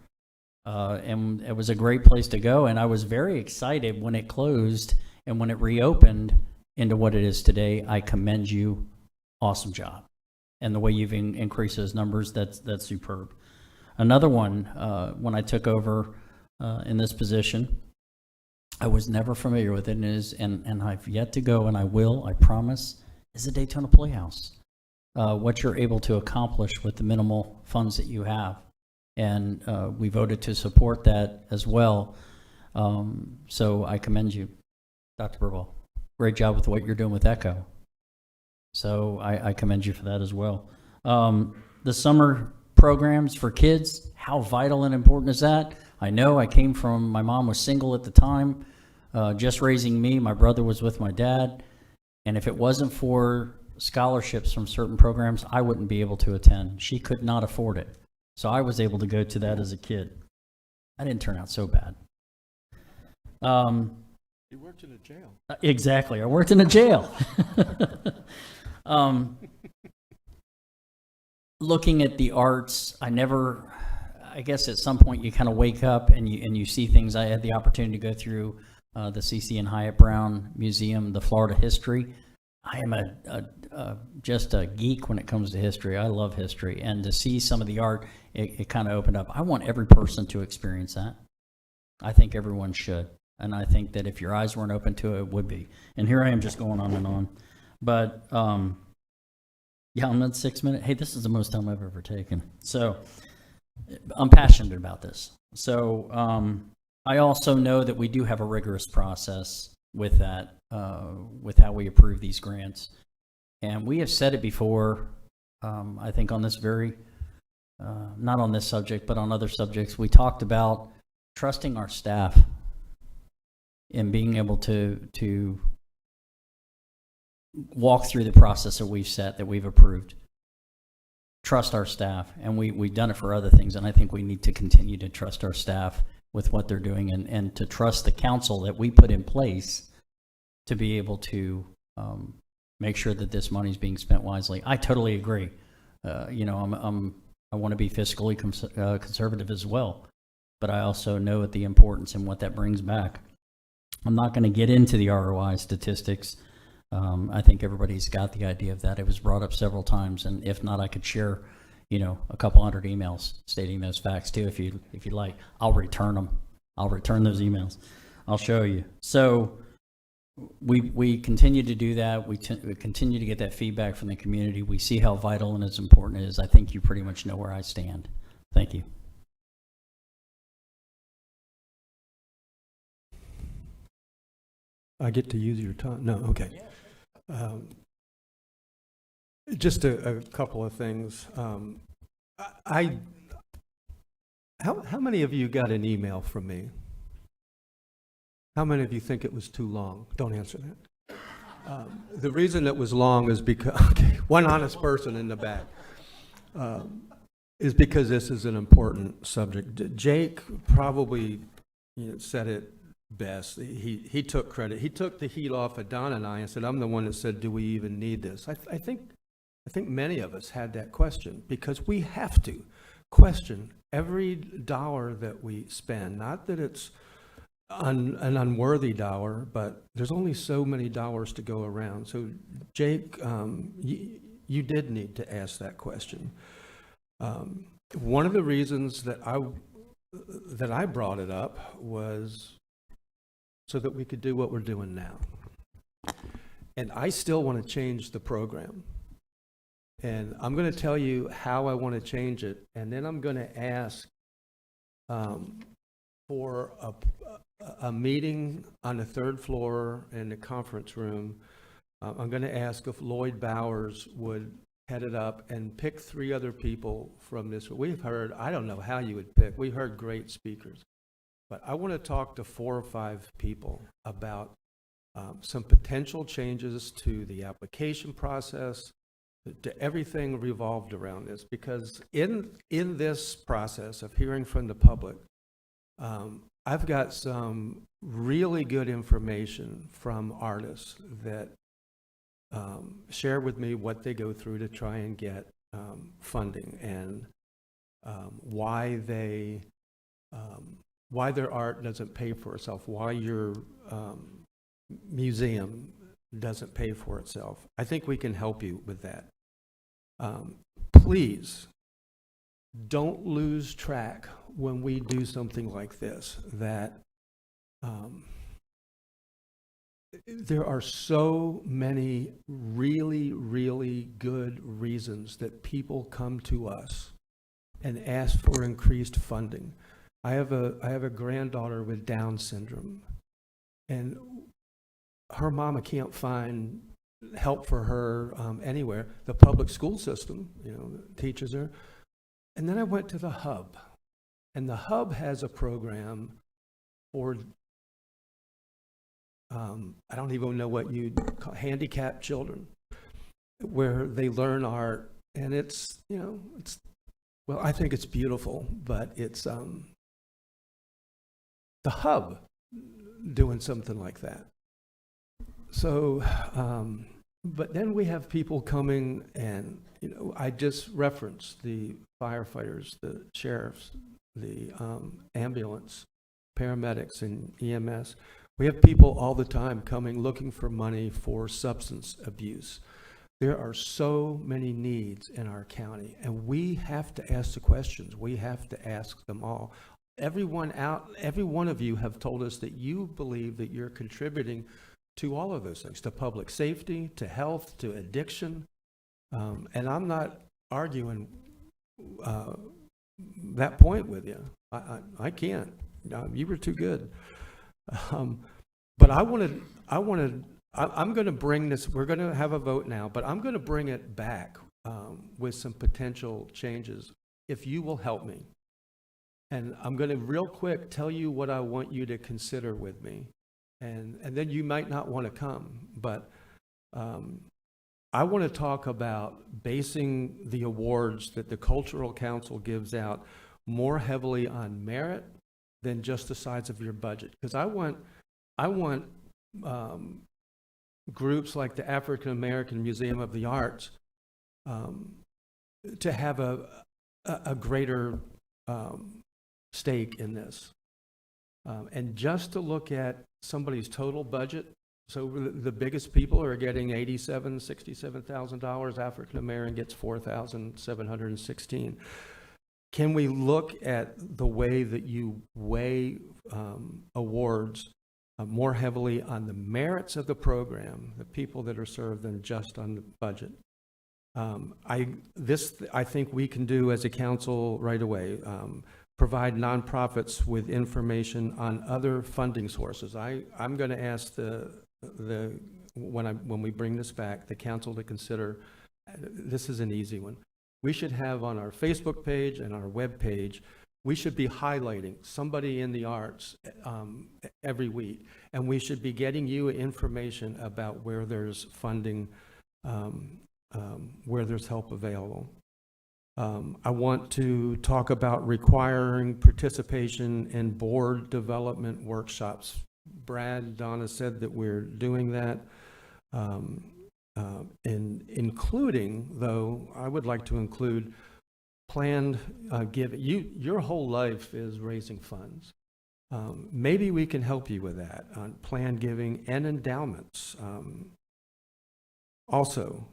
and it was a great place to go. And I was very excited when it closed and when it reopened into what it is today. I commend you. Awesome job. And the way you've increased those numbers, that's superb. Another one, when I took over in this position, I was never familiar with it, and I've yet to go, and I will, I promise, is the Daytona Playhouse. What you're able to accomplish with the minimal funds that you have. And we voted to support that as well. So I commend you, Dr. Burwell. Great job with what you're doing with ECHO. So I commend you for that as well. The summer programs for kids, how vital and important is that? I know my mom was single at the time, just raising me. My brother was with my dad. And if it wasn't for scholarships from certain programs, I wouldn't be able to attend. She could not afford it. So I was able to go to that as a kid. I didn't turn out so bad. You worked in a jail. Exactly. I worked in a jail. Looking at the arts, I guess at some point you kind of wake up and you see things. I had the opportunity to go through the C.C. and Hyatt Brown Museum, the Florida history. I am just a geek when it comes to history. I love history. And to see some of the art, it kind of opened up. I want every person to experience that. I think everyone should. And I think that if your eyes weren't open to it, it would be. And here I am just going on and on. But, yeah, I'm at 6 minutes. Hey, this is the most time I've ever taken. So I'm passionate about this. So I also know that we do have a rigorous process with that, with how we approve these grants. And we have said it before, I think on this not on this subject, but on other subjects, we talked about trusting our staff and being able to walk through the process that we've set, that we've approved. Trust our staff, and we've done it for other things, and I think we need to continue to trust our staff with what they're doing, and to trust the council that we put in place to be able to make sure that this money is being spent wisely. I totally agree. I want to be fiscally conservative as well, but I also know the importance and what that brings back. I'm not going to get into the ROI statistics. I think everybody's got the idea of that. It was brought up several times, and if not, I could share, a couple hundred emails stating those facts too, if you'd like. I'll return them. I'll return those emails. I'll show you. So we continue to do that. We continue to get that feedback from the community. We see how vital and as important it is. I think you pretty much know where I stand. Thank you. I get to use your time? No, okay. Just a couple of things. How many of you got an email from me? How many of you think it was too long? Don't answer that. The reason it was long is because, okay, one honest person in the back, is because this is an important subject. Jake probably said it best. He took credit. He took the heat off of Don and I and said, I'm the one that said, do we even need this? I think many of us had that question, because we have to question every dollar that we spend. Not that it's an unworthy dollar, but there's only so many dollars to go around. So Jake, you did need to ask that question. One of the reasons that I brought it up was so that we could do what we're doing now. And I still want to change the program. And I'm going to tell you how I want to change it, and then I'm going to ask for a meeting on the third floor in the conference room. I'm going to ask if Lloyd Bowers would head it up and pick 3 other people from this. We've heard, I don't know how you would pick, we heard great speakers, but I want to talk to 4 or 5 people about some potential changes to the application process, to everything revolved around this, because in this process of hearing from the public, I've got some really good information from artists that share with me what they go through to try and get funding, and why their art doesn't pay for itself, why your museum doesn't pay for itself. I think we can help you with that. Please don't lose track when we do something like this, that there are so many really, really good reasons that people come to us and ask for increased funding. I have a granddaughter with Down syndrome, and her mama can't find help for her anywhere. The public school system, teaches her. And then I went to the Hub, and the Hub has a program for I don't even know what you'd call handicapped children, where they learn art, and it's well, I think it's beautiful, but it's the Hub doing something like that. So, but then we have people coming, and I just referenced the firefighters, the sheriffs, the ambulance, paramedics, and EMS. We have people all the time coming looking for money for substance abuse. There are so many needs in our county, and we have to ask the questions. We have to ask them all. Every one of you have told us that you believe that you're contributing to all of those things, to public safety, to health, to addiction. And I'm not arguing that point with you. I can't. You were too good. But I'm going to bring this, we're going to have a vote now, but I'm going to bring it back with some potential changes, if you will help me. And I'm going to real quick tell you what I want you to consider with me. And then you might not want to come, but I want to talk about basing the awards that the Cultural Council gives out more heavily on merit than just the size of your budget. Because I want groups like the African American Museum of the Arts to have a greater stake in this. And just to look at somebody's total budget, so the biggest people are getting $67,000. African American gets $4,716. Can we look at the way that you weigh awards more heavily on the merits of the program, the people that are served, than just on the budget? I think we can do as a council right away. Provide nonprofits with information on other funding sources. I'm going to ask when we bring this back, the council to consider. This is an easy one. We should have on our Facebook page and our web page we should be highlighting somebody in the arts every week, and we should be getting you information about where there's funding, where there's help available. I want to talk about requiring participation in board development workshops. Brad, Donna said that we're doing that. Including, though, I would like to include planned giving. Your whole life is raising funds. Maybe we can help you with that on planned giving and endowments. Also,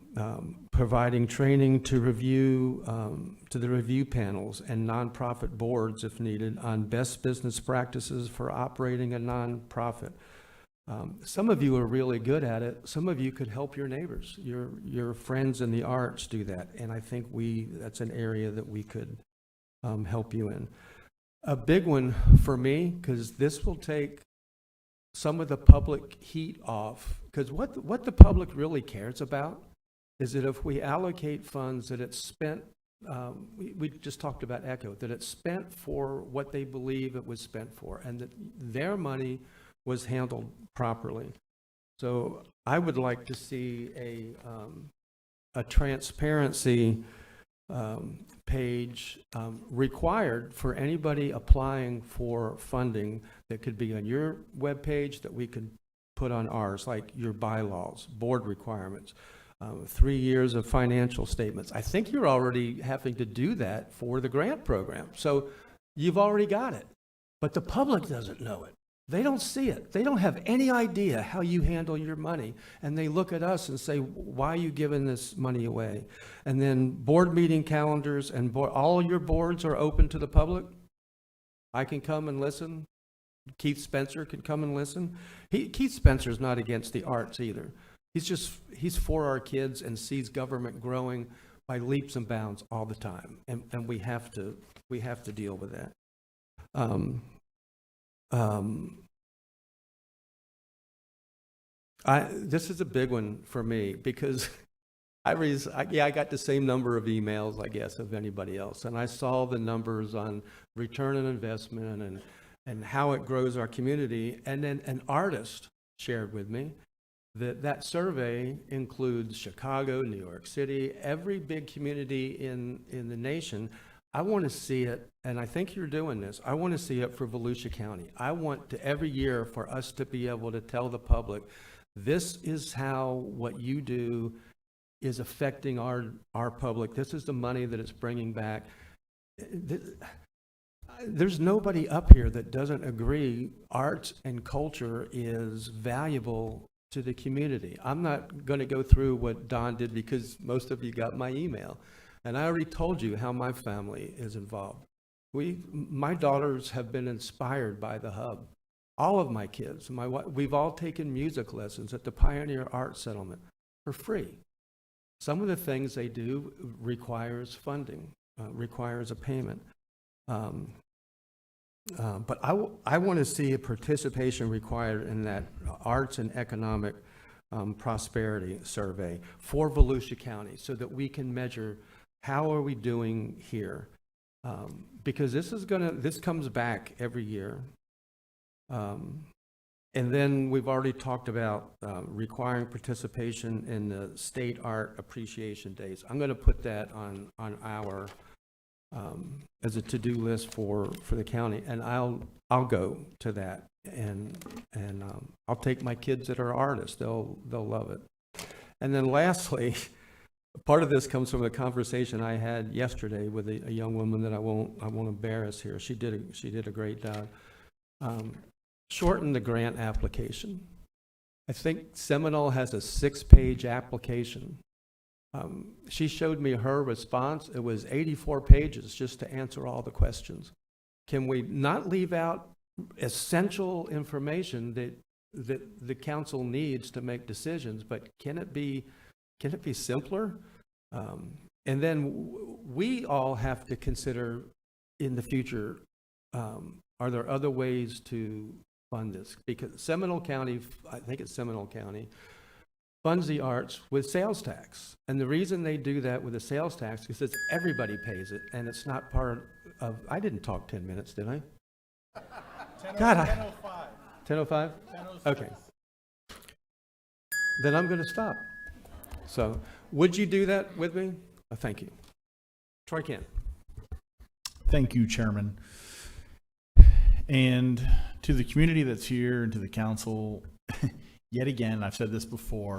providing training to review to the review panels and nonprofit boards, if needed, on best business practices for operating a nonprofit. Some of you are really good at it. Some of you could help your neighbors, your friends in the arts do that. And I think that's an area that we could help you in. A big one for me, because this will take some of the public heat off, because what the public really cares about is that if we allocate funds, that it's spent, we just talked about ECHO, that it's spent for what they believe it was spent for, and that their money was handled properly. So I would like to see a transparency page required for anybody applying for funding that could be on your webpage that we could put on ours, like your bylaws, board requirements, 3 years of financial statements. I think you're already having to do that for the grant program. So you've already got it, but the public doesn't know it. They don't see it. They don't have any idea how you handle your money. And they look at us and say, why are you giving this money away? And then board meeting calendars and all your boards are open to the public. I can come and listen. Keith Spencer can come and listen. Keith Spencer's not against the arts either. He's for our kids and sees government growing by leaps and bounds all the time. And we have to deal with that. This is a big one for me because I got the same number of emails, I guess, of anybody else. And I saw the numbers on return on investment and how it grows our community. And then an artist shared with me that survey includes Chicago, New York City, every big community in the nation. I want to see it, and I think you're doing this. I want to see it for Volusia County. I want to every year for us to be able to tell the public, this is how what you do is affecting our public. This is the money that it's bringing back. There's nobody up here that doesn't agree arts and culture is valuable to the community. I'm not going to go through what Don did because most of you got my email. And I already told you how my family is involved. My daughters have been inspired by the Hub. All of my kids, we've all taken music lessons at the Pioneer Art Settlement for free. Some of the things they do requires funding, requires a payment. But I want to see a participation required in that arts and economic prosperity survey for Volusia County so that we can measure how are we doing here? Because this comes back every year. And then we've already talked about requiring participation in the state art appreciation days. I'm going to put that on our as a to-do list for the county, and I'll go to that, and I'll take my kids that are artists. They'll love it. And then lastly, part of this comes from a conversation I had yesterday with a young woman that I won't embarrass here. She did a great job. Shorten the grant application. I think Seminole has a 6-page application. She showed me her response. It was 84 pages just to answer all the questions. Can we not leave out essential information that the council needs to make decisions, but can it be simpler? And then we all have to consider in the future, are there other ways to fund this? Because Seminole County, I think it's Seminole County, funds the arts with sales tax. And the reason they do that with the sales tax is because everybody pays it, and it's not part of, I didn't talk 10 minutes, did I? God, 10:05. 10:05? Okay. Then I'm going to stop. So, would you do that with me? Thank you. Troy Kent. Thank you, Chairman. And to the community that's here and to the council, yet again, I've said this before,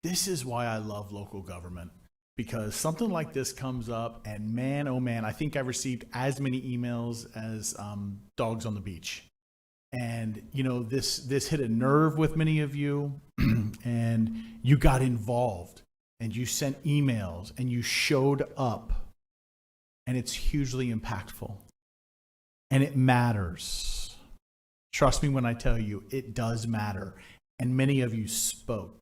this is why I love local government, because something like this comes up and man, oh man, I think I've received as many emails as dogs on the beach. And, you know, this hit a nerve with many of you and you got involved and you sent emails and you showed up, and it's hugely impactful and it matters. Trust me when I tell you, it does matter. And many of you spoke.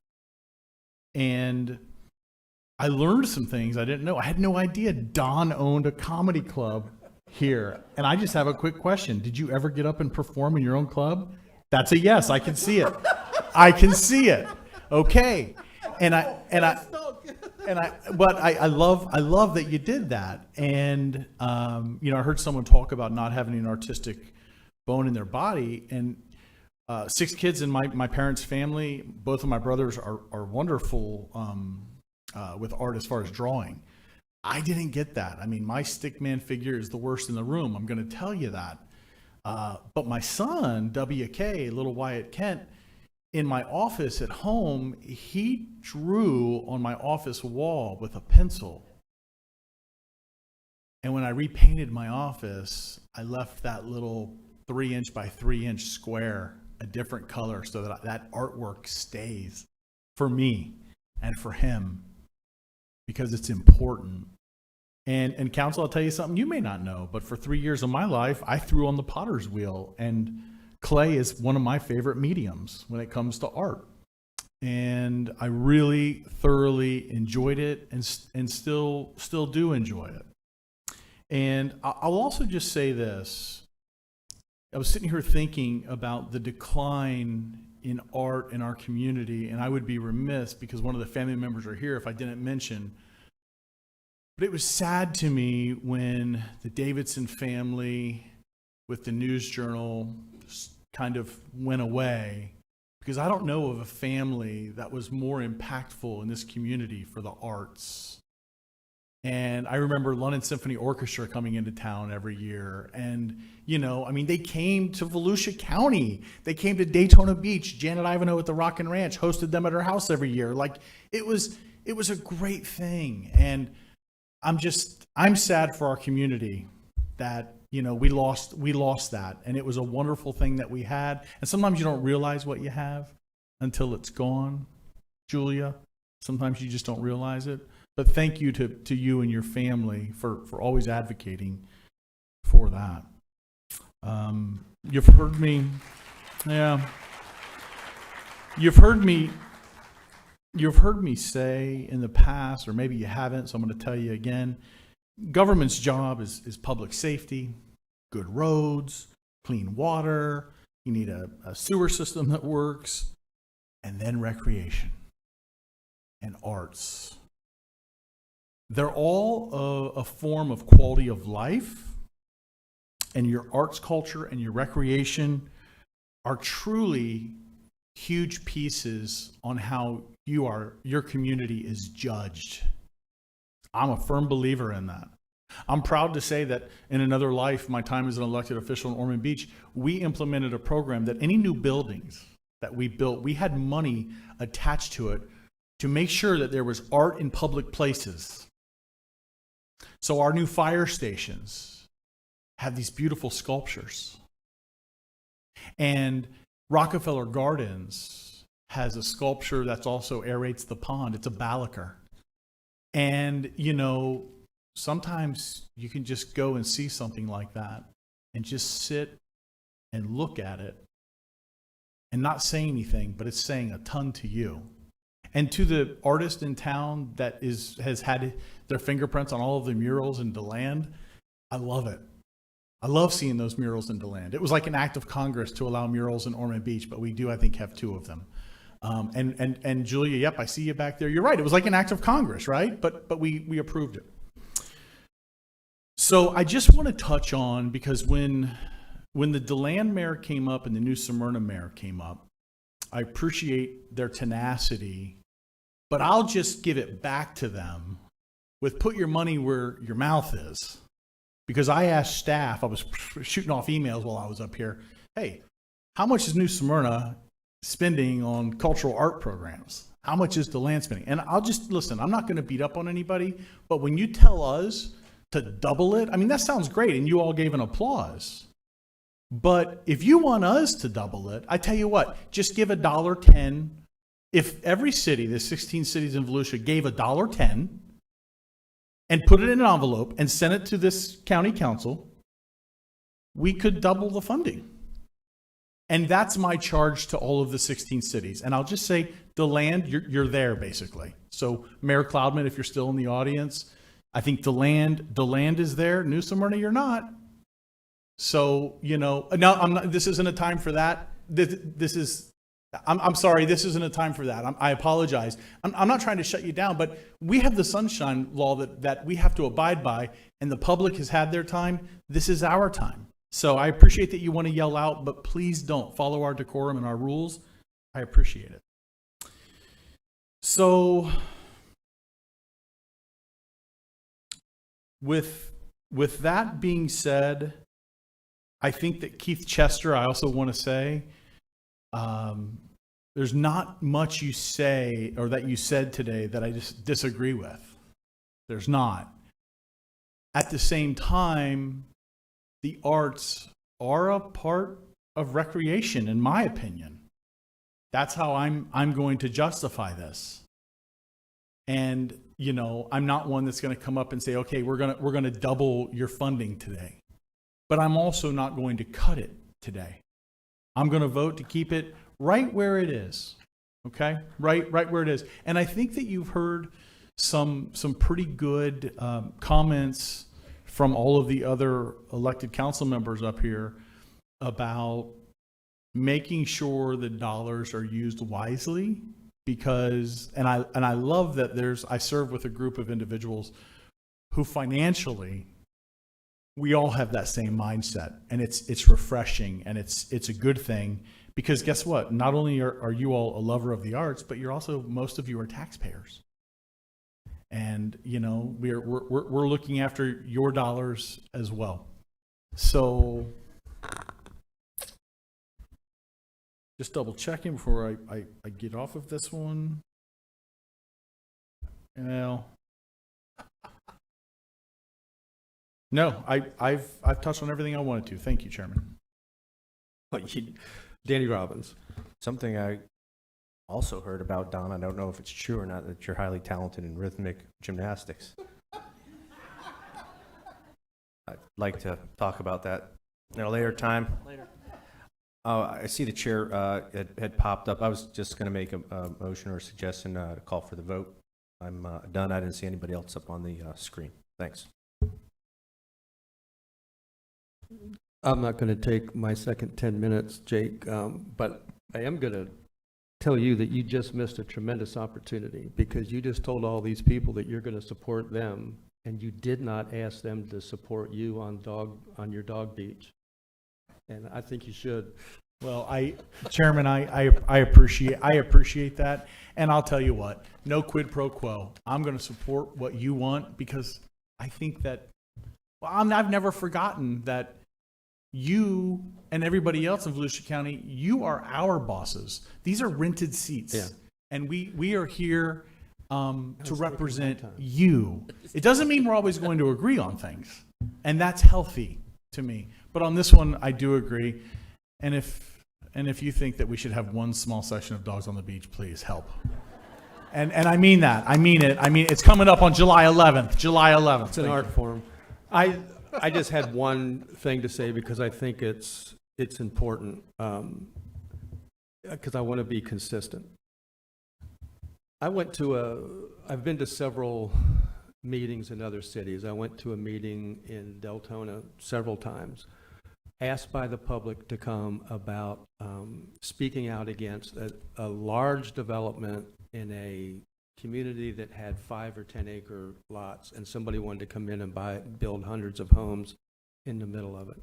And I learned some things I didn't know. I had no idea Don owned a comedy club here. And I just have a quick question. Did you ever get up and perform in your own club? That's a yes. I can see it. I can see it. Okay. But I love that you did that. And, you know, I heard someone talk about not having an artistic bone in their body, and 6 kids in my parents' family. Both of my brothers are wonderful with art as far as drawing. I didn't get that. I mean, my stickman figure is the worst in the room. I'm going to tell you that. But my son, WK, little Wyatt Kent, in my office at home, he drew on my office wall with a pencil. And when I repainted my office, I left that little 3-inch by 3-inch square a different color so that that artwork stays for me and for him, because it's important. And council, I'll tell you something you may not know, but for 3 years of my life, I threw on the potter's wheel, and clay is one of my favorite mediums when it comes to art. And I really thoroughly enjoyed it and still do enjoy it. And I'll also just say this. I was sitting here thinking about the decline in art in our community, and I would be remiss, because one of the family members are here, if I didn't mention. But it was sad to me when the Davidson family with the News Journal kind of went away, because I don't know of a family that was more impactful in this community for the arts. And I remember London Symphony Orchestra coming into town every year. And, you know, I mean, they came to Volusia County. They came to Daytona Beach. Janet Ivanhoe at the Rockin' Ranch hosted them at her house every year. Like, it was a great thing. And I'm sad for our community that, you know, we lost that. And it was a wonderful thing that we had. And sometimes you don't realize what you have until it's gone. Julia, sometimes you just don't realize it. But thank you to you and your family for always advocating for that. You've heard me, yeah. You've heard me say in the past, or maybe you haven't, so I'm going to tell you again. Government's job is public safety, good roads, clean water. You need a sewer system that works, and then recreation and arts. They're all a form of quality of life, and your arts culture and your recreation are truly huge pieces on how your community is judged. I'm a firm believer in that. I'm proud to say that in another life, my time as an elected official in Ormond Beach, we implemented a program that any new buildings that we built, we had money attached to it to make sure that there was art in public places. So our new fire stations have these beautiful sculptures. And Rockefeller Gardens has a sculpture that's also aerates the pond. It's a Balaker. And, you know, sometimes you can just go and see something like that and just sit and look at it and not say anything, but it's saying a ton to you. And to the artist in town that has had their fingerprints on all of the murals in DeLand, I love it. I love seeing those murals in DeLand. It was like an act of Congress to allow murals in Ormond Beach, but we do, I think, have 2 of them. And Julia, yep, I see you back there. You're right. It was like an act of Congress, right? But we approved it. So I just want to touch on, because when the DeLand mayor came up and the new Smyrna mayor came up, I appreciate their tenacity, but I'll just give it back to them with put your money where your mouth is. Because I asked staff, I was shooting off emails while I was up here, hey, how much is New Smyrna spending on cultural art programs? How much is DeLand spending? And I'll just, listen, I'm not going to beat up on anybody, but when you tell us to double it, I mean, that sounds great, and you all gave an applause. But if you want us to double it, I tell you what, just give $1.10. If every city, the 16 cities in Volusia, gave $1.10 and put it in an envelope and sent it to this county council, we could double the funding. And that's my charge to all of the 16 cities. And I'll just say, DeLand, you're there basically. So Mayor Cloudman, if you're still in the audience, I think DeLand is there. New Smyrna, you're not. So, you know, no, I'm not, this isn't a time for that. I'm sorry, this isn't a time for that. I apologize. I'm not trying to shut you down, but we have the sunshine law that we have to abide by, and the public has had their time. This is our time. So I appreciate that you want to yell out, but please don't. Follow our decorum and our rules. I appreciate it. So with that being said, I think that Keith Chester, I also want to say, there's not much you say or that you said today that I just disagree with. There's not. At the same time, the arts are a part of recreation, in my opinion. That's how I'm going to justify this. And, you know, I'm not one that's going to come up and say, okay, we're going to double your funding today. But I'm also not going to cut it today. I'm going to vote to keep it right where it is. Okay? Right where it is. And I think that you've heard some pretty good comments from all of the other elected council members up here about making sure the dollars are used wisely, because, and I love that I serve with a group of individuals who financially, we all have that same mindset, and it's refreshing, and it's a good thing, because guess what? Not only are you all a lover of the arts, but most of you are taxpayers. And, you know, we're looking after your dollars as well. So just double checking before I get off of this one. Well, no, I've touched on everything I wanted to. Thank you, Chairman. Danny Robbins. Something I also heard about, Don, I don't know if it's true or not, that you're highly talented in rhythmic gymnastics. I'd like to talk about that at a later time. I see the chair had popped up. I was just going to make a motion or a suggestion to call for the vote. I'm done. I didn't see anybody else up on the screen. Thanks. I'm not going to take my second 10 minutes, Jake, but I am going to tell you that you just missed a tremendous opportunity, because you just told all these people that you're going to support them, and you did not ask them to support you on your dog beach. And I think you should. Well, Chairman, I appreciate that, and I'll tell you what, no quid pro quo. I'm going to support what you want, because I think that, well, I've never forgotten that you and everybody else in Volusia County, you are our bosses. These are rented seats. Yeah. And we are here to represent you. It doesn't mean we're always going to agree on things, and that's healthy to me. But on this one, I do agree. And if you think that we should have one small session of Dogs on the Beach, please help. And I mean that. I mean it. I mean, it's coming up on July 11th. July 11th. It's an art form. I just had one thing to say, because I think it's important, because I want to be consistent. I've been to several meetings in other cities. I went to a meeting in Deltona several times, asked by the public to come about speaking out against a large development in a community that had 5 or 10 acre lots, and somebody wanted to come in and build hundreds of homes in the middle of it.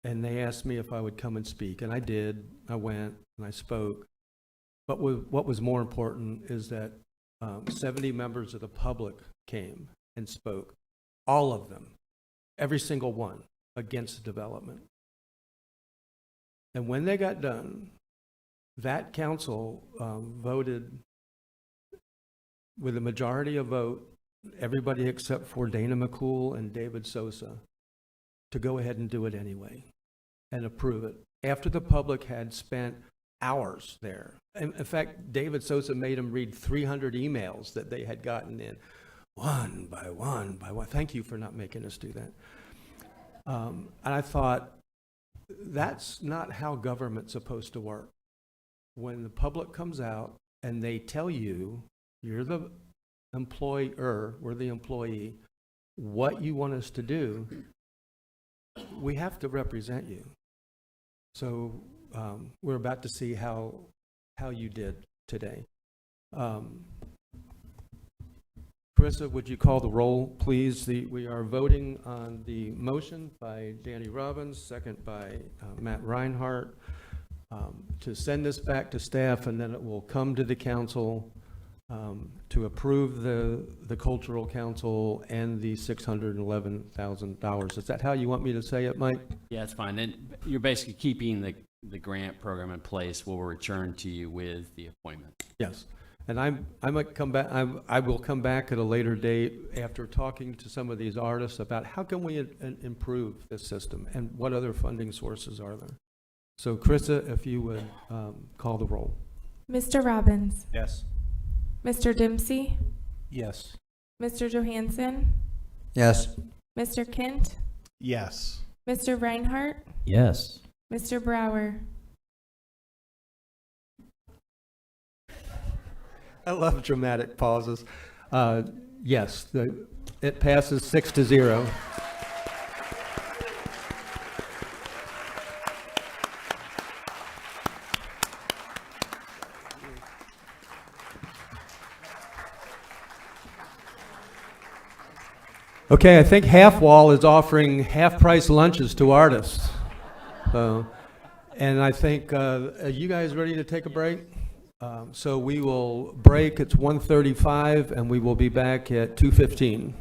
And they asked me if I would come and speak, and I did. I went and I spoke. But what was more important is that 70 members of the public came and spoke, all of them, every single one, against the development. And when they got done, that council voted with a majority of vote, everybody except for Dana McCool and David Sosa, to go ahead and do it anyway and approve it, after the public had spent hours there. In fact, David Sosa made them read 300 emails that they had gotten in, one by one by one. Thank you for not making us do that. And I thought, that's not how government's supposed to work. When the public comes out and they tell you, you're the employer, we're the employee, what you want us to do, we have to represent you. So we're about to see how you did today. Carissa, would you call the roll, please? We are voting on the motion by Danny Robbins, second by Matt Reinhardt, to send this back to staff, and then it will come to the council to approve the cultural council and the $611,000. Is that how you want me to say it, Mike? Yeah, it's fine. And you're basically keeping the grant program in place. We'll return to you with the appointment. Yes. And I might come back. I will come back at a later date after talking to some of these artists about how can we improve this system and what other funding sources are there. So, Carissa, if you would call the roll. Mr. Robbins. Yes. Mr. Dempsey. Yes. Mr. Johansson. Yes. Mr. Kent. Yes. Mr. Reinhardt. Yes. Mr. Brower. I love dramatic pauses. Yes, it passes 6-0. Okay, I think Half Wall is offering half-price lunches to artists. And I think, are you guys ready to take a break? So we will break. It's 1:35, and we will be back at 2:15.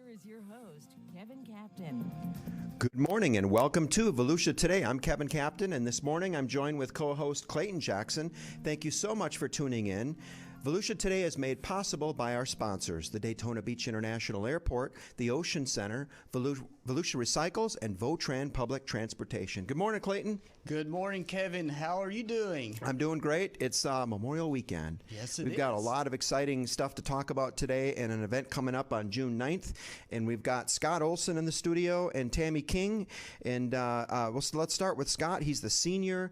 is your host, Kevin Captain. Good morning and welcome to Volusia Today. I'm Kevin Captain, and this morning I'm joined with co-host Clayton Jackson. Thank you so much for tuning in. Volusia Today is made possible by our sponsors, the Daytona Beach International Airport, the Ocean Center, Volusia Recycles, and Votran Public Transportation. Good morning, Clayton. Good morning, Kevin. How are you doing? I'm doing great. It's Memorial Weekend. Yes, it We've is. got a lot of exciting stuff to talk about today and an event coming up on June 9th. And we've got Scott Olson in the studio and Tammy King. And let's start with Scott. He's the senior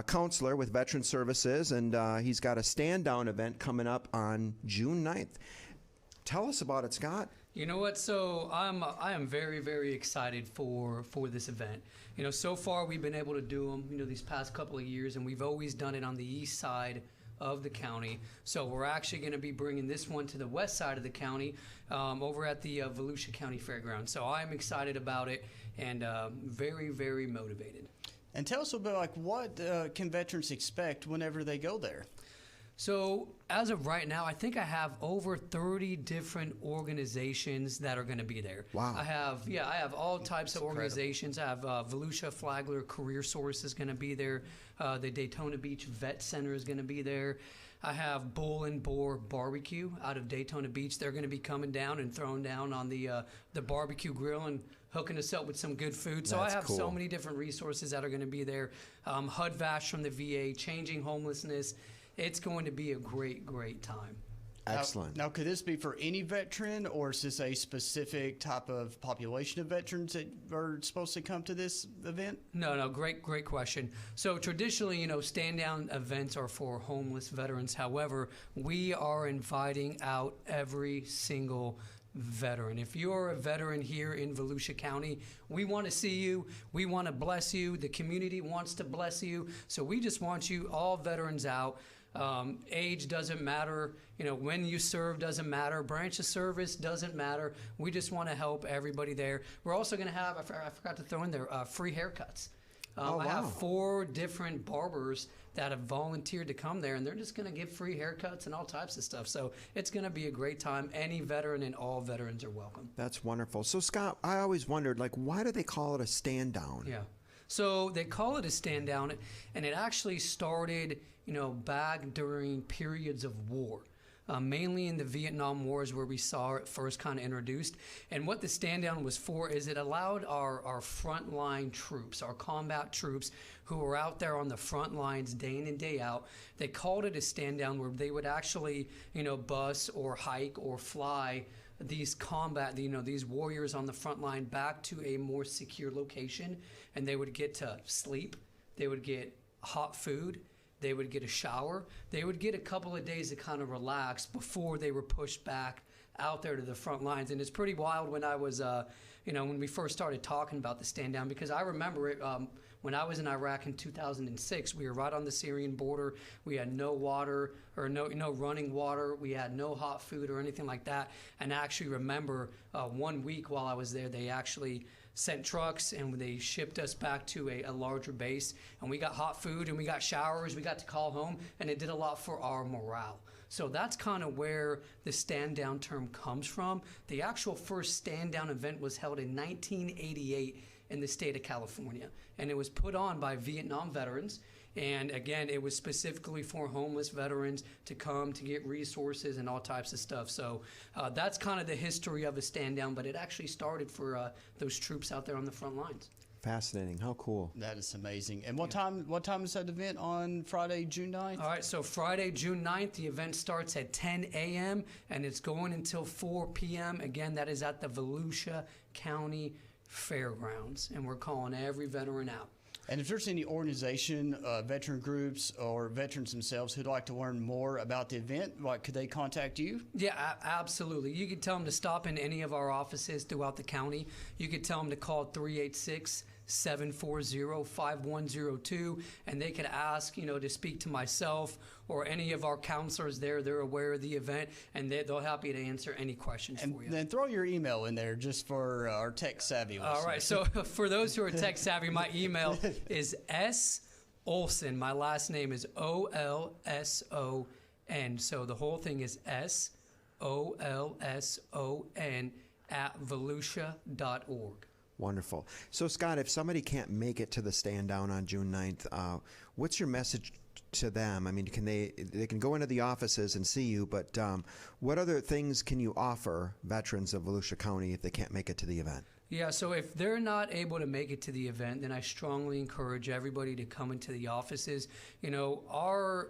counselor with Veteran Services, and he's got a stand-down event coming up on June 9th. Tell us about it, Scott. You know what? So I am very, very excited for this event. You know, so far we've been able to do them, you know, these past couple of years, and we've always done it on the east side of the county. So we're actually going to be bringing this one to the west side of the county, over at the Volusia County Fairgrounds. So I'm excited about it and very, very motivated. And tell us a bit, like, what can veterans expect whenever they go there? So as of right now, I think I have over 30 different organizations that are going to be there. Wow. I have all types of organizations. I have Volusia Flagler Career Source is going to be there. The Daytona Beach Vet Center is going to be there. I have Bull and Boar Barbecue out of Daytona Beach. They're going to be coming down and throwing down on the barbecue grill and hooking us up with some good food. So I have so many different resources that are going to be there. HUD-VASH from the VA, Changing Homelessness. It's going to be a great, great time. Excellent. Now, could this be for any veteran, or is this a specific type of population of veterans that are supposed to come to this event? No, great question. So traditionally, you know, stand-down events are for homeless veterans. However, we are inviting out every single veteran. If you're a veteran here in Volusia County, we want to see you. We want to bless you. The community wants to bless you. So we just want you, all veterans, out. Age doesn't matter. You know, when you serve doesn't matter. Branch of service doesn't matter. We just want to help everybody there. We're also going to have, I forgot to throw in there, free haircuts. I have 4 different barbers that have volunteered to come there, and they're just going to give free haircuts and all types of stuff. So it's going to be a great time. Any veteran and all veterans are welcome. That's wonderful. So, Scott, I always wondered, like, why do they call it a stand-down? Yeah. So they call it a stand down, and it actually started, you know, back during periods of war. Mainly in the Vietnam Wars where we saw it first kind of introduced. And what the stand down was for is it allowed our frontline troops, our combat troops who were out there on the front lines day in and day out, they called it a stand down where they would actually, you know, bus or hike or fly these these warriors on the front line back to a more secure location, and they would get to sleep, they would get hot food, they would get a shower. They would get a couple of days to kind of relax before they were pushed back out there to the front lines. And it's pretty wild when I was, when we first started talking about the stand down, because I remember it when I was in Iraq in 2006. We were right on the Syrian border. We had no water or no running water. We had no hot food or anything like that. And I actually remember 1 week while I was there, they actually sent trucks and they shipped us back to a larger base, and we got hot food and we got showers, we got to call home, and it did a lot for our morale. So that's kind of where the stand down term comes from. The actual first stand down event was held in 1988 in the state of California, and it was put on by Vietnam veterans. And again, it was specifically for homeless veterans to come to get resources and all types of stuff. So that's kind of the history of a stand down, but it actually started for those troops out there on the front lines. Fascinating. How cool. That is amazing. And what time is that event on Friday, June 9th? All right, so Friday, June 9th, the event starts at 10 a.m. and it's going until 4 p.m. Again, that is at the Volusia County Fairgrounds, and we're calling every veteran out. And if there's any organization, veteran groups, or veterans themselves who'd like to learn more about the event, could they contact you? Yeah, absolutely. You could tell them to stop in any of our offices throughout the county. You could tell them to call 386-740-5102, and they could ask, to speak to myself or any of our counselors there. They're aware of the event, and they'll happy to answer any questions for you. And then throw your email in there just for our tech savvy listeners. All right, so for those who are tech savvy, my email is S. Olson. My last name is O-L-S-O-N. So the whole thing is S-O-L-S-O-N volusia.org. Wonderful. So, Scott, if somebody can't make it to the stand down on June 9th, what's your message to them? I mean, can they can go into the offices and see you, but what other things can you offer veterans of Volusia County if they can't make it to the event? Yeah, so if they're not able to make it to the event, then I strongly encourage everybody to come into the offices. You know, our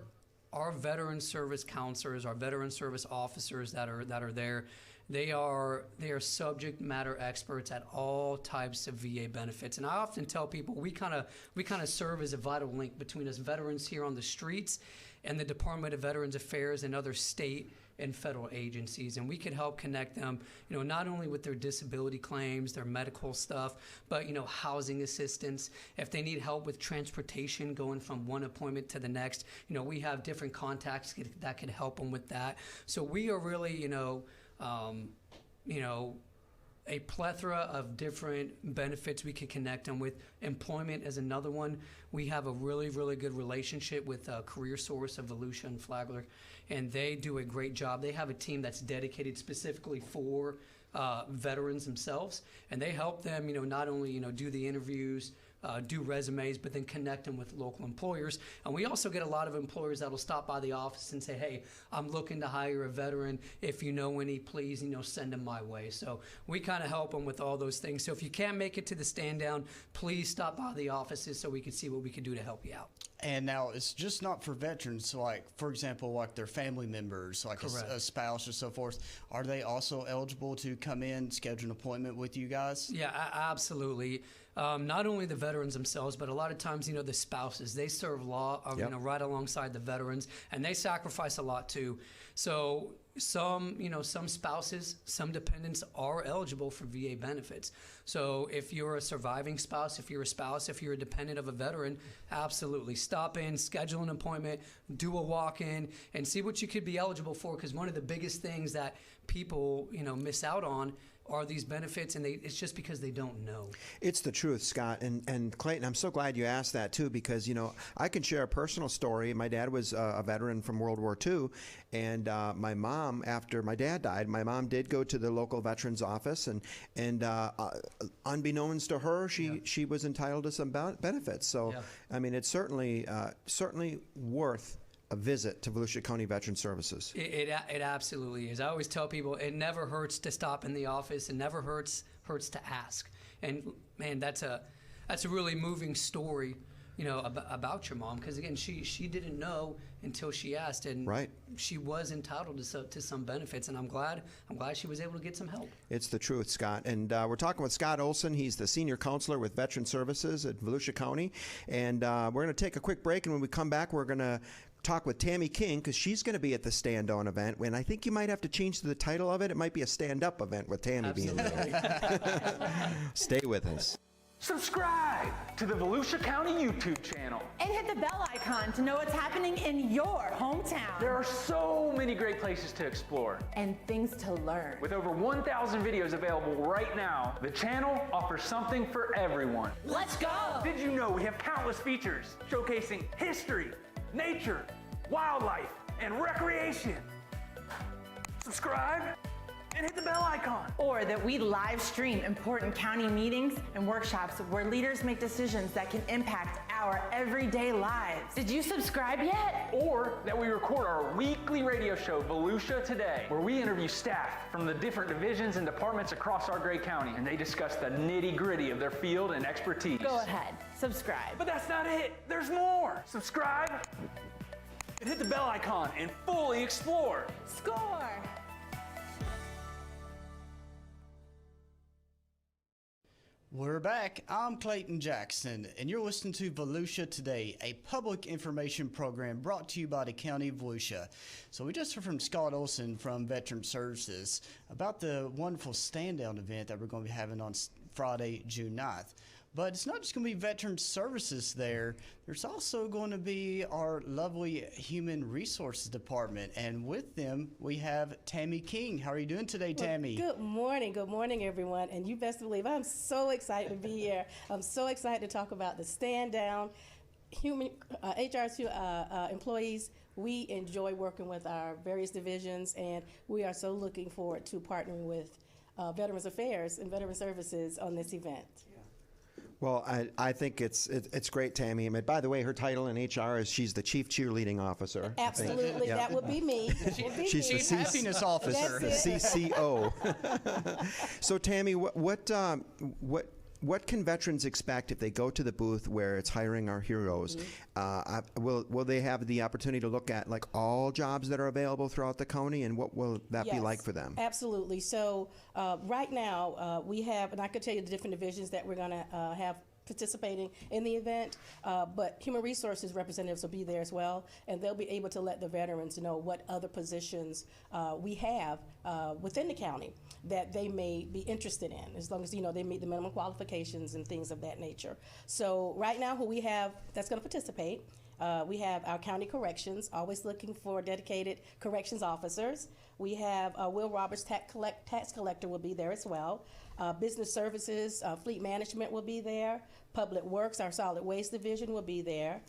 veteran service counselors, our veteran service officers that are there, they are subject matter experts at all types of VA benefits. And I often tell people we kind of serve as a vital link between us veterans here on the streets and the Department of Veterans Affairs and other state and federal agencies, and we can help connect them, you know, not only with their disability claims, their medical stuff, but, you know, housing assistance. If they need help with transportation going from one appointment to the next, you know, we have different contacts that can help them with that. So we are really, a plethora of different benefits we can connect them with. Employment is another one. We have a really, really good relationship with Career Source of Volusia and Flagler, and they do a great job. They have a team that's dedicated specifically for veterans themselves, and they help them, not only, do the interviews, do resumes, but then connect them with local employers. And we also get a lot of employers that'll stop by the office and say, hey, I'm looking to hire a veteran. If you know any, please, send them my way. So we kind of help them with all those things. So if you can't make it to the stand down, please stop by the offices so we can see what we can do to help you out. And now it's just not for veterans. So like, for example, like their family members, like a spouse or so forth. Are they also eligible to come in, schedule an appointment with you guys? Yeah, absolutely. Not only the veterans themselves, but a lot of times, the spouses, they serve law, right alongside the veterans, and they sacrifice a lot too. So some spouses, some dependents are eligible for VA benefits. So if you're a surviving spouse, if you're a dependent of a veteran, absolutely stop in, schedule an appointment, do a walk-in, and see what you could be eligible for. Because one of the biggest things that people, miss out on are these benefits, and it's just because they don't know. It's the truth, Scott. And Clayton, I'm so glad you asked that too, because, I can share a personal story. My dad was a veteran from World War II, and my mom, after my dad died, my mom did go to the local veterans office, and unbeknownst to her, she was entitled to some benefits. So, I mean, it's certainly worth a visit to Volusia County Veteran Services. It absolutely is. I always tell people it never hurts to stop in the office. It never hurts to ask. And man, that's a really moving story, about your mom, because again, she didn't know until she asked, and she was entitled to some benefits, and I'm glad she was able to get some help. It's the truth, Scott. And we're talking with Scott Olson. He's the senior counselor with Veteran Services at Volusia County, and we're going to take a quick break, and when we come back, we're going to talk with Tammy King, because she's going to be at the stand-down event, and I think you might have to change the title of it. It might be a stand-up event with Tammy being there. Stay with us. Subscribe to the Volusia County YouTube channel. And hit the bell icon to know what's happening in your hometown. There are so many great places to explore. And things to learn. With over 1,000 videos available right now, the channel offers something for everyone. Let's go! Did you know we have countless features showcasing history, nature, wildlife, and recreation? Subscribe and hit the bell icon. Or that we live stream important county meetings and workshops where leaders make decisions that can impact our everyday lives. Did you subscribe yet? Or that we record our weekly radio show, Volusia Today, where we interview staff from the different divisions and departments across our great county, and they discuss the nitty-gritty of their field and expertise. Go ahead, subscribe. But that's not it. There's more. Subscribe and hit the bell icon and fully explore. Score! We're back. I'm Clayton Jackson, and you're listening to Volusia Today, a public information program brought to you by the County of Volusia. So we just heard from Scott Olson from Veteran Services about the wonderful stand-down event that we're going to be having on Friday, June 9th. But it's not just going to be Veteran Services there. There's also going to be our lovely Human Resources Department. And with them, we have Tammy King. How are you doing today, Tammy? Good morning, everyone. And you best believe I'm so excited to be here. I'm so excited to talk about the stand down. Human HR2 employees, we enjoy working with our various divisions, and we are so looking forward to partnering with Veterans Affairs and Veteran Services on this event. Well, I think it's great, Tammy. And by the way, her title in HR is she's the Chief Cheerleading Officer. Absolutely, Yeah. that would be me. She's the Happiness officer. The CCO. So, Tammy, what can veterans expect if they go to the booth where it's hiring our heroes? Will they have the opportunity to look at like all jobs that are available throughout the county, and what will that be like for them? Absolutely. So right now we have, and I could tell you the different divisions that we're going to have participating in the event, but human resources representatives will be there as well, and they'll be able to let the veterans know what other positions we have within the county that they may be interested in, as long as they meet the minimum qualifications and things of that nature. So right now who we have that's going to participate, we have our county corrections, always looking for dedicated corrections officers. We have Will Roberts, tax collector, will be there as well. Business services, fleet management will be there. Public Works, our solid waste division, will be there.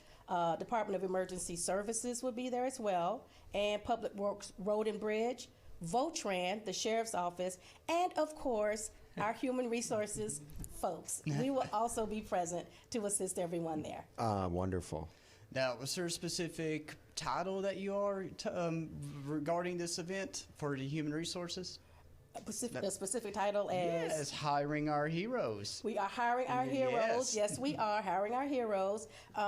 Department of Emergency Services will be there as well. And Public Works, Road and Bridge, Votran, the Sheriff's Office, and of course, our human resources folks. We will also be present to assist everyone there. Wonderful. Now, was there a specific title that you are regarding this event for the human resources? A specific title as? Yes, hiring our heroes. We are hiring our heroes. Yes, we are hiring our heroes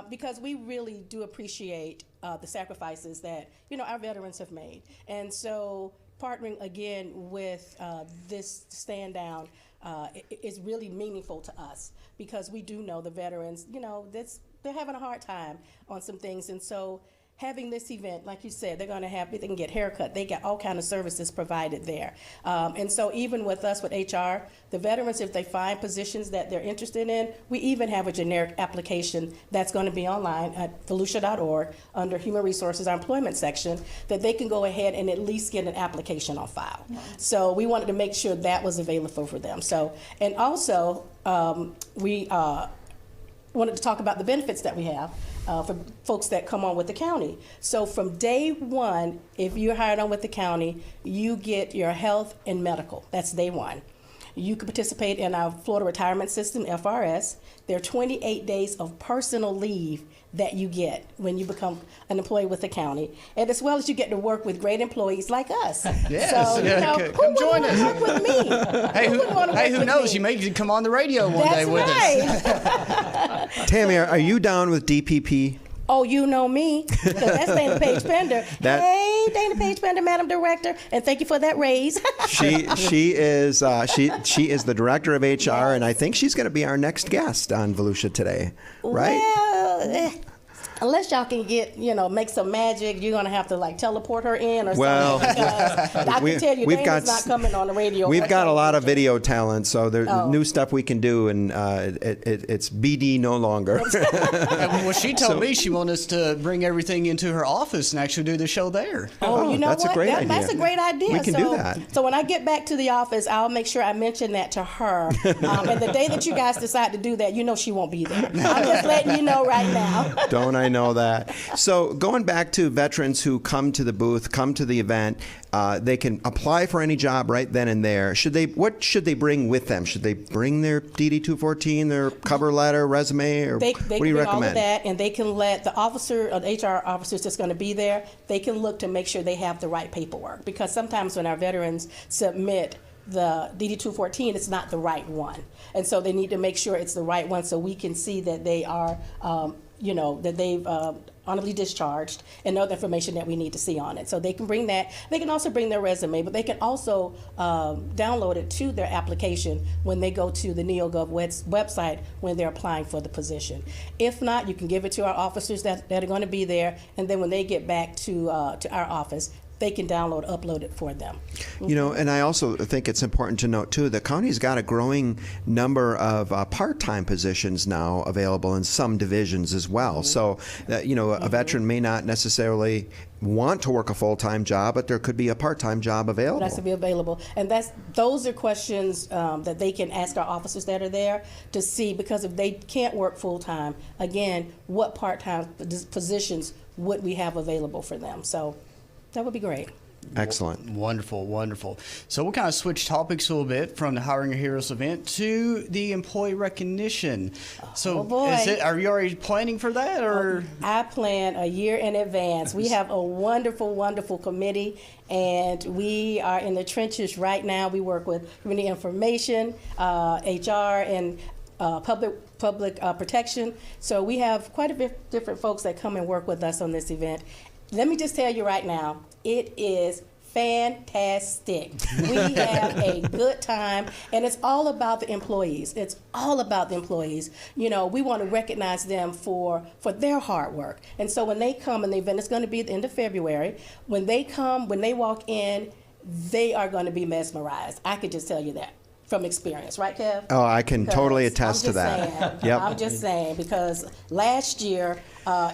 because we really do appreciate the sacrifices that our veterans have made. And so partnering again with this stand down is really meaningful to us because we do know the veterans, they're having a hard time on some things. And so having this event, like you said, they can get haircut. They get all kind of services provided there. And so even with us, with HR, the veterans, if they find positions that they're interested in, we even have a generic application that's going to be online at volusia.org under Human Resources, our employment section, that they can go ahead and at least get an application on file. So we wanted to make sure that was available for them. So, and also we wanted to talk about the benefits that we have for folks that come on with the county. So from day one, if you're hired on with the county, you get your health and medical. That's day one. You can participate in our Florida Retirement System, FRS. There are 28 days of personal leave that you get when you become an employee with the county, and as well as you get to work with great employees like us. Yes, so, come join us. Work with me? Who knows? You may come on the radio one day with us. Tammy, are you down with DPP? Oh, you know me, because that's Dana Page Pender. Hey, Dana Page Pender, Madam Director, and thank you for that raise. She is the director of HR, and I think she's going to be our next guest on Volusia Today, right? Well, unless y'all can get, make some magic, you're going to have to like teleport her in or something. Because I can tell you, Dana's not coming on the radio. We've got a lot of video talent, so there's new stuff we can do, and it's BD no longer. Well, she told me she wanted us to bring everything into her office and actually do the show there. Oh, you know that's what? A great idea. That's a great idea. We can do that. So when I get back to the office, I'll make sure I mention that to her. And the day that you guys decide to do that, she won't be there. I'm just letting you know right now. Don't I know that? So going back to veterans who come to the booth, come to the event, they can apply for any job right then and there. What should they bring with them? Should they bring their DD-214, their cover letter, resume, or they what do you bring recommend? all of that, and they can let the officer or the HR officers that's going to be there, they can look to make sure they have the right paperwork. Because sometimes when our veterans submit the DD-214, it's not the right one. And so they need to make sure it's the right one so we can see that they are, that they've honorably discharged and other information that we need to see on it. So they can bring that. They can also bring their resume, but they can also download it to their application when they go to the NeoGov website when they're applying for the position. If not, you can give it to our officers that are going to be there, and then when they get back to our office, they can upload it for them. And I also think it's important to note, too, the county's got a growing number of part-time positions now available in some divisions as well. So, a veteran may not necessarily want to work a full-time job, but there could be a part-time job available. That's to be available. And those are questions that they can ask our officers that are there to see, because if they can't work full-time, again, what part-time positions would we have available for them? So that would be great. Excellent. Wonderful, wonderful. So we'll kind of switch topics a little bit from the Hiring Our Heroes event to the employee recognition. So boy. are you already planning for that, or? I plan a year in advance. We have a wonderful, wonderful committee, and we are in the trenches right now. We work with community information, HR, and public protection. So we have quite a bit different folks that come and work with us on this event. Let me just tell you right now, it is fantastic. We have a good time, and it's all about the employees. It's all about the employees. You know, we want to recognize them for their hard work. And so when they come, and the event is going to be at the end of February, when they come, when they walk in, they are going to be mesmerized. I could just tell you that from experience, right, Kev? Oh, I can totally Because attest to that. Saying, I'm just saying, because last year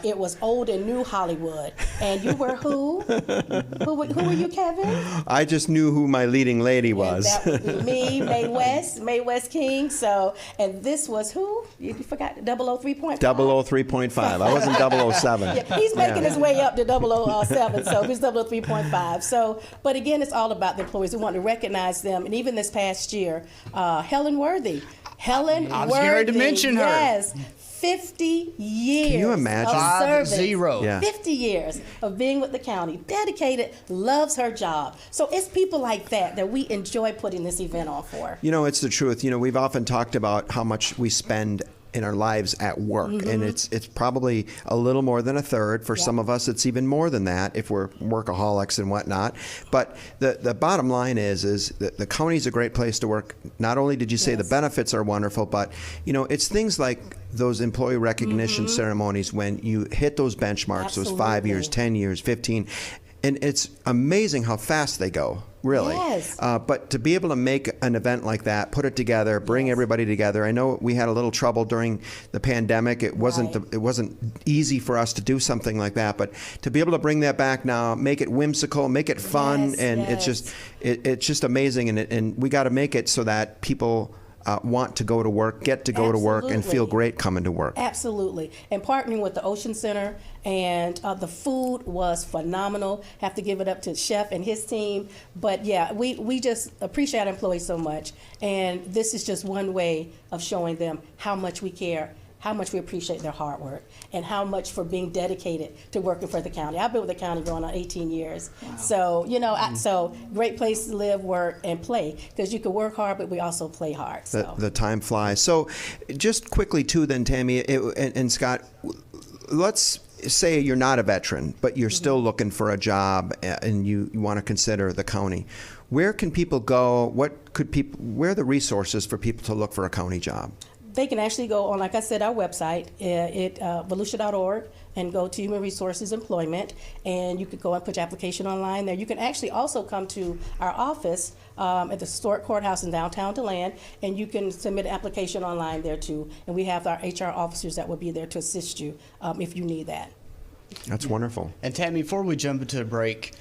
it was old and new Hollywood, and you were who? Who were you, Kevin? I just knew who my leading lady was. And that would be me, Mae West King. So, and this was who? You forgot 003.5. 003.5. I wasn't 007. Yeah, he's making his way up to 007, so he's 003.5. So, but again, it's all about the employees. We want to recognize them, and even this past year, Helen Worthy. I was getting ready to mention her. Yes. 50 years Can you imagine? of service. 50. Yeah. 50 years of being with the county, dedicated, loves her job. So it's people like that we enjoy putting this event on for. You know, it's the truth. You know, we've often talked about how much we spend in our lives at work, and it's probably a little more than a third. For some of us, it's even more than that if we're workaholics and whatnot. But the bottom line is that the county's a great place to work. Not only did you say the benefits are wonderful, but you know, it's things like those employee recognition ceremonies when you hit those benchmarks, those 5 years, 10 years, 15, and it's amazing how fast they go. Really. Yes. But to be able to make an event like that, put it together, bring everybody together. I know we had a little trouble during the pandemic. It wasn't it wasn't easy for us to do something like that. But to be able to bring that back now, make it whimsical, make it fun, and it's just amazing. And we got to make it so that people want to go to work, get to go to work, and feel great coming to work. Absolutely. And partnering with the Ocean Center, and the food was phenomenal. Have to give it up to Chef and his team. But yeah, we just appreciate our employees so much. And this is just one way of showing them how much we care, how much we appreciate their hard work, and how much for being dedicated to working for the county. I've been with the county going on 18 years. Wow. So, you know, so great place to live, work, and play, because you can work hard, but we also play hard. So. The time flies. So just quickly too then, Tammy and Scott, let's say you're not a veteran, but you're still looking for a job and you want to consider the county. Where can people go? Where are the resources for people to look for a county job? They can actually go on, like I said, our website, volusia.org, and go to Human Resources Employment, and you could go and put your application online there. You can actually also come to our office at the historic courthouse in downtown DeLand, and you can submit an application online there too. And we have our HR officers that will be there to assist you if you need that. That's wonderful. And Tammy, before we jump into a break,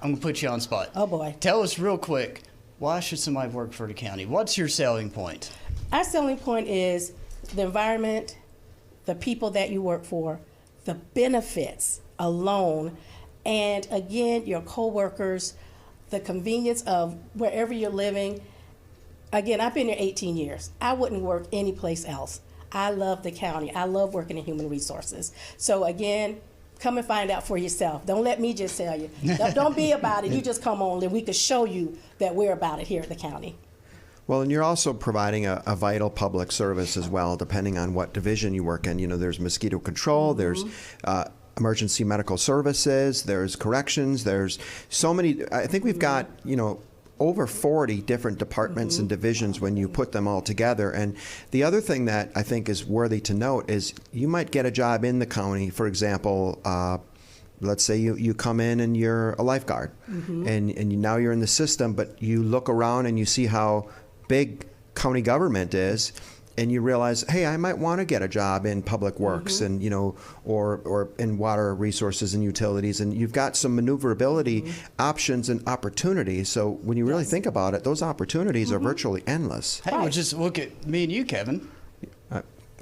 I'm going to put you on the spot. Oh boy. Tell us real quick, why should somebody work for the county? What's your selling point? Our selling point is the environment, the people that you work for, the benefits alone, and again, your coworkers, the convenience of wherever you're living. Again, I've been here 18 years. I wouldn't work anyplace else. I love the county. I love working in human resources. So again, come and find out for yourself. Don't let me just tell you. Don't be about it. You just come on and we can show you that we're about it here at the county. Well, and you're also providing a vital public service as well, depending on what division you work in. You know, there's mosquito control, there's emergency medical services, there's corrections, there's so many. I think we've got, you know, over 40 different departments and divisions when you put them all together. And the other thing that I think is worthy to note is you might get a job in the county, for example, let's say you come in and you're a lifeguard, and now you're in the system, but you look around and you see how big county government is, and you realize, hey, I might want to get a job in public works and, you know, or in water resources and utilities, and you've got some maneuverability options and opportunities. So when you really think about it, those opportunities are virtually endless. Hey, well, just look at me and you, Kevin.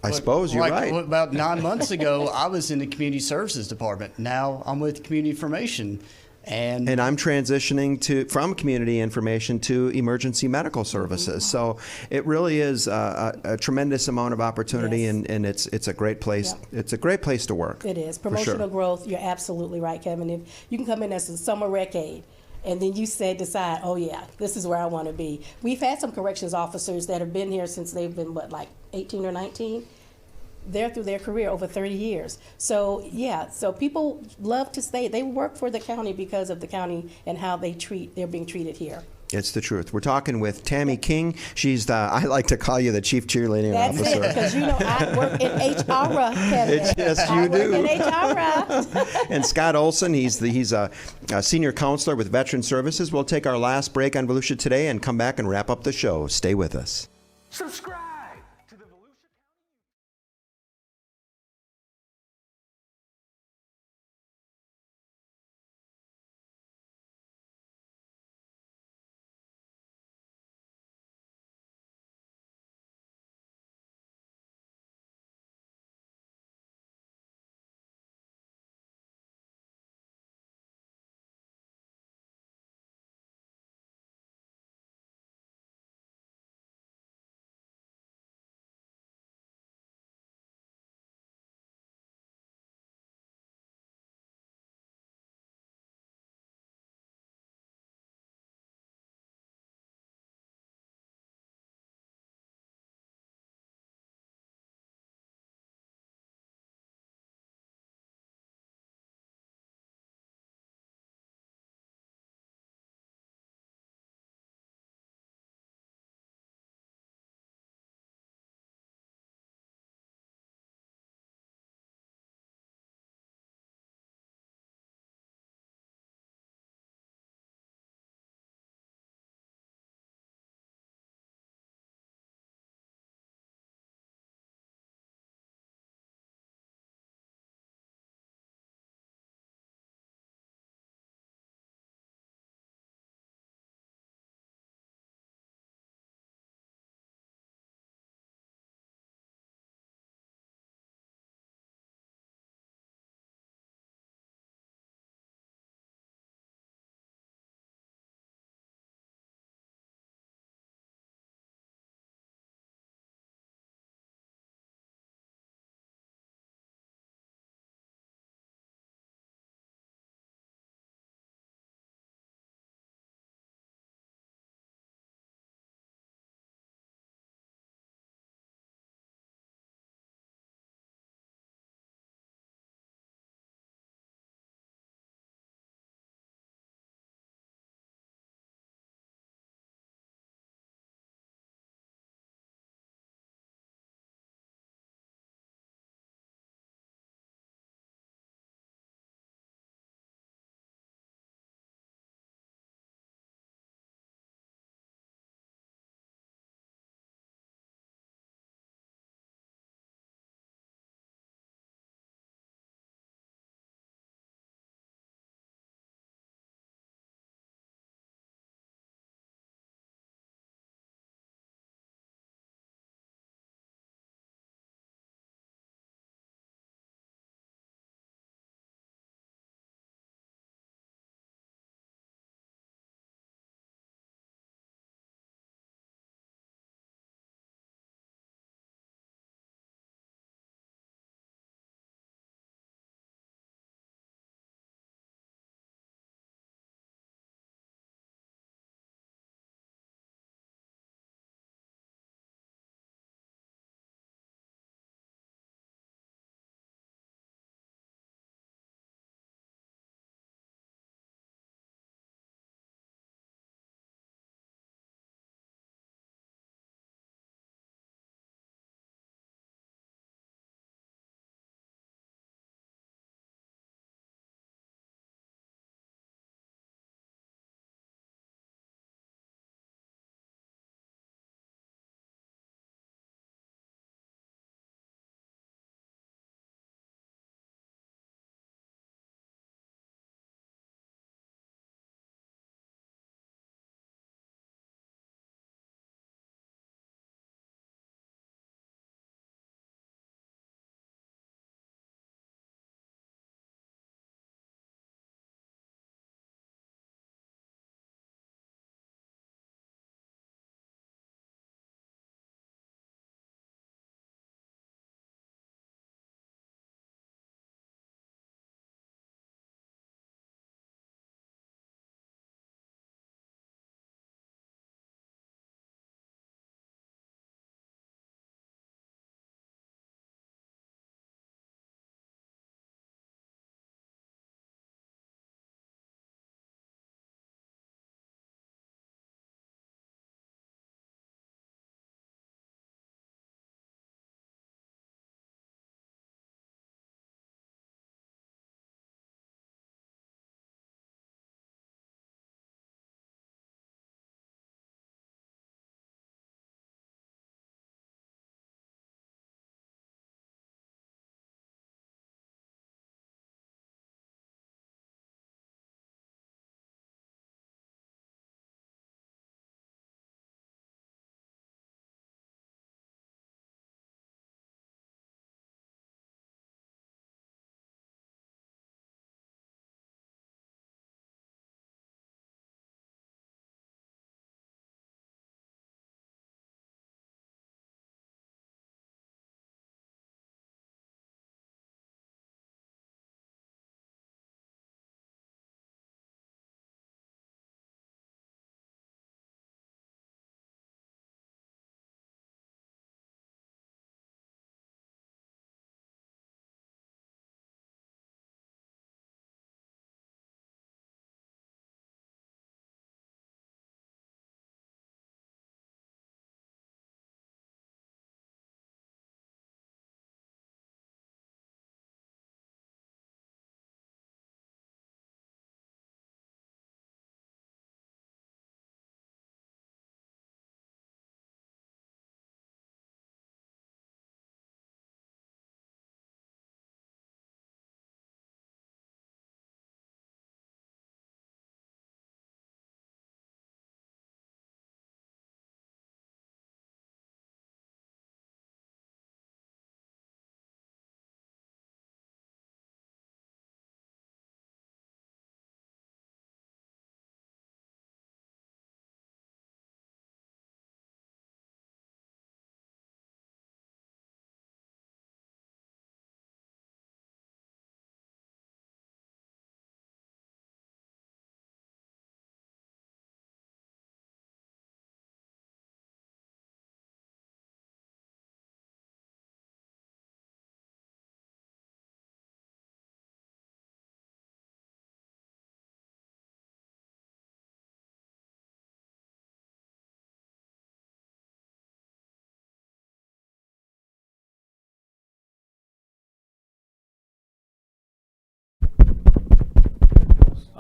I suppose you're right. About 9 months ago, I was in the community services department. Now I'm with community information. And I'm transitioning from community information to emergency medical services. So it really is a tremendous amount of opportunity, and it's a great place. Yeah. It's a great place to work. It is. for Promotional sure. growth, you're absolutely right, Kevin. If you can come in as a summer rec aide, and then you decide, oh yeah, this is where I want to be. We've had some corrections officers that have been here since they've been, like 18 or 19? They're through their career over 30 years. So yeah, so people love to stay. They work for the county because of the county and how they're being treated here. It's the truth. We're talking with Tammy King. She's I like to call you the chief cheerleading That's officer. it, because you know I work in HR, Kevin. Yes, you do. I work in HR. And Scott Olson, he's a senior counselor with Veteran Services. We'll take our last break on Volusia Today and come back and wrap up the show. Stay with us. Subscribe.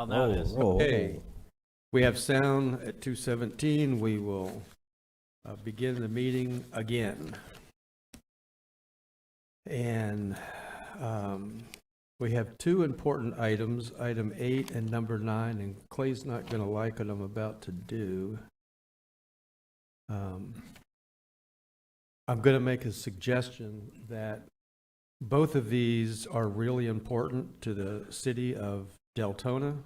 Oh, now it is. Okay. We have sound at 2:17. We will begin the meeting again. And we have two important items, item 8 and number 9, and Clay's not going to like what I'm about to do. I'm going to make a suggestion that both of these are really important to the city of Deltona.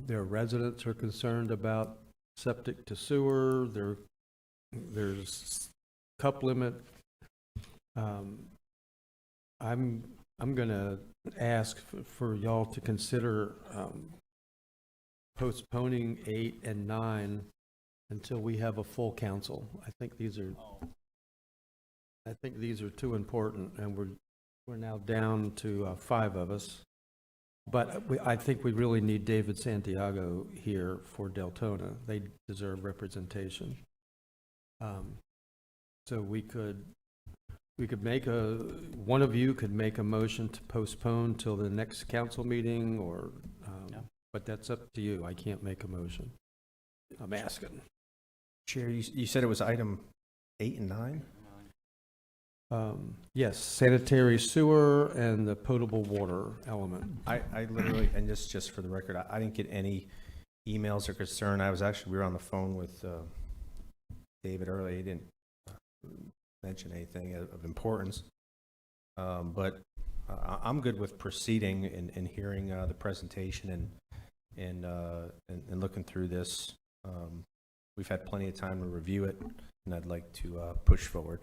Their residents are concerned about septic to sewer. There's cup limit. I'm going to ask for y'all to consider postponing 8 and 9 until we have a full council. I think these are too important, and we're now down to 5 of us. But I think we really need David Santiago here for Deltona. They deserve representation. So we could make one of you could make a motion to postpone till the next council meeting, or, but that's up to you. I can't make a motion. I'm asking. Chair, you said it was item 8 and 9? Yes, sanitary sewer and the potable water element. I literally, and just for the record, I didn't get any emails or concern. We were on the phone with David earlier. He didn't mention anything of importance. But I'm good with proceeding and hearing the presentation and looking through this. We've had plenty of time to review it, and I'd like to push forward.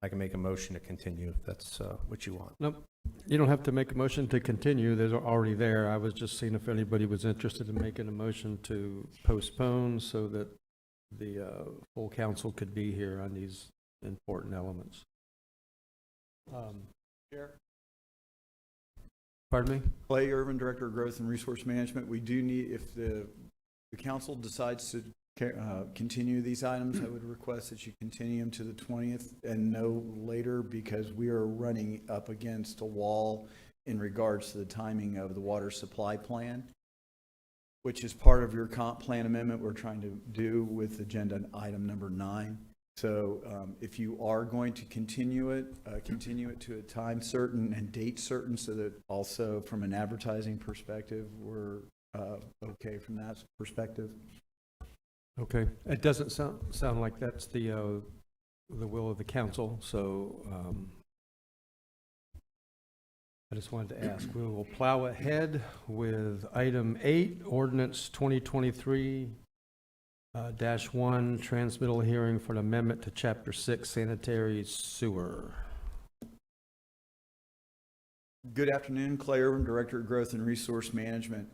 I can make a motion to continue if that's what you want. Nope. You don't have to make a motion to continue. They're already there. I was just seeing if anybody was interested in making a motion to postpone so that the full council could be here on these important elements. Chair. Pardon me? Clay Urban, Director of Growth and Resource Management. We do need, if the council decides to continue these items, I would request that you continue them to the 20th and no later, because we are running up against a wall in regards to the timing of the water supply plan, which is part of your comp plan amendment we're trying to do with agenda item number 9. So if you are going to continue it to a time certain and date certain, so that also from an advertising perspective, we're okay from that perspective. Okay. It doesn't sound like that's the will of the council, so I just wanted to ask. We will plow ahead with item 8, Ordinance 2023-1, Transmittal hearing for an amendment to Chapter 6, Sanitary Sewer. Good afternoon, Clay Urban, Director of Growth and Resource Management.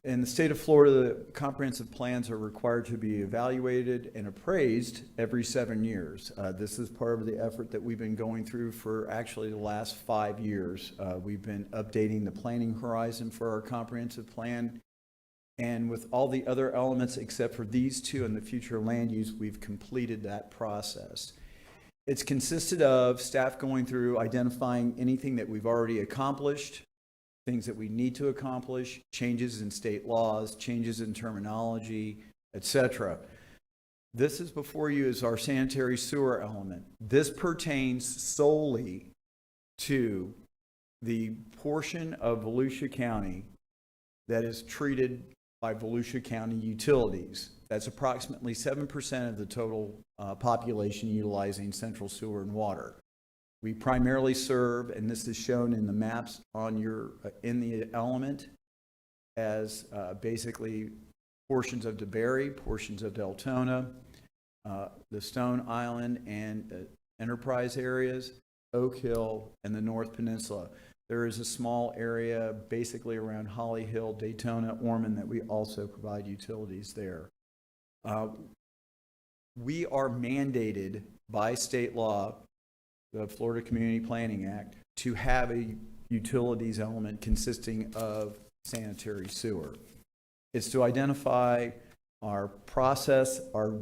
In the state of Florida, the comprehensive plans are required to be evaluated and appraised every 7 years. This is part of the effort that we've been going through for actually the last 5 years. We've been updating the planning horizon for our comprehensive plan. And with all the other elements except for these two and the future land use, we've completed that process. It's consisted of staff going through identifying anything that we've already accomplished, things that we need to accomplish, changes in state laws, changes in terminology, etc. This is before you is our sanitary sewer element. This pertains solely to the portion of Volusia County that is treated by Volusia County utilities. That's approximately 7% of the total population utilizing central sewer and water. We primarily serve, and this is shown in the maps on your in the element, as basically portions of DeBerry, portions of Deltona, the Stone Island and Enterprise areas, Oak Hill, and the North Peninsula. There is a small area basically around Holly Hill, Daytona, Ormond that we also provide utilities there. We are mandated by state law, the Florida Community Planning Act, to have a utilities element consisting of sanitary sewer. It's to identify our process, our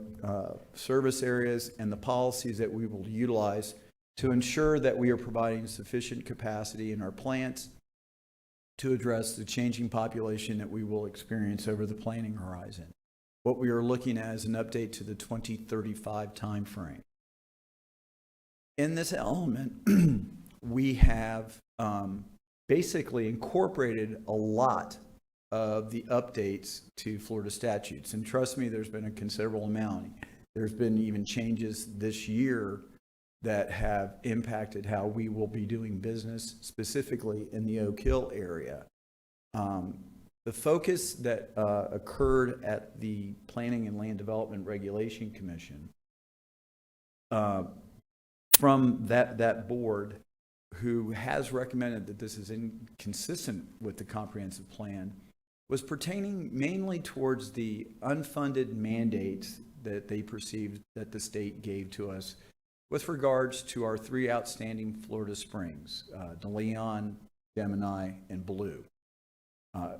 service areas, and the policies that we will utilize to ensure that we are providing sufficient capacity in our plants to address the changing population that we will experience over the planning horizon. What we are looking at is an update to the 2035 timeframe. In this element, we have basically incorporated a lot of the updates to Florida statutes. And trust me, there's been a considerable amount. There's been even changes this year that have impacted how we will be doing business, specifically in the Oak Hill area. The focus that occurred at the Planning and Land Development Regulation Commission from that board, who has recommended that this is inconsistent with the comprehensive plan, was pertaining mainly towards the unfunded mandates that they perceived that the state gave to us with regards to our 3 outstanding Florida springs, DeLeon, Gemini, and Blue.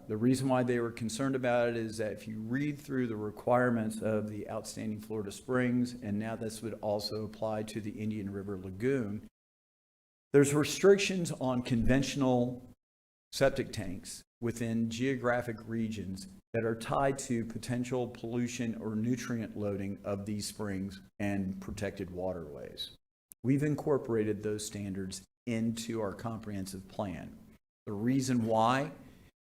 The reason why they were concerned about it is that if you read through the requirements of the outstanding Florida springs, and now this would also apply to the Indian River Lagoon, there's restrictions on conventional septic tanks within geographic regions that are tied to potential pollution or nutrient loading of these springs and protected waterways. We've incorporated those standards into our comprehensive plan. The reason why,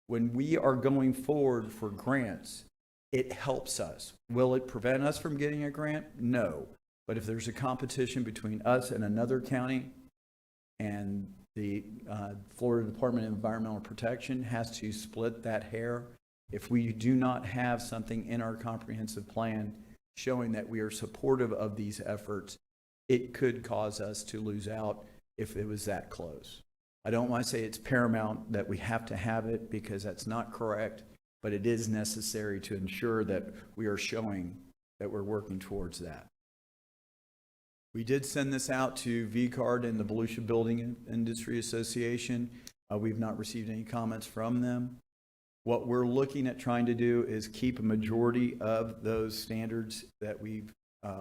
when we are going forward for grants, it helps us. Will it prevent us from getting a grant? No. But if there's a competition between us and another county, and the Florida Department of Environmental Protection has to split that hair, if we do not have something in our comprehensive plan showing that we are supportive of these efforts, it could cause us to lose out if it was that close. I don't want to say it's paramount that we have to have it, because that's not correct, but it is necessary to ensure that we are showing that we're working towards that. We did send this out to VCARD and the Volusia Building Industry Association. We've not received any comments from them. What we're looking at trying to do is keep a majority of those standards that we've,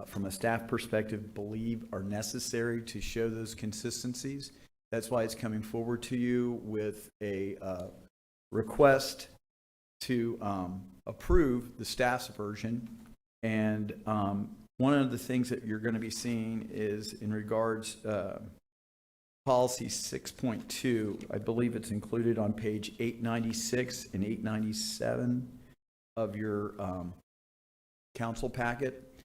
from a staff perspective, believe are necessary to show those consistencies. That's why it's coming forward to you with a request to approve the staff's version. And one of the things that you're going to be seeing is in regards policy 6.2, I believe it's included on page 896 and 897 of your council packet.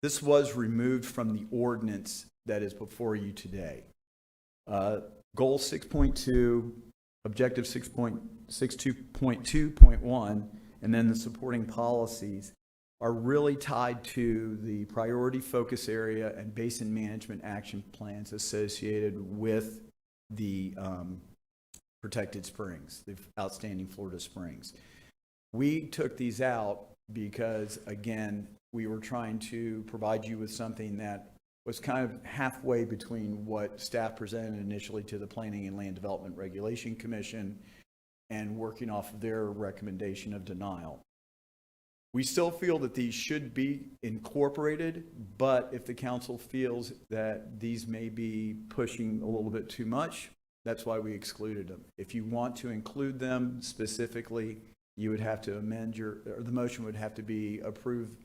This was removed from the ordinance that is before you today. Goal 6.2, objective 6.2.1, and then the supporting policies are really tied to the priority focus area and basin management action plans associated with the protected springs, the outstanding Florida springs. We took these out because, again, we were trying to provide you with something that was kind of halfway between what staff presented initially to the Planning and Land Development Regulation Commission and working off of their recommendation of denial. We still feel that these should be incorporated, but if the council feels that these may be pushing a little bit too much, that's why we excluded them. If you want to include them specifically, you would have to amend or the motion would have to be approved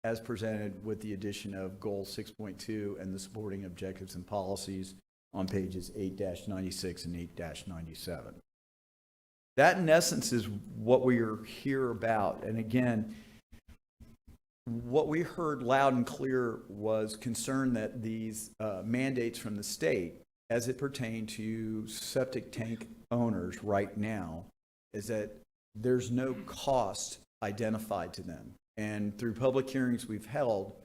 as presented with the addition of goal 6.2 and the supporting objectives and policies on pages 8-96 and 8-97. That, in essence, is what we are here about. And again, what we heard loud and clear was concern that these mandates from the state, as it pertained to septic tank owners right now, is that there's no cost identified to them. And through public hearings we've held,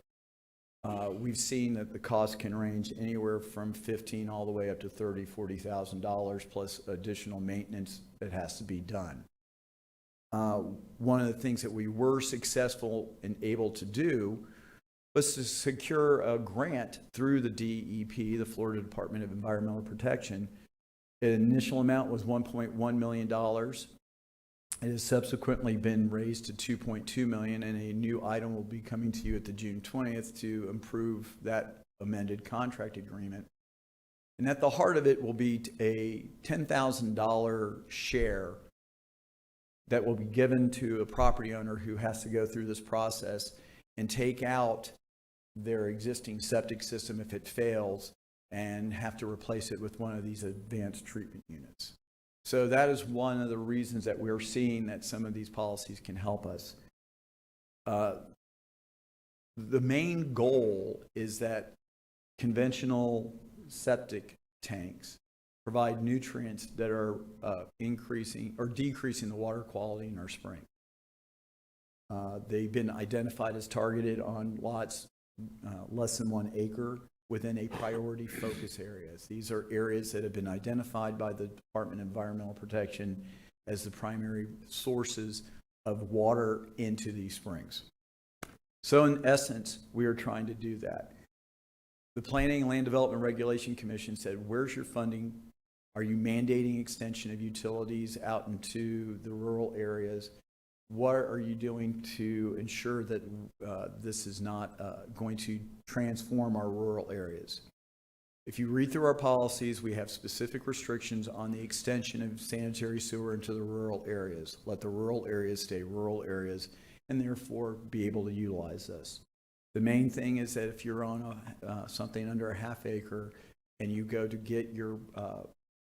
we've seen that the cost can range anywhere from $15,000 all the way up to $30,000, $40,000 plus additional maintenance that has to be done. One of the things that we were successful and able to do was to secure a grant through the DEP, the Florida Department of Environmental Protection. The initial amount was $1.1 million. It has subsequently been raised to $2.2 million, and a new item will be coming to you at the June 20th to improve that amended contract agreement. And at the heart of it will be a $10,000 share that will be given to a property owner who has to go through this process and take out their existing septic system if it fails and have to replace it with one of these advanced treatment units. So that is one of the reasons that we're seeing that some of these policies can help us. The main goal is that conventional septic tanks provide nutrients that are increasing or decreasing the water quality in our spring. They've been identified as targeted on lots less than 1 acre within a priority focus areas. These are areas that have been identified by the Department of Environmental Protection as the primary sources of water into these springs. So in essence, we are trying to do that. The Planning and Land Development Regulation Commission said, where's your funding? Are you mandating extension of utilities out into the rural areas? What are you doing to ensure that this is not going to transform our rural areas? If you read through our policies, we have specific restrictions on the extension of sanitary sewer into the rural areas. Let the rural areas stay rural areas and therefore be able to utilize this. The main thing is that if you're on something under a half acre and you go to get your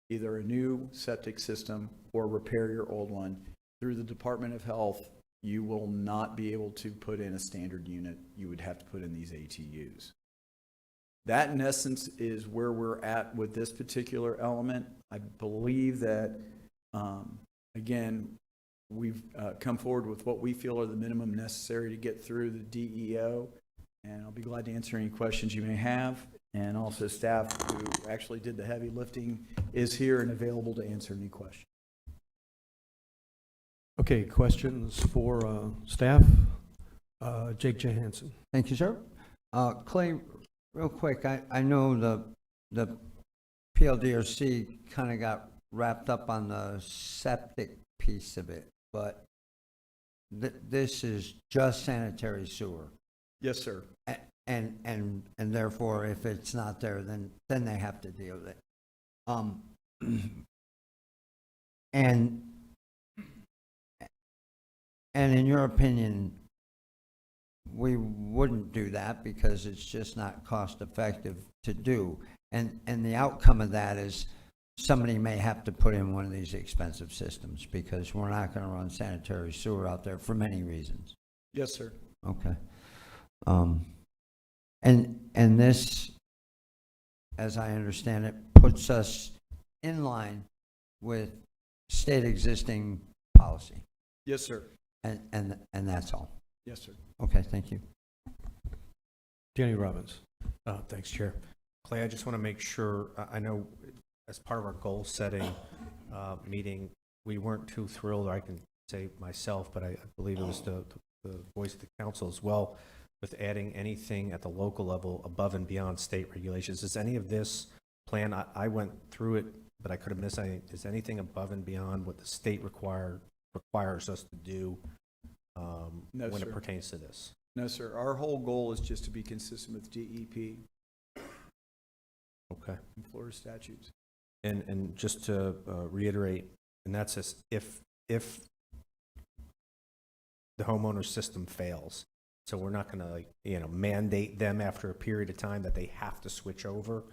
either a new septic system or repair your old one, through the Department of Health, you will not be able to put in a standard unit. You would have to put in these ATUs. That, in essence, is where we're at with this particular element. I believe that, again, we've come forward with what we feel are the minimum necessary to get through the DEO, and I'll be glad to answer any questions you may have. And also staff who actually did the heavy lifting is here and available to answer any questions. Okay, questions for staff? Jake Johansson. Thank you, sir. Clay, real quick, I know the PLDRC kind of got wrapped up on the septic piece of it, but this is just sanitary sewer. Yes, sir. And therefore, if it's not there, then they have to deal with it. And in your opinion, we wouldn't do that because it's just not cost effective to do. And the outcome of that is somebody may have to put in one of these expensive systems because we're not going to run sanitary sewer out there for many reasons. Yes, sir. Okay. And this, as I understand it, puts us in line with state existing policy. Yes, sir. And that's all. Yes, sir. Okay, thank you. Danny Robbins. Thanks, Chair. Clay, I just want to make sure, I know as part of our goal setting meeting, we weren't too thrilled, or I can say myself, but I believe it was the voice of the council as well, with adding anything at the local level above and beyond state regulations. Is any of this plan, I went through it, but I could have missed anything. Is anything above and beyond what the state requires us to do No, when sir. it pertains to this? No, sir. Our whole goal is just to be consistent with DEP. Okay. And Florida statutes. And just to reiterate, and that's if the homeowner's system fails, so we're not going to mandate them after a period of time that they have to switch over.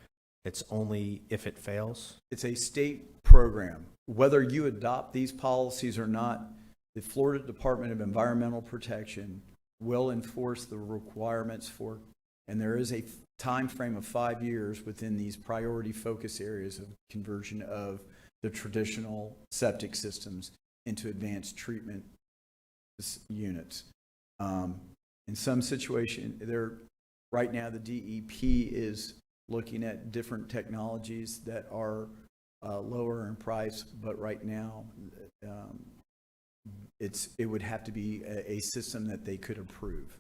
It's only if it fails. It's a state program. Whether you adopt these policies or not, the Florida Department of Environmental Protection will enforce the requirements for, and there is a time frame of 5 years within these priority focus areas of conversion of the traditional septic systems into advanced treatment units. In some situation, right now the DEP is looking at different technologies that are lower in price, but right now it would have to be a system that they could approve.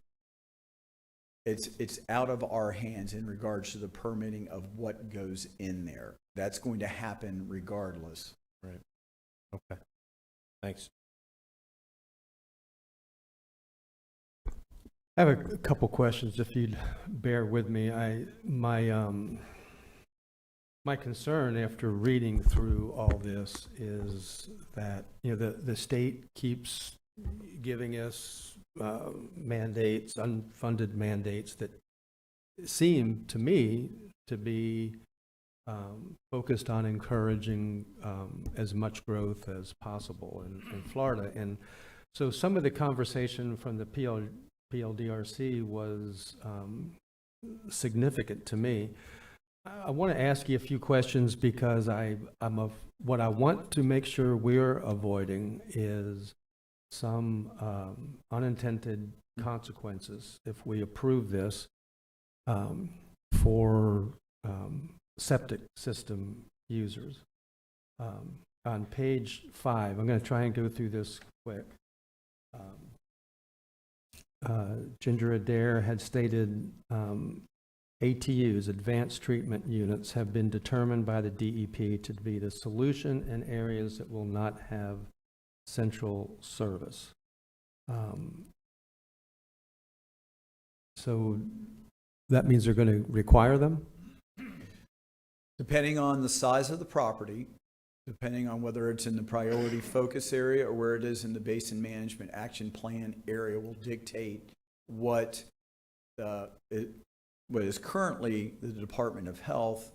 It's out of our hands in regards to the permitting of what goes in there. That's going to happen regardless. Right. Okay. Thanks. I have a couple questions, if you'd bear with me. My my concern after reading through all this is that, you know, the state keeps giving us mandates, unfunded mandates that seem to me to be focused on encouraging as much growth as possible in Florida. And so some of the conversation from the PLDRC was significant to me. I want to ask you a few questions because what I want to make sure we're avoiding is some unintended consequences if we approve this for septic system users. On page 5, I'm going to try and go through this quick. Ginger Adair had stated ATUs, Advanced Treatment Units, have been determined by the DEP to be the solution in areas that will not have central service. So that means they're going to require them? Depending on the size of the property, depending on whether it's in the priority focus area or where it is in the basin management action plan area, will dictate what is currently the Department of Health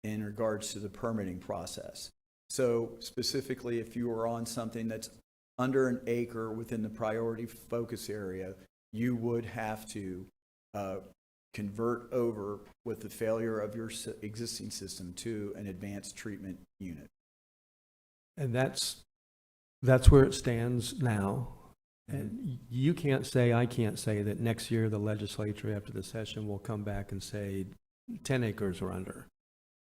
in regards to the permitting process. So specifically, if you are on something that's under an acre within the priority focus area, you would have to convert over with the failure of your existing system to an advanced treatment unit. And that's where it stands now. And you can't say, I can't say that next year the legislature after the session will come back and say 10 acres or under.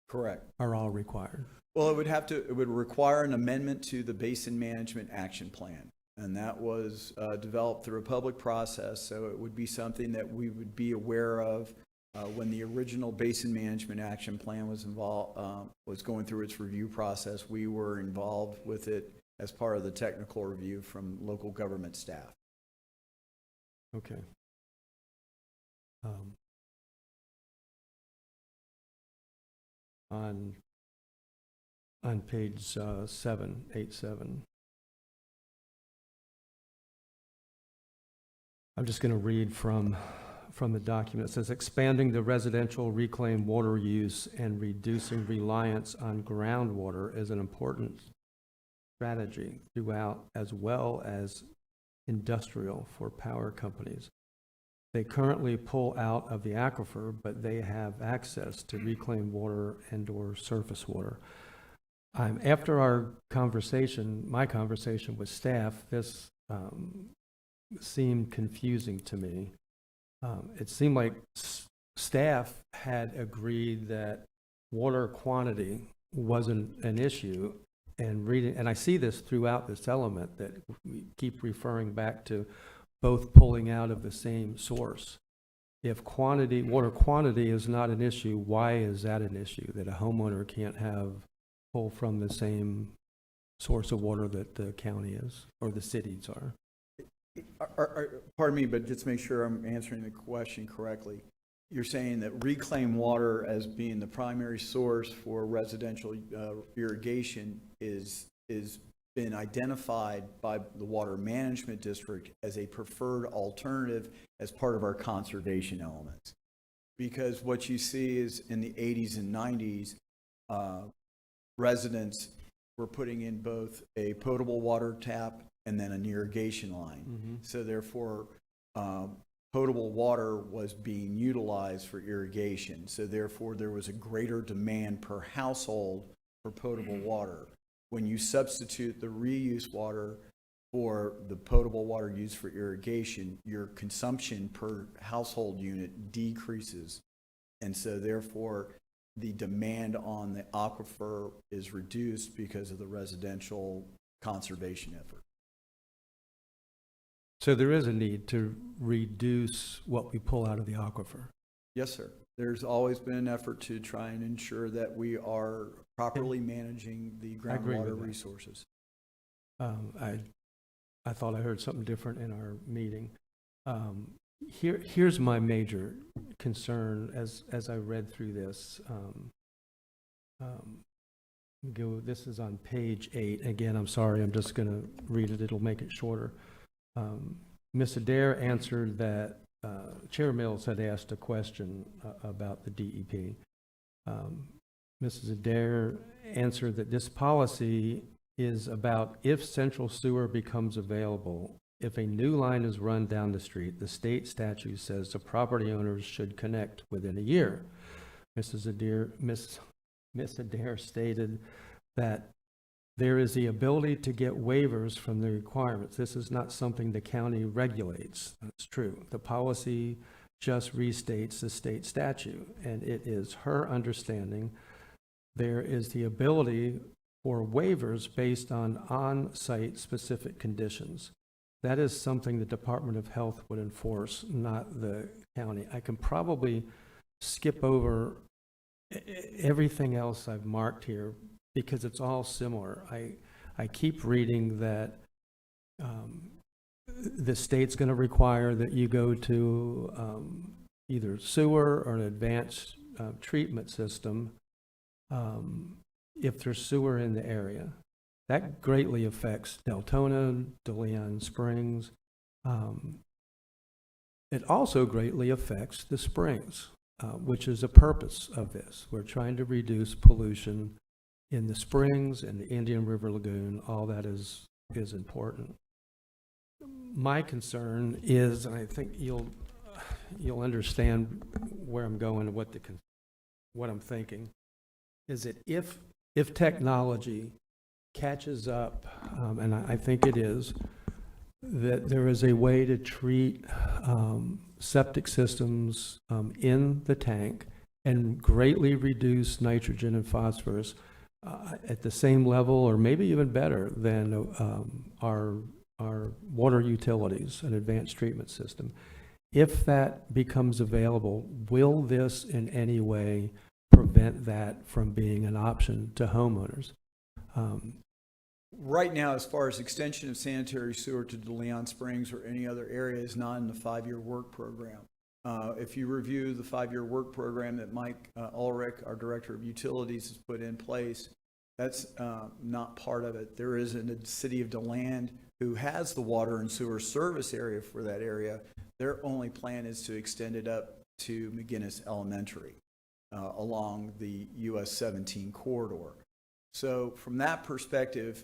Correct. Are all required. Well, it would require an amendment to the Basin Management Action Plan. And that was developed through a public process. So it would be something that we would be aware of when the original Basin Management Action Plan was was going through its review process. We were involved with it as part of the technical review from local government staff. Okay. On page 787. I'm just going to read from the document. It says, expanding the residential reclaimed water use and reducing reliance on groundwater is an important strategy throughout, as well as industrial for power companies. They currently pull out of the aquifer, but they have access to reclaimed water and/or surface water. After our conversation, my conversation with staff, this seemed confusing to me. It seemed like staff had agreed that water quantity wasn't an issue, and I see this throughout this element that we keep referring back to both pulling out of the same source. If water quantity is not an issue, why is that an issue that a homeowner can't pull from the same source of water that the county is or the cities are? Pardon me, but just make sure I'm answering the question correctly. You're saying that reclaimed water as being the primary source for residential irrigation is been identified by the Water Management District as a preferred alternative as part of our conservation elements. Because what you see is in the 80s and 90s, residents were putting in both a potable water tap and then an irrigation line. Mm-hmm. So therefore, potable water was being utilized for irrigation. So therefore, there was a greater demand per household for potable water. When you substitute the reuse water for the potable water used for irrigation, your consumption per household unit decreases. And so therefore, the demand on the aquifer is reduced because of the residential conservation effort. So there is a need to reduce what we pull out of the aquifer. Yes, sir. There's always been an effort to try and ensure that we are properly managing the groundwater resources. I thought I heard something different in our meeting. Here's my major concern as I read through this. This is on page 8. Again, I'm sorry, I'm just going to read it. It'll make it shorter. Ms. Adair answered that Chair Mills had asked a question about the DEP. Mrs. Adair answered that this policy is about if central sewer becomes available. If a new line is run down the street, the state statute says the property owners should connect within a year. Miss Adair stated that there is the ability to get waivers from the requirements. This is not something the county regulates. That's true. The policy just restates the state statute, and it is her understanding there is the ability for waivers based on on-site specific conditions. That is something the Department of Health would enforce, not the county. I can probably skip over everything else I've marked here because it's all similar. I keep reading that the state's going to require that you go to either sewer or an advanced treatment system if there's sewer in the area. That greatly affects Deltona, DeLeon Springs. It also greatly affects the springs, which is the purpose of this. We're trying to reduce pollution in the springs and the Indian River Lagoon. All that is important. My concern is, and I think you'll understand where I'm going and what I'm thinking, is that if technology catches up, and I think it is, that there is a way to treat septic systems in the tank and greatly reduce nitrogen and phosphorus at the same level or maybe even better than our water utilities, an advanced treatment system. If that becomes available, will this in any way prevent that from being an option to homeowners? Right now, as far as extension of sanitary sewer to DeLeon Springs or any other area is not in the 5-year work program. If you review the 5-year work program that Mike Ulrich, our Director of Utilities, has put in place, that's not part of it. There is in the city of DeLand who has the water and sewer service area for that area. Their only plan is to extend it up to McGinnis Elementary along the US 17 corridor. So from that perspective,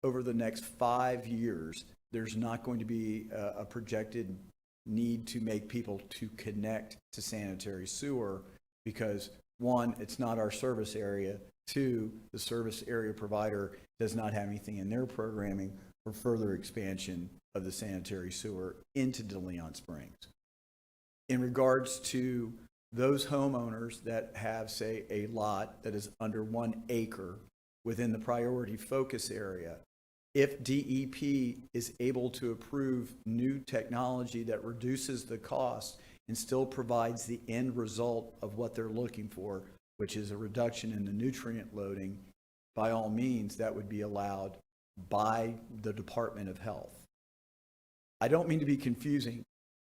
over the next 5 years, there's not going to be a projected need to make people to connect to sanitary sewer because, one, it's not our service area. Two, the service area provider does not have anything in their programming for further expansion of the sanitary sewer into DeLeon Springs. In regards to those homeowners that have, say, a lot that is under 1 acre within the priority focus area, if DEP is able to approve new technology that reduces the cost and still provides the end result of what they're looking for, which is a reduction in the nutrient loading, by all means, that would be allowed by the Department of Health. I don't mean to be confusing.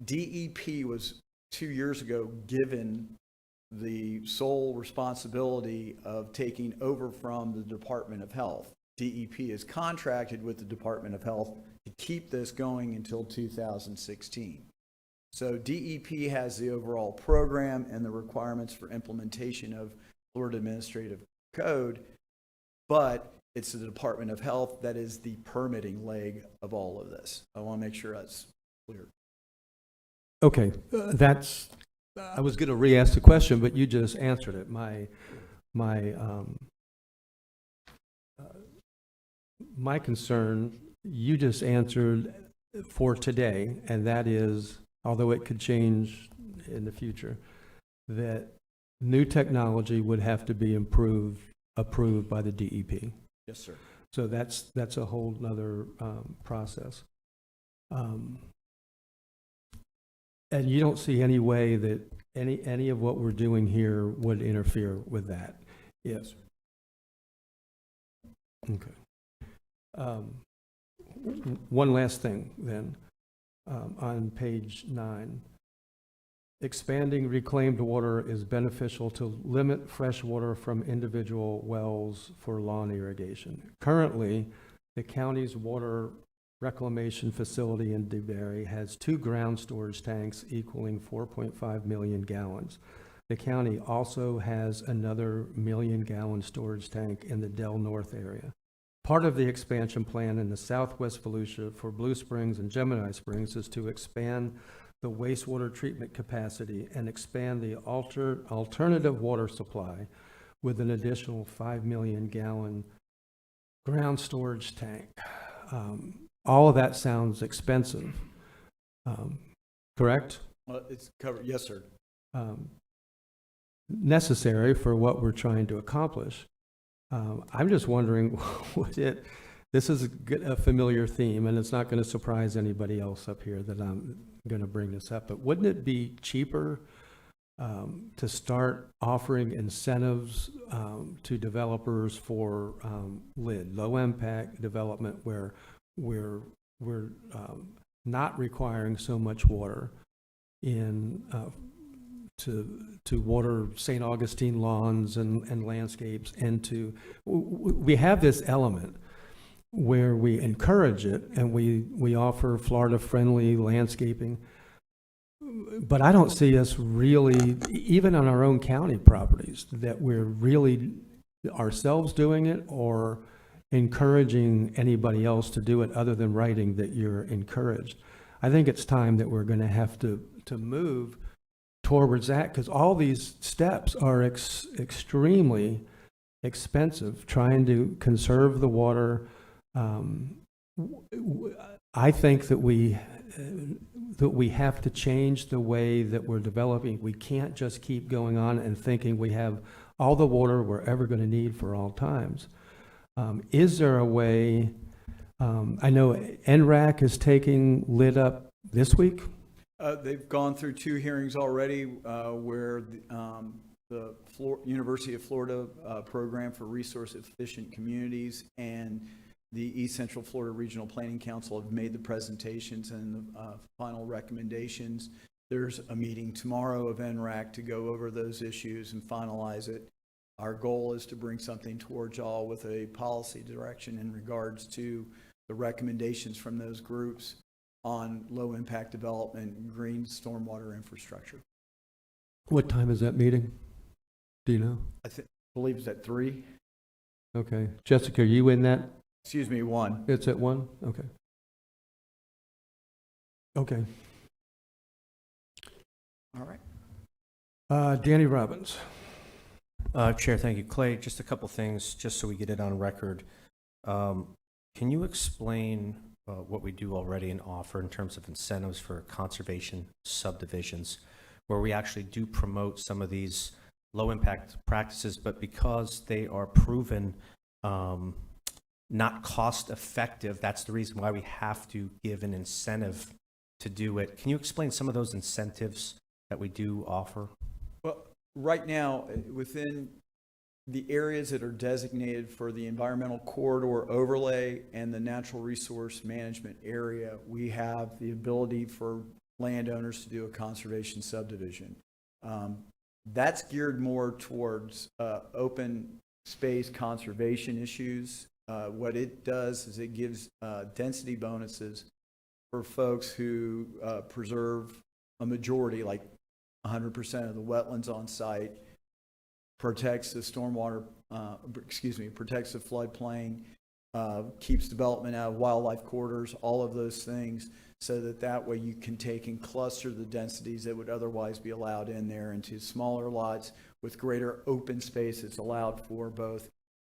DEP was 2 years ago given the sole responsibility of taking over from the Department of Health. DEP is contracted with the Department of Health to keep this going until 2016. So DEP has the overall program and the requirements for implementation of Florida Administrative Code, but it's the Department of Health that is the permitting leg of all of this. I want to make sure that's clear. Okay, I was going to re-ask the question, but you just answered it. My concern, you just answered for today, and that is, although it could change in the future, that new technology would have to be approved by the DEP. Yes, sir. So that's a whole nother process. And you don't see any way that any of what we're doing here would interfere with that? Yes. Okay. One last thing then, on page 9. expanding reclaimed water is beneficial to limit fresh water from individual wells for lawn irrigation. Currently, the county's water reclamation facility in DeBerry has 2 ground storage tanks equaling 4.5 million gallons. The county also has another 1 million gallon storage tank in the Del North area. Part of the expansion plan in the southwest Volusia for Blue Springs and Gemini Springs is to expand the wastewater treatment capacity and expand the alternative water supply with an additional 5 million gallon ground storage tank. All of that sounds expensive, correct? Well, it's covered, yes, sir. Necessary for what we're trying to accomplish. I'm just wondering, this is a familiar theme, and it's not going to surprise anybody else up here that I'm going to bring this up, but wouldn't it be cheaper to start offering incentives to developers for LID, low impact development, where we're not requiring so much water in to water St. Augustine lawns and landscapes, and we have this element where we encourage it and we offer Florida-friendly landscaping, but I don't see us really, even on our own county properties, that we're really ourselves doing it or encouraging anybody else to do it other than writing that you're encouraged. I think it's time that we're going to have to move towards that, because all these steps are extremely expensive, trying to conserve the water. I think that we have to change the way that we're developing. We can't just keep going on and thinking we have all the water we're ever going to need for all times. Is there a way, I know NRAC is taking LID up this week. They've gone through 2 hearings already where the University of Florida Program for Resource Efficient Communities and the East Central Florida Regional Planning Council have made the presentations and the final recommendations. There's a meeting tomorrow of NRAC to go over those issues and finalize it. Our goal is to bring something towards y'all with a policy direction in regards to the recommendations from those groups on low impact development and green stormwater infrastructure. What time is that meeting? Do you know? I believe it's at 3. Okay. Jessica, are you in that? Excuse me, 1. It's at 1? Okay. Okay. All right. Danny Robbins. Chair, thank you. Clay, just a couple things, just so we get it on record. Can you explain what we do already and offer in terms of incentives for conservation subdivisions, where we actually do promote some of these low impact practices, but because they are proven not cost effective, that's the reason why we have to give an incentive to do it. Can you explain some of those incentives that we do offer? Well, right now, within the areas that are designated for the environmental corridor overlay and the natural resource management area, we have the ability for landowners to do a conservation subdivision. That's geared more towards open space conservation issues. What it does is it gives density bonuses for folks who preserve a majority, like 100% of the wetlands on site, protects the stormwater, protects the floodplain, keeps development out of wildlife corridors, all of those things, so that way you can take and cluster the densities that would otherwise be allowed in there into smaller lots with greater open space that's allowed for both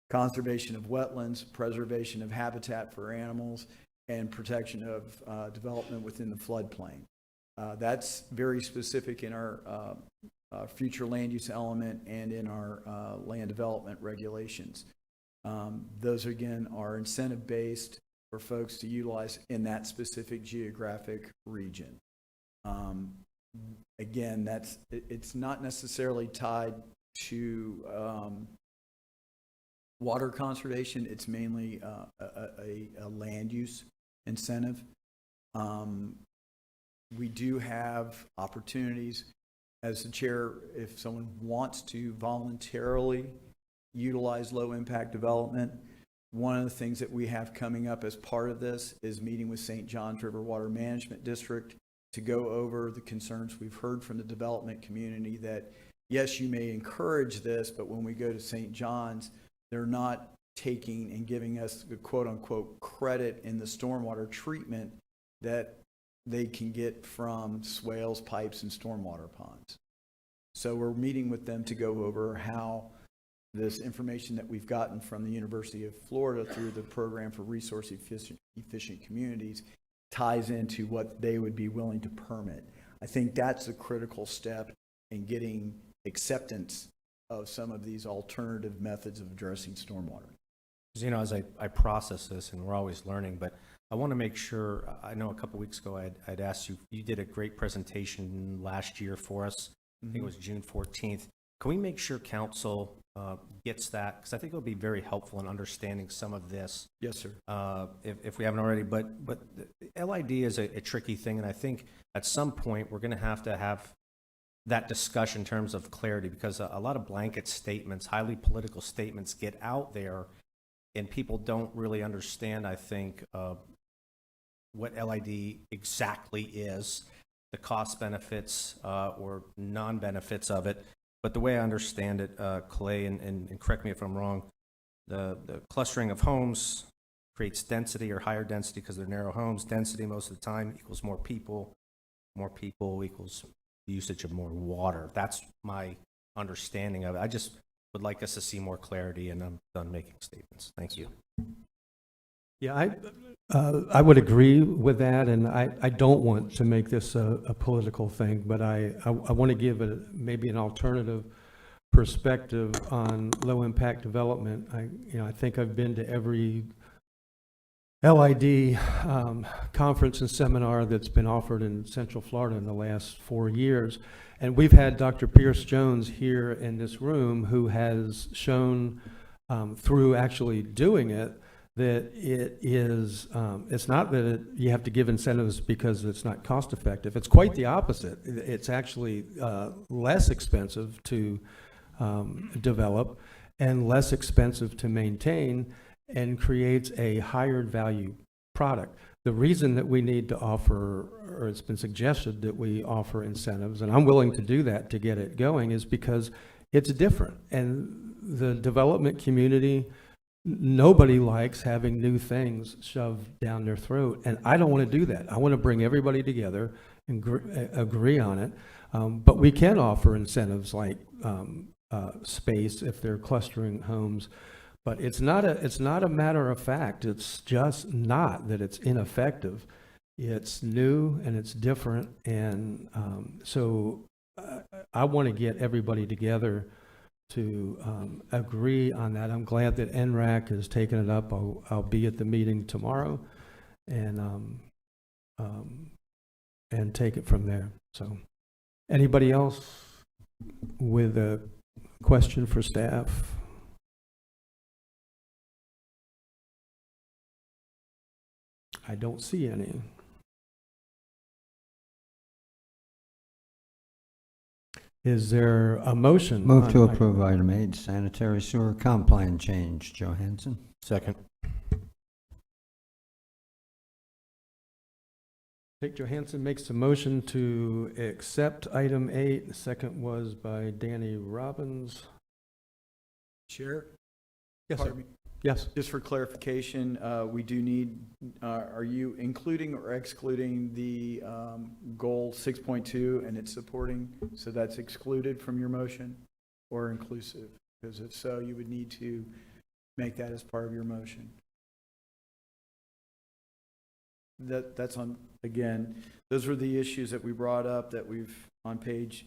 conservation of wetlands, preservation of habitat for animals, and protection of development within the floodplain. That's very specific in our future land use element and in our land development regulations. Those again are incentive based for folks to utilize in that specific geographic region. Again, it's not necessarily tied to water conservation. It's mainly a land use incentive. We do have opportunities as the chair, if someone wants to voluntarily utilize low-impact development, one of the things that we have coming up as part of this is meeting with St. John's River Water Management District to go over the concerns we've heard from the development community that, yes, you may encourage this, but when we go to St. John's, they're not taking and giving us the quote-unquote credit in the stormwater treatment that they can get from swales, pipes, and stormwater ponds. So we're meeting with them to go over how this information that we've gotten from the University of Florida through the Program for Resource Efficient Communities ties into what they would be willing to permit. I think that's a critical step in getting acceptance of some of these alternative methods of addressing stormwater. You know, as I process this, and we're always learning, but I want to make sure, I know a couple weeks ago I'd asked you, you did a great presentation last year for us. I think it was June 14th. Can we make sure council gets that? Because I think it'll be very helpful in understanding some of this. Yes, sir. If we haven't already, but LID is a tricky thing, and I think at some point we're going to have that discussion in terms of clarity, because a lot of blanket statements, highly political statements get out there, and people don't really understand, I think, what LID exactly is, the cost benefits or non-benefits of it. But the way I understand it, Clay, and correct me if I'm wrong, the clustering of homes creates density or higher density because they're narrow homes. Density most of the time equals more people. More people equals usage of more water. That's my understanding of it. I just would like us to see more clarity, and I'm done making statements. Thank you. Yeah, I would agree with that, and I don't want to make this a political thing, but I want to give maybe an alternative perspective on low-impact development. I think I've been to every LID conference and seminar that's been offered in Central Florida in the last 4 years. And we've had Dr. Pierce Jones here in this room who has shown through actually doing it that it is, it's not that you have to give incentives because it's not cost effective. It's quite the opposite. It's actually less expensive to develop and less expensive to maintain, and creates a higher value product. The reason that we need to offer, or it's been suggested that we offer incentives, and I'm willing to do that to get it going, is because it's different. And the development community, nobody likes having new things shoved down their throat, and I don't want to do that. I want to bring everybody together and agree on it. But we can offer incentives like space if they're clustering homes. But it's not a matter of fact. It's just not that it's ineffective. It's new and it's different, and so I want to get everybody together to agree on that. I'm glad that NRAC has taken it up. I'll be at the meeting tomorrow, and take it from there. So, anybody else with a question for staff? I don't see any. Is there a motion? Move to approve item 8, sanitary sewer comp plan change. Johansson. Second. Dick Johansson makes a motion to accept item 8. The second was by Danny Robbins. Chair? Yes, sir. Pardon me. Yes. Just for clarification, we do need, are you including or excluding the goal 6.2 and its supporting? So that's excluded from your motion or inclusive? Because if so, you would need to make that as part of your motion. That's on, again, those were the issues that we brought up that we've on page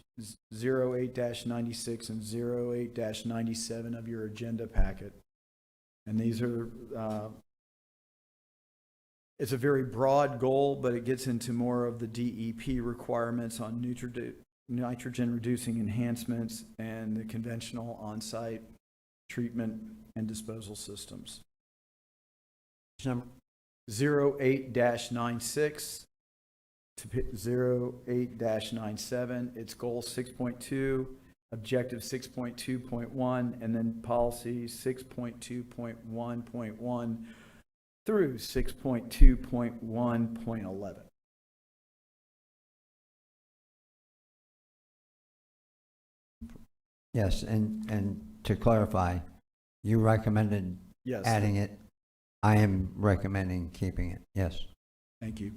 08-96 and 08-97 of your agenda packet. And these are, it's a very broad goal, but it gets into more of the DEP requirements on nitrogen reducing enhancements and the conventional on-site treatment and disposal systems. 08-96 to 08-97. It's goal 6.2, objective 6.2.1, and then policy 6.2.1.1 through 6.2.1.11. Yes, and to clarify, you recommended Yes. adding it. I am recommending keeping it, yes. Thank you.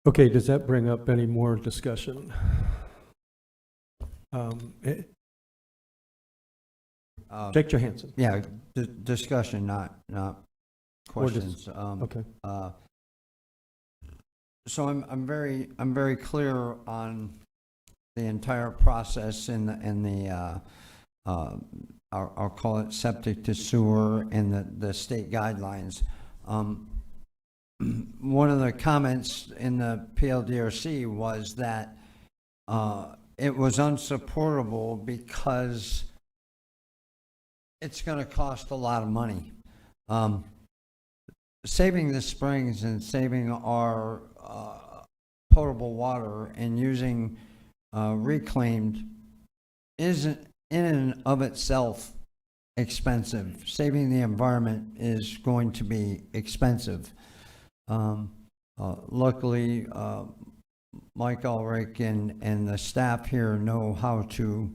Okay, does that bring up any more discussion? Jake Johansson. Yeah, discussion, not Or just- questions. okay. So I'm very clear on the entire process in the I'll call it septic to sewer and the state guidelines. One of the comments in the PLDRC was that it was unsupportable because it's going to cost a lot of money. Saving the springs and saving our potable water and using reclaimed isn't in and of itself expensive. Saving the environment is going to be expensive. Luckily, Mike Ulrich and the staff here know how to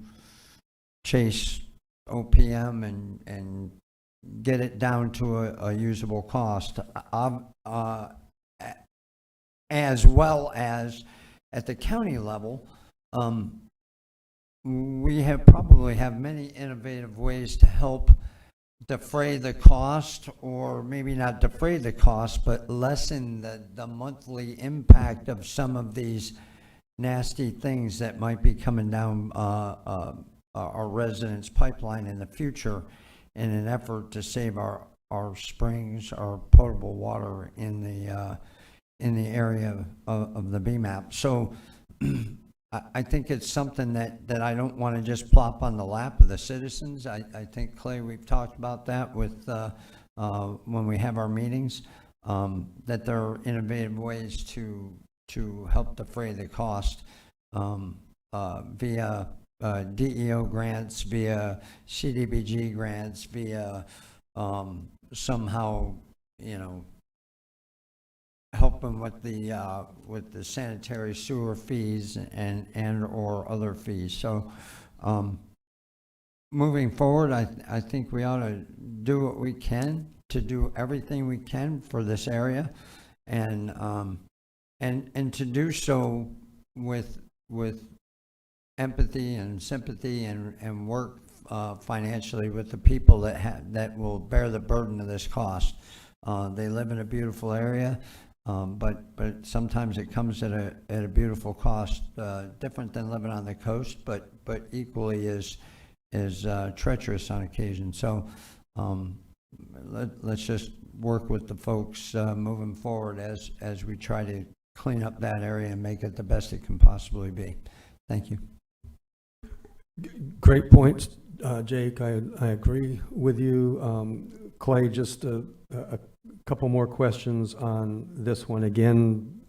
chase OPM and get it down to a usable cost, as well as at the county level. We probably have many innovative ways to help defray the cost, or maybe not defray the cost, but lessen the monthly impact of some of these nasty things that might be coming down our residents' pipeline in the future, in an effort to save our springs, our potable water in the area of the BMAP. So I think it's something that I don't want to just plop on the lap of the citizens. I think, Clay, we've talked about that with when we have our meetings, that there are innovative ways to help defray the cost via DEO grants, via CDBG grants, via somehow, helping with the sanitary sewer fees and or other fees. So moving forward, I think we ought to do what we can to do everything we can for this area, and to do so with empathy and sympathy and work financially with the people that will bear the burden of this cost. They live in a beautiful area. But sometimes it comes at a beautiful cost, different than living on the coast, but equally is treacherous on occasion. So let's just work with the folks moving forward as we try to clean up that area and make it the best it can possibly be. Thank you. Great points, Jake. I agree with you. Clay, just a couple more questions on this one again,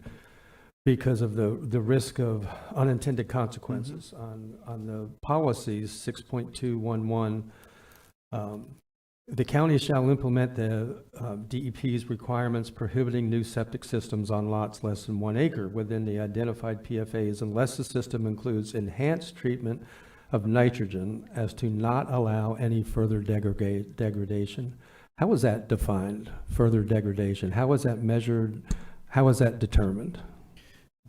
because of the risk of unintended consequences on the policies. 6.211, the county shall implement the DEP's requirements prohibiting new septic systems on lots less than 1 acre within the identified PFAs unless the system includes enhanced treatment of nitrogen as to not allow any further degradation. How is that defined, further degradation? How is that measured? How is that determined?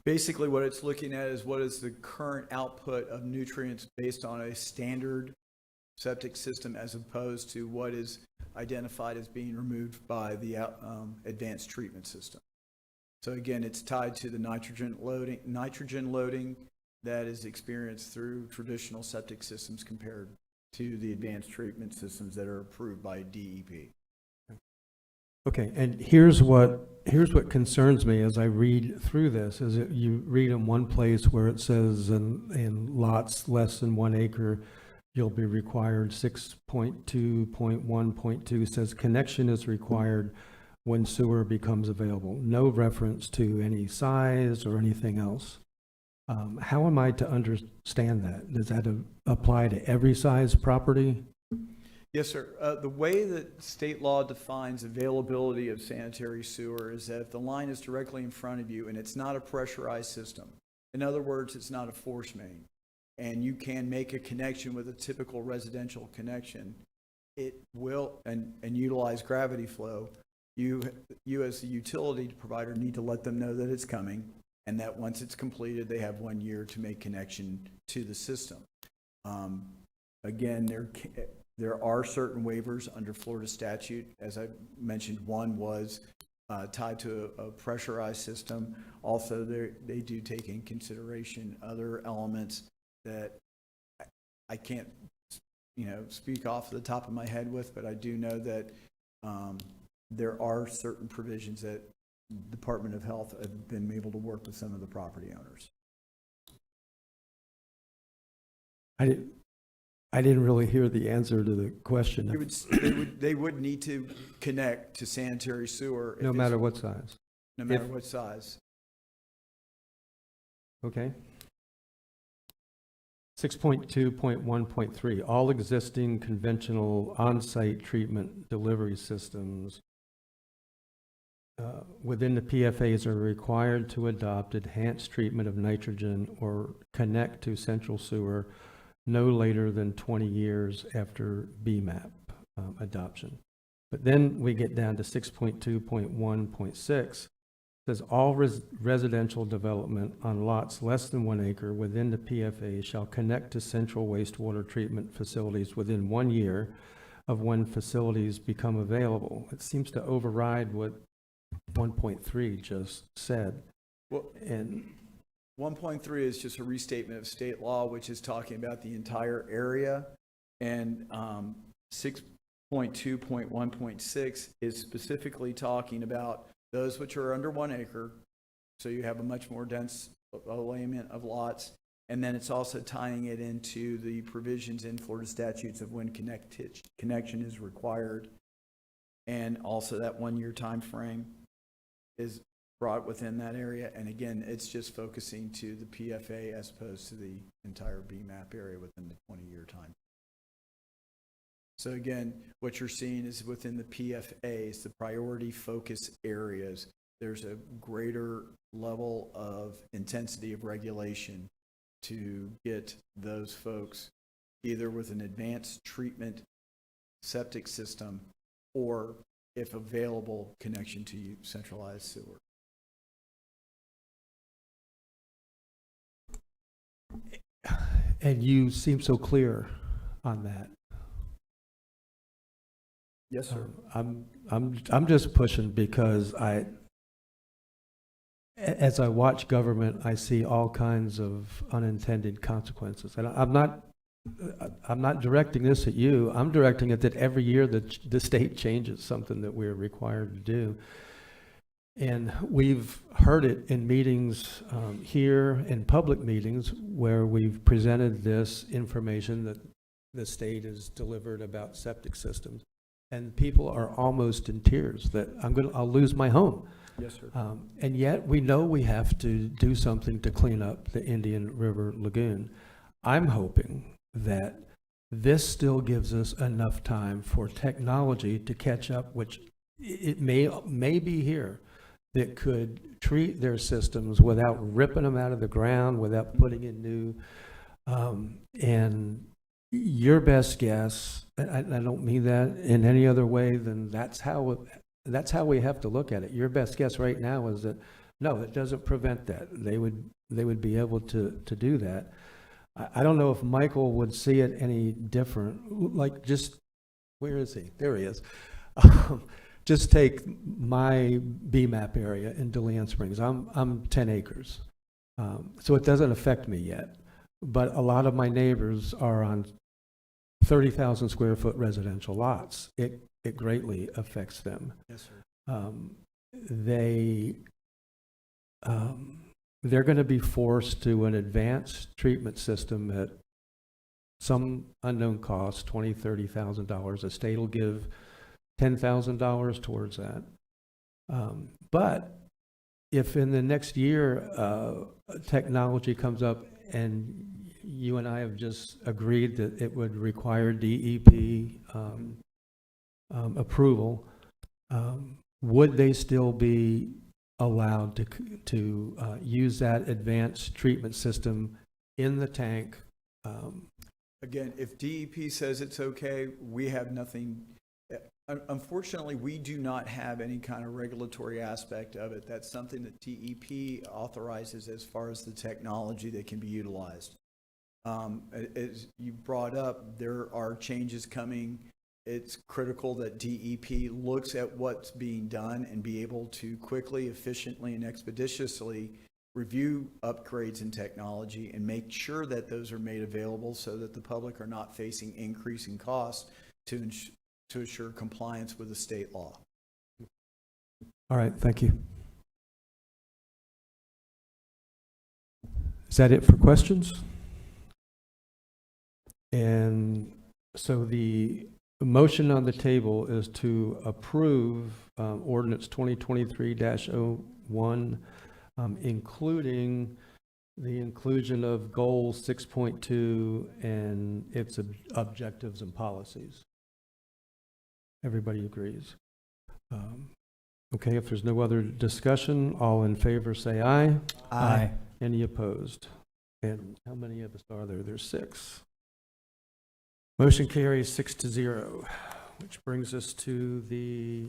Basically, what it's looking at is what is the current output of nutrients based on a standard septic system, as opposed to what is identified as being removed by the advanced treatment system. So again, it's tied to the nitrogen loading that is experienced through traditional septic systems compared to the advanced treatment systems that are approved by DEP. Okay, and here's what concerns me as I read through this, is that you read in one place where it says in lots less than 1 acre, you'll be required. 6.2.1.2 says connection is required when sewer becomes available. No reference to any size or anything else. How am I to understand that? Does that apply to every size property? Yes, sir. The way that state law defines availability of sanitary sewer is that if the line is directly in front of you and it's not a pressurized system, in other words, it's not a force main, and you can make a connection with a typical residential connection, it will, and utilize gravity flow, you as the utility provider need to let them know that it's coming, and that once it's completed, they have 1 year to make connection to the system. Again, there are certain waivers under Florida statute. As I mentioned, one was tied to a pressurized system. Also, they do take in consideration other elements that I can't, speak off the top of my head with, but I do know that there are certain provisions that Department of Health have been able to work with some of the property owners. I didn't really hear the answer to the question. They would need to connect to sanitary sewer. No matter what size. No matter what size. Okay. 6.2.1.3, all existing conventional on-site treatment delivery systems within the PFAs are required to adopt enhanced treatment of nitrogen or connect to central sewer no later than 20 years after BMAP adoption. But then we get down to 6.2.1.6. Says all residential development on lots less than 1 acre within the PFA shall connect to central wastewater treatment facilities within 1 year of when facilities become available. It seems to override what 1.3 just said. Well, and 1.3 is just a restatement of state law, which is talking about the entire area, and 6.2.1.6 is specifically talking about those which are under 1 acre, so you have a much more dense alignment of lots, and then it's also tying it into the provisions in Florida statutes of when connection is required, and also that 1 year time frame is brought within that area. And again, it's just focusing to the PFA as opposed to the entire BMAP area within the 20-year time. So again, what you're seeing is within the PFAs, the priority focus areas, there's a greater level of intensity of regulation to get those folks either with an advanced treatment septic system or, if available, connection to centralized sewer. And you seem so clear on that. Yes, sir. I'm just pushing because as I watch government, I see all kinds of unintended consequences. And I'm not directing this at you. I'm directing it that every year the state changes something that we're required to do. And we've heard it in meetings here, in public meetings, where we've presented this information that the state has delivered about septic systems. And people are almost in tears that I'll lose my home. Yes, sir. And yet we know we have to do something to clean up the Indian River Lagoon. I'm hoping that this still gives us enough time for technology to catch up, which it may be here, that could treat their systems without ripping them out of the ground, without putting in new, and your best guess, I don't mean that in any other way than that's how we have to look at it. Your best guess right now is that, no, it doesn't prevent that. They would be able to do that. I don't know if Michael would see it any different. Like, just, where is he? There he is. Just take my BMAP area in DeLeon Springs. I'm 10 acres. So it doesn't affect me yet. But a lot of my neighbors are on 30,000 square foot residential lots. It greatly affects them. Yes, sir. They're going to be forced to an advanced treatment system at some unknown cost, $20,000, $30,000. The state will give $10,000 towards that. But if in the next year, technology comes up and you and I have just agreed that it would require DEP approval, would they still be allowed to use that advanced treatment system in the tank? Again, if DEP says it's okay, we have nothing. Unfortunately, we do not have any kind of regulatory aspect of it. That's something that DEP authorizes as far as the technology that can be utilized. As you brought up, there are changes coming. It's critical that DEP looks at what's being done and be able to quickly, efficiently, and expeditiously review upgrades in technology and make sure that those are made available so that the public are not facing increasing costs to assure compliance with the state law. All right, thank you. Is that it for questions? And so the motion on the table is to approve Ordinance 2023-01, including the inclusion of Goal 6.2 and its objectives and policies. Everybody agrees. Okay, if there's no other discussion, all in favor say aye. Aye. Any opposed? And how many of us are there? There's 6. Motion carries 6-0, which brings us to the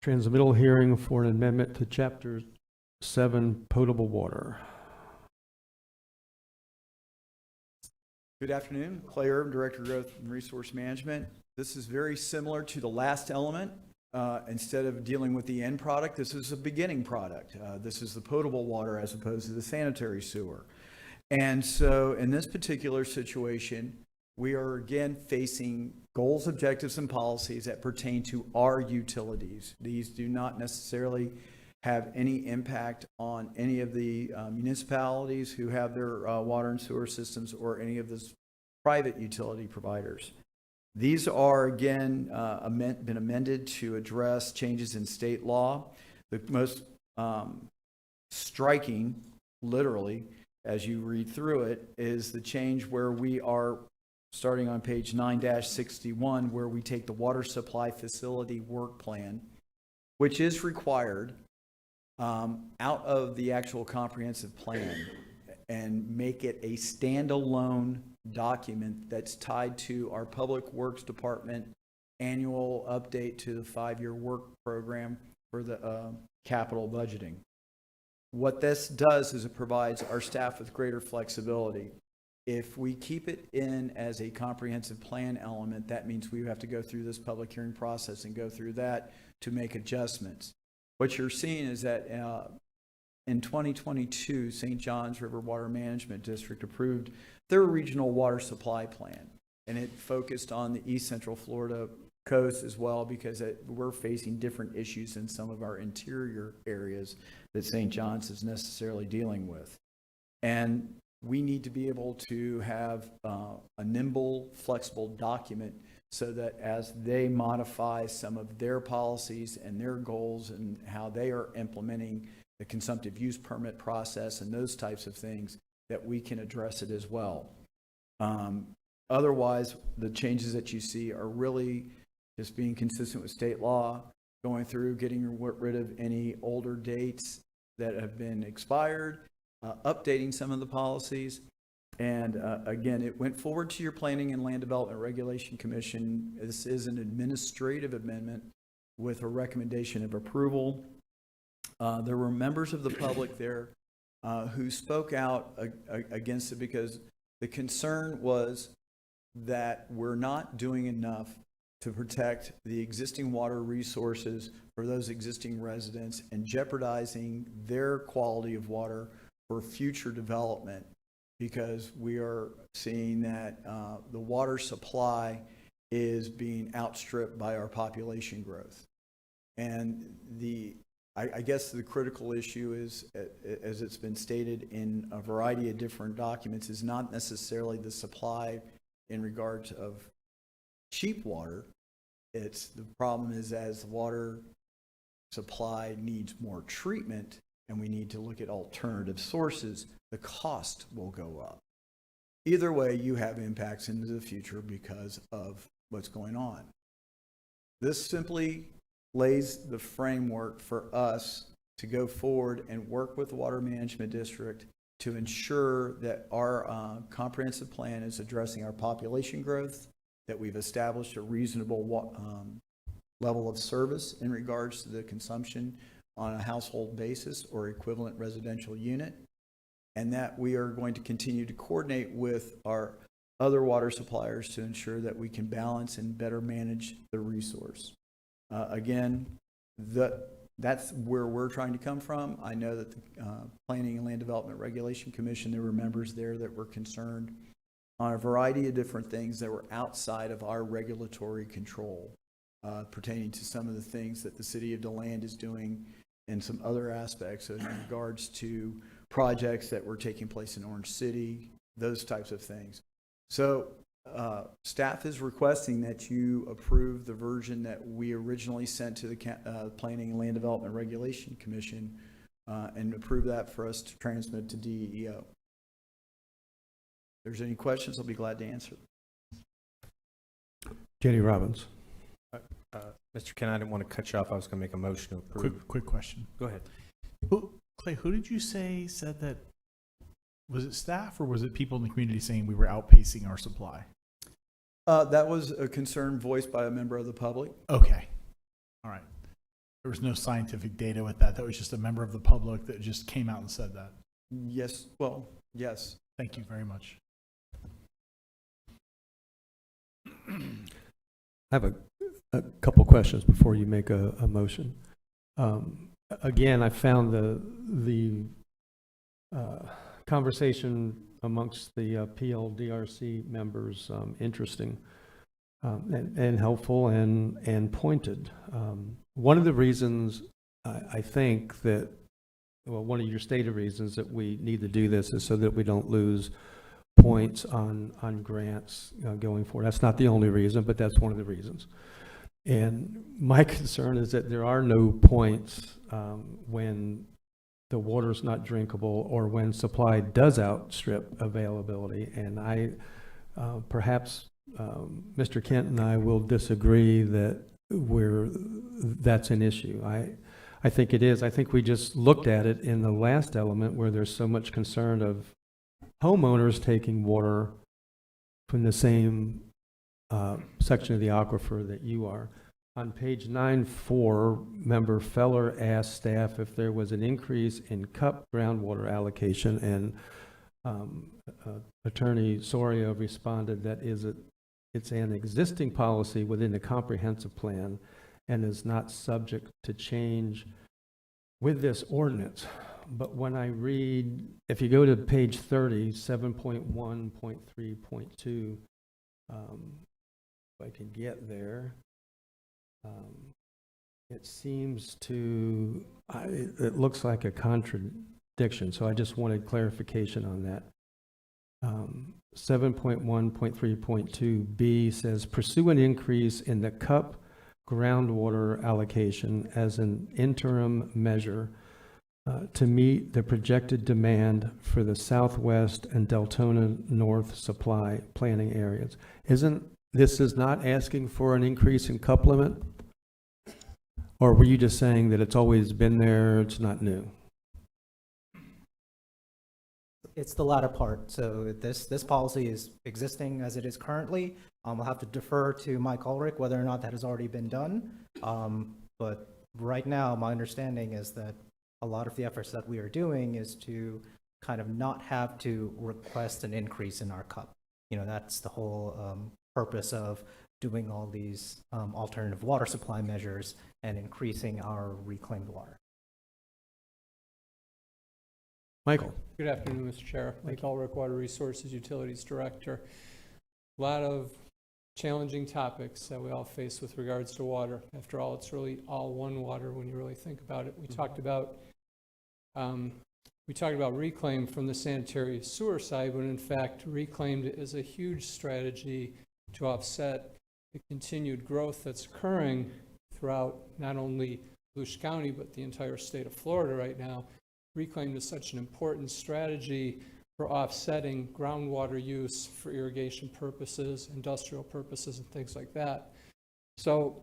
transmittal hearing for an amendment to Chapter 7, Potable Water. Good afternoon. Clay Urban, Director of Growth and Resource Management. This is very similar to the last element. Instead of dealing with the end product, this is a beginning product. This is the potable water as opposed to the sanitary sewer. And so in this particular situation, we are again facing goals, objectives, and policies that pertain to our utilities. These do not necessarily have any impact on any of the municipalities who have their water and sewer systems or any of the private utility providers. These are, again, been amended to address changes in state law. The most striking, literally, as you read through it, is the change where we are starting on page 9-61, where we take the water supply facility work plan, which is required out of the actual comprehensive plan, and make it a standalone document that's tied to our Public Works Department annual update to the 5-year work program for the capital budgeting. What this does is it provides our staff with greater flexibility. If we keep it in as a comprehensive plan element, that means we have to go through this public hearing process and go through that to make adjustments. What you're seeing is that in 2022, St. John's River Water Management District approved their regional water supply plan, and it focused on the East Central Florida coast as well, because we're facing different issues in some of our interior areas that St. John's is necessarily dealing with. And we need to be able to have a nimble, flexible document so that as they modify some of their policies and their goals and how they are implementing the consumptive use permit process and those types of things, that we can address it as well. Otherwise, the changes that you see are really just being consistent with state law, going through, getting rid of any older dates that have been expired, updating some of the policies. And again, it went forward to your Planning and Land Development Regulation Commission. This is an administrative amendment with a recommendation of approval. There were members of the public there who spoke out against it because the concern was that we're not doing enough to protect the existing water resources for those existing residents and jeopardizing their quality of water for future development, because we are seeing that the water supply is being outstripped by our population growth. And I guess the critical issue is, as it's been stated in a variety of different documents, is not necessarily the supply in regards of cheap water, The problem is as water supply needs more treatment and we need to look at alternative sources, the cost will go up. Either way, you have impacts into the future because of what's going on. This simply lays the framework for us to go forward and work with the Water Management District to ensure that our comprehensive plan is addressing our population growth, that we've established a reasonable level of service in regards to the consumption on a household basis or equivalent residential unit, and that we are going to continue to coordinate with our other water suppliers to ensure that we can balance and better manage the resource. Again, that's where we're trying to come from. I know that the Planning and Land Development Regulation Commission, there were members there that were concerned on a variety of different things that were outside of our regulatory control, pertaining to some of the things that the city of DeLand is doing and some other aspects in regards to projects that were taking place in Orange City, those types of things. So staff is requesting that you approve the version that we originally sent to the Planning and Land Development Regulation Commission and approve that for us to transmit to DEO. If there's any questions, I'll be glad to answer. Jenny Robbins. Mr. Ken, I didn't want to cut you off. I was going to make a motion to approve. Quick question. Go ahead. Clay, who did you say said that? Was it staff or was it people in the community saying we were outpacing our supply? That was a concern voiced by a member of the public. Okay. All right. There was no scientific data with that. That was just a member of the public that just came out and said that. Yes. Well, yes. Thank you very much. I have a couple questions before you make a motion. Again, I found the conversation amongst the PLDRC members interesting and helpful and pointed. One of the reasons I think that, well, one of your stated reasons that we need to do this is so that we don't lose points on grants going forward. That's not the only reason, but that's one of the reasons. And my concern is that there are no points when the water's not drinkable or when supply does outstrip availability. And perhaps Mr. Kent and I will disagree that that's an issue. I think it is. I think we just looked at it in the last element where there's so much concern of homeowners taking water from the same section of the aquifer that you are. On page 9.4, member Feller asked staff if there was an increase in cup groundwater allocation, and Attorney Soria responded that it's an existing policy within the comprehensive plan and is not subject to change with this ordinance. But when I read, if you go to page 30, 7.1.3.2, if I can get there, it seems to, it looks like a contradiction, so I just wanted clarification on that. 7.1.3.2b says, pursue an increase in the cup groundwater allocation as an interim measure to meet the projected demand for the Southwest and Deltona North supply planning areas. This is not asking for an increase in cup limit? Or were you just saying that it's always been there, it's not new? It's the latter part. So this policy is existing as it is currently. We'll have to defer to Mike Ulrich whether or not that has already been done. But right now, my understanding is that a lot of the efforts that we are doing is to kind of not have to request an increase in our cup. You know, that's the whole purpose of doing all these alternative water supply measures and increasing our reclaimed water. Michael. Good afternoon, Mr. Chair. Mike Ulrich, Water Resources Utilities Director. A lot of challenging topics that we all face with regards to water. After all, it's really all one water when you really think about it. We talked about reclaim from the sanitary sewer side, when in fact reclaimed is a huge strategy to offset the continued growth that's occurring throughout not only Volusia County, but the entire state of Florida right now, reclaimed is such an important strategy for offsetting groundwater use for irrigation purposes, industrial purposes, and things like that. So,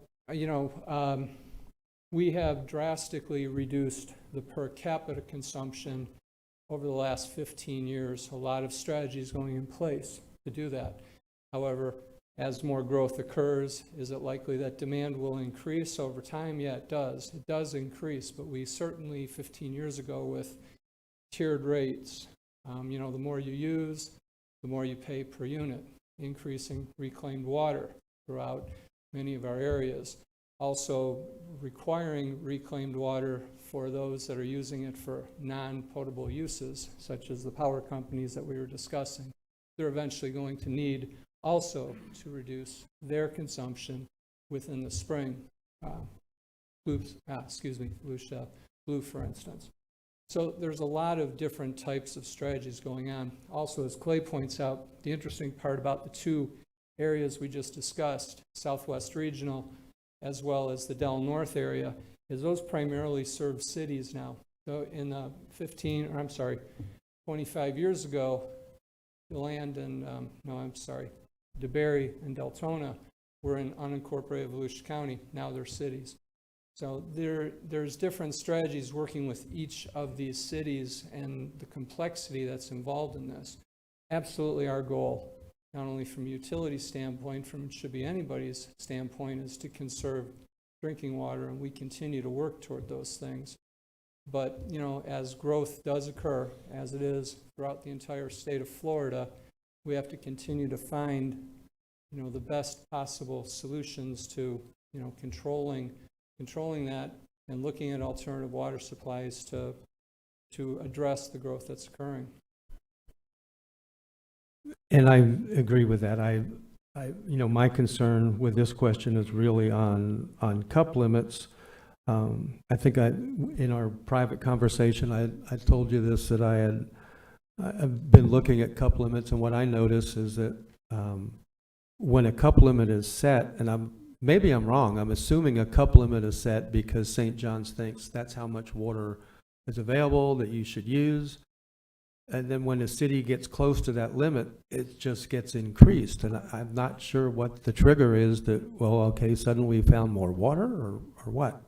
we have drastically reduced the per capita consumption over the last 15 years. A lot of strategies going in place to do that. However, as more growth occurs, is it likely that demand will increase over time? Yeah, it does. It does increase, but we certainly 15 years ago with tiered rates, the more you use, the more you pay per unit, increasing reclaimed water throughout many of our areas. Also requiring reclaimed water for those that are using it for non-potable uses, such as the power companies that we were discussing. They're eventually going to need also to reduce their consumption within the spring. Volusia Blue, for instance. So there's a lot of different types of strategies going on. Also, as Clay points out, the interesting part about the two areas we just discussed, Southwest Regional as well as the Del North area, is those primarily serve cities now. So in 25 years ago, DeLand and, DeBerry and Deltona were in unincorporated Volusia County. Now they're cities. So there's different strategies working with each of these cities and the complexity that's involved in this. Absolutely our goal, not only from a utility standpoint, from it should be anybody's standpoint, is to conserve drinking water, and we continue to work toward those things. But, as growth does occur, as it is throughout the entire state of Florida, we have to continue to find, the best possible solutions to, controlling that and looking at alternative water supplies to address the growth that's occurring. And I agree with that. My concern with this question is really on cup limits. I think in our private conversation, I told you this, that I've been looking at cup limits, and what I notice is that when a cup limit is set, and maybe I'm wrong, I'm assuming a cup limit is set because St. John's thinks that's how much water is available that you should use. And then when the city gets close to that limit, it just gets increased. And I'm not sure what the trigger is that, suddenly we found more water or what?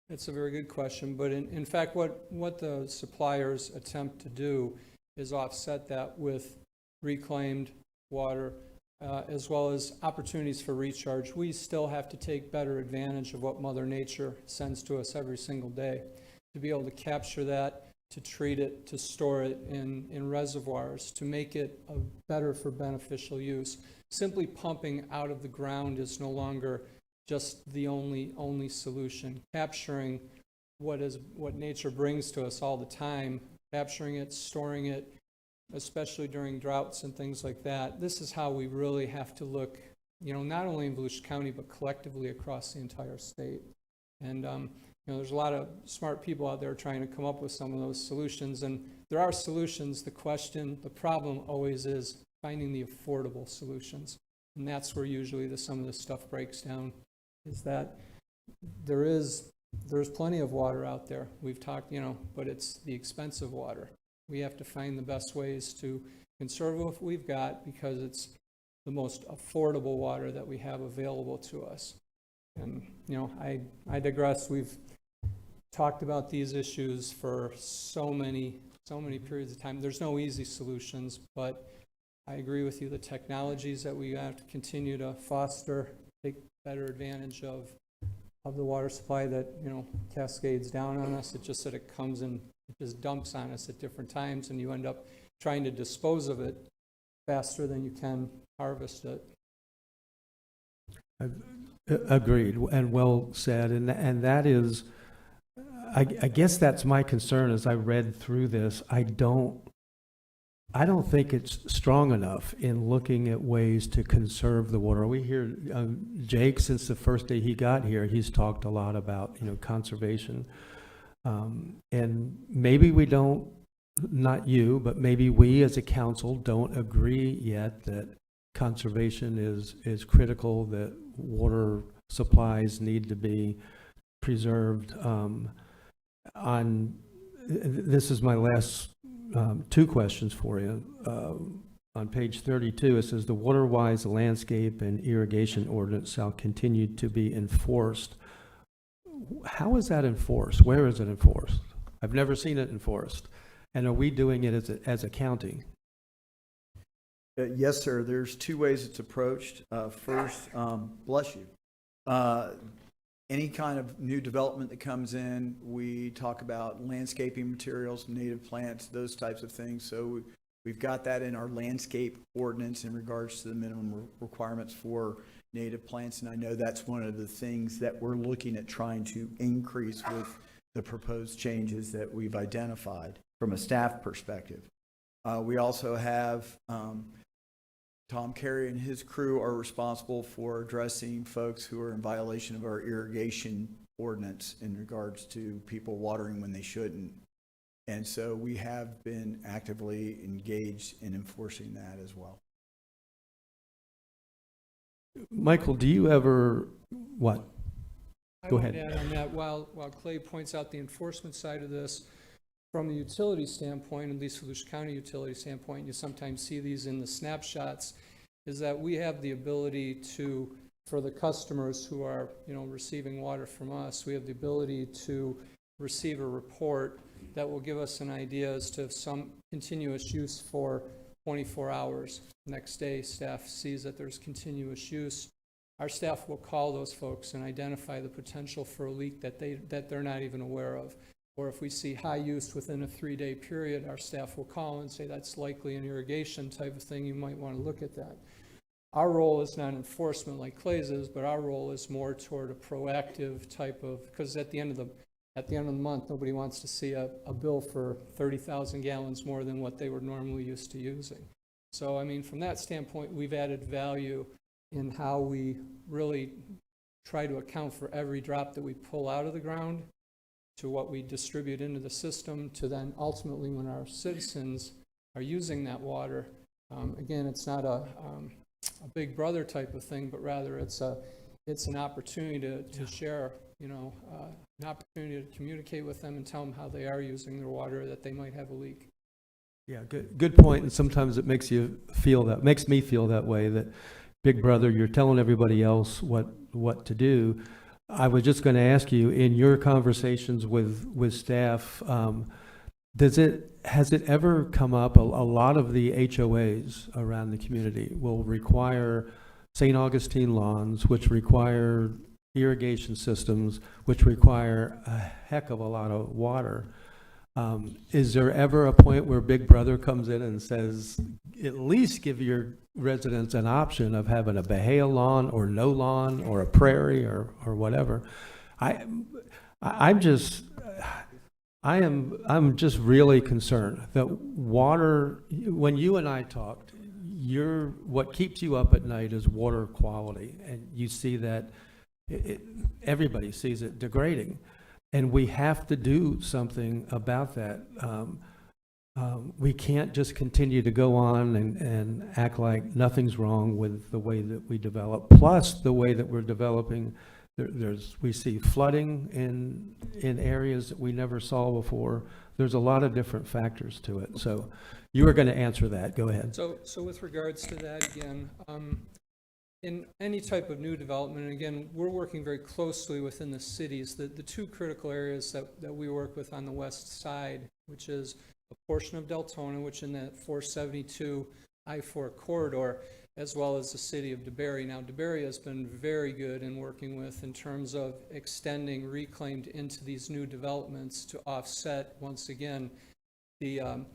It's a very good question. But in fact, what the suppliers attempt to do is offset that with reclaimed water, as well as opportunities for recharge. We still have to take better advantage of what Mother Nature sends to us every single day, to be able to capture that, to treat it, to store it in reservoirs, to make it better for beneficial use. Simply pumping out of the ground is no longer just the only solution. Capturing what nature brings to us all the time, capturing it, storing it, especially during droughts and things like that. This is how we really have to look, not only in Volusia County, but collectively across the entire state. And there's a lot of smart people out there trying to come up with some of those solutions, and there are solutions. The problem always is finding the affordable solutions, and that's where usually some of this stuff breaks down, is that there's plenty of water out there. We've talked, but it's the expensive water. We have to find the best ways to conserve what we've got, because it's the most affordable water that we have available to us. And, I digress. We've talked about these issues for so many periods of time. There's no easy solutions, but I agree with you. The technologies that we have to continue to foster, take better advantage of the water supply that, cascades down on us. It's just that it comes and it just dumps on us at different times, and you end up trying to dispose of it faster than you can harvest it. Agreed, and well said. And that is, I guess that's my concern as I read through this. I don't think it's strong enough in looking at ways to conserve the water. We hear Jake, since the first day he got here, he's talked a lot about conservation, and maybe we don't, not you, but maybe we as a council don't agree yet that conservation is critical, that water supplies need to be preserved. This is my last two questions for you. On page 32, it says the water-wise landscape and irrigation ordinance shall continue to be enforced. How is that enforced? Where is it enforced? I've never seen it enforced. And are we doing it as a county? Yes, sir. There's two ways it's approached. First, bless you. Any kind of new development that comes in, we talk about landscaping materials, native plants, those types of things. So we've got that in our landscape ordinance in regards to the minimum requirements for native plants. And I know that's one of the things that we're looking at trying to increase with the proposed changes that we've identified from a staff perspective. We also have Tom Carey and his crew are responsible for addressing folks who are in violation of our irrigation ordinance in regards to people watering when they shouldn't. And so we have been actively engaged in enforcing that as well. Michael, do you ever, what? Go ahead. I would add on that, while Clay points out the enforcement side of this, from the utility standpoint, at least Volusia County utility standpoint, you sometimes see these in the snapshots, is that we have the ability to, for the customers who are, receiving water from us, we have the ability to receive a report that will give us an idea as to some continuous use for 24 hours. Next day, staff sees that there's continuous use. Our staff will call those folks and identify the potential for a leak that they're not even aware of. Or if we see high use within a 3-day period, our staff will call and say that's likely an irrigation type of thing, you might want to look at that. Our role is not enforcement like Clay's is, but our role is more toward a proactive type of, because at the end of the month, nobody wants to see a bill for 30,000 gallons more than what they were normally used to using. So, I mean, from that standpoint, we've added value in how we really try to account for every drop that we pull out of the ground, to what we distribute into the system, to then ultimately when our citizens are using that water. Again, it's not a big brother type of thing, but rather it's an opportunity to share, an opportunity to communicate with them and tell them how they are using their water, that they might have a leak. Yeah, good point. And sometimes it makes me feel that way, that big brother, you're telling everybody else what to do. I was just going to ask you, in your conversations with staff, has it ever come up, a lot of the HOAs around the community will require St. Augustine lawns, which require irrigation systems, which require a heck of a lot of water. Is there ever a point where Big Brother comes in and says, at least give your residents an option of having a Bahia lawn or no lawn or a prairie or whatever? I'm just really concerned that water, when you and I talked, what keeps you up at night is water quality, and you see that everybody sees it degrading. And we have to do something about that. We can't just continue to go on and act like nothing's wrong with the way that we develop. Plus, the way that we're developing, we see flooding in areas that we never saw before. There's a lot of different factors to it. So you were going to answer that. Go ahead. So with regards to that, again, in any type of new development, and again, we're working very closely within the cities. The two critical areas that we work with on the west side, which is a portion of Deltona, which in that 472 I-4 corridor, as well as the city of DeBerry. Now, DeBerry has been very good in working with in terms of extending reclaimed into these new developments to offset, once again, the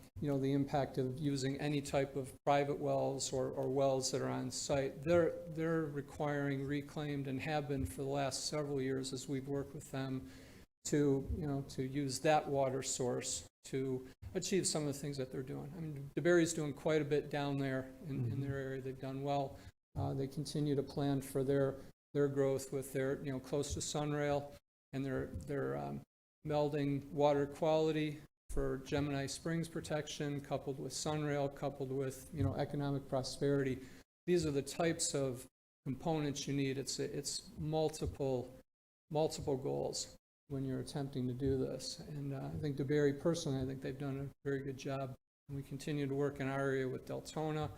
impact of using any type of private wells or wells that are on site. They're requiring reclaimed, and have been for the last several years as we've worked with them to use that water source to achieve some of the things that they're doing. I mean, DeBerry's doing quite a bit down there in their area. They've done well. They continue to plan for their growth with their, close to Sunrail, and they're melding water quality for Gemini Springs protection, coupled with Sunrail, coupled with, economic prosperity. these are the types of components you need. It's multiple goals when you're attempting to do this. And I think DeBerry, personally, I think they've done a very good job. And we continue to work in our area with Deltona,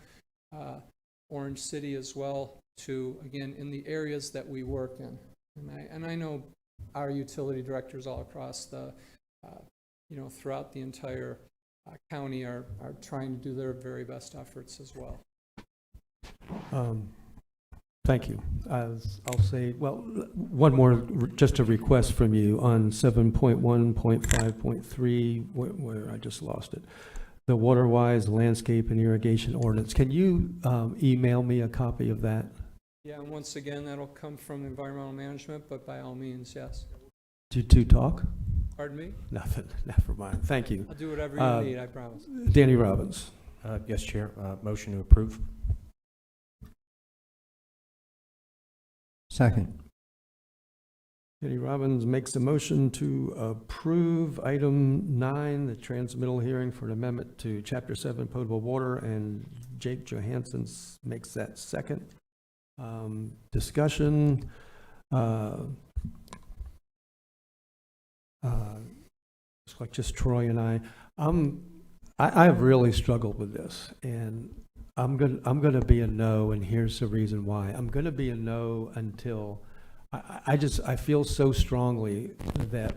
Orange City as well, to, again, in the areas that we work in. And I know our utility directors all across the, throughout the entire county are trying to do their very best efforts as well. Thank you. I'll say, well, one more, just a request from you on 7.1.5.3, where I just lost it. The water-wise landscape and irrigation ordinance. Can you email me a copy of that? Yeah, and once again, that'll come from environmental management, but by all means, yes. To talk? Pardon me? Nothing. Never mind. Thank you. I'll do whatever you need, I promise. Danny Robbins. Yes, Chair. Motion to approve. Second. Danny Robbins makes a motion to approve item 9, the transmittal hearing for an amendment to Chapter 7 potable water, and Jake Johansson makes that second. Discussion. It's like just Troy and I have really struggled with this, and I'm gonna be a no, and here's the reason why. I'm gonna be a no until I feel so strongly that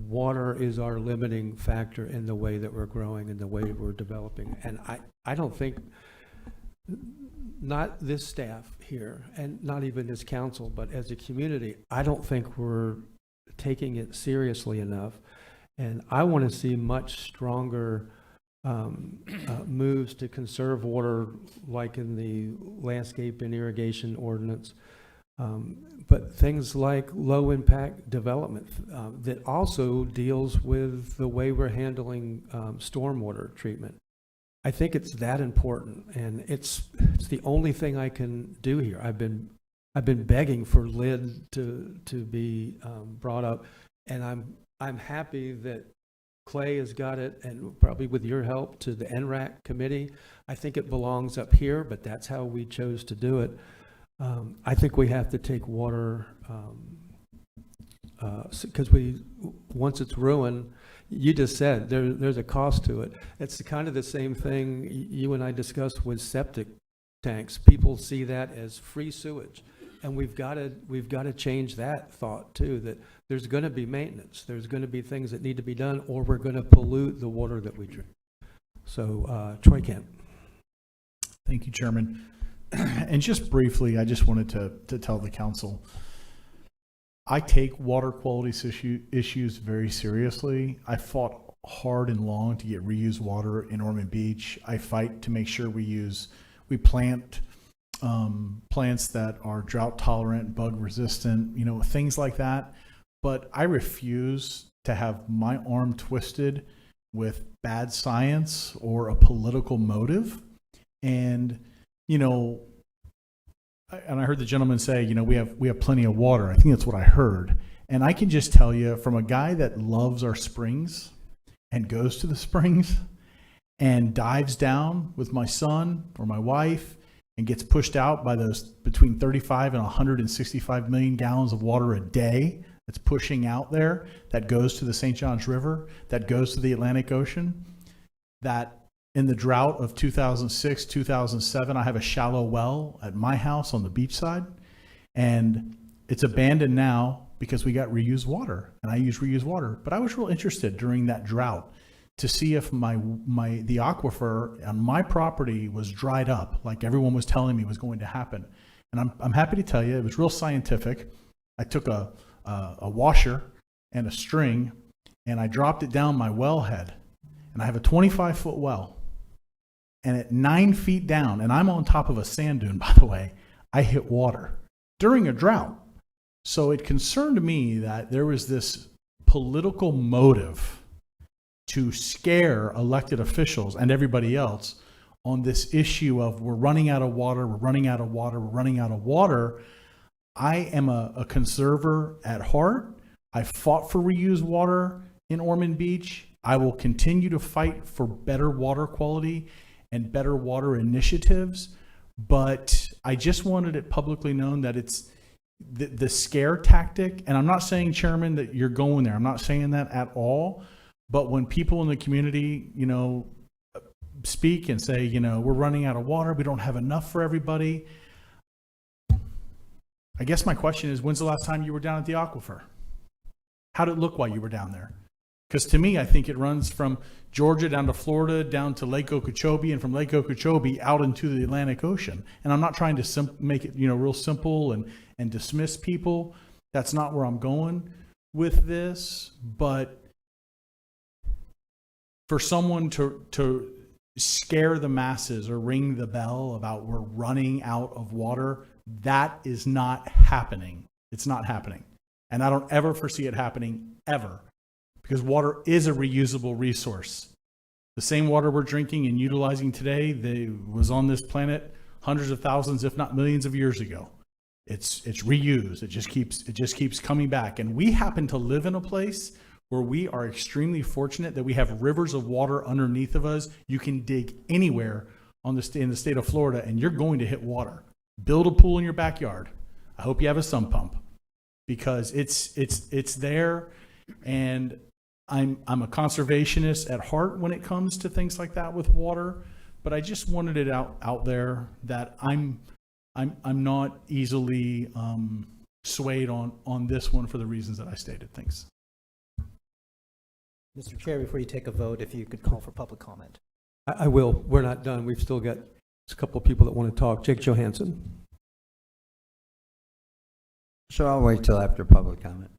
water is our limiting factor in the way that we're growing and the way we're developing, and I don't think, not this staff here and not even this council, but as a community, I don't think we're taking it seriously enough. And I want to see much stronger moves to conserve water, like in the landscape and irrigation ordinance. But things like low impact development that also deals with the way we're handling stormwater treatment. I think it's that important, and it's the only thing I can do here. I've been begging for LID to be brought up, and I'm happy that Clay has got it, and probably with your help, to the NRAC committee. I think it belongs up here, but that's how we chose to do it. I think we have to take water, because once it's ruined, you just said there's a cost to it. It's kind of the same thing you and I discussed with septic tanks. People see that as free sewage, and we've got to change that thought too. That there's going to be maintenance. There's going to be things that need to be done, or we're going to pollute the water that we drink. So, Troy Kent. Thank you, Chairman. And just briefly, I just wanted to tell the council, I take water quality issues very seriously. I fought hard and long to get reused water in Ormond Beach. I fight to make sure we plant plants that are drought tolerant, bug resistant, things like that. But I refuse to have my arm twisted with bad science or a political motive. And and I heard the gentleman say, we have plenty of water. I think that's what I heard. And I can just tell you, from a guy that loves our springs and goes to the springs and dives down with my son or my wife and gets pushed out by those between 35 and 165 million gallons of water a day that's pushing out there, that goes to the St. Johns River, that goes to the Atlantic Ocean, that in the drought of 2006, 2007, I have a shallow well at my house on the beach side, and it's abandoned now because we got reused water, and I use reused water. But I was real interested during that drought to see if the aquifer on my property was dried up, like everyone was telling me was going to happen. And I'm happy to tell you, it was real scientific. I took a washer and a string, and I dropped it down my wellhead, and I have a 25-foot well. And at 9 feet down, and I'm on top of a sand dune, by the way, I hit water during a drought. So it concerned me that there was this political motive to scare elected officials and everybody else on this issue of we're running out of water, we're running out of water, we're running out of water. I am a conserver at heart. I fought for reused water in Ormond Beach. I will continue to fight for better water quality and better water initiatives. but I just wanted it publicly known that it's the scare tactic. And I'm not saying, Chairman, that you're going there. I'm not saying that at all. But when people in the community, you know, speak and say, you know, we're running out of water, we don't have enough for everybody. I guess my question is, when's the last time you were down at the aquifer? How did it look while you were down there? Because to me, I think it runs from Georgia down to Florida, down to Lake Okeechobee, and from Lake Okeechobee out into the Atlantic Ocean. And I'm not trying to make it, you know, real simple and dismiss people. That's not where I'm going with this. But for someone to scare the masses or ring the bell about we're running out of water, that is not happening. It's not happening. And I don't ever foresee it happening, ever. Because water is a reusable resource. The same water we're drinking and utilizing today was on this planet hundreds of thousands, if not millions of years ago. It's reused. It just keeps coming back. And we happen to live in a place where we are extremely fortunate that we have rivers of water underneath of us. You can dig anywhere in the state of Florida, and you're going to hit water. Build a pool in your backyard. I hope you have a sump pump, because it's there. And I'm a conservationist at heart when it comes to things like that with water, but I just wanted it out there that I'm not easily swayed on this one for the reasons that I stated. Thanks. Mr. Chair, before you take a vote, if you could call for public comment. I will. We're not done. We've still got a couple of people that want to talk. Jake Johansson. So I'll wait till after public comment.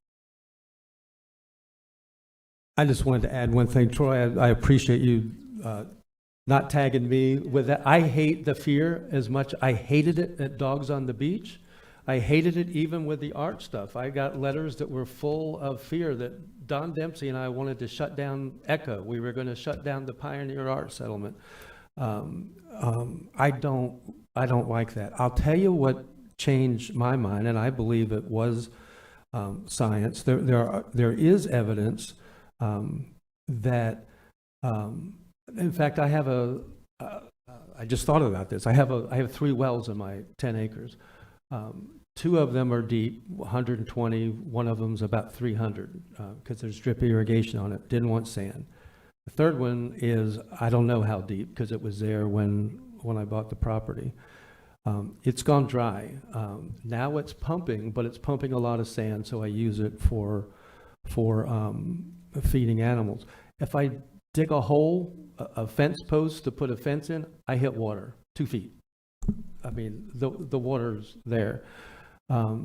I just wanted to add one thing. Troy, I appreciate you not tagging me with that. I hate the fear as much. I hated it at Dogs on the Beach. I hated it even with the art stuff. I got letters that were full of fear that Don Dempsey and I wanted to shut down Echo. We were going to shut down the Pioneer Art Settlement. I don't like that. I'll tell you what changed my mind, and I believe it was science. There is evidence that, in fact, I have I just thought about this. I have 3 wells in my 10 acres. 2 of them are deep, 120. One of them's about 300 because there's drip irrigation on it. Didn't want sand. The third one is, I don't know how deep because it was there when I bought the property. It's gone dry. Now it's pumping, but it's pumping a lot of sand, so I use it for feeding animals. If I dig a hole, a fence post to put a fence in, I hit water 2 feet. I mean, the water's there. Now,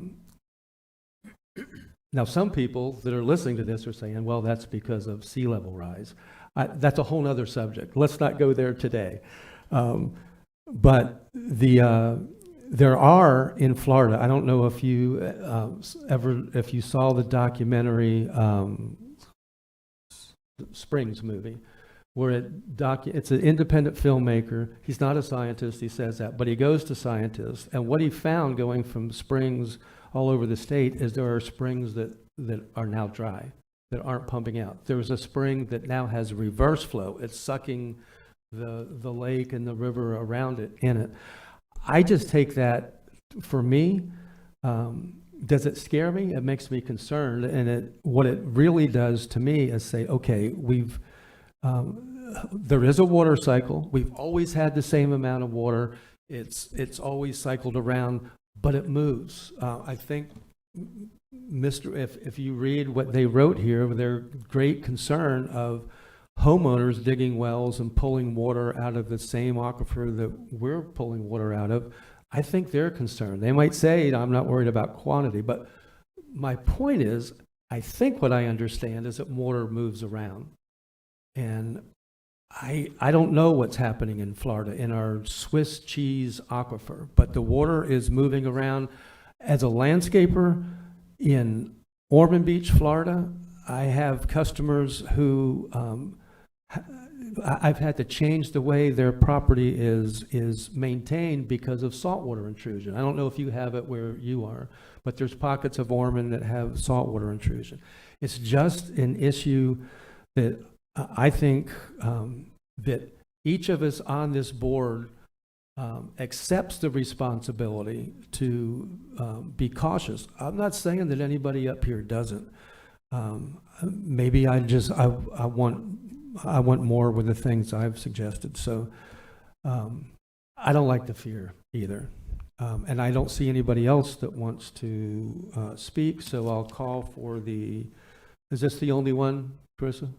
some people that are listening to this are saying, well, that's because of sea level rise. That's a whole other subject. Let's not go there today. But there are in Florida, I don't know if you if you saw the documentary Springs movie, where it's an independent filmmaker. He's not a scientist, he says that, but he goes to scientists. And what he found going from springs all over the state is there are springs that are now dry, that aren't pumping out. There was a spring that now has reverse flow. It's sucking the lake and the river around it in it. I just take that, for me, does it scare me? It makes me concerned. And what it really does to me is say, okay, there is a water cycle. We've always had the same amount of water. It's always cycled around, but it moves. I think, if you read what they wrote here, their great concern of homeowners digging wells and pulling water out of the same aquifer that we're pulling water out of, I think they're concerned. They might say, I'm not worried about quantity, but my point is, I think what I understand is that water moves around. And I don't know what's happening in Florida in our Swiss cheese aquifer, but the water is moving around. As a landscaper in Ormond Beach, Florida, I have customers who I've had to change the way their property is maintained because of saltwater intrusion. I don't know if you have it where you are, but there's pockets of Ormond that have saltwater intrusion. It's just an issue that I think that each of us on this board accepts the responsibility to be cautious. I'm not saying that anybody up here doesn't. Maybe I want more with the things I've suggested. So I don't like the fear either. And I don't see anybody else that wants to speak, so I'll call for the, is this the only one, Carissa?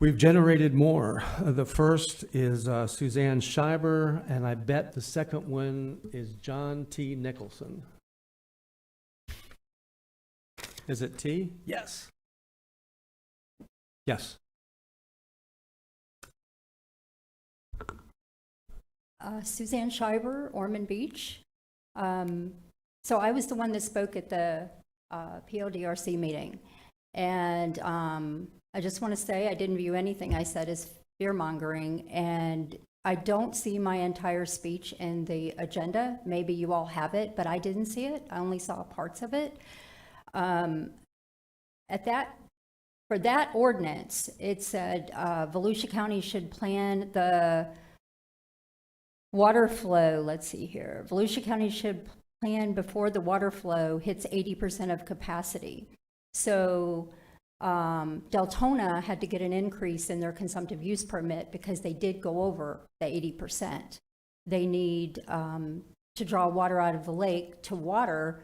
We've generated more. The first is Suzanne Schreiber, and I bet the second one is John T. Nicholson. Is it T? Yes. Yes. Suzanne Schreiber, Ormond Beach. So I was the one that spoke at the PLDRC meeting. And I just want to say I didn't view anything I said as fear-mongering. And I don't see my entire speech in the agenda. Maybe you all have it, but I didn't see it. I only saw parts of it. For that ordinance, it said Volusia County should plan the water flow. Let's see here. Volusia County should plan before the water flow hits 80% of capacity. So Deltona had to get an increase in their consumptive use permit because they did go over the 80%. They need to draw water out of the lake to water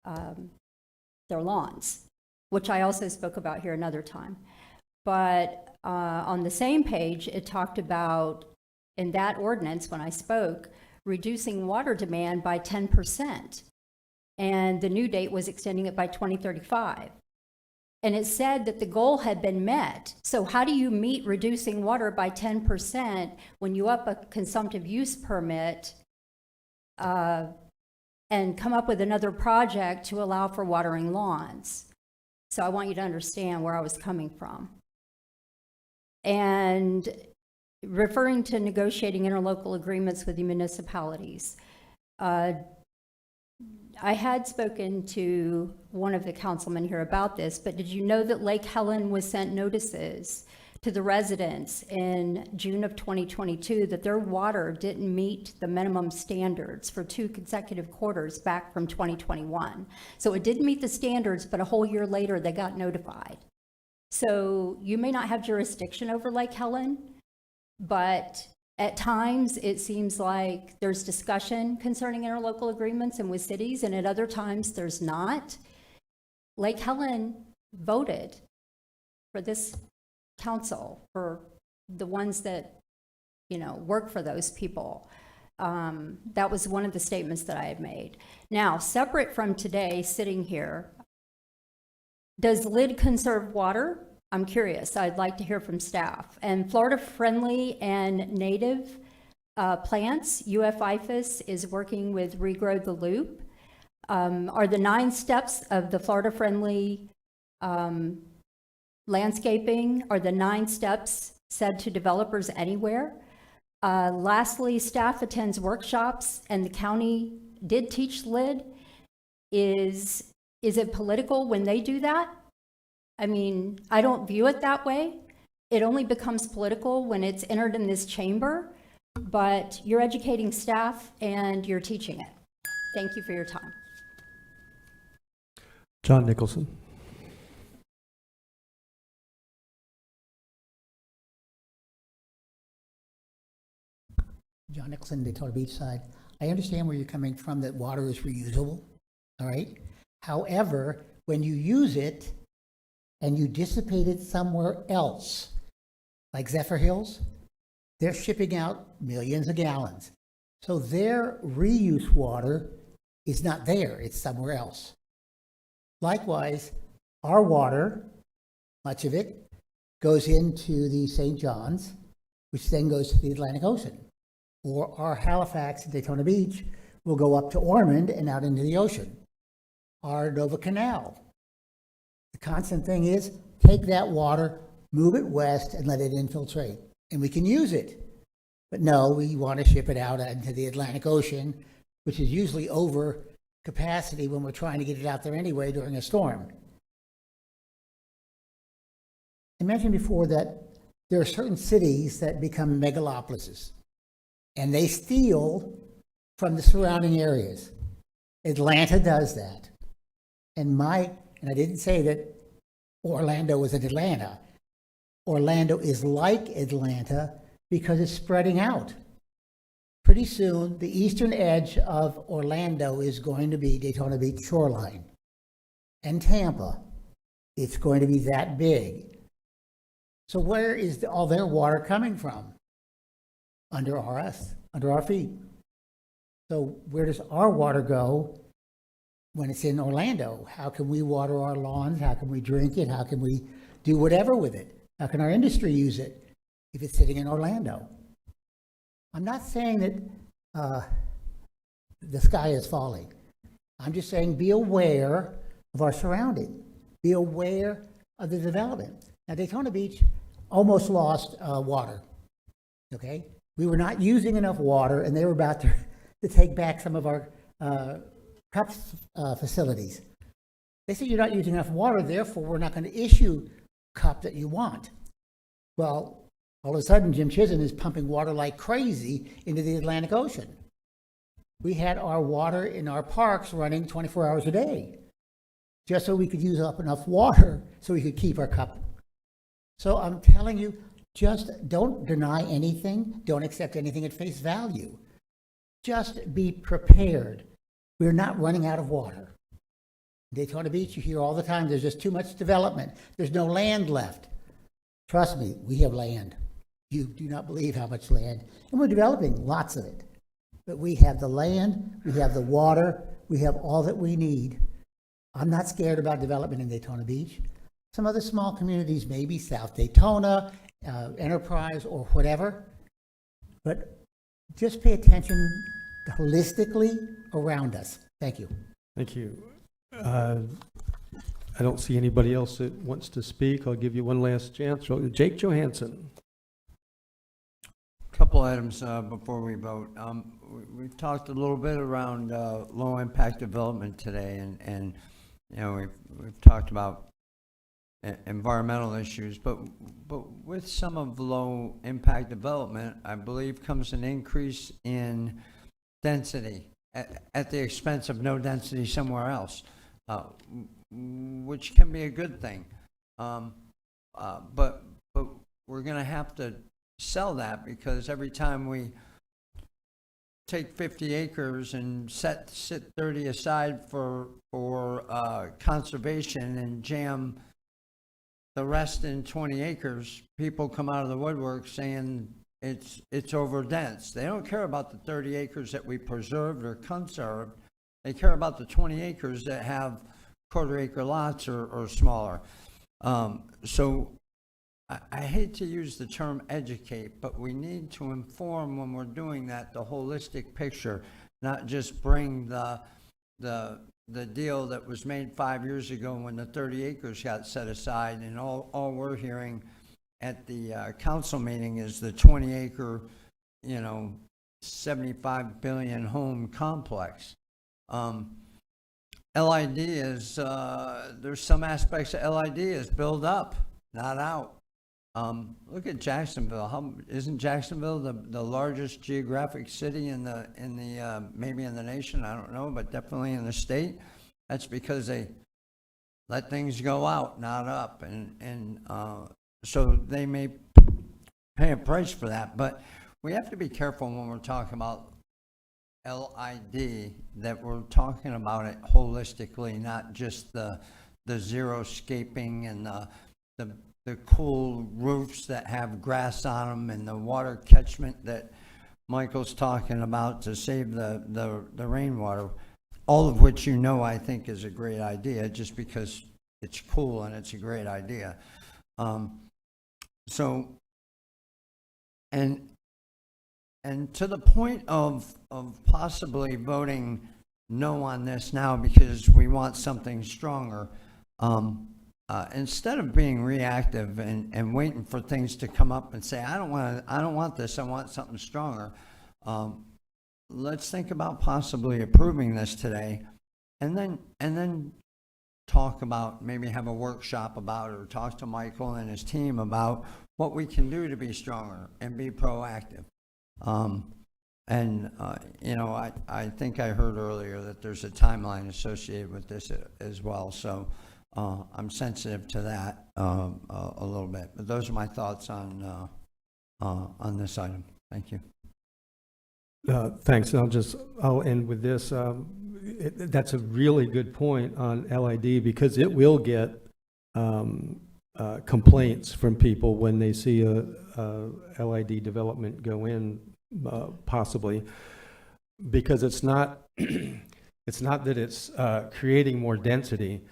their lawns, which I also spoke about here another time. But on the same page, it talked about, in that ordinance, when I spoke, reducing water demand by 10%. And the new date was extending it by 2035. And it said that the goal had been met. So how do you meet reducing water by 10% when you up a consumptive use permit and come up with another project to allow for watering lawns? So I want you to understand where I was coming from. And referring to negotiating interlocal agreements with the municipalities, I had spoken to one of the councilmen here about this, but did you know that Lake Helen was sent notices to the residents in June of 2022 that their water didn't meet the minimum standards for 2 consecutive quarters back from 2021? So it didn't meet the standards, but a whole year later they got notified. So you may not have jurisdiction over Lake Helen, but at times it seems like there's discussion concerning interlocal agreements and with cities, and at other times there's not. Lake Helen voted for this council, for the ones that, you know, work for those people. That was one of the statements that I had made. Now, separate from today, sitting here, does LID conserve water? I'm curious. I'd like to hear from staff. And Florida-friendly and native plants, IAFF is working with Regrow the Loop. Are the 9 steps of the Florida-friendly landscaping, are the 9 steps said to developers anywhere? Lastly, staff attends workshops, and the county did teach LID. Is it political when they do that? I mean, I don't view it that way. It only becomes political when it's entered in this chamber, but you're educating staff and you're teaching it. Thank you for your time. John Nicholson. John Nicholson, Daytona Beach side. I understand where you're coming from, that water is reusable, all right? However, when you use it and you dissipate it somewhere else, like Zephyr Hills, they're shipping out millions of gallons. So their reuse water is not there, it's somewhere else. Likewise, our water, much of it, goes into the St. John's, which then goes to the Atlantic Ocean. Or our Halifax and Daytona Beach will go up to Ormond and out into the ocean. Our Nova Canal. The constant thing is, take that water, move it west, and let it infiltrate. And we can use it. But no, we want to ship it out into the Atlantic Ocean, which is usually over capacity when we're trying to get it out there anyway during a storm. I mentioned before that there are certain cities that become megalopolises, and they steal from the surrounding areas. Atlanta does that. And I didn't say that Orlando was in Atlanta. Orlando is like Atlanta because it's spreading out. Pretty soon, the eastern edge of Orlando is going to be Daytona Beach shoreline. And Tampa, it's going to be that big. So where is all their water coming from? Under us, under our feet. So where does our water go when it's in Orlando? How can we water our lawns? How can we drink it? How can we do whatever with it? How can our industry use it if it's sitting in Orlando? I'm not saying that the sky is falling. I'm just saying be aware of our surrounding. Be aware of the development. Now, Daytona Beach almost lost water, okay? We were not using enough water, and they were about to take back some of our cups facilities. They said you're not using enough water, therefore we're not going to issue cup that you want. Well, all of a sudden, Jim Chisholm is pumping water like crazy into the Atlantic Ocean. We had our water in our parks running 24 hours a day, just so we could use up enough water so we could keep our cup. So I'm telling you, just don't deny anything. Don't accept anything at face value. Just be prepared. We're not running out of water. Daytona Beach, you hear all the time, there's just too much development. There's no land left. Trust me, we have land. You do not believe how much land. And we're developing lots of it. But we have the land, we have the water, we have all that we need. I'm not scared about development in Daytona Beach. Some other small communities, maybe South Daytona, Enterprise, or whatever. But just pay attention holistically around us. Thank you. Thank you. I don't see anybody else that wants to speak. I'll give you one last chance. Jake Johansson. Couple items before we vote. We've talked a little bit around low impact development today, and you know we've talked about environmental issues, but with some of low impact development, I believe comes an increase in density at the expense of no density somewhere else, which can be a good thing. But we're going to have to sell that, because every time we take 50 acres and sit 30 aside for conservation and jam the rest in 20 acres, people come out of the woodwork saying it's over dense. They don't care about the 30 acres that we preserved or conserved. They care about the 20 acres that have quarter acre lots or smaller. So I hate to use the term educate, but we need to inform when we're doing that, the holistic picture, not just bring the deal that was made 5 years ago when the 30 acres got set aside, and all we're hearing at the council meeting is the 20 acre, 75 billion home complex. LID is, there's some aspects of LID is build up, not out. Look at Jacksonville. Isn't Jacksonville the largest geographic city in the maybe in the nation? I don't know, but definitely in the state. That's because they let things go out, not up, and so they may pay a price for that. But we have to be careful when we're talking about LID, that we're talking about it holistically, not just the xeriscaping and the cool roofs that have grass on them and the water catchment that Michael's talking about to save the rainwater, all of which I think is a great idea, just because it's cool and it's a great idea. So, and to the point of possibly voting no on this now because we want something stronger, instead of being reactive and waiting for things to come up and say, I don't want this, I want something stronger. Let's think about possibly approving this today, and then talk about, maybe have a workshop about it, or talk to Michael and his team about what we can do to be stronger and be proactive. You know, I think I heard earlier that there's a timeline associated with this as well, so I'm sensitive to that a little bit. But those are my thoughts on this item. Thank you. Thanks. I'll end with this. That's a really good point on LID, because it will get complaints from people when they see a LID development go in, possibly, because it's not it's not that it's creating more density.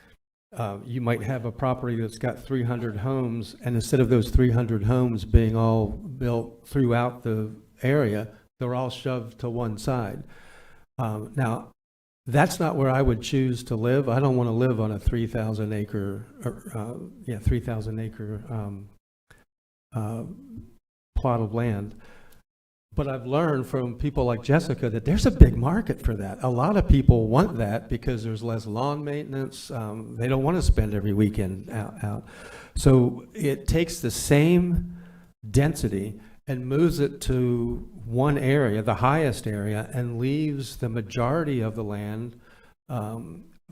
You might have a property that's got 300 homes, and instead of those 300 homes being all built throughout the area, they're all shoved to one side. Now, that's not where I would choose to live. I don't want to live on a 3,000 acre plot of land. But I've learned from people like Jessica that there's a big market for that. A lot of people want that because there's less lawn maintenance. They don't want to spend every weekend out. So it takes the same density and moves it to one area, the highest area, and leaves the majority of the land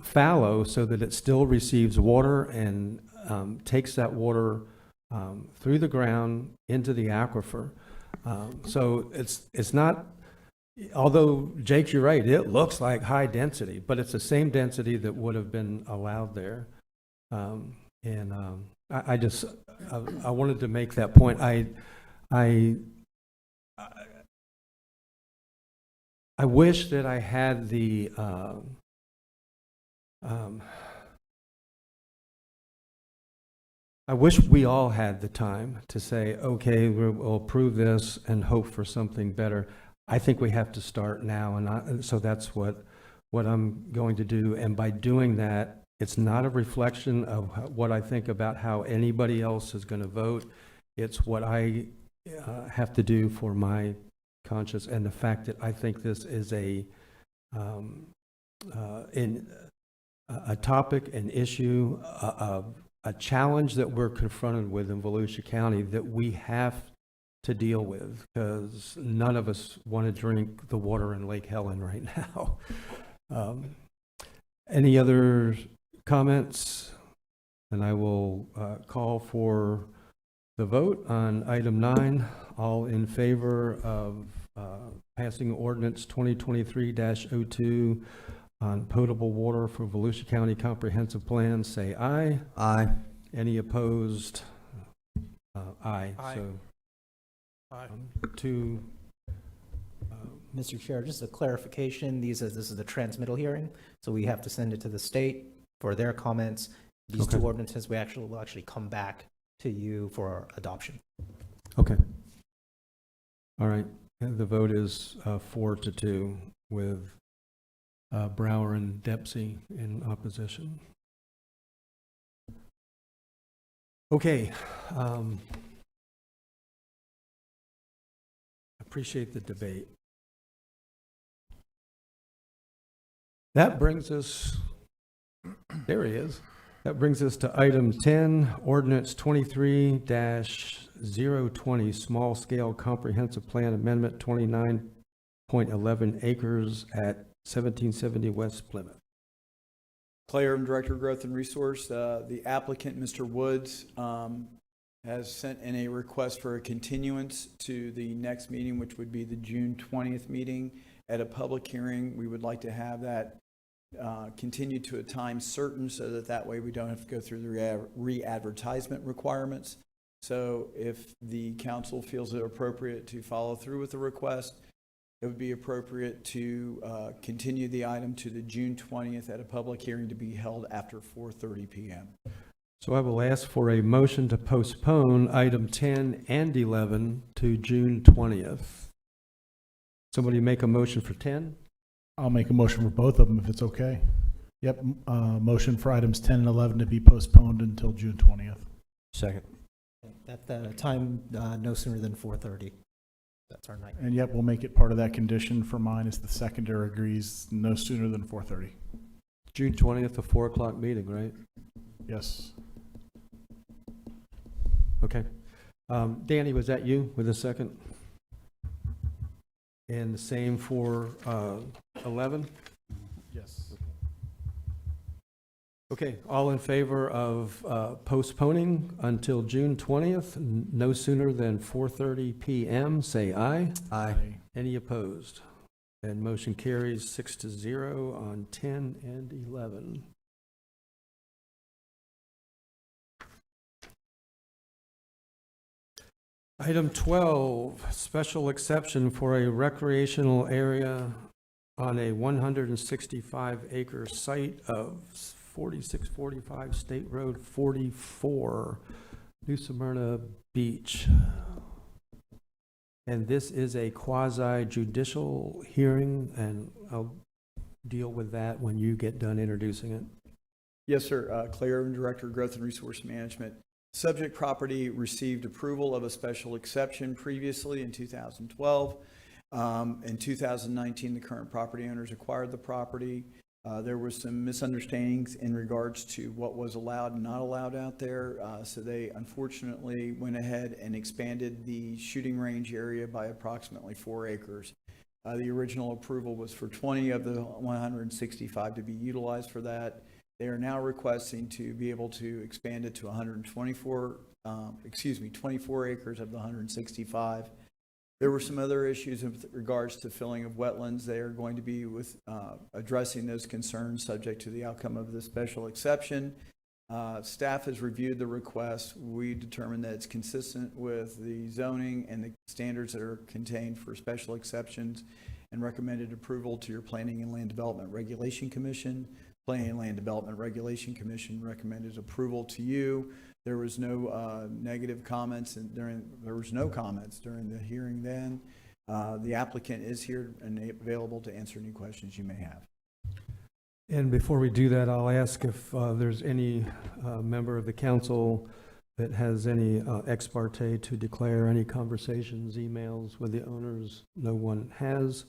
fallow so that it still receives water and takes that water through the ground into the aquifer. So it's not, although Jake, you're right, it looks like high density, but it's the same density that would have been allowed there. I wanted to make that point. I wish that I had the I wish we all had the time to say, okay, we'll approve this and hope for something better. I think we have to start now, and so that's what I'm going to do. And by doing that, it's not a reflection of what I think about how anybody else is going to vote. It's what I have to do for my conscience, and the fact that I think this is a topic, an issue, a challenge that we're confronted with in Volusia County that we have to deal with, because none of us want to drink the water in Lake Helen right now. Any other comments? And I will call for the vote on item 9. All in favor of passing ordinance 2023-02 on potable water for Volusia County Comprehensive Plan, say aye. Aye. Any opposed? Aye. Aye. So, Aye. Mr. Chair, just a clarification, this is the transmittal hearing, so we have to send it to the state for their comments. These two ordinances, will actually come back to you for adoption. Okay. All right. And the vote is 4-2 with Brower and Dempsey in opposition. Okay. Appreciate the debate. That brings us, there he is. That brings us to item 10, ordinance 23-020, small scale comprehensive plan amendment, 29.11 acres at 1770 West Plymouth. Clay Urban, Director of Growth and Resource. The applicant, Mr. Woods, has sent in a request for a continuance to the next meeting, which would be the June 20th meeting. At a public hearing, we would like to have that continued to a time certain, so that way we don't have to go through the re-advertisement requirements. So if the council feels it appropriate to follow through with the request, it would be appropriate to continue the item to the June 20th at a public hearing to be held after 4:30 p.m. So I will ask for a motion to postpone item 10 and 11 to June 20th. Somebody make a motion for 10? I'll make a motion for both of them if it's okay. Yep, motion for items 10 and 11 to be postponed until June 20th. Second. At the time, no sooner than 4:30. That's our night. And yep, we'll make it part of that condition for mine is the seconder agrees no sooner than 4:30. June 20th, a 4 o'clock meeting, right? Yes. Okay. Danny, was that you with a second? And the same for 11? Yes. Okay, all in favor of postponing until June 20th, no sooner than 4:30 PM, say aye. Aye. Any opposed? And motion carries 6-0 on 10 and 11. Item 12, special exception for a recreational area on a 165-acre site of 4645 State Road 44, New Smyrna Beach. And this is a quasi-judicial hearing, and I'll deal with that when you get done introducing it. Yes, sir. Clay Urban, Director of Growth and Resource Management. Subject property received approval of a special exception previously in 2012. In 2019, the current property owners acquired the property. There was some misunderstandings in regards to what was allowed and not allowed out there. So they unfortunately went ahead and expanded the shooting range area by approximately 4 acres. The original approval was for 20 of the 165 to be utilized for that. They are now requesting to be able to expand it to 24 acres of the 165. There were some other issues with regards to filling of wetlands. They are going to be addressing those concerns subject to the outcome of the special exception. Staff has reviewed the request. We determined that it's consistent with the zoning and the standards that are contained for special exceptions, and recommended approval to your Planning and Land Development Regulation Commission. Planning and Land Development Regulation Commission recommended approval to you. There was no negative comments, and there was no comments during the hearing then. The applicant is here and available to answer any questions you may have. And before we do that, I'll ask if there's any member of the council that has any ex parte to declare, any conversations, emails with the owners. No one has.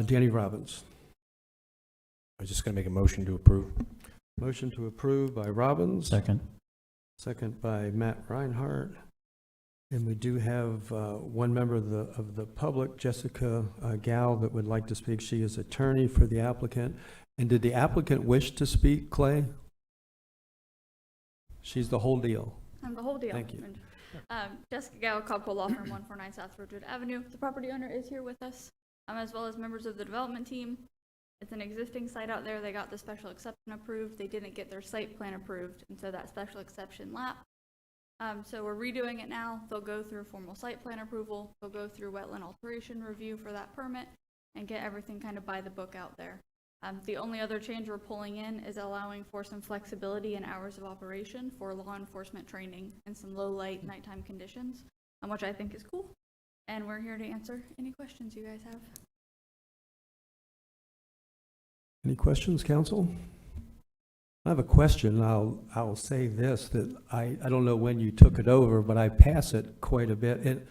Danny Robbins. I'm just going to make a motion to approve. Motion to approve by Robbins. Second. Second by Matt Reinhardt. And we do have one member of the public, Jessica Gal, that would like to speak. She is attorney for the applicant. And did the applicant wish to speak, Clay? She's the whole deal. I'm the whole deal. Thank you. Jessica Gal, Copco Law Firm, 149 South Ridgewood Avenue. The property owner is here with us, as well as members of the development team. It's an existing site out there. They got the special exception approved. They didn't get their site plan approved, and so that special exception lapsed. So we're redoing it now. They'll go through formal site plan approval. They'll go through wetland alteration review for that permit and get everything kind of by the book out there. The only other change we're pulling in is allowing for some flexibility in hours of operation for law enforcement training and some low light nighttime conditions, which I think is cool. And we're here to answer any questions you guys have. Any questions, council? I have a question. I'll say this, that I don't know when you took it over, but I pass it quite a bit. And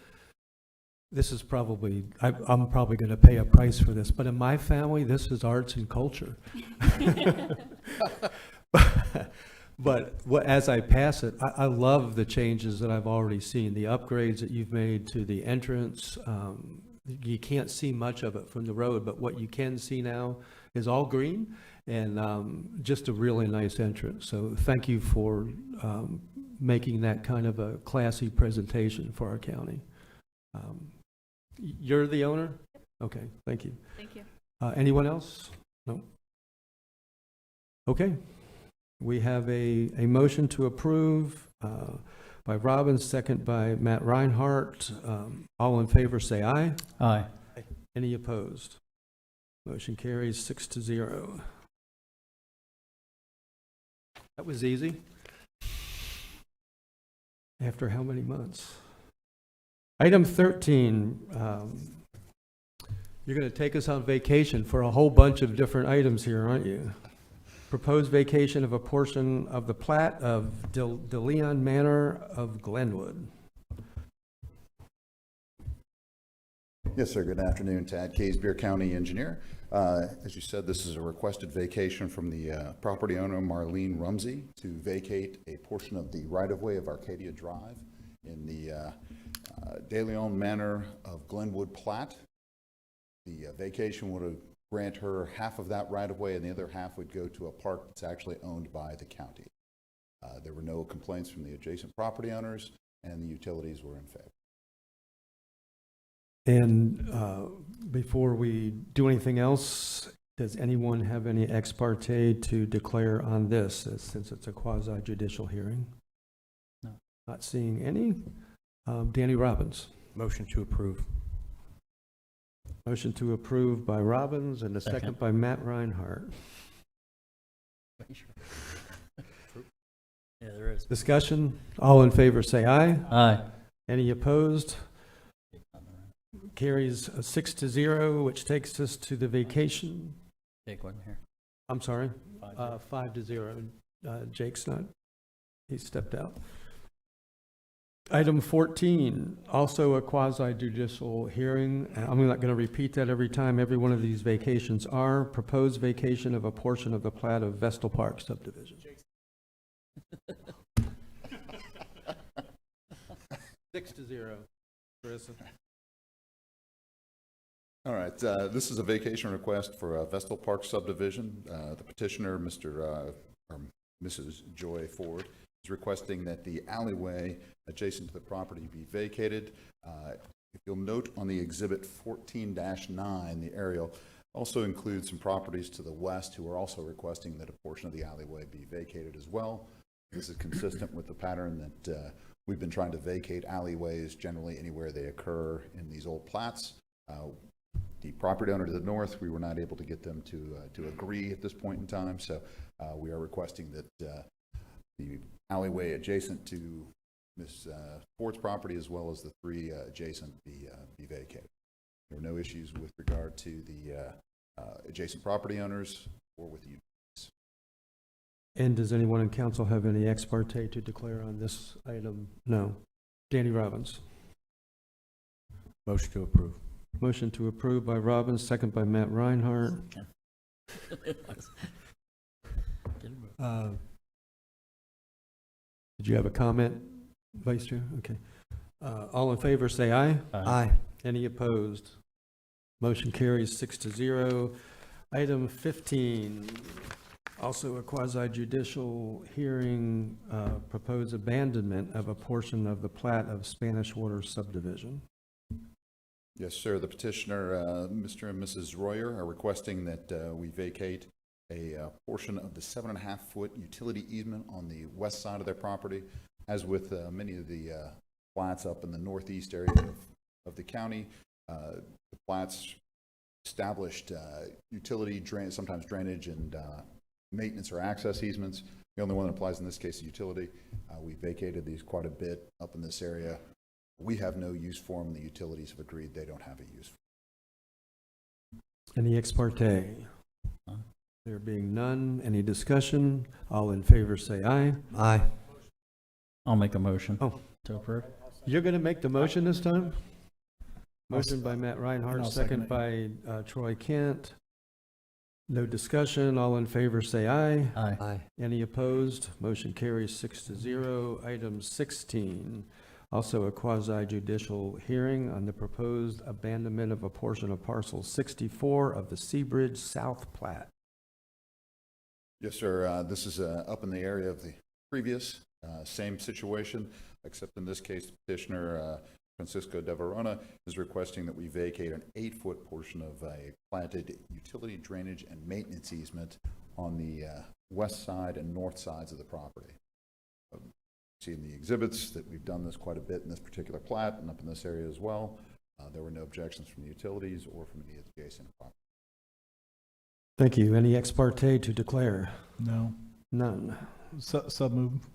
this is probably, I'm probably going to pay a price for this, but in my family, this is arts and culture. But as I pass it, I love the changes that I've already seen, the upgrades that you've made to the entrance. You can't see much of it from the road, but what you can see now is all green, and just a really nice entrance. So thank you for making that kind of a classy presentation for our county. You're the owner? Okay, thank you. Thank you. Anyone else? No? Okay. We have a motion to approve by Robbins, second by Matt Reinhardt. All in favor say aye. Aye. Any opposed? Motion carries 6-0. That was easy. After how many months? Item 13. You're going to take us on vacation for a whole bunch of different items here, aren't you? Proposed vacation of a portion of the Plat of DeLeon Manor of Glenwood. Yes, sir. Good afternoon. Tad Casebeer, County Engineer. As you said, this is a requested vacation from the property owner, Marlene Rumsey, to vacate a portion of the right-of-way of Arcadia Drive in the DeLeon Manor of Glenwood Plat. The vacation would grant her half of that right-of-way, and the other half would go to a park that's actually owned by the county. There were no complaints from the adjacent property owners, and the utilities were in favor. And before we do anything else, does anyone have any ex parte to declare on this, since it's a quasi judicial hearing? No. Not seeing any. Danny Robbins. Motion to approve. Motion to approve by Robbins and a second by Matt Reinhardt. Yeah, there is. Discussion. All in favor say aye. Aye. Any opposed? Carries 6-0, which takes us to the vacation. Jake wasn't here. I'm sorry, 5-0. Jake's not, he stepped out. Item 14, also a quasi judicial hearing. I'm not going to repeat that every time. Every one of these vacations are proposed vacation of a portion of the plat of Vestel Park Subdivision. 6-0, Carissa. All right, this is a vacation request for Vestel Park Subdivision. The petitioner, or Mrs. Joy Ford, is requesting that the alleyway adjacent to the property be vacated. If you'll note on the exhibit 14-9, the aerial also includes some properties to the west who are also requesting that a portion of the alleyway be vacated as well. This is consistent with the pattern that we've been trying to vacate alleyways generally anywhere they occur in these old plats. The property owner to the north, we were not able to get them to agree at this point in time, so we are requesting that the alleyway adjacent to Ms. Ford's property, as well as the three adjacent, be vacated. There were no issues with regard to the adjacent property owners or with the utilities. And does anyone in council have any ex parte to declare on this item? No. Danny Robbins. Motion to approve. Motion to approve by Robbins, second by Matt Reinhardt. Did you have a comment, Vice Chair? Okay. All in favor say aye. Aye. Any opposed? Motion carries 6-0. Item 15, also a quasi judicial hearing, proposed abandonment of a portion of the plat of Spanish Waters Subdivision. Yes, sir. The petitioner, Mr. and Mrs. Royer, are requesting that we vacate a portion of the 7.5-foot utility easement on the west side of their property. As with many of the plats up in the northeast area of the county, the plats established utility, sometimes drainage and maintenance or access easements. The only one that applies in this case is utility. We vacated these quite a bit up in this area. We have no use for them. The utilities have agreed they don't have a use for them. Any ex parte? There being none, any discussion? All in favor say aye. Aye. I'll make a motion Oh, to approve. you're going to make the motion this time? Motion by Matt Reinhardt, I'll second by Troy Kent. No discussion. All in favor say aye. Aye. Aye. Any opposed? Motion carries 6-0. Item 16, also a quasi judicial hearing on the proposed abandonment of a portion of parcel 64 of the Seabridge South Plat. Yes, sir. This is up in the area of the previous, same situation, except in this case, the petitioner, Francisco de Verona, is requesting that we vacate an 8-foot portion of a planted utility drainage and maintenance easement on the west side and north sides of the property. See in the exhibits that we've done this quite a bit in this particular plat and up in this area as well. There were no objections from the utilities or from the adjacent property. Thank you. Any ex parte to declare? No. None. Sub move.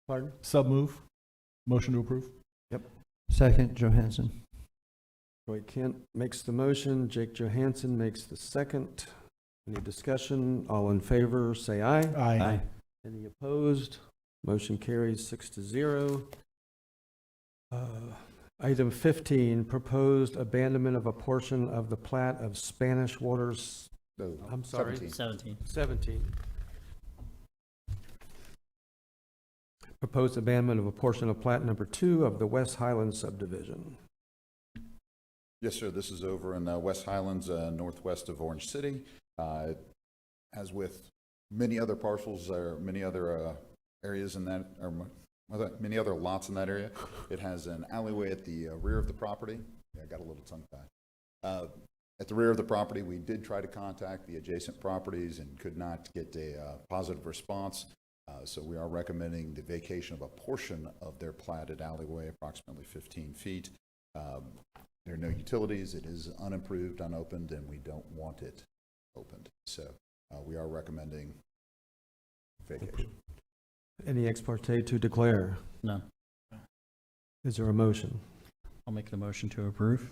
Pardon? Sub move. Motion to approve. Yep. Second, Johansson. Troy Kent makes the motion. Jake Johansson makes the second. Any discussion? All in favor, say aye. Aye. Any opposed? Motion carries 6-0. Item 15, proposed abandonment of a portion of the plat of Spanish Waters, No, I'm sorry. 17. 17. Proposed abandonment of a portion of plat number 2 of the West Highlands subdivision. Yes, sir. This is over in West Highlands, northwest of Orange City. As with many other parcels or many other areas in that, or many other lots in that area, it has an alleyway at the rear of the property. Yeah, I got a little tongue-tied. At the rear of the property, we did try to contact the adjacent properties and could not get a positive response. So we are recommending the vacation of a portion of their platted alleyway, approximately 15 feet. There are no utilities. It is unimproved, unopened, and we don't want it opened. So we are recommending vacation. Any ex parte to declare? None. Is there a motion? I'll make the motion to approve.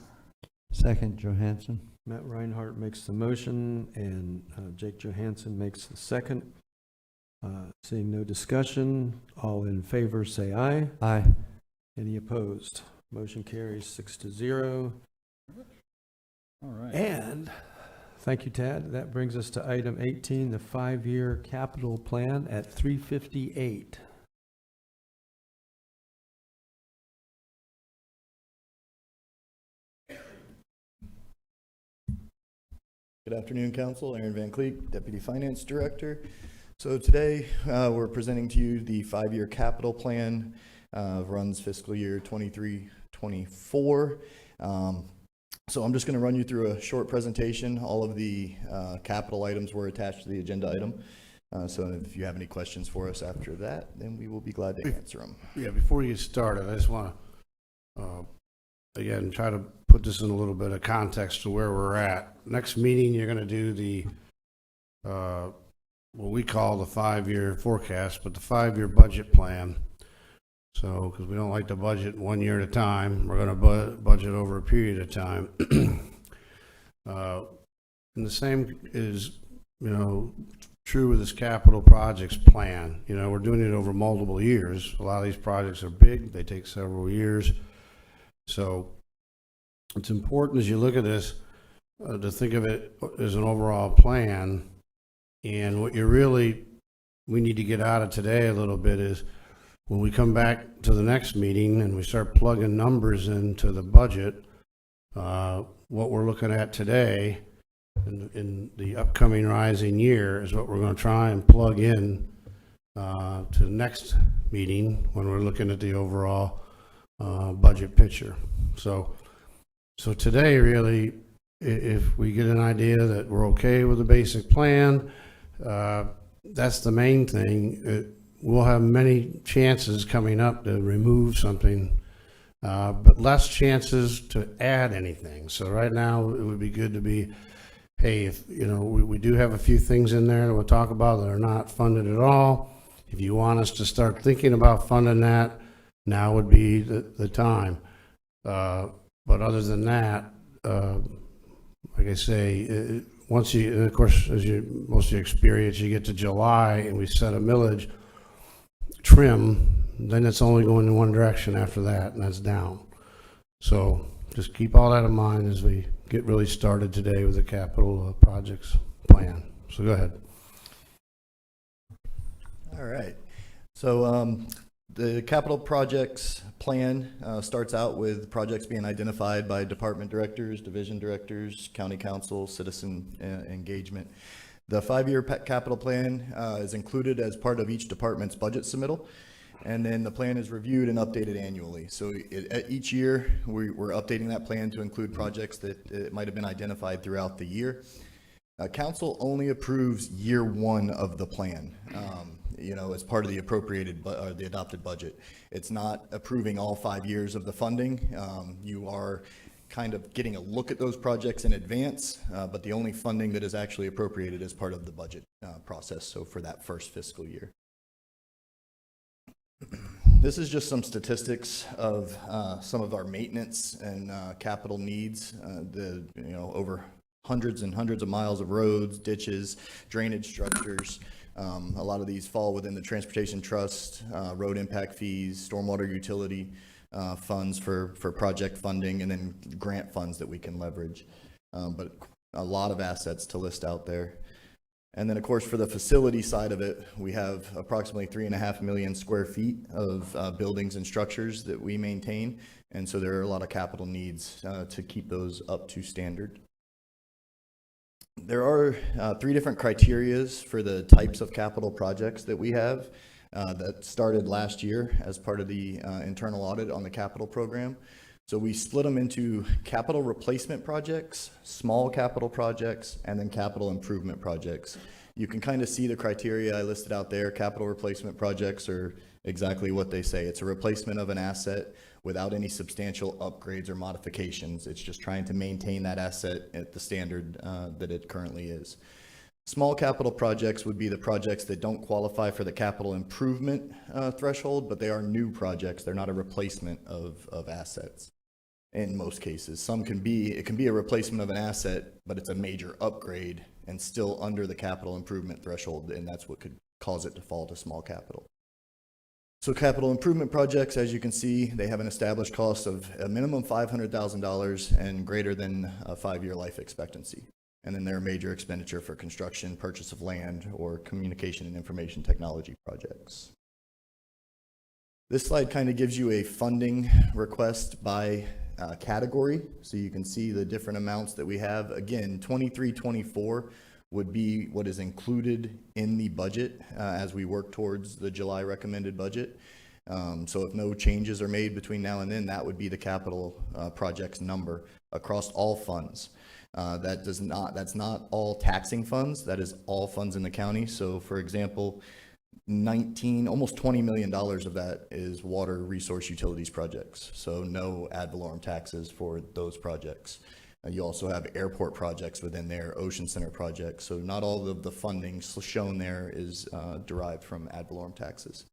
Second, Johansson. Matt Reinhardt makes the motion, and Jake Johansson makes the second. Seeing no discussion, all in favor say aye. Aye. Any opposed? Motion carries 6-0. All right. And, thank you, Tad. That brings us to item 18, the 5-year capital plan at 358. Good afternoon, Council. Aaron Van Cleek, Deputy Finance Director. So today we're presenting to you the 5-year capital plan, runs fiscal year 23-24. So I'm just going to run you through a short presentation. All of the capital items were attached to the agenda item. So if you have any questions for us after that, then we will be glad to answer them. Yeah, before you get started, I just want to, again, try to put this in a little bit of context to where we're at. Next meeting, you're going to do the, what we call the 5-year forecast, but the 5-year budget plan. So, because we don't like to budget 1 year at a time, we're going to budget over a period of time. And the same is, true with this capital projects plan. We're doing it over multiple years. A lot of these projects are big. They take several years. So it's important as you look at this to think of it as an overall plan. And what we need to get out of today a little bit is when we come back to the next meeting and we start plugging numbers into the budget, what we're looking at today in the upcoming rising year is what we're going to try and plug in to the next meeting when we're looking at the overall budget picture. So today, really, if we get an idea that we're okay with the basic plan, that's the main thing. We'll have many chances coming up to remove something, but less chances to add anything. So right now, it would be good to be, hey, if we do have a few things in there that we'll talk about that are not funded at all. If you want us to start thinking about funding that, now would be the time. But other than that, like I say, once you, and of course, as most of your experience, you get to July and we set a millage trim, then it's only going in one direction after that, and that's down. So just keep all that in mind as we get really started today with the capital projects plan. So go ahead. All right. So the capital projects plan starts out with projects being identified by department directors, division directors, county council, citizen engagement. The 5-year capital plan is included as part of each department's budget submittal, and then the plan is reviewed and updated annually. So each year we're updating that plan to include projects that might have been identified throughout the year. Council only approves year 1 of the plan. As part of the the adopted budget. It's not approving all 5 years of the funding. You are kind of getting a look at those projects in advance, but the only funding that is actually appropriated is part of the budget process, so for that first fiscal year. This is just some statistics of some of our maintenance and capital needs, over hundreds and hundreds of miles of roads, ditches, drainage structures. A lot of these fall within the Transportation Trust, road impact fees, stormwater utility, funds for project funding, and then grant funds that we can leverage. But a lot of assets to list out there. And then, of course, for the facility side of it, we have approximately 3.5 million square feet of buildings and structures that we maintain. And so there are a lot of capital needs to keep those up to standard. There are 3 different criterias for the types of capital projects that we have that started last year as part of the internal audit on the capital program. So we split them into capital replacement projects, small capital projects, and then capital improvement projects. You can kind of see the criteria I listed out there. Capital replacement projects are exactly what they say. It's a replacement of an asset without any substantial upgrades or modifications. It's just trying to maintain that asset at the standard that it currently is. Small capital projects would be the projects that don't qualify for the capital improvement threshold, but they are new projects. They're not a replacement of assets. In most cases, it can be a replacement of an asset, but it's a major upgrade and still under the capital improvement threshold, and that's what could cause it to fall to small capital. So capital improvement projects, as you can see, they have an established cost of a minimum $500,000 and greater than a 5-year life expectancy. And then they're a major expenditure for construction, purchase of land, or communication and information technology projects. This slide kind of gives you a funding request by category, so you can see the different amounts that we have. Again, 23-24 would be what is included in the budget as we work towards the July recommended budget. So if no changes are made between now and then, that would be the capital projects number across all funds. That's not all taxing funds. That is all funds in the county. So for example, almost $20 million of that is water resource utilities projects. So no ad valorem taxes for those projects. You also have airport projects within there, ocean center projects. So not all of the funding shown there is derived from ad valorem taxes.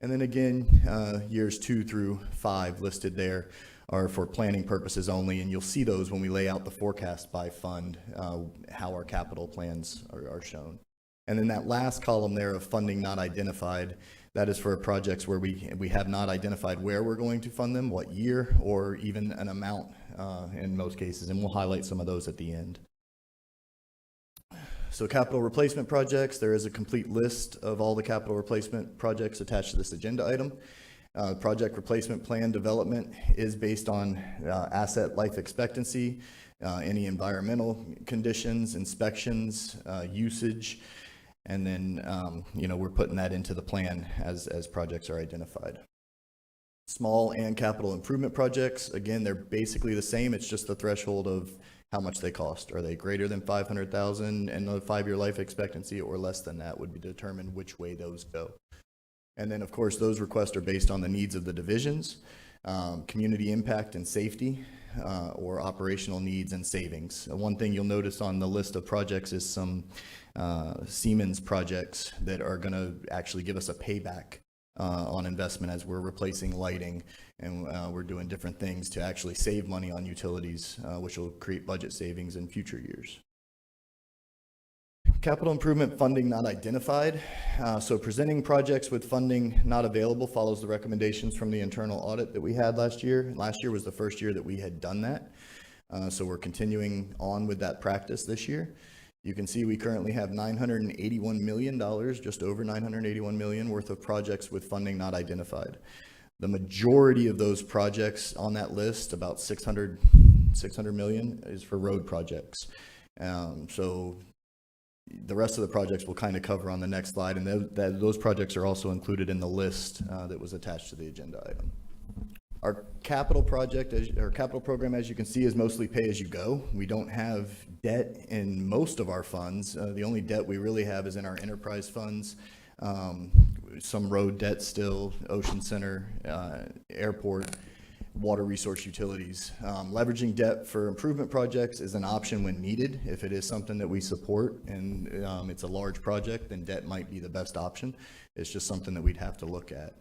And then again, years 2 through 5 listed there are for planning purposes only, and you'll see those when we lay out the forecast by fund, how our capital plans are shown. And then that last column there of funding not identified, that is for projects where we have not identified where we're going to fund them, what year, or even an amount in most cases, and we'll highlight some of those at the end. So capital replacement projects, there is a complete list of all the capital replacement projects attached to this agenda item. Project replacement plan development is based on asset life expectancy, any environmental conditions, inspections, usage, and then we're putting that into the plan as projects are identified. Small and capital improvement projects, again, they're basically the same. It's just the threshold of how much they cost. Are they greater than $500,000 and a 5-year life expectancy, or less than that would be determined which way those go. And then, of course, those requests are based on the needs of the divisions, community impact and safety, or operational needs and savings. One thing you'll notice on the list of projects is some Siemens projects that are going to actually give us a payback on investment as we're replacing lighting, and we're doing different things to actually save money on utilities, which will create budget savings in future years. Capital improvement funding not identified. So presenting projects with funding not available follows the recommendations from the internal audit that we had last year. Last year was the first year that we had done that. So we're continuing on with that practice this year. You can see we currently have $981 million, just over $981 million worth of projects with funding not identified. The majority of those projects on that list, about 600 million, is for road projects. So the rest of the projects we'll kind of cover on the next slide, and those projects are also included in the list that was attached to the agenda item. Our capital project, our capital program, as you can see, is mostly pay-as-you-go. We don't have debt in most of our funds. The only debt we really have is in our enterprise funds. Some road debt still, ocean center, airport, water resource utilities. Leveraging debt for improvement projects is an option when needed. If it is something that we support and it's a large project, then debt might be the best option. It's just something that we'd have to look at.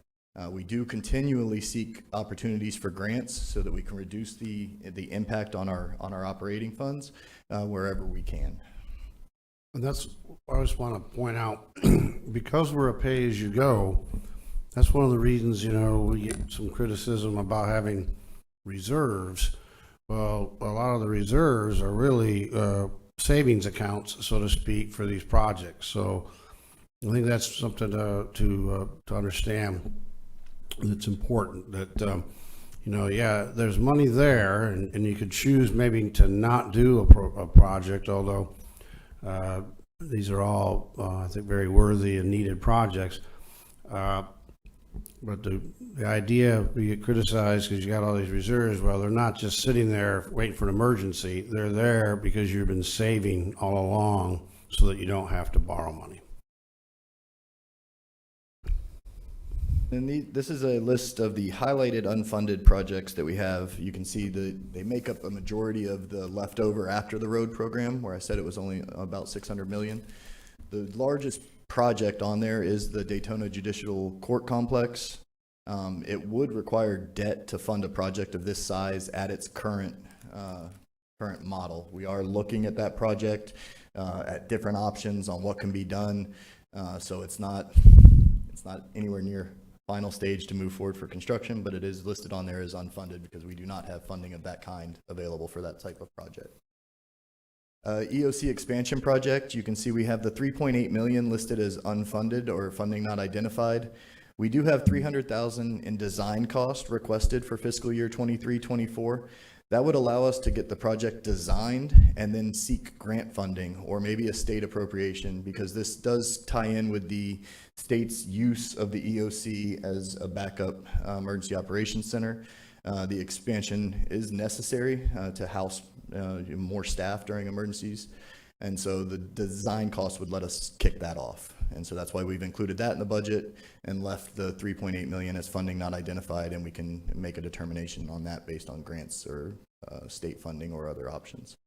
We do continually seek opportunities for grants so that we can reduce the impact on our operating funds wherever we can. And that's, I just want to point out, because we're a pay-as-you-go, That's one of the reasons, you know, we get some criticism about having reserves. Well, a lot of the reserves are really savings accounts, so to speak, for these projects. So I think that's something to understand. That's important. That you know, yeah, there's money there, and you could choose maybe to not do a project, although these are all, I think, very worthy and needed projects. But the idea, we get criticized because you got all these reserves. Well, they're not just sitting there waiting for an emergency. They're there because you've been saving all along so that you don't have to borrow money. And this is a list of the highlighted unfunded projects that we have. You can see that they make up a majority of the leftover after the road program, where I said it was only about 600 million. The largest project on there is the Daytona Judicial Court Complex. It would require debt to fund a project of this size at its current model. We are looking at that project, at different options on what can be done. So it's not anywhere near final stage to move forward for construction, but it is listed on there as unfunded because we do not have funding of that kind available for that type of project. EOC expansion project, you can see we have the 3.8 million listed as unfunded or funding not identified. We do have 300,000 in design cost requested for fiscal year 23-24. That would allow us to get the project designed and then seek grant funding or maybe a state appropriation, because this does tie in with the state's use of the EOC as a backup emergency operations center. The expansion is necessary to house more staff during emergencies. And so the design cost would let us kick that off. And so that's why we've included that in the budget and left the 3.8 million as funding not identified, and we can make a determination on that based on grants or state funding or other options.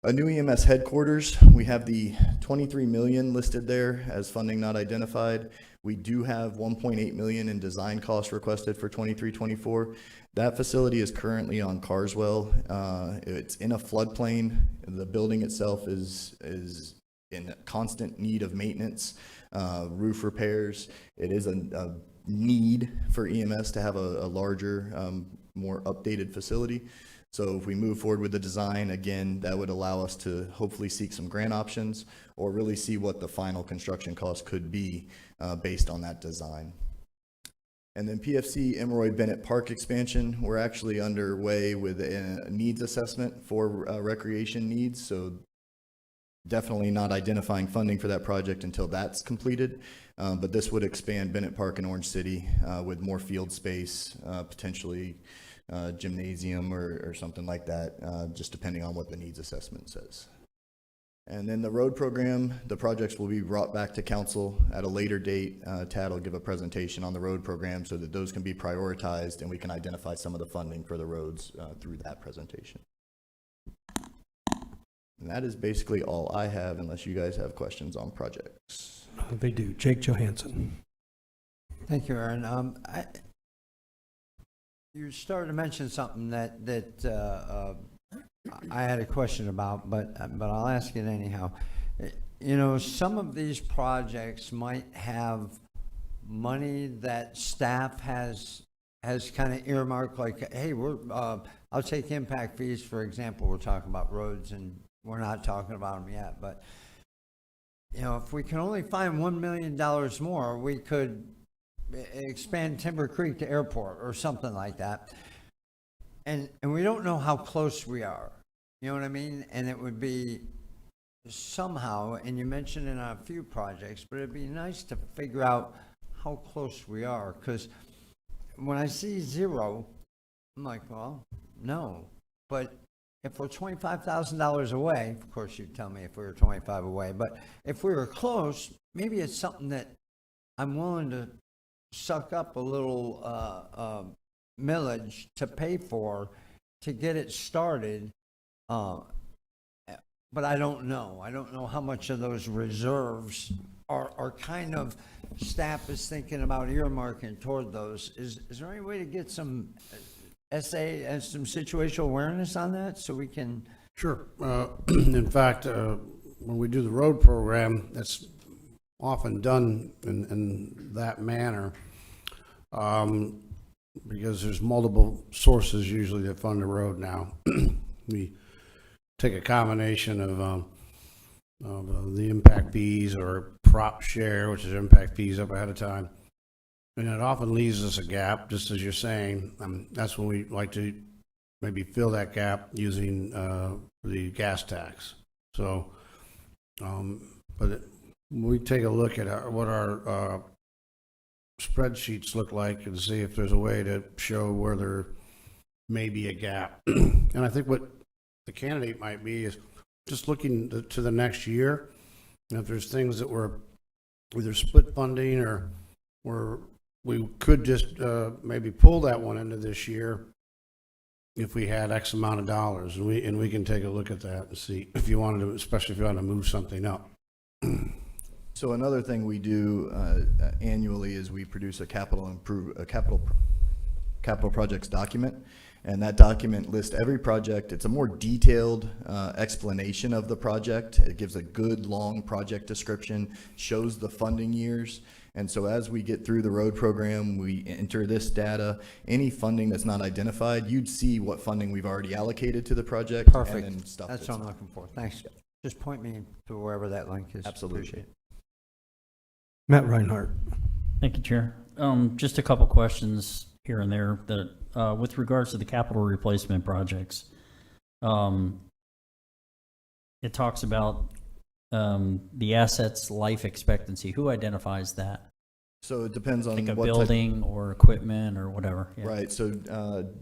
A new EMS headquarters, we have the 23 million listed there as funding not identified. We do have 1.8 million in design costs requested for 23-24. That facility is currently on Carswell. It's in a floodplain. The building itself is in constant need of maintenance, roof repairs. It is a need for EMS to have a larger, more updated facility. So if we move forward with the design, again, that would allow us to hopefully seek some grant options or really see what the final construction cost could be based on that design. And then PFC Emeroy Bennett Park expansion, we're actually underway with a needs assessment for recreation needs. So definitely not identifying funding for that project until that's completed. But this would expand Bennett Park in Orange City with more field space, potentially gymnasium or something like that, just depending on what the needs assessment says. And then the road program, the projects will be brought back to council at a later date. Tad will give a presentation on the road program so that those can be prioritized and we can identify some of the funding for the roads through that presentation. And that is basically all I have, unless you guys have questions on projects. They do. Jake Johansson. Thank you, Aaron. You started to mention something that I had a question about, but I'll ask it anyhow. You know, some of these projects might have money that staff has kind of earmarked, like, hey, I'll take impact fees, for example. We're talking about roads, and we're not talking about them yet, but you know, if we can only find $1 million more, we could expand Timber Creek to airport or something like that. And we don't know how close we are. You know what I mean? And it would be somehow, and you mentioned in a few projects, but it'd be nice to figure out how close we are. Because when I see zero, I'm like, well, no. But if we're $25,000 away, of course you'd tell me if we were 25 away, but if we were close, maybe it's something that I'm willing to suck up a little millage to pay for to get it started. But I don't know. I don't know how much of those reserves are kind of, staff is thinking about earmarking toward those. Is there any way to get some essay and some situational awareness on that so we can? Sure. In fact, when we do the road program, that's often done in that manner. because there's multiple sources usually that fund the road now. We take a combination of the impact fees or prop share, which is impact fees up ahead of time. And it often leaves us a gap, just as you're saying. That's when we like to maybe fill that gap using the gas tax. So, but we take a look at what our spreadsheets look like and see if there's a way to show where there may be a gap. And I think what the candidate might be is just looking to the next year. And if there's things that were either split funding or we could just maybe pull that one into this year if we had X amount of dollars, and we can take a look at that and see if you wanted to, especially if you want to move something up. So another thing we do annually is we produce a capital projects document, and that document lists every project. It's a more detailed explanation of the project. It gives a good long project description, shows the funding years. And so as we get through the road program, we enter this data. Any funding that's not identified, you'd see what funding we've already allocated to the project. Perfect. And then stuff That's what I'm looking for. Thanks. Just point me to wherever that link is. Absolutely. Appreciate it. Matt Reinhardt. Thank you, Chair. Just a couple questions here and there that, with regards to the capital replacement projects. It talks about the asset's life expectancy. Who identifies that? So it depends on like a what building or equipment or whatever. Yeah. Right. So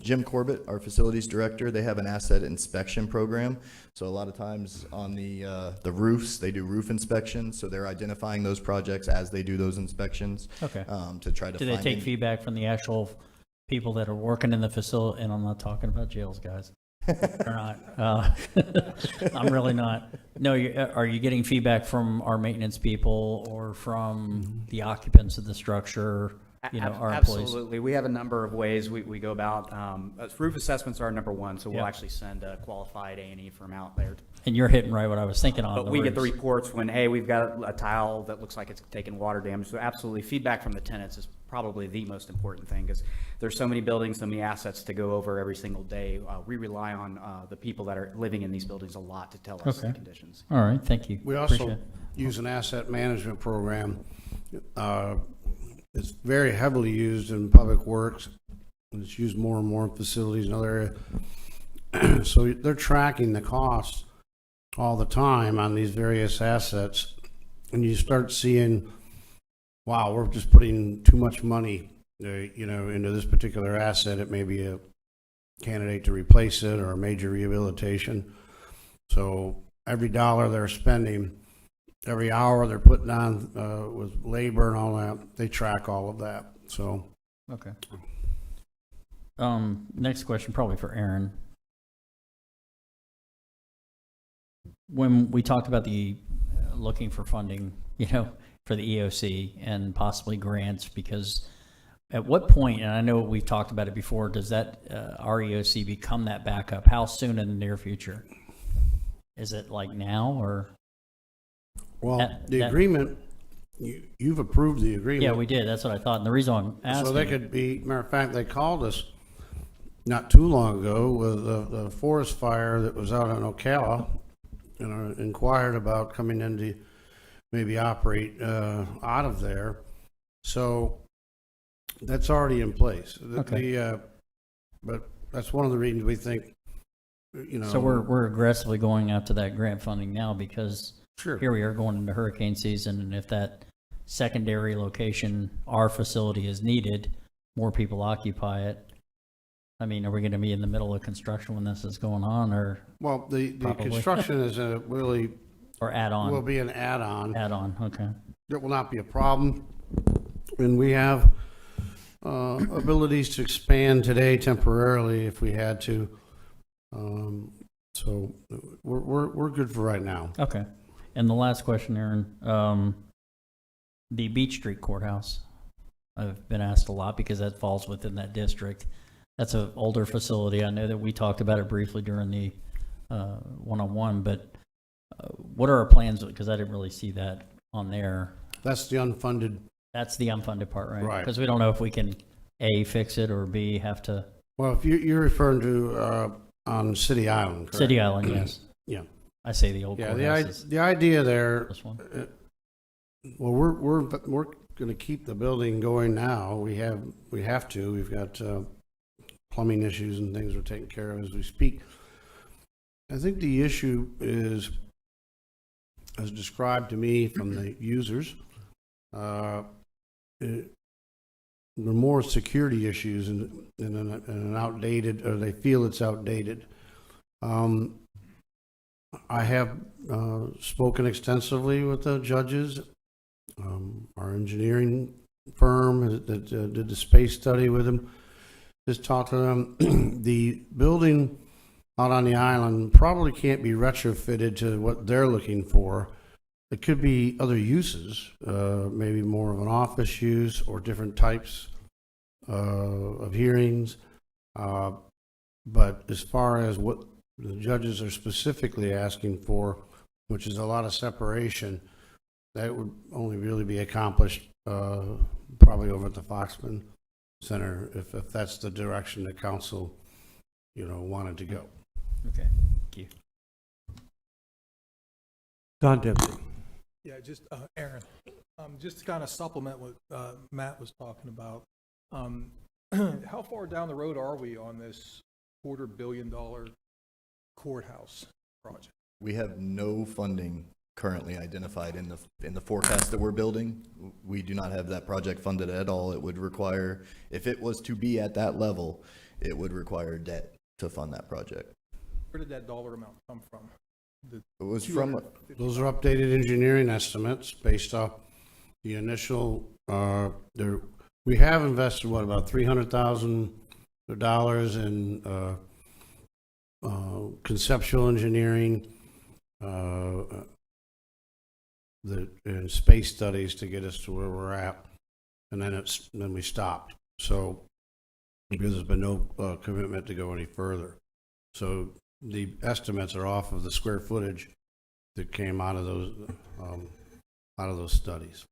Jim Corbett, our facilities director, they have an asset inspection program. So a lot of times on the roofs, they do roof inspections. So they're identifying those projects as they do those inspections. Okay. To try to do they take feedback from the actual people that are working in the facility? And I'm not talking about jails, guys. Or not. I'm really not. No, are you getting feedback from our maintenance people or from the occupants of the structure? You know, our employees? Absolutely. We have a number of ways we go about. Roof assessments are number one, so we'll actually send a qualified A&E firm out there. And you're hitting right what I was thinking on. But we get the reports when, hey, we've got a tile that looks like it's taken water damage. So absolutely, feedback from the tenants is probably the most important thing, because there's so many buildings, so many assets to go over every single day. We rely on the people that are living in these buildings a lot to tell us the conditions. All right, thank you. We also use an asset management program. It's very heavily used in public works. It's used more and more in facilities and other areas. So they're tracking the costs all the time on these various assets. And you start seeing, wow, we're just putting too much money, into this particular asset. It may be a candidate to replace it or a major rehabilitation. So every dollar they're spending, every hour they're putting on with labor and all that, they track all of that. So okay. Next question, probably for Aaron. When we talked about the looking for funding, for the EOC and possibly grants, because at what point, and I know we've talked about it before, does that our EOC become that backup? How soon in the near future? Is it like now or? Well, the agreement, you've approved the agreement. Yeah, we did. That's what I thought. And the reason I'm asking. So they could be, matter of fact, they called us not too long ago with the forest fire that was out on Ocala, and inquired about coming in to maybe operate out of there. So that's already in place. Okay. But that's one of the reasons we think, So we're aggressively going after that grant funding now, because here we are going into hurricane season, and if that secondary location, our facility, is needed, more people occupy it. I mean, are we going to be in the middle of construction when this is going on, or? Well, the construction is a really or add-on. Will be an add-on. Add-on, okay. It will not be a problem, and we have abilities to expand today temporarily if we had to. So we're good for right now. Okay. And the last question, Aaron, the Beach Street Courthouse. I've been asked a lot because that falls within that district. That's an older facility. I know that we talked about it briefly during the one-on-one, but what are our plans? Because I didn't really see that on there. That's the unfunded. That's the unfunded part, right? Right. Because we don't know if we can A, fix it, or B, have to? Well, if you're referring to, on City Island, correct? City Island, yes. Yeah. I say the old Yeah, courthouse. the idea there, This one. well, we're gonna keep the building going now. We have to. We've got, plumbing issues and things we're taking care of as we speak. I think the issue is, as described to me from the users, there are more security issues in an outdated, or they feel it's outdated. I have spoken extensively with the judges. Our engineering firm that did the space study with them, just talked to them. The building out on the island probably can't be retrofitted to what they're looking for. It could be other uses, maybe more of an office use or different types of hearings. But as far as what the judges are specifically asking for, which is a lot of separation, that would only really be accomplished probably over at the Foxman Center, if that's the direction the council, wanted to go. Okay, thank you. Don Dempsey. Yeah, just, Aaron, just to kind of supplement what Matt was talking about, how far down the road are we on this $250 million courthouse project? We have no funding currently identified in the forecast that we're building. We do not have that project funded at all. It would require, if it was to be at that level, it would require debt to fund that project. Where did that dollar amount come from? It was from, those are updated engineering estimates based off the initial, we have invested, about $300,000 in conceptual engineering, and space studies to get us to where we're at, and then we stopped. So because there's been no commitment to go any further, so the estimates are off of the square footage that came out of those studies.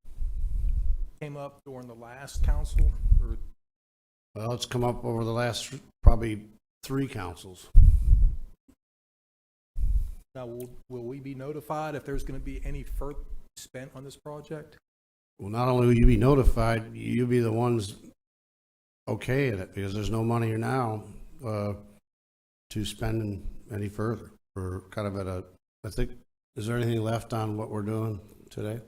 Came up during the last council, or? Well, it's come up over the last probably 3 councils. Now, will we be notified if there's going to be any further spent on this project? Well, not only will you be notified, you'll be the ones okaying it, because there's no money now to spend any further. We're kind of at I think, is there anything left on what we're doing today?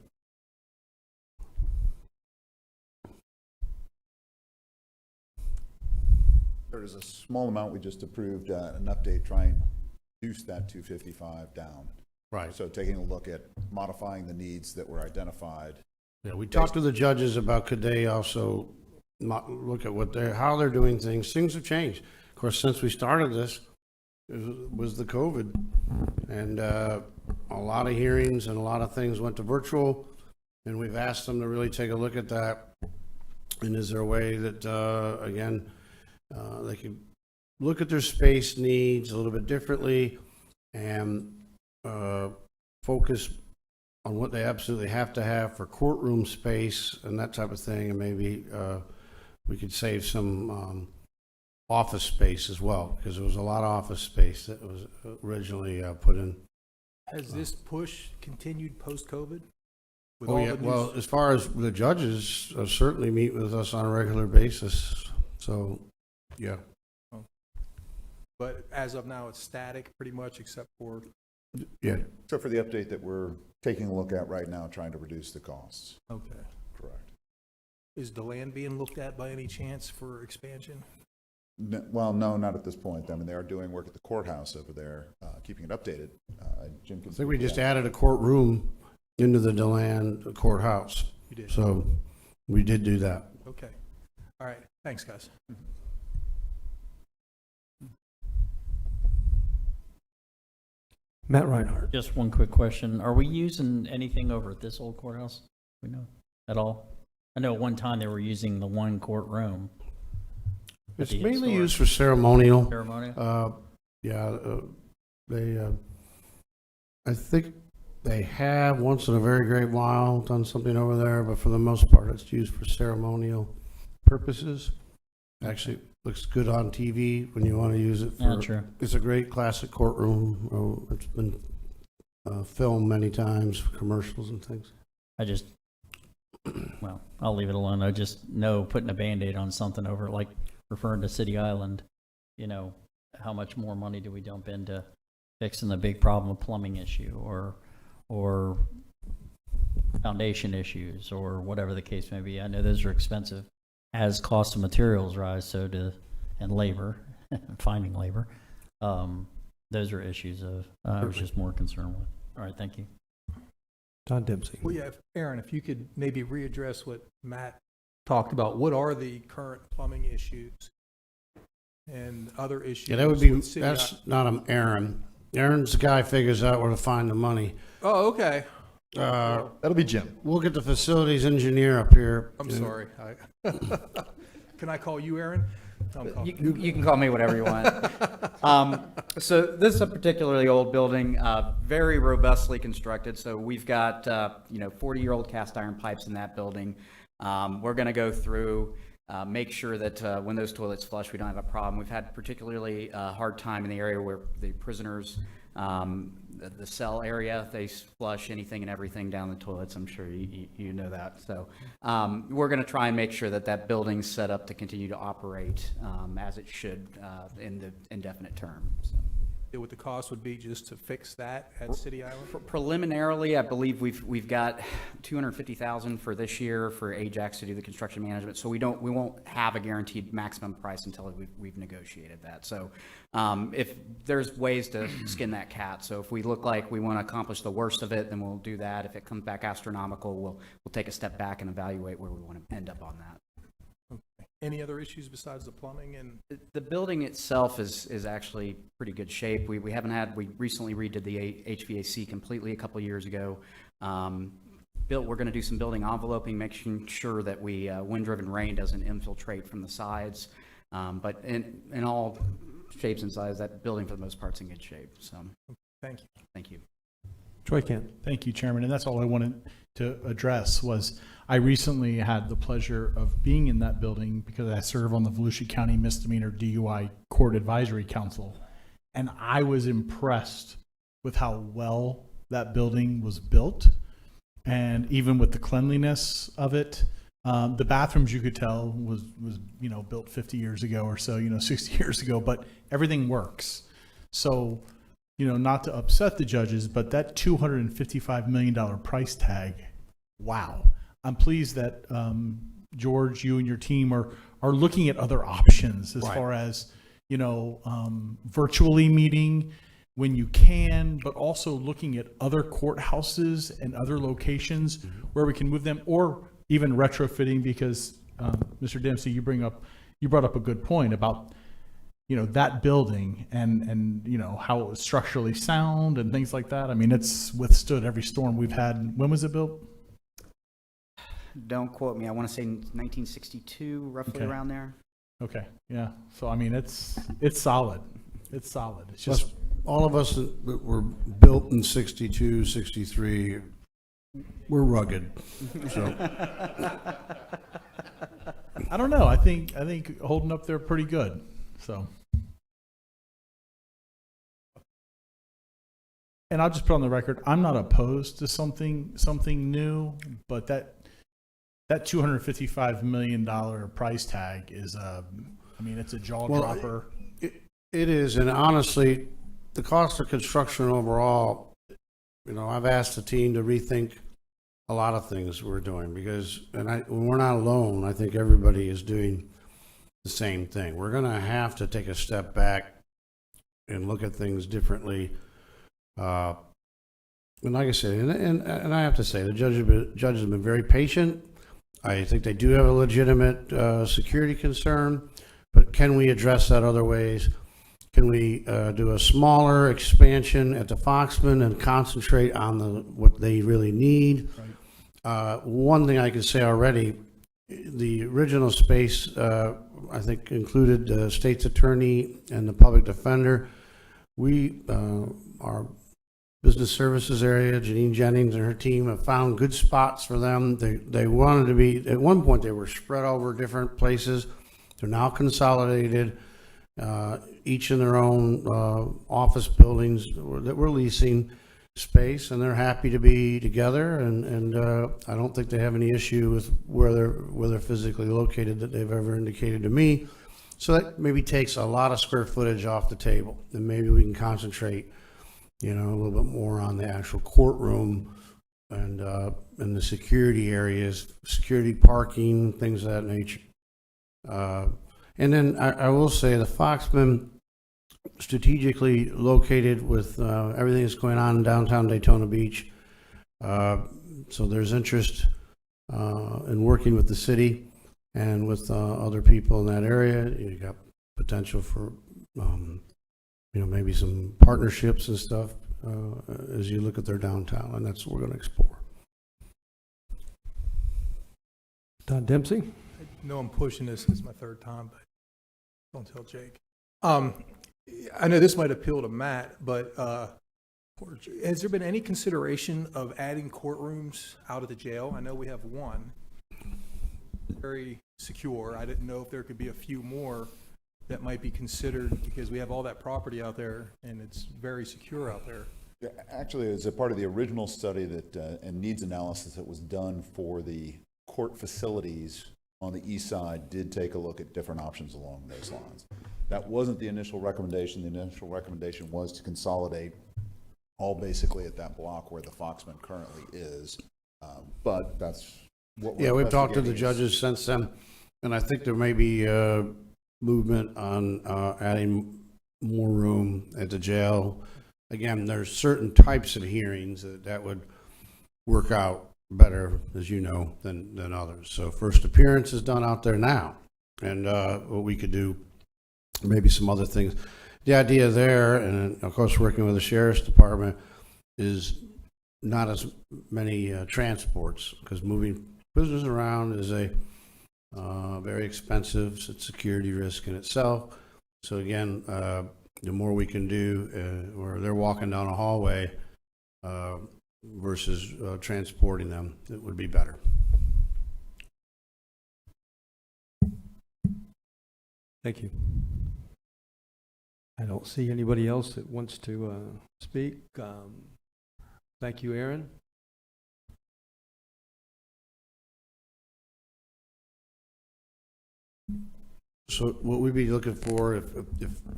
There is a small amount, we just approved an update trying to reduce that 255 down. Right. So taking a look at modifying the needs that were identified. Yeah, we talked to the judges about could they also look at how they're doing things. Things have changed. Of course, since we started this, it was the COVID, and a lot of hearings and a lot of things went to virtual, and we've asked them to really take a look at that. And is there a way that, again, they could look at their space needs a little bit differently and focus on what they absolutely have to have for courtroom space and that type of thing, and maybe we could save some office space as well, because there was a lot of office space that was originally put in. Has this push continued post-COVID? Oh, yeah. Well, as far as the judges certainly meet with us on a regular basis, so yeah. But as of now, it's static pretty much, except for? Yeah. Except for the update that we're taking a look at right now, trying to reduce the costs. Okay. Correct. Is DeLand being looked at by any chance for expansion? No, well, no, not at this point. I mean, they are doing work at the courthouse over there, keeping it updated. Jim can I think we just added a courtroom into the DeLand courthouse. You did. So we did do that. Okay. All right. Thanks, guys. Matt Reinhardt. Just one quick question. Are we using anything over at this old courthouse? We know at all? I know at one time they were using the one courtroom. It's mainly used for ceremonial. Ceremonial? I think they have once in a very great while done something over there, but for the most part, it's used for ceremonial purposes. Actually, looks good on TV when you want to use it Yeah, for. true. It's a great classic courtroom. Oh, it's been filmed many times for commercials and things. I just, well, I'll leave it alone. I just know putting a Band-Aid on something over, like referring to City Island, you know, how much more money do we dump into fixing the big problem of plumbing issue or foundation issues or whatever the case may be. I know those are expensive. As cost of materials rise, so do, and labor, finding labor. Those are issues of, I was just more concerned with. All right, thank you. Don Dempsey. Well, yeah, Aaron, if you could maybe readdress what Matt talked about. What are the current plumbing issues and other issues? Yeah, that would be, with city that's not Aaron. Aaron's the guy who figures out where to find the money. Oh, okay. That'll be Jim. We'll get the facilities engineer up here. I'm sorry. Can I call you Aaron? You can call me whatever you want. So this is a particularly old building, very robustly constructed. So we've got 40-year-old cast iron pipes in that building. We're going to go through, make sure that when those toilets flush, we don't have a problem. We've had particularly hard time in the area where the prisoners, the cell area, they flush anything and everything down the toilets. I'm sure you know that. So we're going to try and make sure that that building's set up to continue to operate as it should in the indefinite term. So. What the cost would be just to fix that at City Island? Preliminarily, I believe we've got $250,000 for this year for Ajax to do the construction management. So we won't have a guaranteed maximum price until we've negotiated that. So if there's ways to skin that cat, so if we look like we want to accomplish the worst of it, then we'll do that. If it comes back astronomical, we'll take a step back and evaluate where we want to end up on that. Any other issues besides the plumbing? And the building itself is actually pretty good shape. We recently redid the HVAC completely a couple years ago. We're going to do some building enveloping, making sure that wind-driven rain doesn't infiltrate from the sides. But in all shapes and sizes, that building for the most part is in good shape. So, thank you. Thank you. Troy Kent. Thank you, Chairman. And that's all I wanted to address was I recently had the pleasure of being in that building because I serve on the Volusia County Misdemeanor DUI Court Advisory Council. And I was impressed with how well that building was built. And even with the cleanliness of it, the bathrooms you could tell was built 50 years ago or so, 60 years ago, but everything works. So, not to upset the judges, but that $255 million price tag, wow. I'm pleased that, George, you and your team are looking at other options as far as, virtually meeting when you can, but also looking at other courthouses and other locations where we can move them, or even retrofitting, because, Mr. Dempsey, you brought up a good point about, that building and how it was structurally sound and things like that. I mean, it's withstood every storm we've had. When was it built? Don't quote me. I want to say 1962, roughly around there. Okay, yeah. So I mean, it's solid. It's solid. It's just all of us that were built in 62, 63, we're rugged. So I don't know. I think holding up there pretty good. So. And I'll just put on the record, I'm not opposed to something new, but that $255 million price tag is it's a jaw dropper. It is, and honestly, the cost of construction overall, I've asked the team to rethink a lot of things we're doing because, when we're not alone, I think everybody is doing the same thing. We're going to have to take a step back and look at things differently. And like I said, and I have to say, the judges have been very patient. I think they do have a legitimate security concern, but can we address that other ways? Can we do a smaller expansion at the Foxman and concentrate on what they really need? Right. One thing I can say already, the original space, I think, included the state's attorney and the public defender. Our business services area, Janine Jennings and her team have found good spots for them. They wanted to be, at one point they were spread over different places. They're now consolidated, each in their own office buildings that we're leasing space, and they're happy to be together, and I don't think they have any issue with where they're physically located that they've ever indicated to me. So that maybe takes a lot of square footage off the table, and maybe we can concentrate, a little bit more on the actual courtroom and the security areas, security parking, things of that nature. And then I will say the Foxman, strategically located with everything that's going on in downtown Daytona Beach. So there's interest in working with the city and with other people in that area. You got potential for maybe some partnerships and stuff as you look at their downtown, and that's what we're going to explore. Don Dempsey? I know I'm pushing this my third time, but don't tell Jake. I know this might appeal to Matt, but has there been any consideration of adding courtrooms out of the jail? I know we have one, very secure. I didn't know if there could be a few more that might be considered, because we have all that property out there and it's very secure out there. Yeah, actually, as a part of the original study that and needs analysis that was done for the court facilities on the east side, did take a look at different options along those lines. That wasn't the initial recommendation. The initial recommendation was to consolidate all basically at that block where the Foxman currently is. But that's what we're we've talked to the investigating. judges since then, and I think there may be movement on adding more room at the jail. Again, there's certain types of hearings that would work out better, as you know, than others. So first appearance is done out there now, and what we could do, maybe some other things. The idea there, and of course working with the sheriff's department, is not as many transports, because moving prisoners around is a very expensive. It's security risk in itself. So again, the more we can do where they're walking down a hallway versus transporting them, it would be better. Thank you. I don't see anybody else that wants to speak. Thank you, Aaron. So what we'd be looking for, if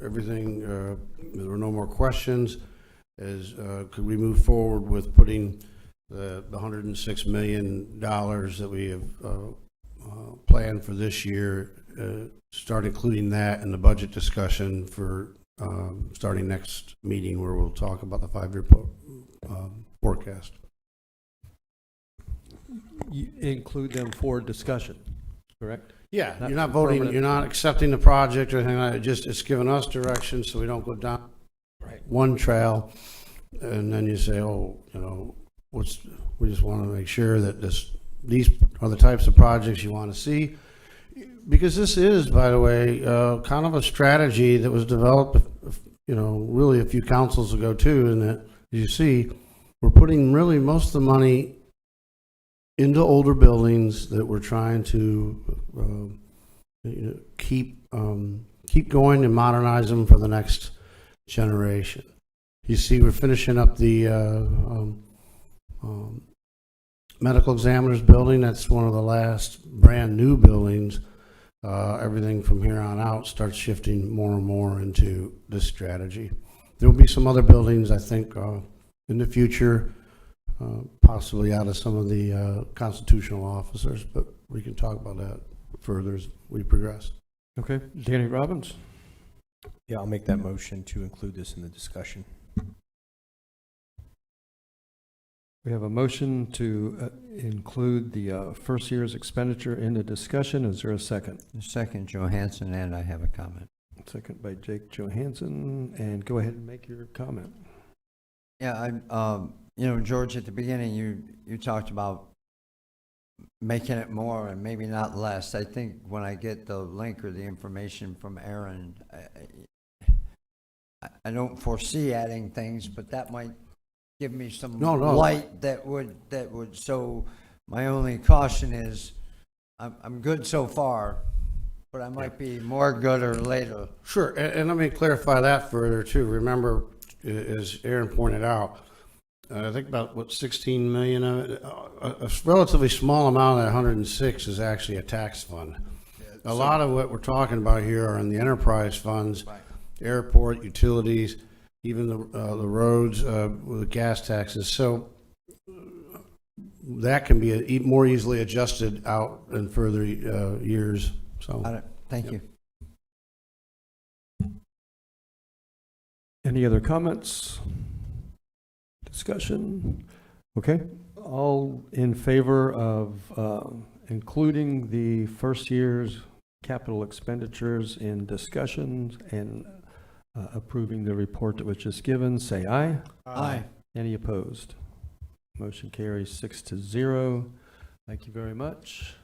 everything, there were no more questions, is could we move forward with putting the $106 million that we have planned for this year, start including that in the budget discussion for starting next meeting, where we'll talk about the 5-year forecast. You include them for discussion, correct? Yeah, Not you're not for voting, permanent- you're not accepting the project or anything like that. It's giving us direction so we don't go down one trail and then you say, we just want to make sure that these are the types of projects you want to see. Because this is, by the way, kind of a strategy that was developed, really a few councils ago too, and that, as you see, we're putting really most of the money into older buildings that we're trying to keep going and modernize them for the next generation. You see, we're finishing up the medical examiner's building. That's one of the last brand new buildings. Everything from here on out starts shifting more and more into this strategy. There will be some other buildings, I think, in the future, possibly out of some of the constitutional officers, but we can talk about that further as we progress. Okay, Danny Robbins? Yeah, I'll make that motion to include this in the discussion. We have a motion to include the first year's expenditure in the discussion. Is there a second? Second, Johansson, and I have a comment. Second by Jake Johansson, and go ahead and make your comment. Yeah, George, at the beginning, you talked about making it more and maybe not less. I think when I get the link or the information from Aaron, I don't foresee adding things, but that might give me some light that would. So my only caution is, I'm good so far, but I might be more good or later. Sure, and let me clarify that further too. Remember, as Aaron pointed out, I think about, what, 16 million of it, a relatively small amount of that 106 is actually a tax fund. A lot of what we're talking about here are in the enterprise funds, airport, utilities, even the roads with the gas taxes. So that can be more easily adjusted out in further years. So, Got it. Thank you. Any other comments? Discussion? Okay, all in favor of including the first year's capital expenditures in discussions and approving the report that was just given, say aye. Aye. Any opposed? Motion carries 6-0. Thank you very much.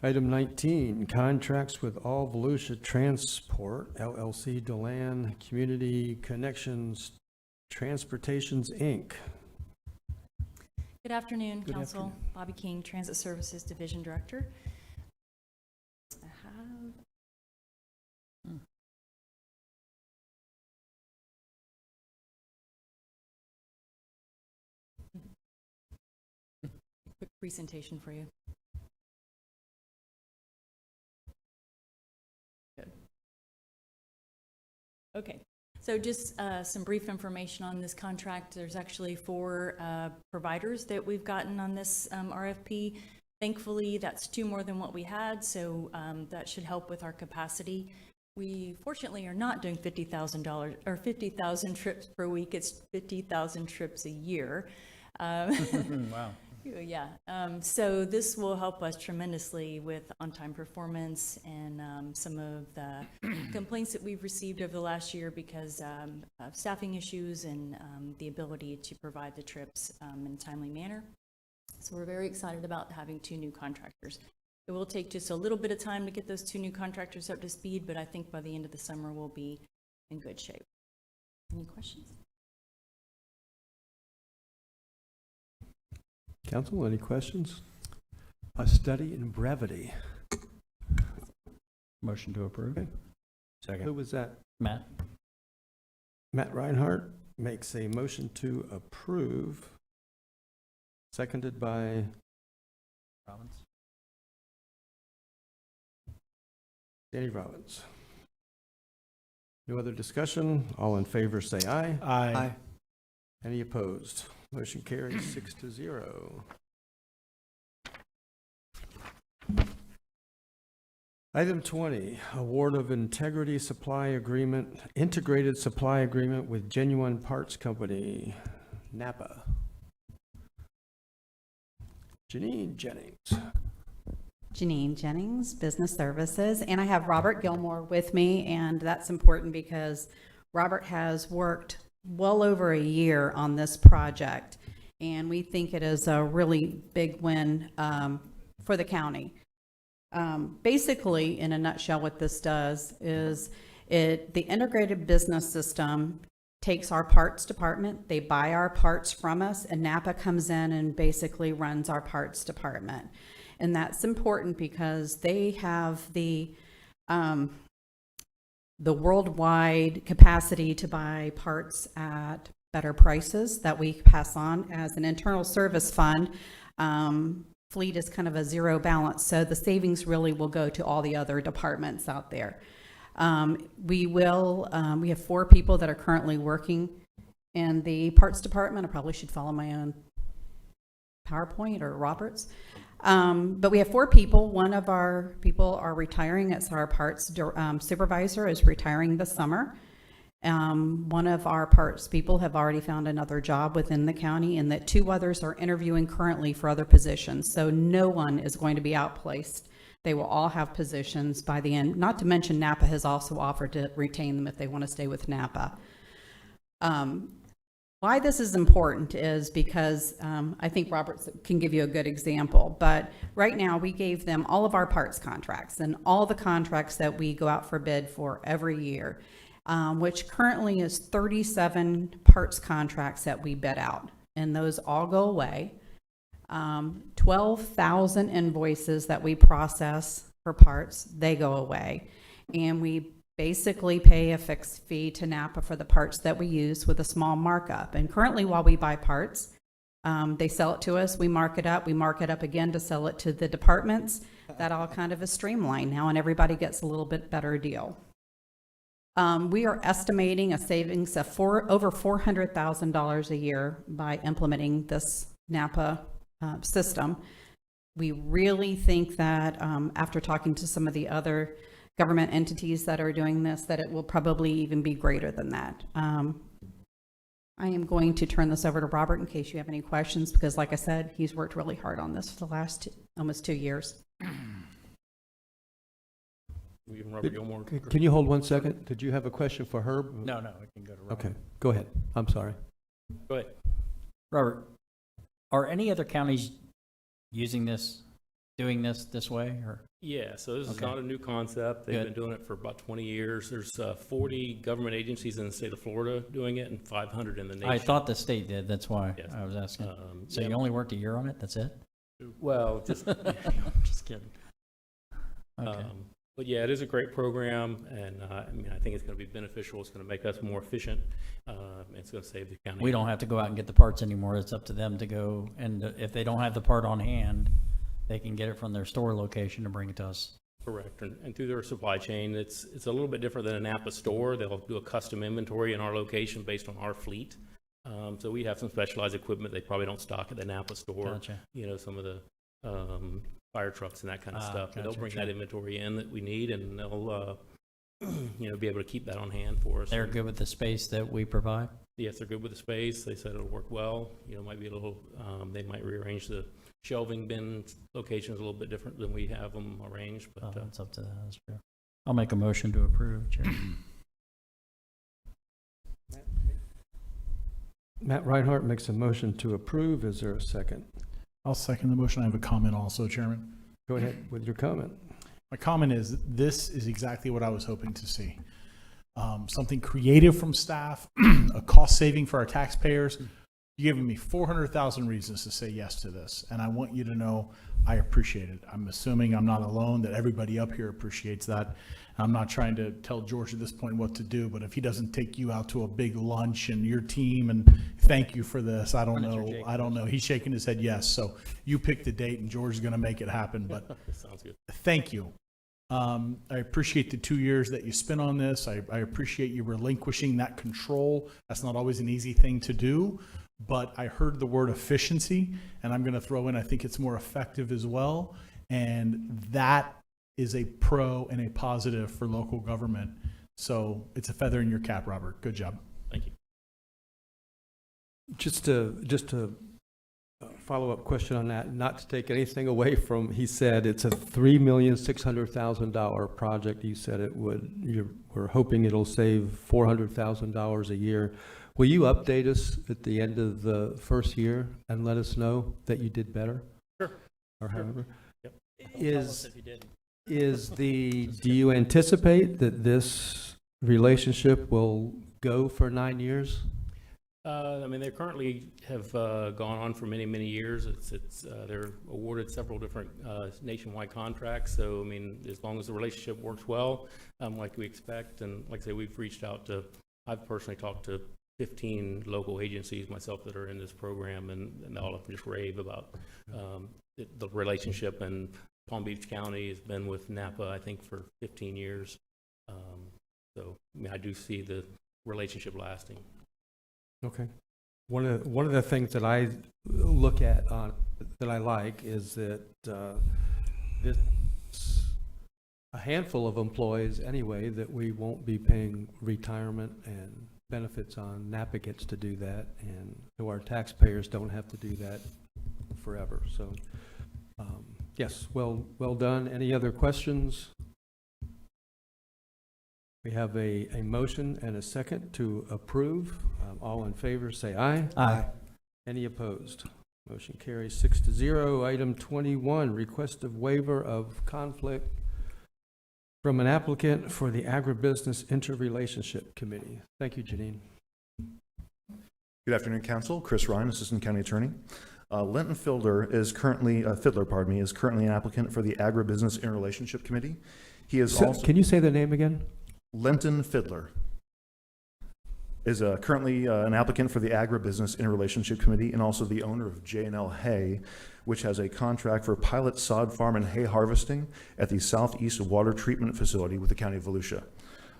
Item 19, contracts with All Volusia Transport, LLC, DeLand, Community Connections, Transportations, Inc. Good afternoon, Good Council. afternoon. Bobby King, Transit Services Division Director. I have a quick presentation for you. Good. Okay. So just some brief information on this contract. There's actually 4 providers that we've gotten on this RFP. Thankfully, that's 2 more than what we had, so that should help with our capacity. We fortunately are not doing $50,000 or 50,000 trips per week. It's 50,000 trips a year. Wow. Yeah, so this will help us tremendously with on-time performance and some of the complaints that we've received over the last year because of staffing issues and the ability to provide the trips in a timely manner. So we're very excited about having 2 new contractors. It will take just a little bit of time to get those 2 new contractors up to speed, but I think by the end of the summer we'll be in good shape. Any questions? Council, any questions? A study in brevity. Motion to approve. Okay. Second. Who was that? Matt? Matt Reinhardt makes a motion to approve, seconded by Robbins? Danny Robbins. No other discussion? All in favor say aye. Aye. Any opposed? Motion carries 6-0. Item 20, award of integrity supply agreement, integrated supply agreement with Genuine Parts Company, NAPA. Janine Jennings. Janine Jennings, Business Services, and I have Robert Gilmore with me, and that's important because Robert has worked well over a year on this project, and we think it is a really big win for the county. Basically, in a nutshell, what this does is the integrated business system takes our parts department, they buy our parts from us, and NAPA comes in and basically runs our parts department. And that's important because they have the worldwide capacity to buy parts at better prices that we pass on as an internal service fund. Fleet is kind of a zero balance, so the savings really will go to all the other departments out there. We have 4 people that are currently working in the parts department. I probably should follow my own PowerPoint or Robert's. But we have 4 people. One of our people are retiring. It's our parts supervisor is retiring this summer. One of our parts people have already found another job within the county, and that 2 others are interviewing currently for other positions. So no one is going to be outplaced. They will all have positions by the end. Not to mention NAPA has also offered to retain them if they want to stay with NAPA. Why this is important is because I think Robert can give you a good example, but right now we gave them all of our parts contracts and all the contracts that we go out for bid for every year, which currently is 37 parts contracts that we bid out, and those all go away. 12,000 invoices that we process for parts, they go away. And we basically pay a fixed fee to NAPA for the parts that we use with a small markup. And currently, while we buy parts, they sell it to us, we mark it up again to sell it to the departments. That all kind of is streamlined now, and everybody gets a little bit better deal. We are estimating a savings of over $400,000 a year by implementing this NAPA system. We really think that after talking to some of the other government entities that are doing this, that it will probably even be greater than that. I am going to turn this over to Robert in case you have any questions, because like I said, he's worked really hard on this for the last almost 2 years. Can you hold 1 second? Did you have a question for Herb? No, I can go to Robert. Okay, go ahead. I'm sorry. Go ahead. Robert, are any other counties using this, doing this way, or? Yeah, so this is Okay. not a new concept. They've Good. been doing it for about 20 years. There's 40 government agencies in the state of Florida doing it and 500 in the nation. I thought the state did, that's why Yes. I was asking. So yeah. you only worked a year on it, that's it? Well, just Just kidding. Okay. but yeah, it is a great program, and I mean, I think it's going to be beneficial. It's going to make us more efficient. And it's going to save the county. We don't have to go out and get the parts anymore. It's up to them to go, and if they don't have the part on hand, they can get it from their store location and bring it to us. Correct, and through their supply chain, it's a little bit different than a NAPA store. They'll do a custom inventory in our location based on our fleet. So we have some specialized equipment they probably don't stock at the NAPA store. Gotcha. You know, some of the fire trucks and that kind of stuff. But they'll Gotcha, bring sure. that inventory in that we need, and they'll be able to keep that on hand for us. They're good with the space that we provide? Yes, they're good with the space. They said it'll work well. You know, might be a little. They might rearrange the shelving bin locations a little bit different than we have them arranged, but It's up to that, that's true. I'll make a motion to approve, Chair. Matt Reinhardt makes a motion to approve. Is there a second? I'll second the motion. I have a comment also, Chairman. Go ahead with your comment. My comment is, this is exactly what I was hoping to see. Something creative from staff, a cost saving for our taxpayers. You're giving me 400,000 reasons to say yes to this, and I want you to know I appreciate it. I'm assuming I'm not alone, that everybody up here appreciates that. I'm not trying to tell George at this point what to do, but if he doesn't take you out to a big lunch and your team and thank you for this, I don't know. I don't know. He's shaking his head yes. So you pick the date and George is going to make it happen, but sounds good. thank you. I appreciate the 2 years that you spent on this. I appreciate you relinquishing that control. That's not always an easy thing to do, but I heard the word efficiency, and I'm going to throw in, I think it's more effective as well. And that is a pro and a positive for local government. So it's a feather in your cap, Robert. Good job. Thank you. Just to follow-up question on that, not to take anything away from, he said it's a $3,600,000 project. You said it would, we're hoping it'll save $400,000 a year. Will you update us at the end of the first year and let us know that you did better? Sure. Or however? Yep. Do you anticipate that this relationship will go for 9 years? I mean, they currently have gone on for many, many years. They're awarded several different nationwide contracts. So, I mean, as long as the relationship works well, like we expect, and like I say, we've reached out to, I've personally talked to 15 local agencies myself that are in this program, and all of them just rave about the relationship. And Palm Beach County has been with NAPA, I think, for 15 years. So, I mean, I do see the relationship lasting. Okay. One of the things that I look at that I like is that this a handful of employees anyway that we won't be paying retirement and benefits on. NAPA gets to do that, and so our taxpayers don't have to do that forever. So yes, well done. Any other questions? We have a motion and a second to approve. All in favor, say aye. Aye. Any opposed? Motion carries 6-0. Item 21, request of waiver of conflict from an applicant for the Agri-Business Interrelationship Committee. Thank you, Janine. Good afternoon, Council. Chris Ryan, Assistant County Attorney. Linton Fiddler is currently an applicant for the Agri-Business Interrelationship Committee. He is also. Can you say the name again? Linton Fiddler is currently an applicant for the Agri-Business Interrelationship Committee and also the owner of J&L Hay, which has a contract for pilot sod farm and hay harvesting at the Southeast Water Treatment Facility with the County of Volusia.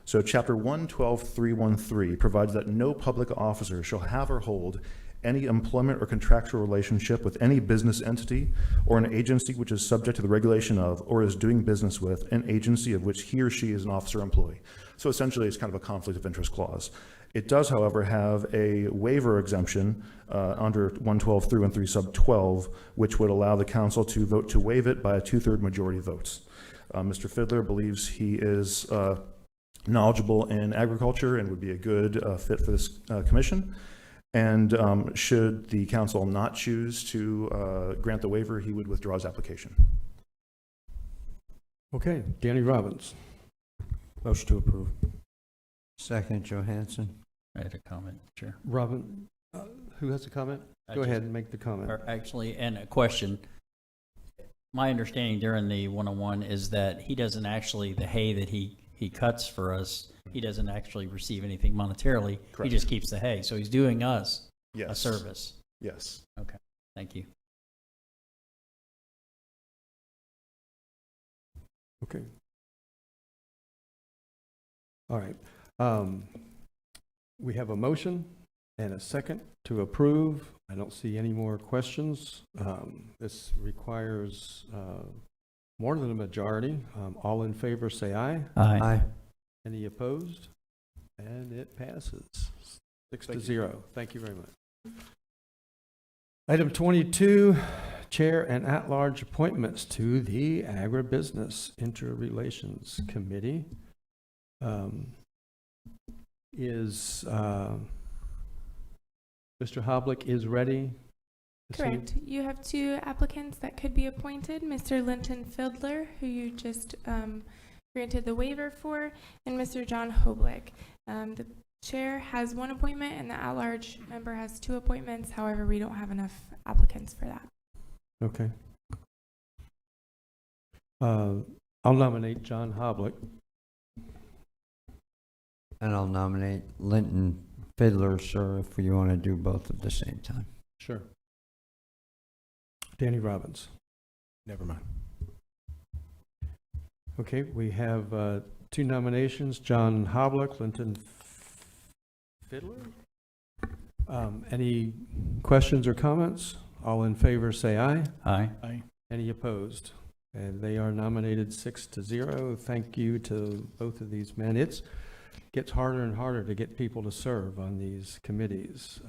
So Chapter 112.313 provides that no public officer shall have or hold any employment or contractual relationship with any business entity or an agency which is subject to the regulation of or is doing business with an agency of which he or she is an officer or employee. So essentially, it's kind of a conflict of interest clause. It does, however, have a waiver exemption under 112.313 sub 12, which would allow the council to vote to waive it by a 2/3 majority of votes. Mr. Fiddler believes he is knowledgeable in agriculture and would be a good fit for this commission. And should the council not choose to grant the waiver, he would withdraw his application. Okay, Danny Robbins. Motion to approve. Second, Johansson. I had a comment, Chair. Robin, who has a comment? Go ahead and make the comment. Or actually, and a question. My understanding during the one-on-one is that he doesn't actually, the hay that he cuts for us, he doesn't actually receive anything monetarily. Correct. He just keeps the hay. So he's doing us a Yes. service. Yes. Okay, thank you. Okay. All right. We have a motion and a second to approve. I don't see any more questions. This requires more than a majority. All in favor, say aye. Aye. Any opposed? And it passes 6-0. Thank you very much. Item 22, Chair and at-large appointments to the Agri-Business Interrelations Committee. Mr. Hoblick is ready? Correct. You have two applicants that could be appointed, Mr. Linton Fiddler, who you just granted the waiver for, and Mr. John Hoblick. The chair has one appointment and the at-large member has two appointments. However, we don't have enough applicants for that. Okay. I'll nominate John Hoblick. And I'll nominate Linton Fiddler, sir, if you want to do both at the same time. Sure. Danny Robbins. Never mind. Okay, we have two nominations, John Hoblick, Linton Fiddler. Any questions or comments? All in favor, say aye. Aye. Aye. Any opposed? And they are nominated 6-0. Thank you to both of these men. It gets harder and harder to get people to serve on these committees.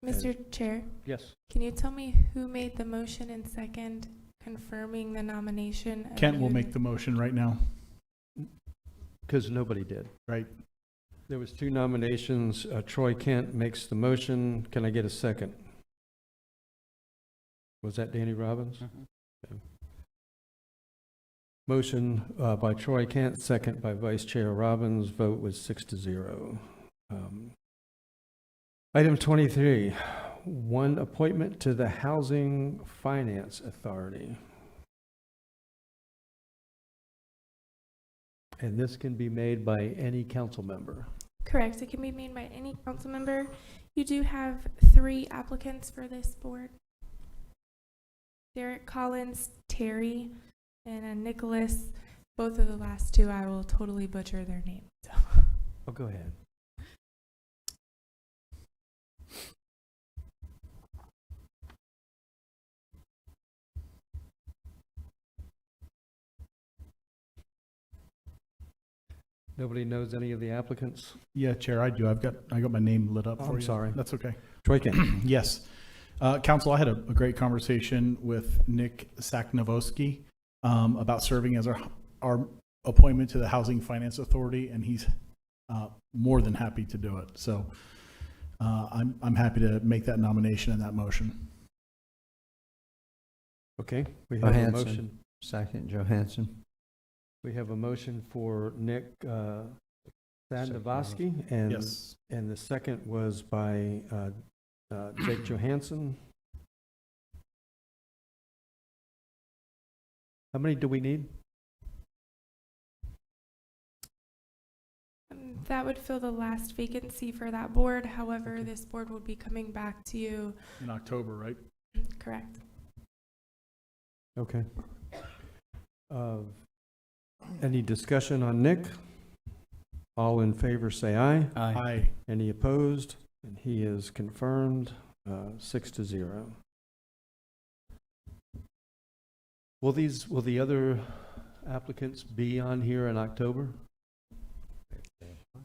Mr. Chair? Yes. Can you tell me who made the motion and second confirming the nomination? Of Kent will you? make the motion right now. Because nobody did. Right. There was two nominations. Troy Kent makes the motion. Can I get a second? Was that Danny Robbins? Okay. Motion by Troy Kent, second by Vice Chair Robbins. Vote was 6-0. Item 23, one appointment to the Housing Finance Authority. And this can be made by any council member. Correct. It can be made by any council member. You do have 3 applicants for this board. Derek Collins, Terry, and Nicholas. Both of the last 2, I will totally butcher their names. So. Oh, go ahead. Nobody knows any of the applicants? Yeah, Chair, I do. I got my name lit up for you. I'm sorry. That's okay. Troy Kent. Yes. Council, I had a great conversation with Nick Saknowski about serving as our appointment to the Housing Finance Authority, and he's more than happy to do it. So I'm happy to make that nomination and that motion. Okay, we have a motion. Second, Johansson. We have a motion for Nick Sandovsky, and Yes. and the second was by Jake Johansson. How many do we need? That would fill the last vacancy for that board. However, this board will be coming back to you. In October, right? Correct. Okay. Any discussion on Nick? All in favor say aye. Aye. Any opposed? And he is confirmed, 6-0. Will the other applicants be on here in October?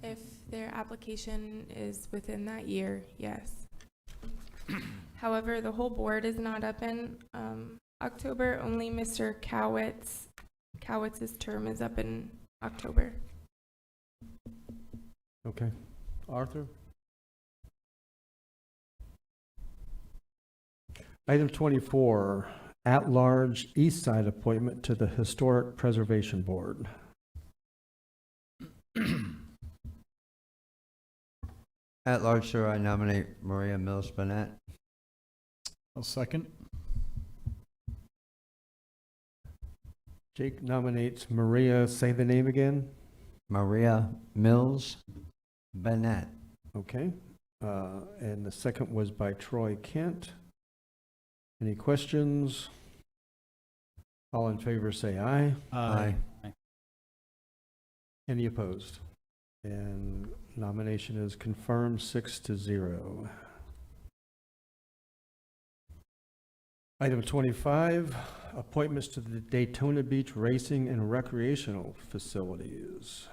If their application is within that year, yes. However, the whole board is not up in October. Only Mr. Cowitz's term is up in October. Okay. Arthur? Item 24, at-large East Side appointment to the Historic Preservation Board. At large, sir, I nominate Maria Mills Burnett. I'll second. Jake nominates Maria, say the name again. Maria Mills Burnett. Okay. And the second was by Troy Kent. Any questions? All in favor say aye. Aye. Any opposed? And nomination is confirmed, 6-0. Item 25, appointments to the Daytona Beach Racing and Recreational Facilities.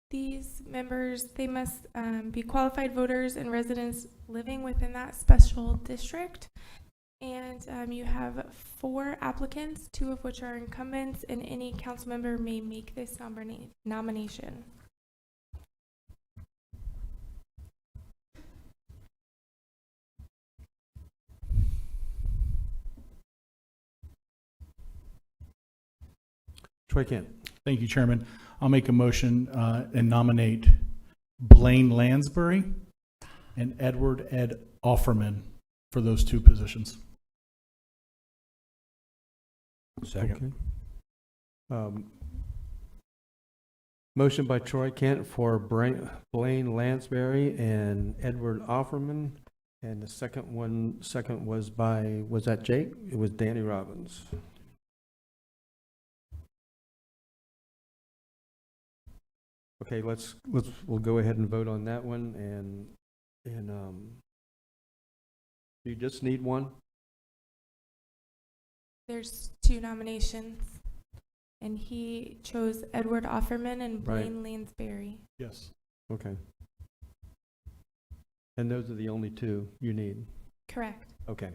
These members, they must be qualified voters and residents living within that special district. And you have 4 applicants, 2 of which are incumbents, and any council member may make this nomination. Troy Kent. Thank you, Chairman. I'll make a motion and nominate Blaine Lansbury and Edward Ed Offerman for those 2 positions. Second. Motion by Troy Kent for Blaine Lansbury and Edward Offerman. And the second was by, was that Jake? It was Danny Robbins. Okay, we'll go ahead and vote on that one, and you just need one? There's 2 nominations, and he chose Edward Offerman and Blaine Lansbury. Yes. Okay. And those are the only 2 you need? Correct. Okay.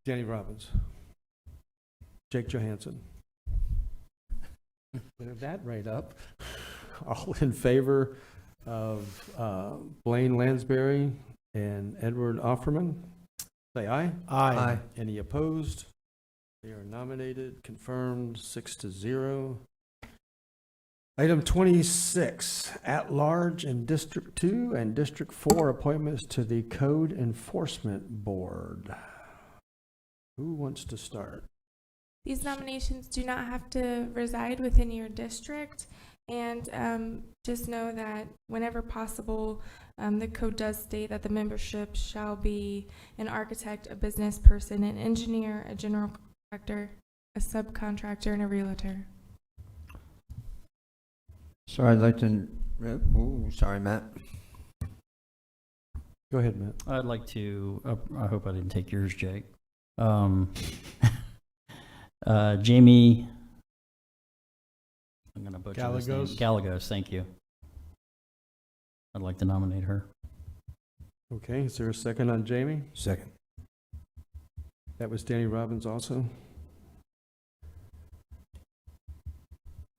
Danny Robbins. Jake Johansson. Clear that right up. All in favor of Blaine Lansbury and Edward Offerman, say aye. Aye. Any opposed? They are nominated, confirmed, 6-0. Item 26, at-large in District 2 and District 4 appointments to the Code Enforcement Board. Who wants to start? These nominations do not have to reside within your district, and just know that whenever possible, the code does state that the membership shall be an architect, a business person, an engineer, a general contractor, a subcontractor, and a realtor. So I'd like to, sorry, Matt. Go ahead, Matt. I'd like to, I hope I didn't take yours, Jake. Jamie, I'm going to butcher this name. Gallegos, thank you. I'd like to nominate her. Okay, is there a second on Jamie? Second. That was Danny Robbins also?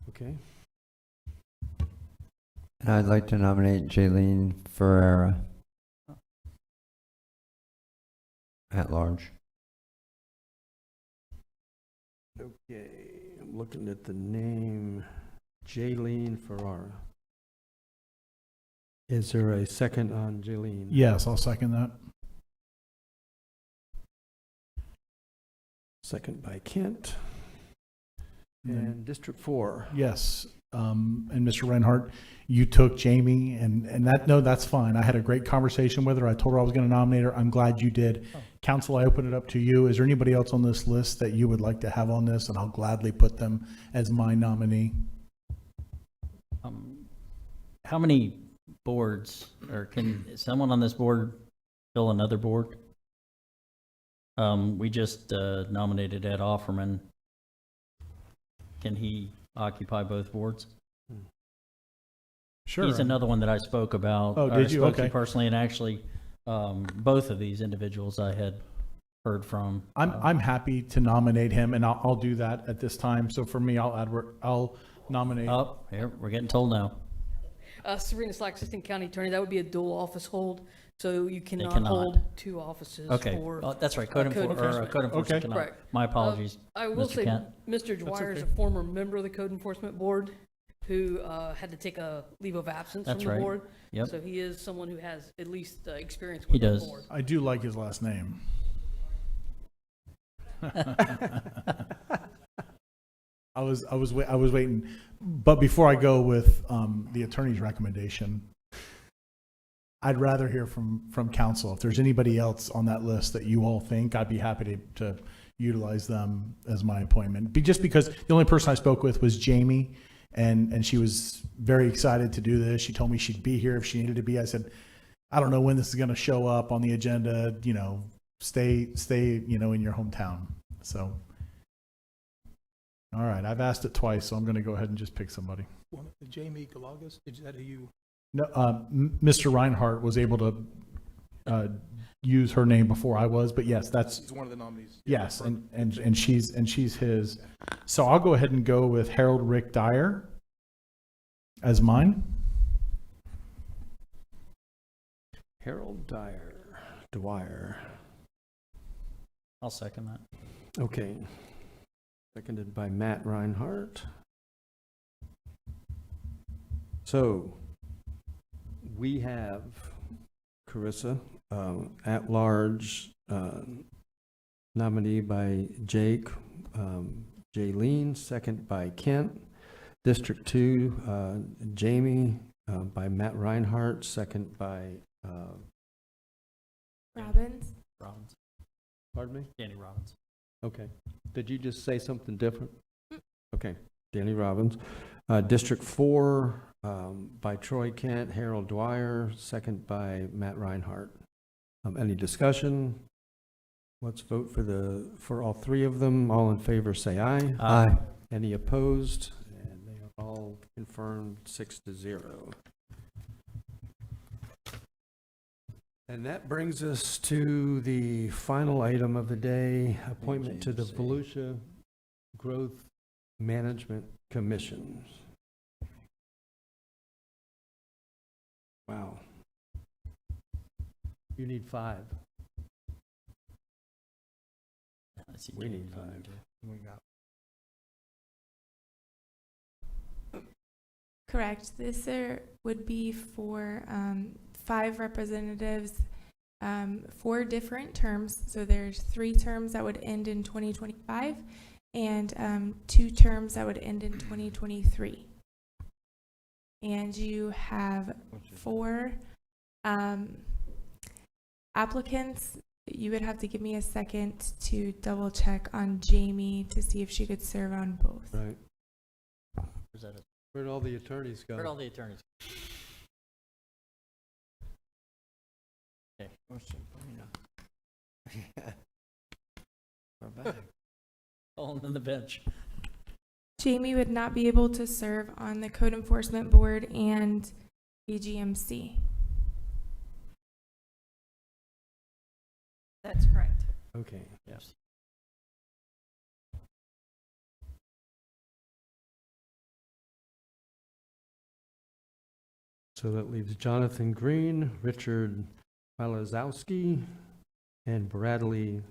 Okay. And I'd like to nominate Jaylene Ferreira at large. Okay, I'm looking at the name, Jaylene Ferrara. Is there a second on Jaylene? Yes, I'll second that. second by Kent. And District 4. Yes, and Mr. Reinhardt, you took Jamie, and that, no, that's fine. I had a great conversation with her. I told her I was going to nominate her. I'm glad you did. Council, I open it up to you. Is there anybody else on this list that you would like to have on this? And I'll gladly put them as my nominee. How many boards, or can someone on this board fill another board? We just nominated Ed Offerman. Can he occupy both boards? Sure. He's another one that I spoke about. Oh, did you? Spoke to Okay. personally, and actually, both of these individuals I had heard from. I'm happy to nominate him, and I'll do that at this time. So for me, I'll nominate. Oh, here, we're getting told now. Serena Slack, Assistant County Attorney, that would be a dual office hold, so you cannot cannot. hold two offices Okay, for. that's right, code enforcement Okay. cannot. Correct. My apologies, I will Mr. say, Kent. Mr. Dwyer is a okay. former member of the Code Enforcement Board who had to take a leave of absence That's from the right. board. Yep. So he is someone who has at least experience He with the does. board. I do like his last name. I was waiting, but before I go with the attorney's recommendation, I'd rather hear from council. If there's anybody else on that list that you all think, I'd be happy to utilize them as my appointment. Just because the only person I spoke with was Jamie, and she was very excited to do this. She told me she'd be here if she needed to be. I said, I don't know when this is going to show up on the agenda. Stay in your hometown. So. All right, I've asked it twice, so I'm going to go ahead and just pick somebody. Jamie Galagas, is that who you? No, Mr. Reinhardt was able to use her name before I was, but yes, that's. He's one of the nominees. Yes, and she's his. So I'll go ahead and go with Harold Rick Dyer as mine. Harold Dwyer. I'll second that. Okay. Seconded by Matt Reinhardt. So we have Carissa, at-large nominee by Jake, Jaylene, second by Kent. District 2, Jamie, by Matt Reinhardt, second by Robbins. Pardon me? Danny Robbins. Okay. Did you just say something different? Okay. Danny Robbins. District 4, by Troy Kent, Harold Dwyer, second by Matt Reinhardt. Any discussion? Let's vote for all three of them. All in favor, say aye. Aye. Any opposed? And they are all confirmed 6-0. And that brings us to the final item of the day, appointment to the Volusia Growth Management Commission. Wow. You need 5. We need 5. We got. Correct. This would be for 5 representatives, 4 different terms. So there's 3 terms that would end in 2025 and 2 terms that would end in 2023. And you have 4 applicants. You would have to give me a second to double check on Jamie to see if she could serve on both. Right. Where'd all the attorneys go? Where'd all the attorneys? Okay. We're back. All on the bench. Jamie would not be able to serve on the Code Enforcement Board and BGMC. That's correct. Okay. Yes. So that leaves Jonathan Green, Richard Malazowski, and Bradley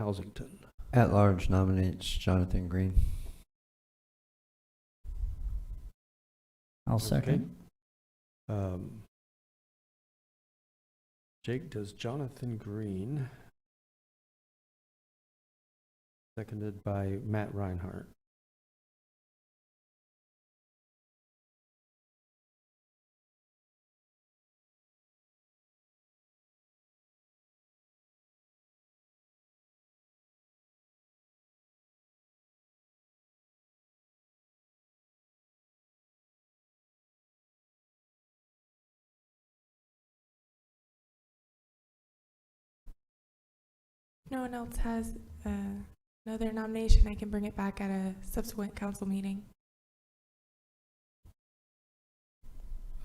Housington. At-large nominates Jonathan Green. I'll second. Jake, does Jonathan Green seconded by Matt Reinhardt. No one else has another nomination. I can bring it back at a subsequent council meeting.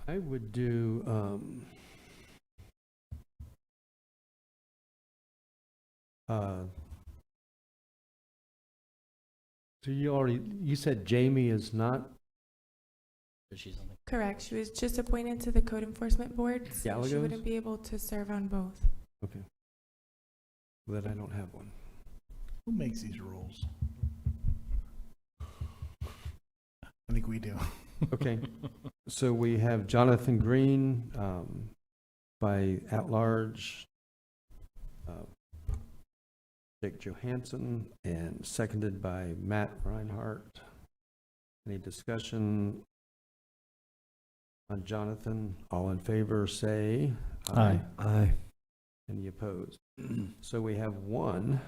I would do, so you said Jamie is not? She's on the Correct. She was just appointed to the Code Enforcement Board, so she Gallegos? wouldn't be able to serve on both. Okay. Well, then I don't have one. Who makes these rules? I think we do. Okay. So we have Jonathan Green by at-large, Jake Johansson, and seconded by Matt Reinhardt. Any discussion on Jonathan? All in favor, say aye. Aye. Any opposed? So we have one.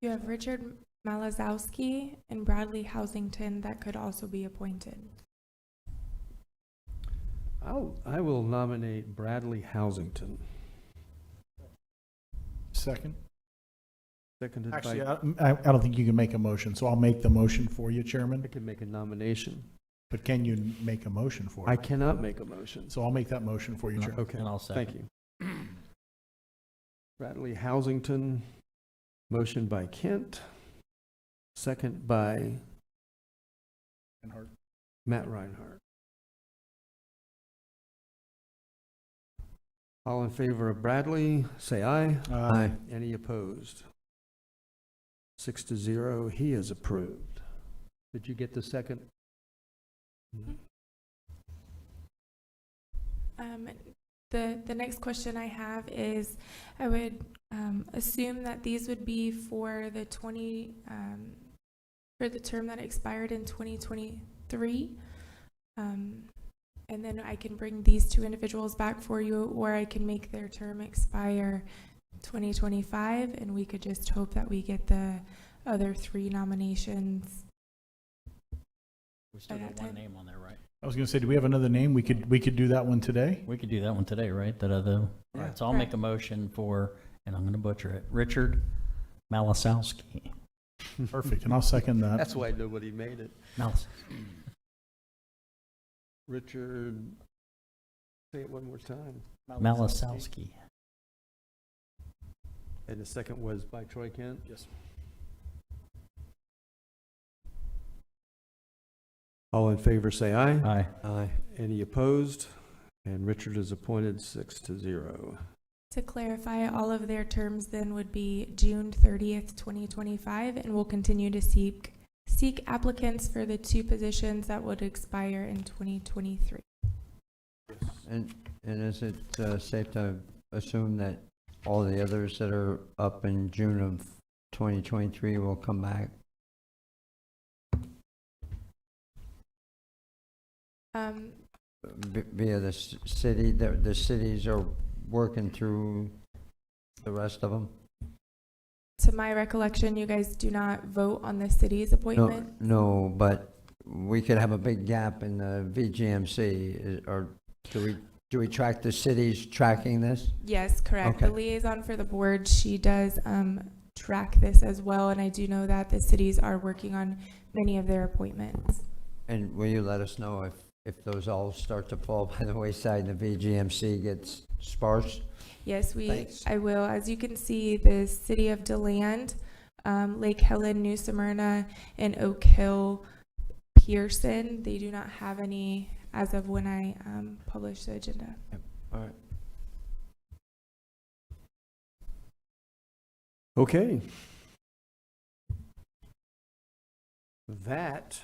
You have Richard Malazowski and Bradley Housington that could also be appointed. I will nominate Bradley Housington. Second. Seconded Actually, by, I don't think you can make a motion, so I'll make the motion for you, Chairman. I can make a nomination. But can you make a motion for it? I cannot make a motion. So I'll make that motion for you, Chairman. Okay, And I'll thank second. you. Bradley Housington, motion by Kent, second by Matt Reinhardt. All in favor of Bradley, say aye. Aye. Any opposed? 6-0, he is approved. Did you get the second? The next question I have is, I would assume that these would be for the for the term that expired in 2023. And then I can bring these two individuals back for you, or I can make their term expire 2025, and we could just hope that we get the other three nominations. We still got one name on there, right? I was going to say, do we have another name? We could do that one today. We could do that one today, right? That other. All right, so I'll make a motion for, and I'm going to butcher it, Richard Malazowski. Perfect, and I'll second that. That's why nobody made it. Richard, say it one more time. Malazowski. And the second was by Troy Kent? Yes. All in favor, say aye. Aye. Aye. Any opposed? And Richard is appointed 6-0. To clarify, all of their terms then would be June 30th, 2025, and we'll continue to seek applicants for the two positions that would expire in 2023. And is it safe to assume that all the others that are up in June of 2023 will come back? Via the city, the cities are working through the rest of them? To my recollection, you guys do not vote on the city's appointment? No, but we could have a big gap in the VGMC, or do we track the cities tracking this? Yes, correct. Okay. The liaison for the board, she does track this as well, and I do know that the cities are working on many of their appointments. And will you let us know if those all start to fall by the wayside and the VGMC gets sparse? Yes, Thanks. I will. As you can see, the city of DeLand, Lake Helen, New Smyrna, and Oak Hill, Pearson, they do not have any as of when I published the agenda. Yep. All right. Okay. That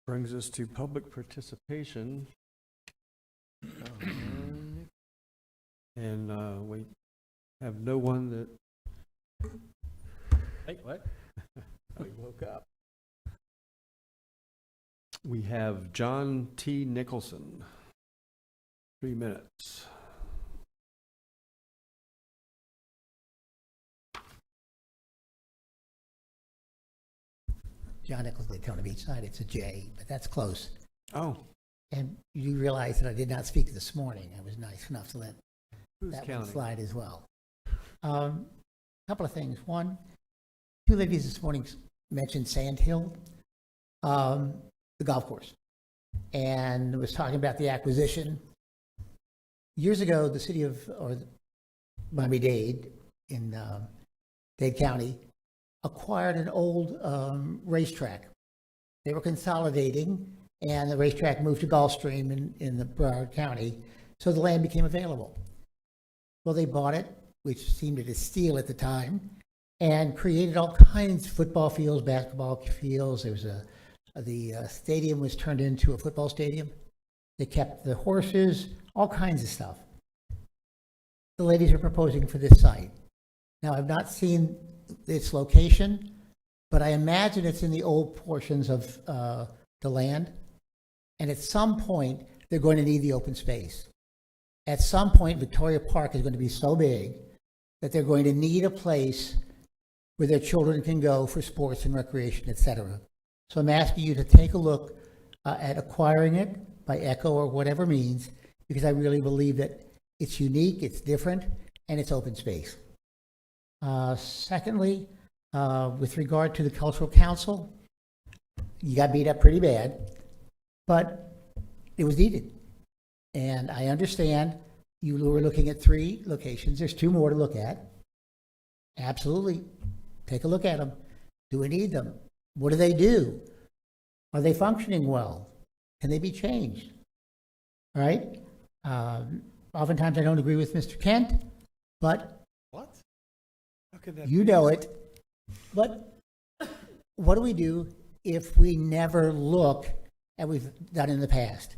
brings us to public participation. And we have no one that Hey, what? We woke up. We have John T. Nicholson. 3 minutes. John Nichols, Daytona Beach side, it's a J, but that's close. Oh. And you realize that I did not speak this morning. I was nice enough to let Who's that one counting? slide as well. Couple of things. One, two ladies this morning mentioned Sand Hill, the golf course, and was talking about the acquisition. Years ago, the city of, or Miami-Dade in Dade County acquired an old racetrack. They were consolidating, and the racetrack moved to Gulfstream in the Broward County, so the land became available. Well, they bought it, which seemed a steal at the time, and created all kinds of football fields, basketball fields. There was the stadium was turned into a football stadium. They kept the horses, all kinds of stuff. The ladies are proposing for this site. Now, I've not seen its location, but I imagine it's in the old portions of DeLand. And at some point, they're going to need the open space. At some point, Victoria Park is going to be so big that they're going to need a place where their children can go for sports and recreation, et cetera. So I'm asking you to take a look at acquiring it by ECHO or whatever means, because I really believe that it's unique, it's different, and it's open space. Secondly, with regard to the Cultural Council, you got beat up pretty bad, but it was needed. And I understand you were looking at 3 locations. There's 2 more to look at. Absolutely. Take a look at them. Do we need them? What do they do? Are they functioning well? Can they be changed? All right? Oftentimes I don't agree with Mr. Kent, but What? How could that you be? know it. But what do we do if we never look at what we've done in the past?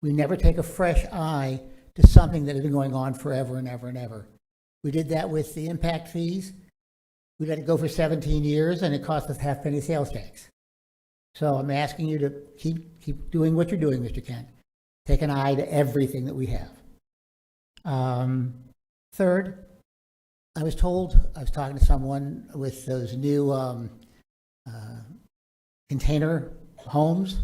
We never take a fresh eye to something that has been going on forever and ever and ever. We did that with the impact fees. We let it go for 17 years, and it cost us half-penny sales tax. So I'm asking you to keep doing what you're doing, Mr. Kent. Take an eye to everything that we have. Third, I was talking to someone with those new container homes,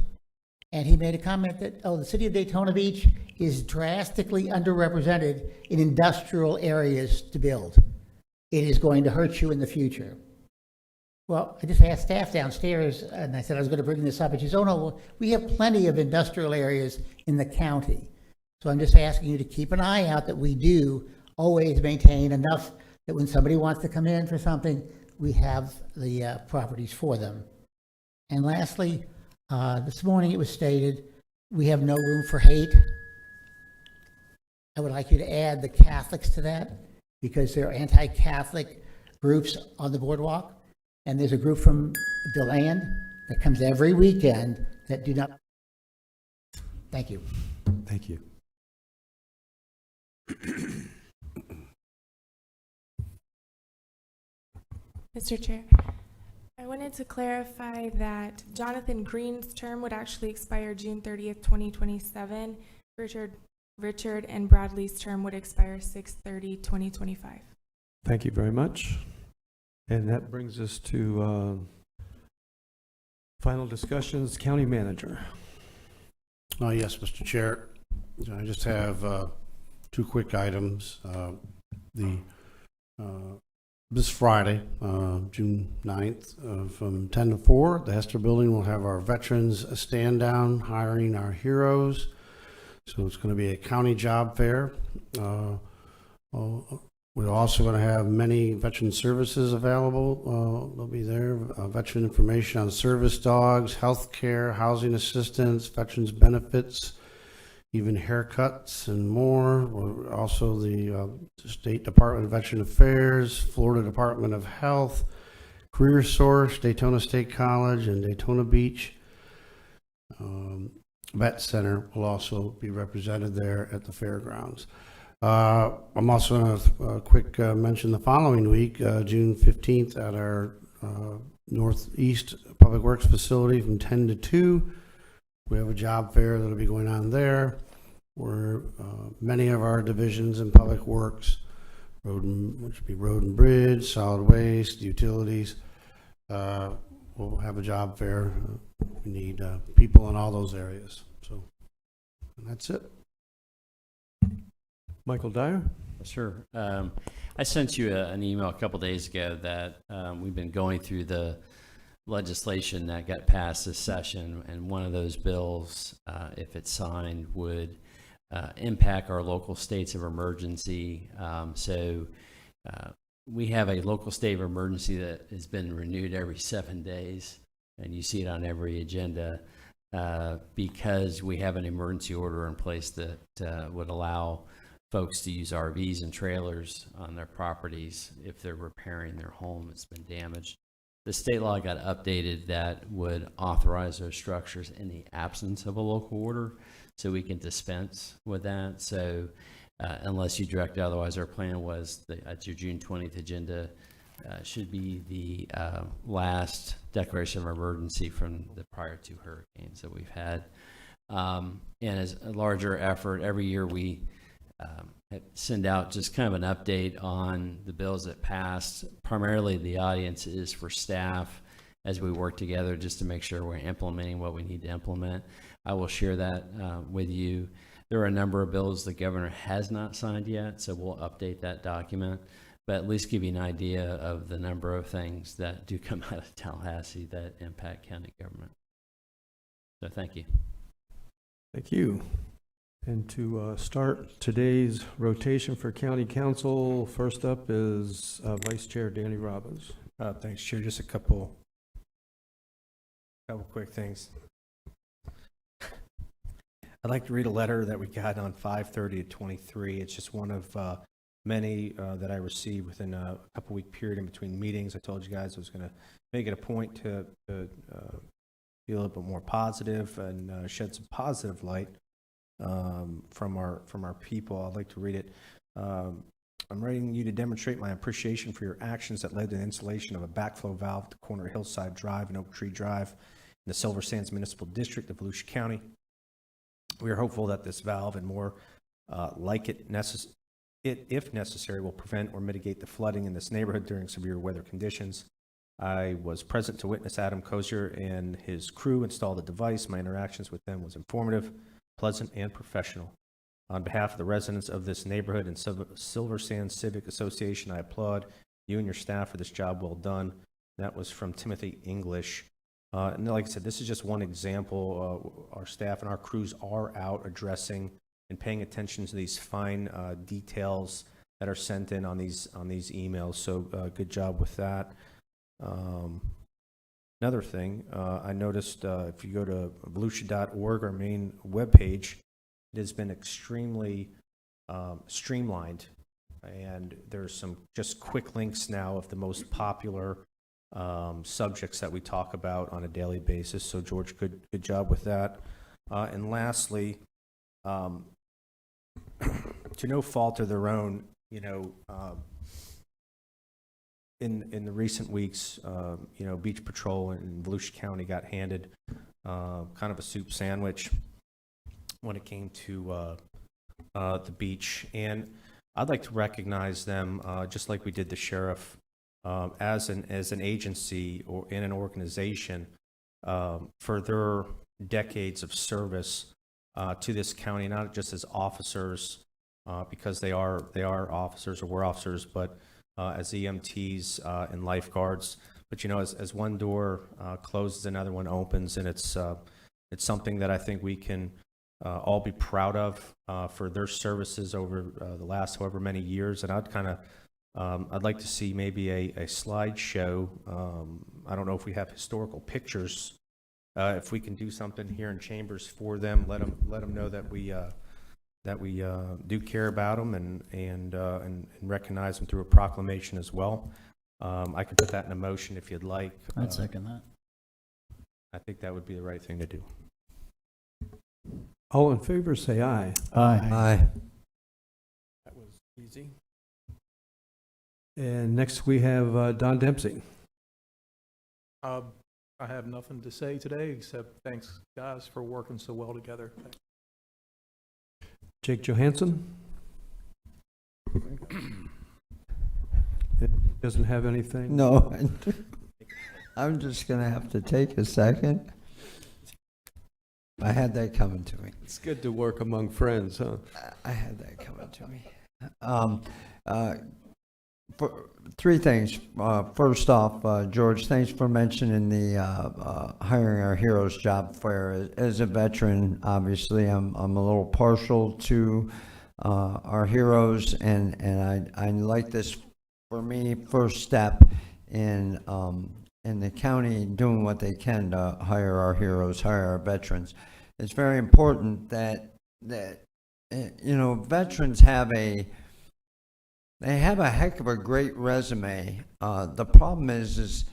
and he made a comment that, the city of Daytona Beach is drastically underrepresented in industrial areas to build. It is going to hurt you in the future. Well, I just asked staff downstairs, and I said I was going to bring this up, and she said, oh, no, well, we have plenty of industrial areas in the county. So I'm just asking you to keep an eye out that we do always maintain enough that when somebody wants to come in for something, we have the properties for them. And lastly, this morning it was stated, we have no room for hate. I would like you to add the Catholics to that, because there are anti-Catholic groups on the boardwalk. And there's a group from DeLand that comes every weekend that do not. Thank you. Thank you. Mr. Chair, I wanted to clarify that Jonathan Green's term would actually expire June 30th, 2027. Richard and Bradley's term would expire 6/30/2025. Thank you very much. And that brings us to final discussions. County Manager. Yes, Mr. Chair. I just have 2 quick items. This Friday, June 9th, from 10 to 4, the Hester Building will have our veterans stand down, hiring our heroes. So it's going to be a county job fair. We're also going to have many veteran services available. They'll be there. Veteran information on service dogs, health care, housing assistance, veterans benefits, even haircuts and more. We're also the State Department of Veteran Affairs, Florida Department of Health, Career Source, Daytona State College, and Daytona Beach. Vet Center will also be represented there at the fairgrounds. I'm also going to quick mention the following week, June 15th, at our Northeast Public Works facility from 10 to 2. We have a job fair that'll be going on there, where many of our divisions in Public Works, which would be road and bridge, solid waste, utilities, we'll have a job fair. We need people in all those areas. So that's it. Michael Dyer? Sure. I sent you an email a couple days ago that we've been going through the legislation that got passed this session, and one of those bills, if it's signed, would impact our local states of emergency. We have a local state of emergency that has been renewed every 7 days, and you see it on every agenda because we have an emergency order in place that would allow folks to use RVs and trailers on their properties if they're repairing their home that's been damaged. The state law got updated that would authorize those structures in the absence of a local order, so we can dispense with that. So unless you direct otherwise, our plan was that at your June 20th agenda should be the last declaration of emergency from the prior 2 hurricanes that we've had. And as a larger effort, every year we send out just kind of an update on the bills that passed. Primarily the audience is for staff as we work together just to make sure we're implementing what we need to implement. I will share that with you. There are a number of bills the governor has not signed yet, so we'll update that document, but at least give you an idea of the number of things that do come out of Tallahassee that impact county government. So thank you. Thank you. And to start today's rotation for County Council, first up is Vice Chair Danny Robbins. Thanks, Chair. Just a couple quick things. I'd like to read a letter that we got on 5/30/23. It's just one of many that I received within a couple-week period in between meetings. I told you guys I was going to make it a point to be a little bit more positive and shed some positive light from our people. I'd like to read it. I'm writing you to demonstrate my appreciation for your actions that led to the installation of a backflow valve at the corner of Hillside Drive and Oak Tree Drive in the Silver Sands Municipal District of Volusia County. We are hopeful that this valve and more like it, if necessary, will prevent or mitigate the flooding in this neighborhood during severe weather conditions. I was present to witness Adam Kozier and his crew install the device. My interactions with them was informative, pleasant, and professional. On behalf of the residents of this neighborhood and Silver Sands Civic Association, I applaud you and your staff for this job well done. That was from Timothy English. And like I said, this is just one example. Our staff and our crews are out addressing and paying attention to these fine details that are sent in on these emails. So good job with that. Another thing, I noticed if you go to volusia.org, our main webpage, it has been extremely streamlined, and there's some just quick links now of the most popular subjects that we talk about on a daily basis. So George, good job with that. And lastly, to no fault of their own, in the recent weeks, Beach Patrol in Volusia County got handed kind of a soup sandwich when it came to the beach. And I'd like to recognize them, just like we did the sheriff, as an agency or in an organization for their decades of service to this county, not just as officers, because they are officers or were officers, but as EMTs and lifeguards. But as one door closes, another one opens, and it's something that I think we can all be proud of for their services over the last however many years. And I'd like to see maybe a slideshow. I don't know if we have historical pictures. If we can do something here in Chambers for them, let them know that we do care about them and recognize them through a proclamation as well. I could put that in a motion if you'd like. I'd second that. I think that would be the right thing to do. All in favor, say aye. Aye. Aye. Easy. And next we have Don Dempsey. I have nothing to say today, except thanks, guys, for working so well together. Jake Johansson. Doesn't have anything? No, I'm just gonna have to take a second. I had that coming to me. It's good to work among friends, huh? I had that coming to me. For three things. First off, George, thanks for mentioning the hiring our heroes job fair. As a veteran, obviously, I'm a little partial to our heroes, and I like this, for me, first step in the county doing what they can to hire our heroes, hire our veterans. It's very important that veterans have a heck of a great resume. The problem is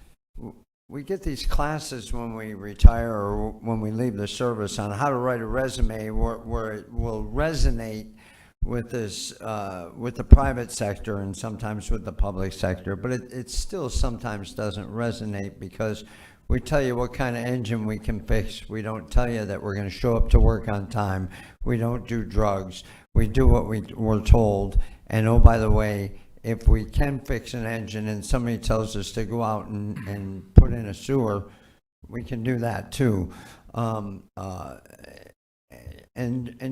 we get these classes when we retire or when we leave the service on how to write a resume where it will resonate with this, with the private sector and sometimes with the public sector, but it still sometimes doesn't resonate because we tell you what kind of engine we can fix. We don't tell you that we're going to show up to work on time. We don't do drugs. We do what we're told. And oh, by the way, if we can fix an engine and somebody tells us to go out and put in a sewer, we can do that too. And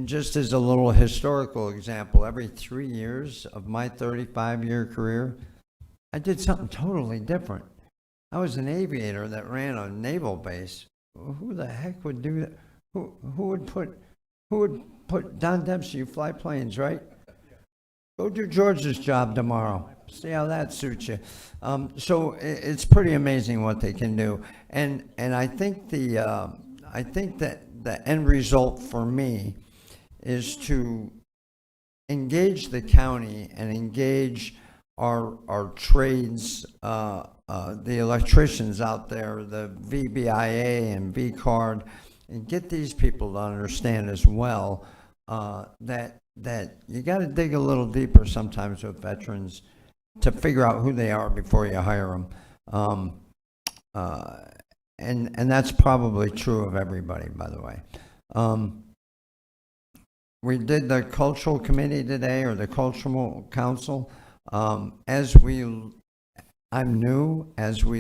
just as a little historical example, every 3 years of my 35-year career, I did something totally different. I was an aviator that ran a naval base. Who the heck would do that? Who would put Don Dempsey, you fly planes, right? Go do George's job tomorrow. See how that suits you. So it's pretty amazing what they can do. And I think that the end result for me is to engage the county and engage our trades, the electricians out there, the VBIA and VCard, and get these people to understand as well that you got to dig a little deeper sometimes with veterans to figure out who they are before you hire them. And that's probably true of everybody, by the way. We did the cultural committee today, or the cultural council. As we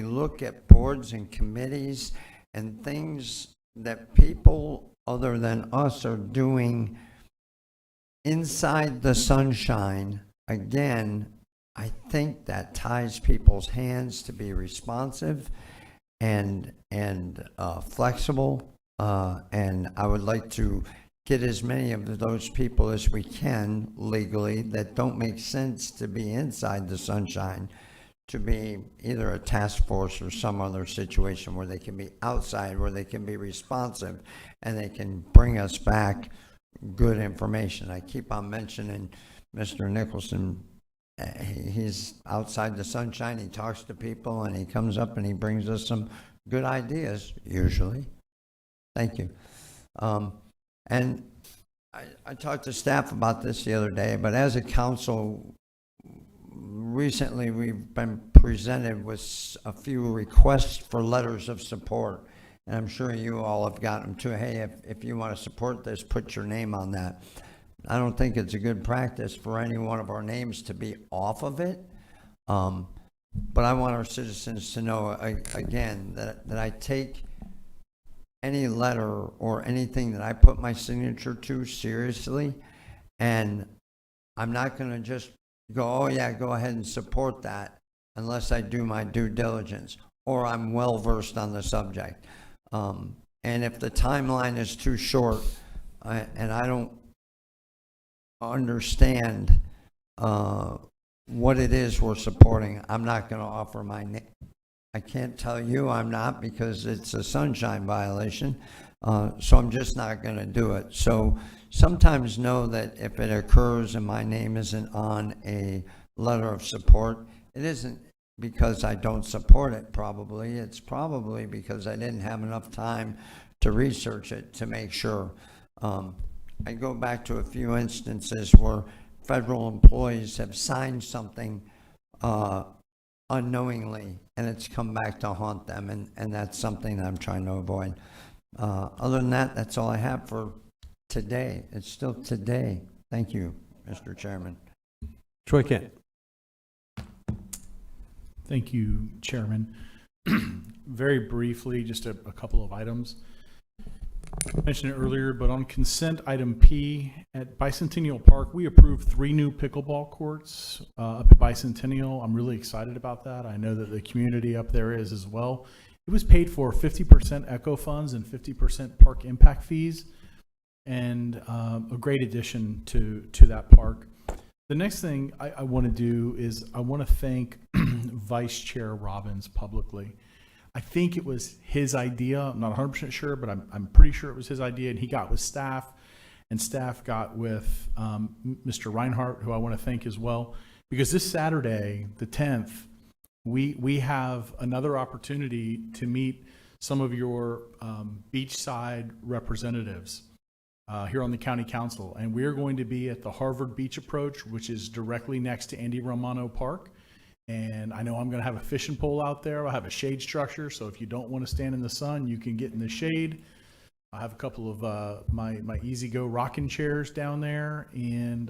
look at boards and committees and things that people other than us are doing inside the sunshine, again, I think that ties people's hands to be responsive and flexible, and I would like to get as many of those people as we can legally that don't make sense to be inside the sunshine to be either a task force or some other situation where they can be outside, where they can be responsive, and they can bring us back good information. I keep on mentioning Mr. Nicholson. He's outside the sunshine, he talks to people, and he comes up and he brings us some good ideas, usually. Thank you. And I talked to staff about this the other day, but as a council, recently we've been presented with a few requests for letters of support. And I'm sure you all have gotten them too. Hey, if you want to support this, put your name on that. I don't think it's a good practice for any one of our names to be off of it. But I want our citizens to know, again, that I take any letter or anything that I put my signature to seriously. And I'm not going to just go, oh yeah, go ahead and support that unless I do my due diligence or I'm well versed on the subject. And if the timeline is too short and I don't understand what it is we're supporting, I'm not going to offer my name. I can't tell you I'm not, because it's a sunshine violation, so I'm just not going to do it. So sometimes know that if it occurs and my name isn't on a letter of support, it isn't because I don't support it, probably. It's probably because I didn't have enough time to research it to make sure. I go back to a few instances where federal employees have signed something unknowingly, and it's come back to haunt them, and that's something that I'm trying to avoid. Other than that, that's all I have for today. It's still today. Thank you, Mr. Chairman. Troy Kent. Thank you, Chairman. Very briefly, just a couple of items. I mentioned it earlier, but on consent item P at Bicentennial Park, we approved 3 new pickleball courts up at Bicentennial. I'm really excited about that. I know that the community up there is as well. It was paid for 50% ECHO funds and 50% park impact fees, and a great addition to that park. The next thing I want to do is I want to thank Vice Chair Robbins publicly. I think it was his idea. I'm not 100% sure, but I'm pretty sure it was his idea. And he got with staff, and staff got with Mr. Reinhardt, who I want to thank as well, because this Saturday, the 10th, we have another opportunity to meet some of your beachside representatives here on the county council. And we're going to be at the Harvard Beach Approach, which is directly next to Andy Romano Park. And I know I'm going to have a fishing pole out there. I'll have a shade structure, so if you don't want to stand in the sun, you can get in the shade. I have a couple of my easy-go rocking chairs down there, and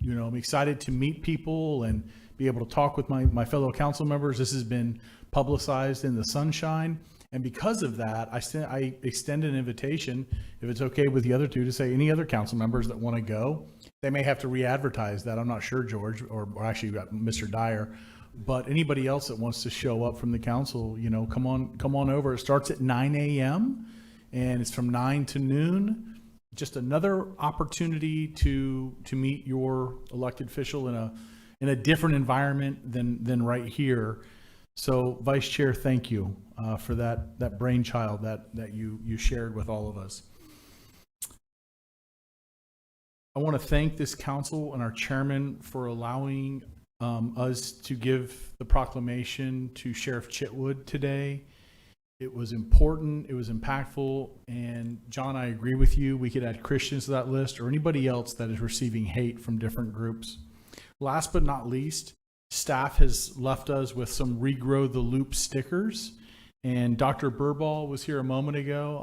you know, I'm excited to meet people and be able to talk with my fellow council members. This has been publicized in the sunshine, and because of that, I extend an invitation, if it's okay with the other two, to say any other council members that want to go. They may have to re-advertise that. I'm not sure, George, or actually Mr. Dyer. But anybody else that wants to show up from the council, you know, come on over. It starts at 9 a.m. and it's from 9 to noon. Just another opportunity to meet your elected official in a different environment than right here. So, Vice Chair, thank you for that brainchild that you shared with all of us. I want to thank this council and our chairman for allowing us to give the proclamation to Sheriff Chitwood today. It was important, it was impactful, and John, I agree with you. We could add Christians to that list or anybody else that is receiving hate from different groups. Last but not least, staff has left us with some Regrow the Loop stickers, and Dr. Burball was here a moment ago.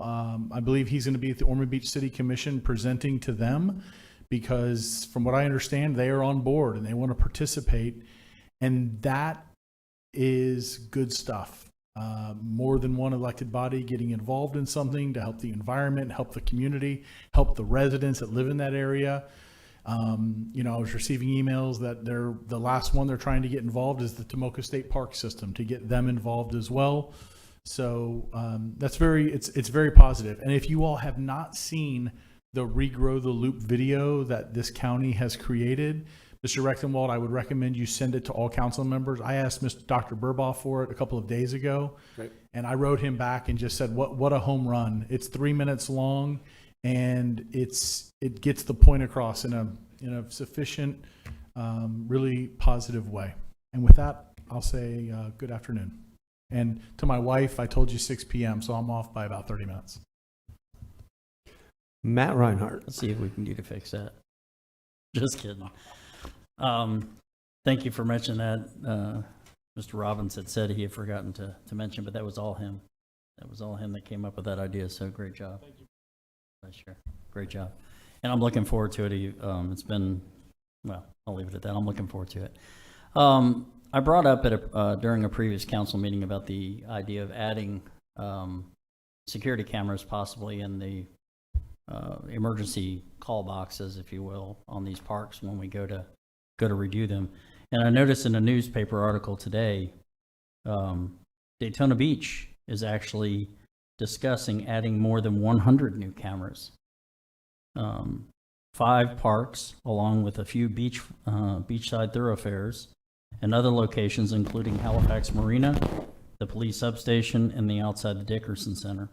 I believe he's going to be at the Ormond Beach City Commission presenting to them, because from what I understand, they are on board and they want to participate, and that is good stuff. More than one elected body getting involved in something to help the environment, help the community, help the residents that live in that area. You know, I was receiving emails that the last one they're trying to get involved is the Tomoka State Park System, to get them involved as well. So that's it's very positive. And if you all have not seen the Regrow the Loop video that this county has created, Mr. Rechtenwald, I would recommend you send it to all council members. I asked Dr. Burbaugh for it a couple of days ago, and I wrote him back and just said, what a home run. It's 3 minutes long, and it gets the point across in a sufficient, really positive way. And with that, I'll say good afternoon. And to my wife, I told you 6 p.m., so I'm off by about 30 minutes. Matt Reinhardt. Let's see if we can do to fix that. Just kidding. Thank you for mentioning that. Mr. Robbins had said he had forgotten to mention, but that was all him. That was all him that came up with that idea. So great job. Thank you. Sure. Great job. And I'm looking forward to it. It's been, well, I'll leave it at that. I'm looking forward to it. I brought up during a previous council meeting about the idea of adding security cameras possibly in the emergency call boxes, if you will, on these parks when we go to redo them. And I noticed in a newspaper article today, Daytona Beach is actually discussing adding more than 100 new cameras. 5 parks, along with a few beachside thoroughfares and other locations, including Halifax Marina, the police substation, and the outside the Dickerson Center.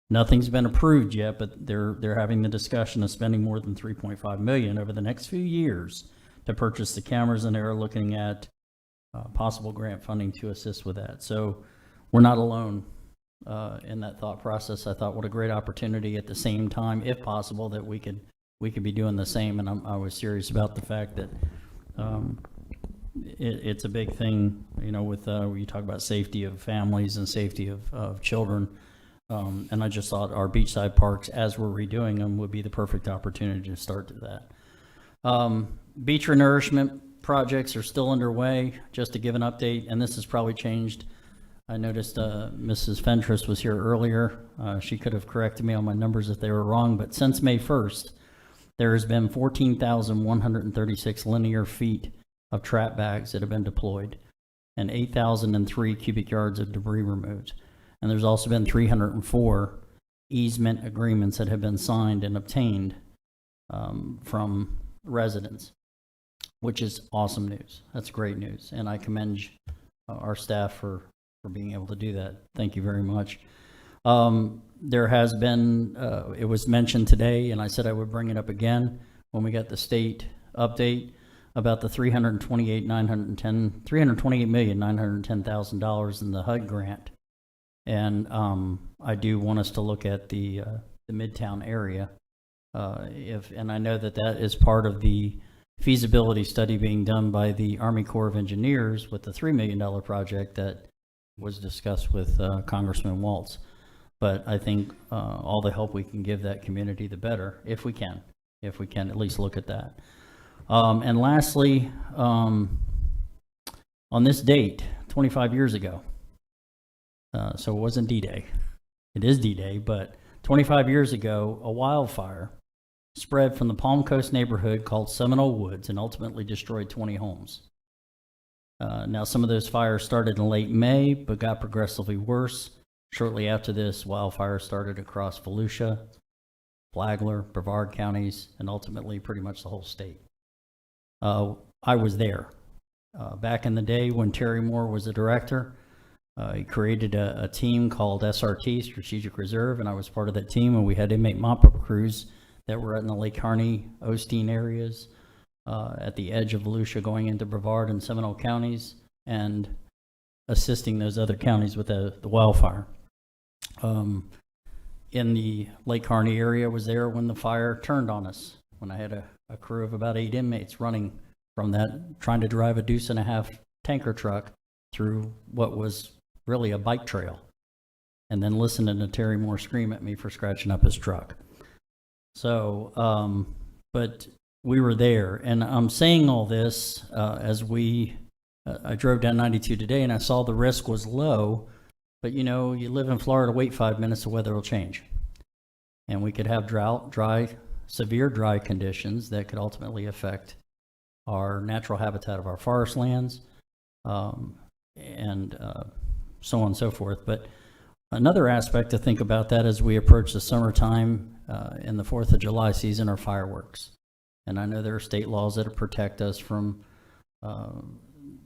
Nothing's been approved yet, but they're having the discussion of spending more than $3.5 million over the next few years to purchase the cameras, and they're looking at possible grant funding to assist with that. So we're not alone in that thought process. I thought what a great opportunity at the same time, if possible, that we could we could be doing the same. And I was serious about the fact that it's a big thing, you know, with when you talk about safety of families and safety of children. And I just thought our beachside parks, as we're redoing them, would be the perfect opportunity to start to that. Beach renourishment projects are still underway. Just to give an update, and this has probably changed. I noticed Mrs. Fentress was here earlier. She could have corrected me on my numbers if they were wrong, but since May 1st, there has been 14,136 linear feet of trap bags that have been deployed and 8,003 cubic yards of debris removed. And there's also been 304 easement agreements that have been signed and obtained from residents, which is awesome news. That's great news. And I commend our staff for being able to do that. Thank you very much. There has been, it was mentioned today, and I said I would bring it up again when we got the state update about the $328,910,000 in the HUD grant. And I do want us to look at the Midtown area. And I know that that is part of the feasibility study being done by the Army Corps of Engineers with the $3 million project that was discussed with Congressman Waltz. But I think all the help we can give that community, the better, if we can at least look at that. And lastly, on this date, 25 years ago, so it wasn't D-Day. It is D-Day, but 25 years ago, a wildfire spread from the Palm Coast neighborhood called Seminole Woods and ultimately destroyed 20 homes. Now, some of those fires started in late May, but got progressively worse. Shortly after this, wildfires started across Volusia, Flagler, Brevard counties, and ultimately pretty much the whole state. I was there. Back in the day when Terry Moore was the director, he created a team called SRT, Strategic Reserve, and I was part of that team, and we had inmate mop-up crews that were in the Lake Harney, Osteen areas, at the edge of Volusia going into Brevard and Seminole counties, and assisting those other counties with the wildfire. In the Lake Harney area, was there when the fire turned on us, when I had a crew of about 8 inmates running from that, trying to drive a 2.5 tanker truck through what was really a bike trail, and then listening to Terry Moore scream at me for scratching up his truck. So, but we were there, and I'm saying all this as I drove down 92 today, and I saw the risk was low, but you know, you live in Florida, wait 5 minutes, the weather will change. And we could have drought, severe dry conditions that could ultimately affect our natural habitat of our forest lands, and so on and so forth. But another aspect to think about that as we approach the summertime in the 4th of July season are fireworks. And I know there are state laws that protect us from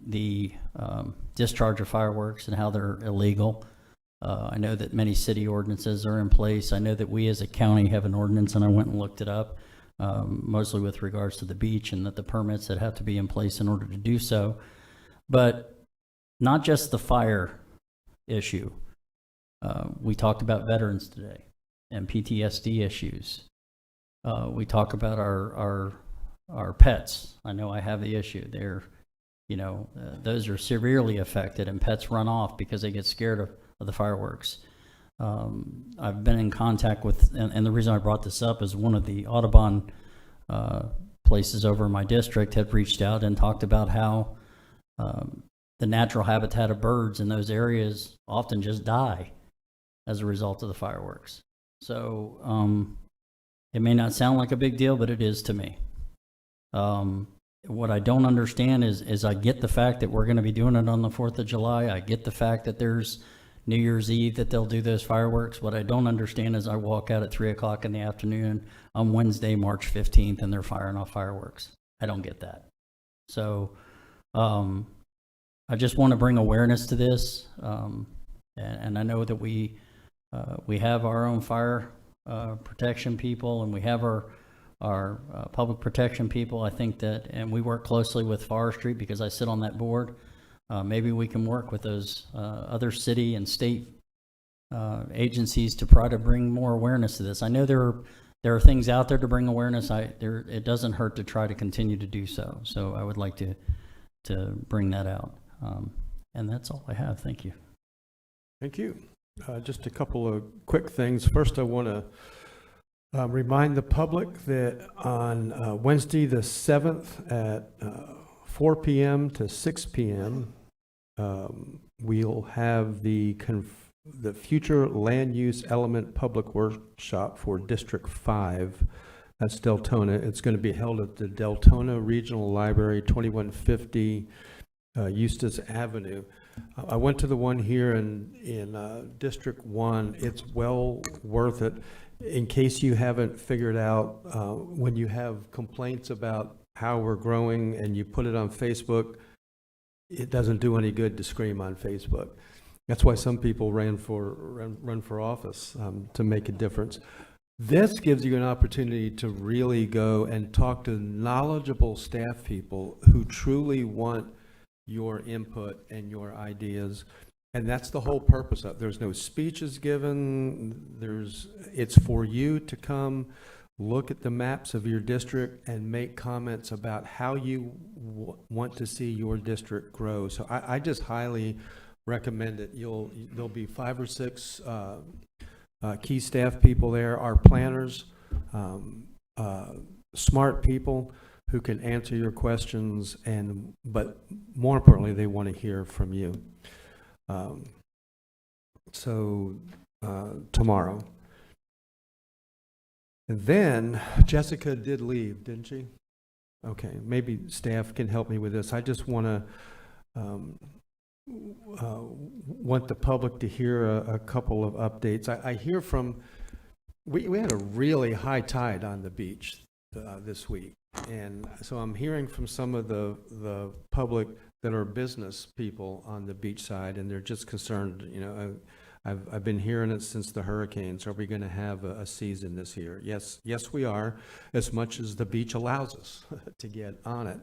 the discharge of fireworks and how they're illegal. I know that many city ordinances are in place. I know that we as a county have an ordinance, and I went and looked it up, mostly with regards to the beach and that the permits that have to be in place in order to do so. But not just the fire issue. We talked about veterans today and PTSD issues. We talk about our pets. I know I have the issue. They're, those are severely affected, and pets run off because they get scared of the fireworks. I've been in contact with, and the reason I brought this up is one of the Audubon places over in my district had reached out and talked about how the natural habitat of birds in those areas often just die as a result of the fireworks. So it may not sound like a big deal, but it is to me. What I don't understand is I get the fact that we're going to be doing it on the 4th of July. I get the fact that there's New Year's Eve that they'll do those fireworks. What I don't understand is I walk out at 3 o'clock in the afternoon on Wednesday, March 15th, and they're firing off fireworks. I don't get that. So I just want to bring awareness to this. And I know that we have our own fire protection people, and we have our public protection people. I think that, and we work closely with Forestry because I sit on that board. Maybe we can work with those other city and state agencies to try to bring more awareness to this. I know there there are things out there to bring awareness. It doesn't hurt to try to continue to do so. So I would like to bring that out. And that's all I have. Thank you. Thank you. Just a couple of quick things. First, I want to remind the public that on Wednesday the 7th at 4 p.m. to 6 p.m., we'll have the Future Land Use Element Public Workshop for District 5. That's Deltona. It's going to be held at the Deltona Regional Library, 2150 Eustis Avenue. I went to the one here in District 1. It's well worth it. In case you haven't figured out, when you have complaints about how we're growing and you put it on Facebook, it doesn't do any good to scream on Facebook. That's why some people run for office, to make a difference. This gives you an opportunity to really go and talk to knowledgeable staff people who truly want your input and your ideas. And that's the whole purpose of it. There's no speeches given. It's for you to come look at the maps of your district and make comments about how you want to see your district grow. So I just highly recommend it. There'll be 5 or 6 key staff people there, our planners, smart people who can answer your questions, but more importantly, they want to hear from you. Tomorrow. And then Jessica did leave, didn't she? Okay, maybe staff can help me with this. I just want to want the public to hear a couple of updates. I hear from, we had a really high tide on the beach this week. And so I'm hearing from some of the public that are business people on the beach side, and they're just concerned, I've been hearing it since the hurricanes. Are we going to have a season this year? Yes, we are, as much as the beach allows us to get on it.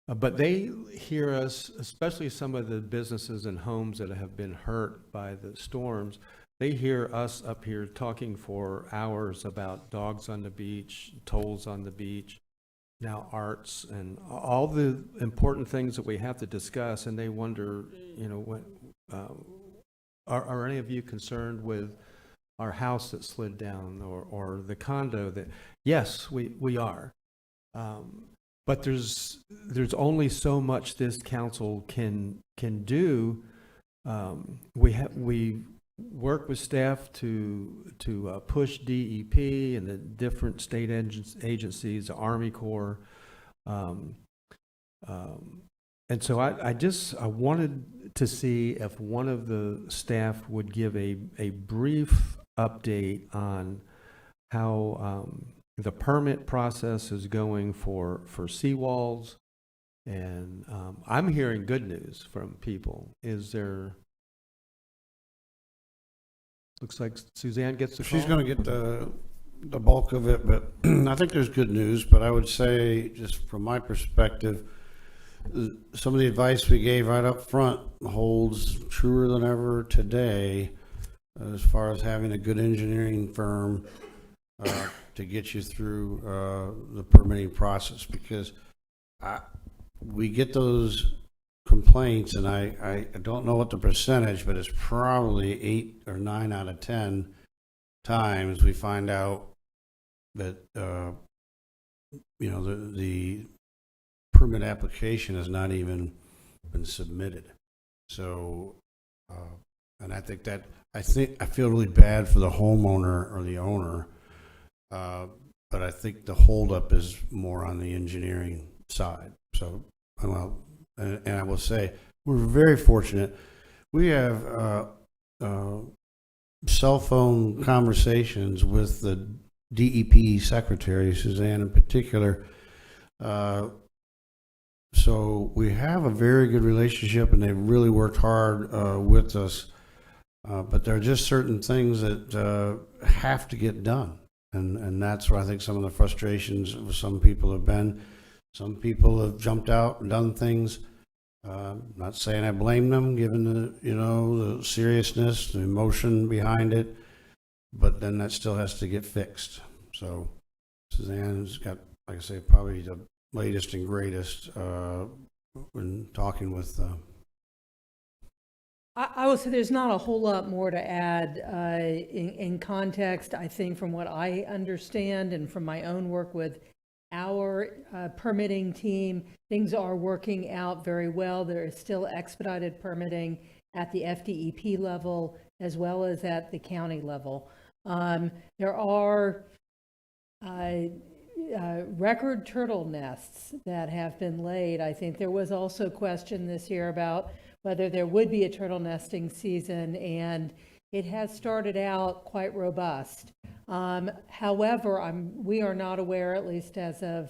But they hear us, especially some of the businesses and homes that have been hurt by the storms. They hear us up here talking for hours about dogs on the beach, tolls on the beach, now arts, and all the important things that we have to discuss. And they wonder, what, are any of you concerned with our house that slid down or the condo that? Yes, we are. But there's only so much this council can do. We work with staff to push DEP and the different state agencies, the Army Corps, and so I wanted to see if one of the staff would give a brief update on how the permit process is going for seawalls, and I'm hearing good news from people. Looks like Suzanne gets the call. She's going to get the bulk of it, but I think there's good news. But I would say, just from my perspective, some of the advice we gave right up front holds truer than ever today, as far as having a good engineering firm to get you through the permitting process, because we get those complaints, and I don't know what the percentage, but it's probably 8 or 9 out of 10 times we find out that the permit application has not even been submitted. So and I feel really bad for the homeowner or the owner, but I think the holdup is more on the engineering side. So and I will say, we're very fortunate. We have cell phone conversations with the DEP secretary, Suzanne in particular. So we have a very good relationship, and they've really worked hard with us. But there are just certain things that have to get done. And that's where I think some of the frustrations of some people have been. Some people have jumped out and done things. Not saying I blame them, given the seriousness, the emotion behind it. but then that still has to get fixed. So Suzanne's got, like I say, probably the latest and greatest when talking with I will say there's not a whole lot more to add in context. I think from what I understand and from my own work with our permitting team, things are working out very well. There is still expedited permitting at the FDEP level as well as at the county level. There are record turtle nests that have been laid. I think there was also a question this year about whether there would be a turtle nesting season, and it has started out quite robust. However, we are not aware, at least as of,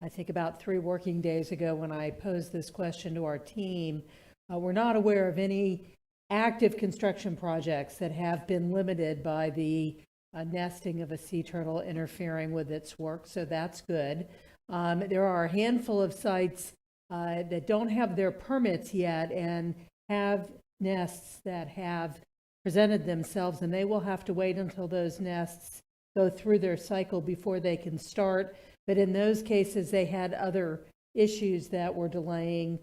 I think about 3 working days ago when I posed this question to our team, we're not aware of any active construction projects that have been limited by the nesting of a sea turtle interfering with its work, so that's good. There are a handful of sites that don't have their permits yet and have nests that have presented themselves, and they will have to wait until those nests go through their cycle before they can start. But in those cases, they had other issues that were delaying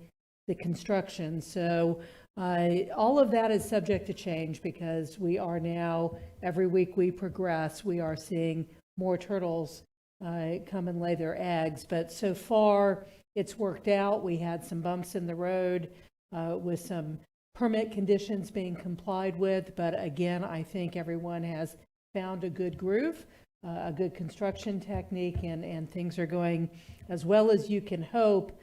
the construction. So all of that is subject to change because we are now, every week we progress, we are seeing more turtles come and lay their eggs. But so far, it's worked out. We had some bumps in the road with some permit conditions being complied with. But again, I think everyone has found a good groove, a good construction technique, and things are going as well as you can hope,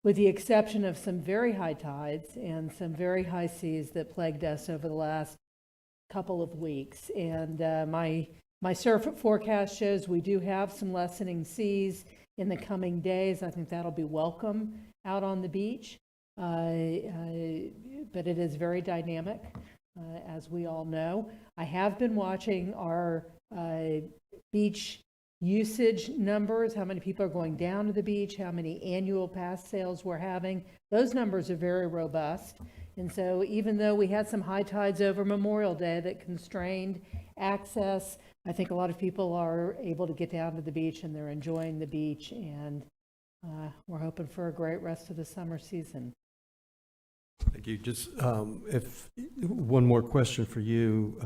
with the exception of some very high tides and some very high seas that plagued us over the last couple of weeks. And my surf forecast shows we do have some lessening seas in the coming days. I think that'll be welcome out on the beach, but it is very dynamic, as we all know. I have been watching our beach usage numbers, how many people are going down to the beach, how many annual pass sales we're having. Those numbers are very robust. And so even though we had some high tides over Memorial Day that constrained access, I think a lot of people are able to get down to the beach and they're enjoying the beach, and we're hoping for a great rest of the summer season. Thank you. Just if one more question for you.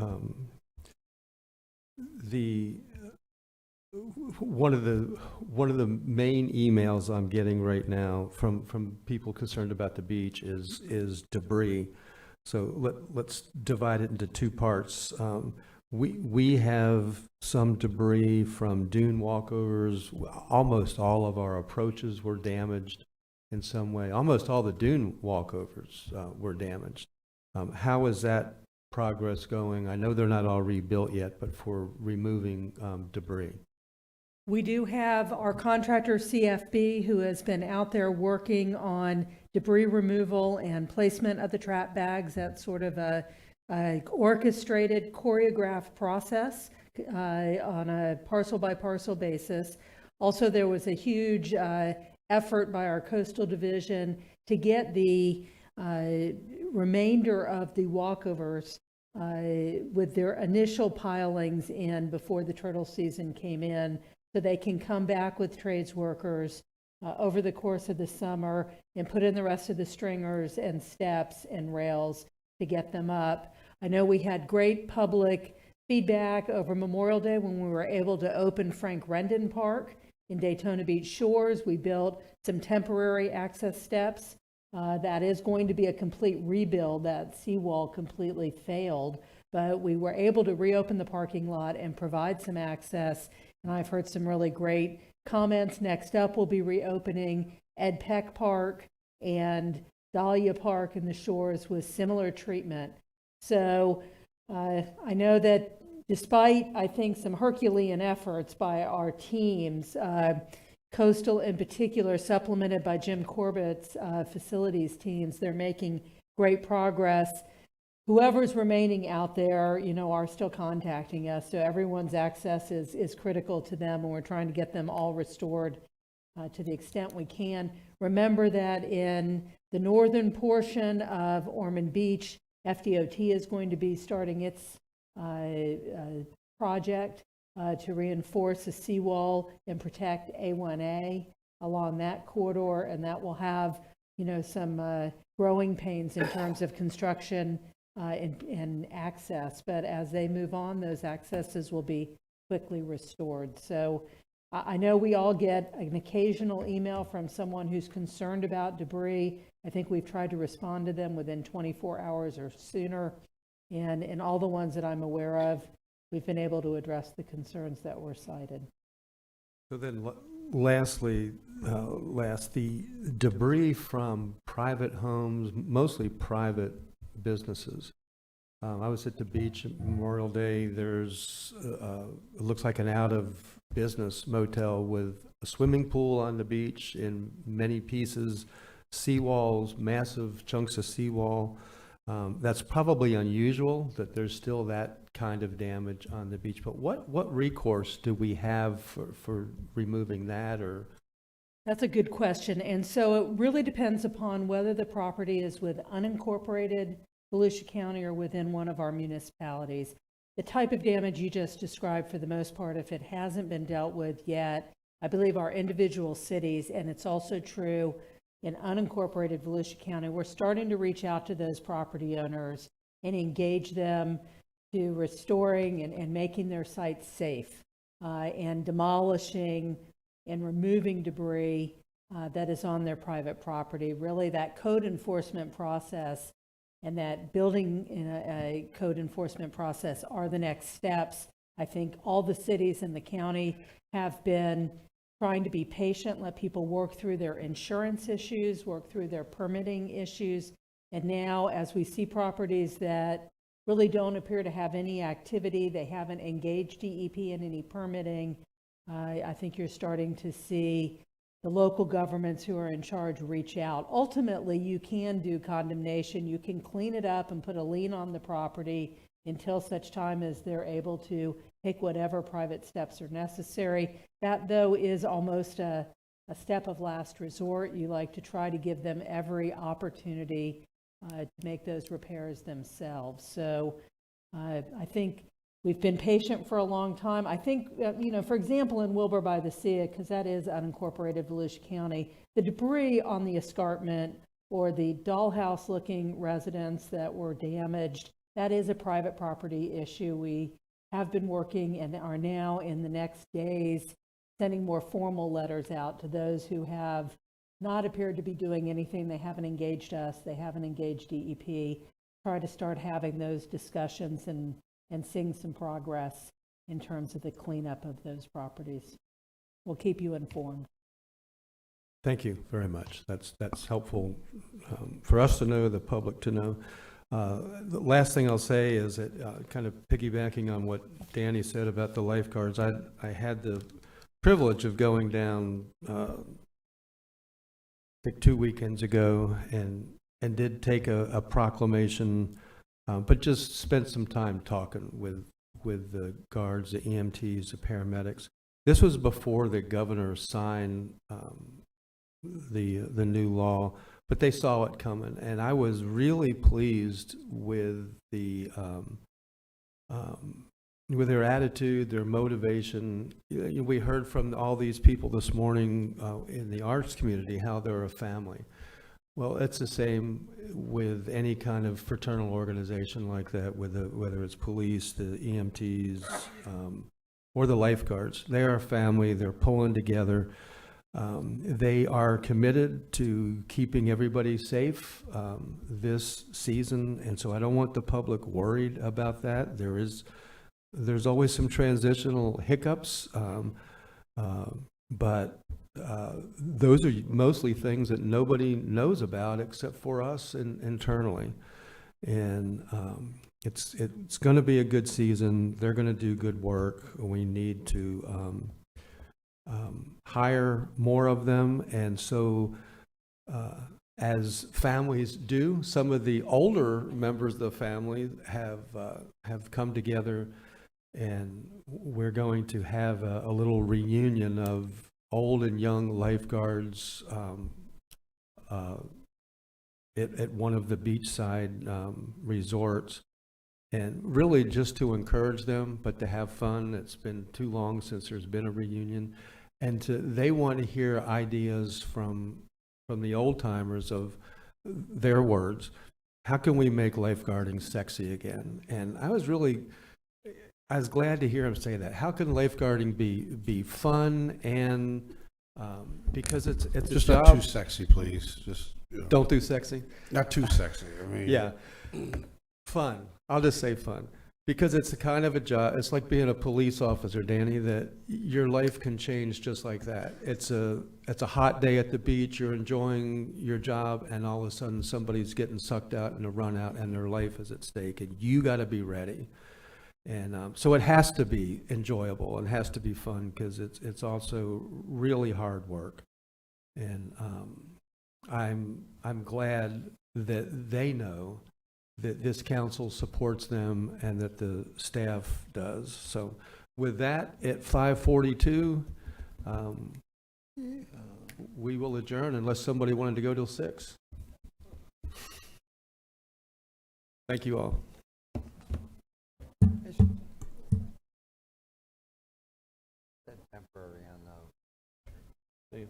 One of the main emails I'm getting right now from people concerned about the beach is debris. So let's divide it into 2 parts. We have some debris from dune walkovers. Almost all of our approaches were damaged in some way. Almost all the dune walkovers were damaged. How is that progress going? I know they're not all rebuilt yet, but for removing debris. We do have our contractor CFB who has been out there working on debris removal and placement of the trap bags. That's sort of a orchestrated, choreographed process on a parcel by parcel basis. Also, there was a huge effort by our coastal division to get the remainder of the walkovers with their initial pilings in before the turtle season came in, so they can come back with trades workers over the course of the summer and put in the rest of the stringers and steps and rails to get them up. I know we had great public feedback over Memorial Day when we were able to open Frank Rendon Park in Daytona Beach Shores. We built some temporary access steps. That is going to be a complete rebuild. That seawall completely failed, but we were able to reopen the parking lot and provide some access. And I've heard some really great comments. Next up, we'll be reopening Ed Peck Park and Dahlia Park in the Shores with similar treatment. So I know that despite, I think, some Herculean efforts by our teams, Coastal in particular, supplemented by Jim Corbett's facilities teams, they're making great progress. Whoever's remaining out there, are still contacting us. So everyone's access is critical to them, and we're trying to get them all restored to the extent we can. Remember that in the northern portion of Ormond Beach, FDOT is going to be starting its project to reinforce a seawall and protect A1A along that corridor, and that will have, some growing pains in terms of construction and access. But as they move on, those accesses will be quickly restored. So I know we all get an occasional email from someone who's concerned about debris. I think we've tried to respond to them within 24 hours or sooner. And in all the ones that I'm aware of, we've been able to address the concerns that were cited. So then lastly, the debris from private homes, mostly private businesses. I was at the beach at Memorial Day. There's, it looks like an out-of-business motel with a swimming pool on the beach in many pieces, seawalls, massive chunks of seawall. That's probably unusual that there's still that kind of damage on the beach. But what recourse do we have for removing that? Or That's a good question. And so it really depends upon whether the property is with unincorporated Volusia County or within one of our municipalities. The type of damage you just described, for the most part, if it hasn't been dealt with yet, I believe our individual cities, and it's also true in unincorporated Volusia County, we're starting to reach out to those property owners and engage them to restoring and making their sites safe and demolishing and removing debris that is on their private property. Really, that code enforcement process and that building in a code enforcement process are the next steps. I think all the cities in the county have been trying to be patient, let people work through their insurance issues, work through their permitting issues. And now, as we see properties that really don't appear to have any activity, they haven't engaged DEP in any permitting, I think you're starting to see the local governments who are in charge reach out. Ultimately, you can do condemnation. You can clean it up and put a lien on the property until such time as they're able to take whatever private steps are necessary. That, though, is almost a step of last resort. You like to try to give them every opportunity to make those repairs themselves. So I think we've been patient for a long time. I think, for example, in Wilbur by the Sea, because that is unincorporated Volusia County, the debris on the escarpment or the dollhouse-looking residents that were damaged, that is a private property issue. We have been working and are now in the next days sending more formal letters out to those who have not appeared to be doing anything. They haven't engaged us. They haven't engaged DEP. Try to start having those discussions and seeing some progress in terms of the cleanup of those properties. We'll keep you informed. Thank you very much. That's helpful for us to know, the public to know. The last thing I'll say is that kind of piggybacking on what Danny said about the lifeguards, I had the privilege of going down I think 2 weekends ago and did take a proclamation, but just spent some time talking with the guards, the EMTs, the paramedics. This was before the governor signed the new law, but they saw it coming, and I was really pleased with with their attitude, their motivation. We heard from all these people this morning in the arts community how they're a family. Well, it's the same with any kind of fraternal organization like that, whether it's police, the EMTs, or the lifeguards. They are a family. They're pulling together. They are committed to keeping everybody safe this season, and so I don't want the public worried about that. There's always some transitional hiccups, but those are mostly things that nobody knows about except for us internally. And it's going to be a good season. They're going to do good work. We need to hire more of them, and so as families do, some of the older members of the family have come together, and we're going to have a little reunion of old and young lifeguards at one of the beachside resorts. and really just to encourage them, but to have fun. It's been too long since there's been a reunion, and they want to hear ideas from the old timers of their words. How can we make lifeguarding sexy again? And I was glad to hear him say that. How can lifeguarding be fun and because it's Just a not job. too sexy, please. Just, you know, Don't do sexy. not too sexy. I mean. Yeah, fun. I'll just say fun, because it's a kind of a job. It's like being a police officer, Danny. That your life can change just like that. It's a hot day at the beach. You're enjoying your job, and all of a sudden somebody's getting sucked out in a run out, and their life is at stake, and you got to be ready. And so it has to be enjoyable and has to be fun, because it's also really hard work. And I'm glad that they know that this council supports them and that the staff does. So with that, at 5:42, we will adjourn unless somebody wanted to go till 6. Thank you all. Temporary on the.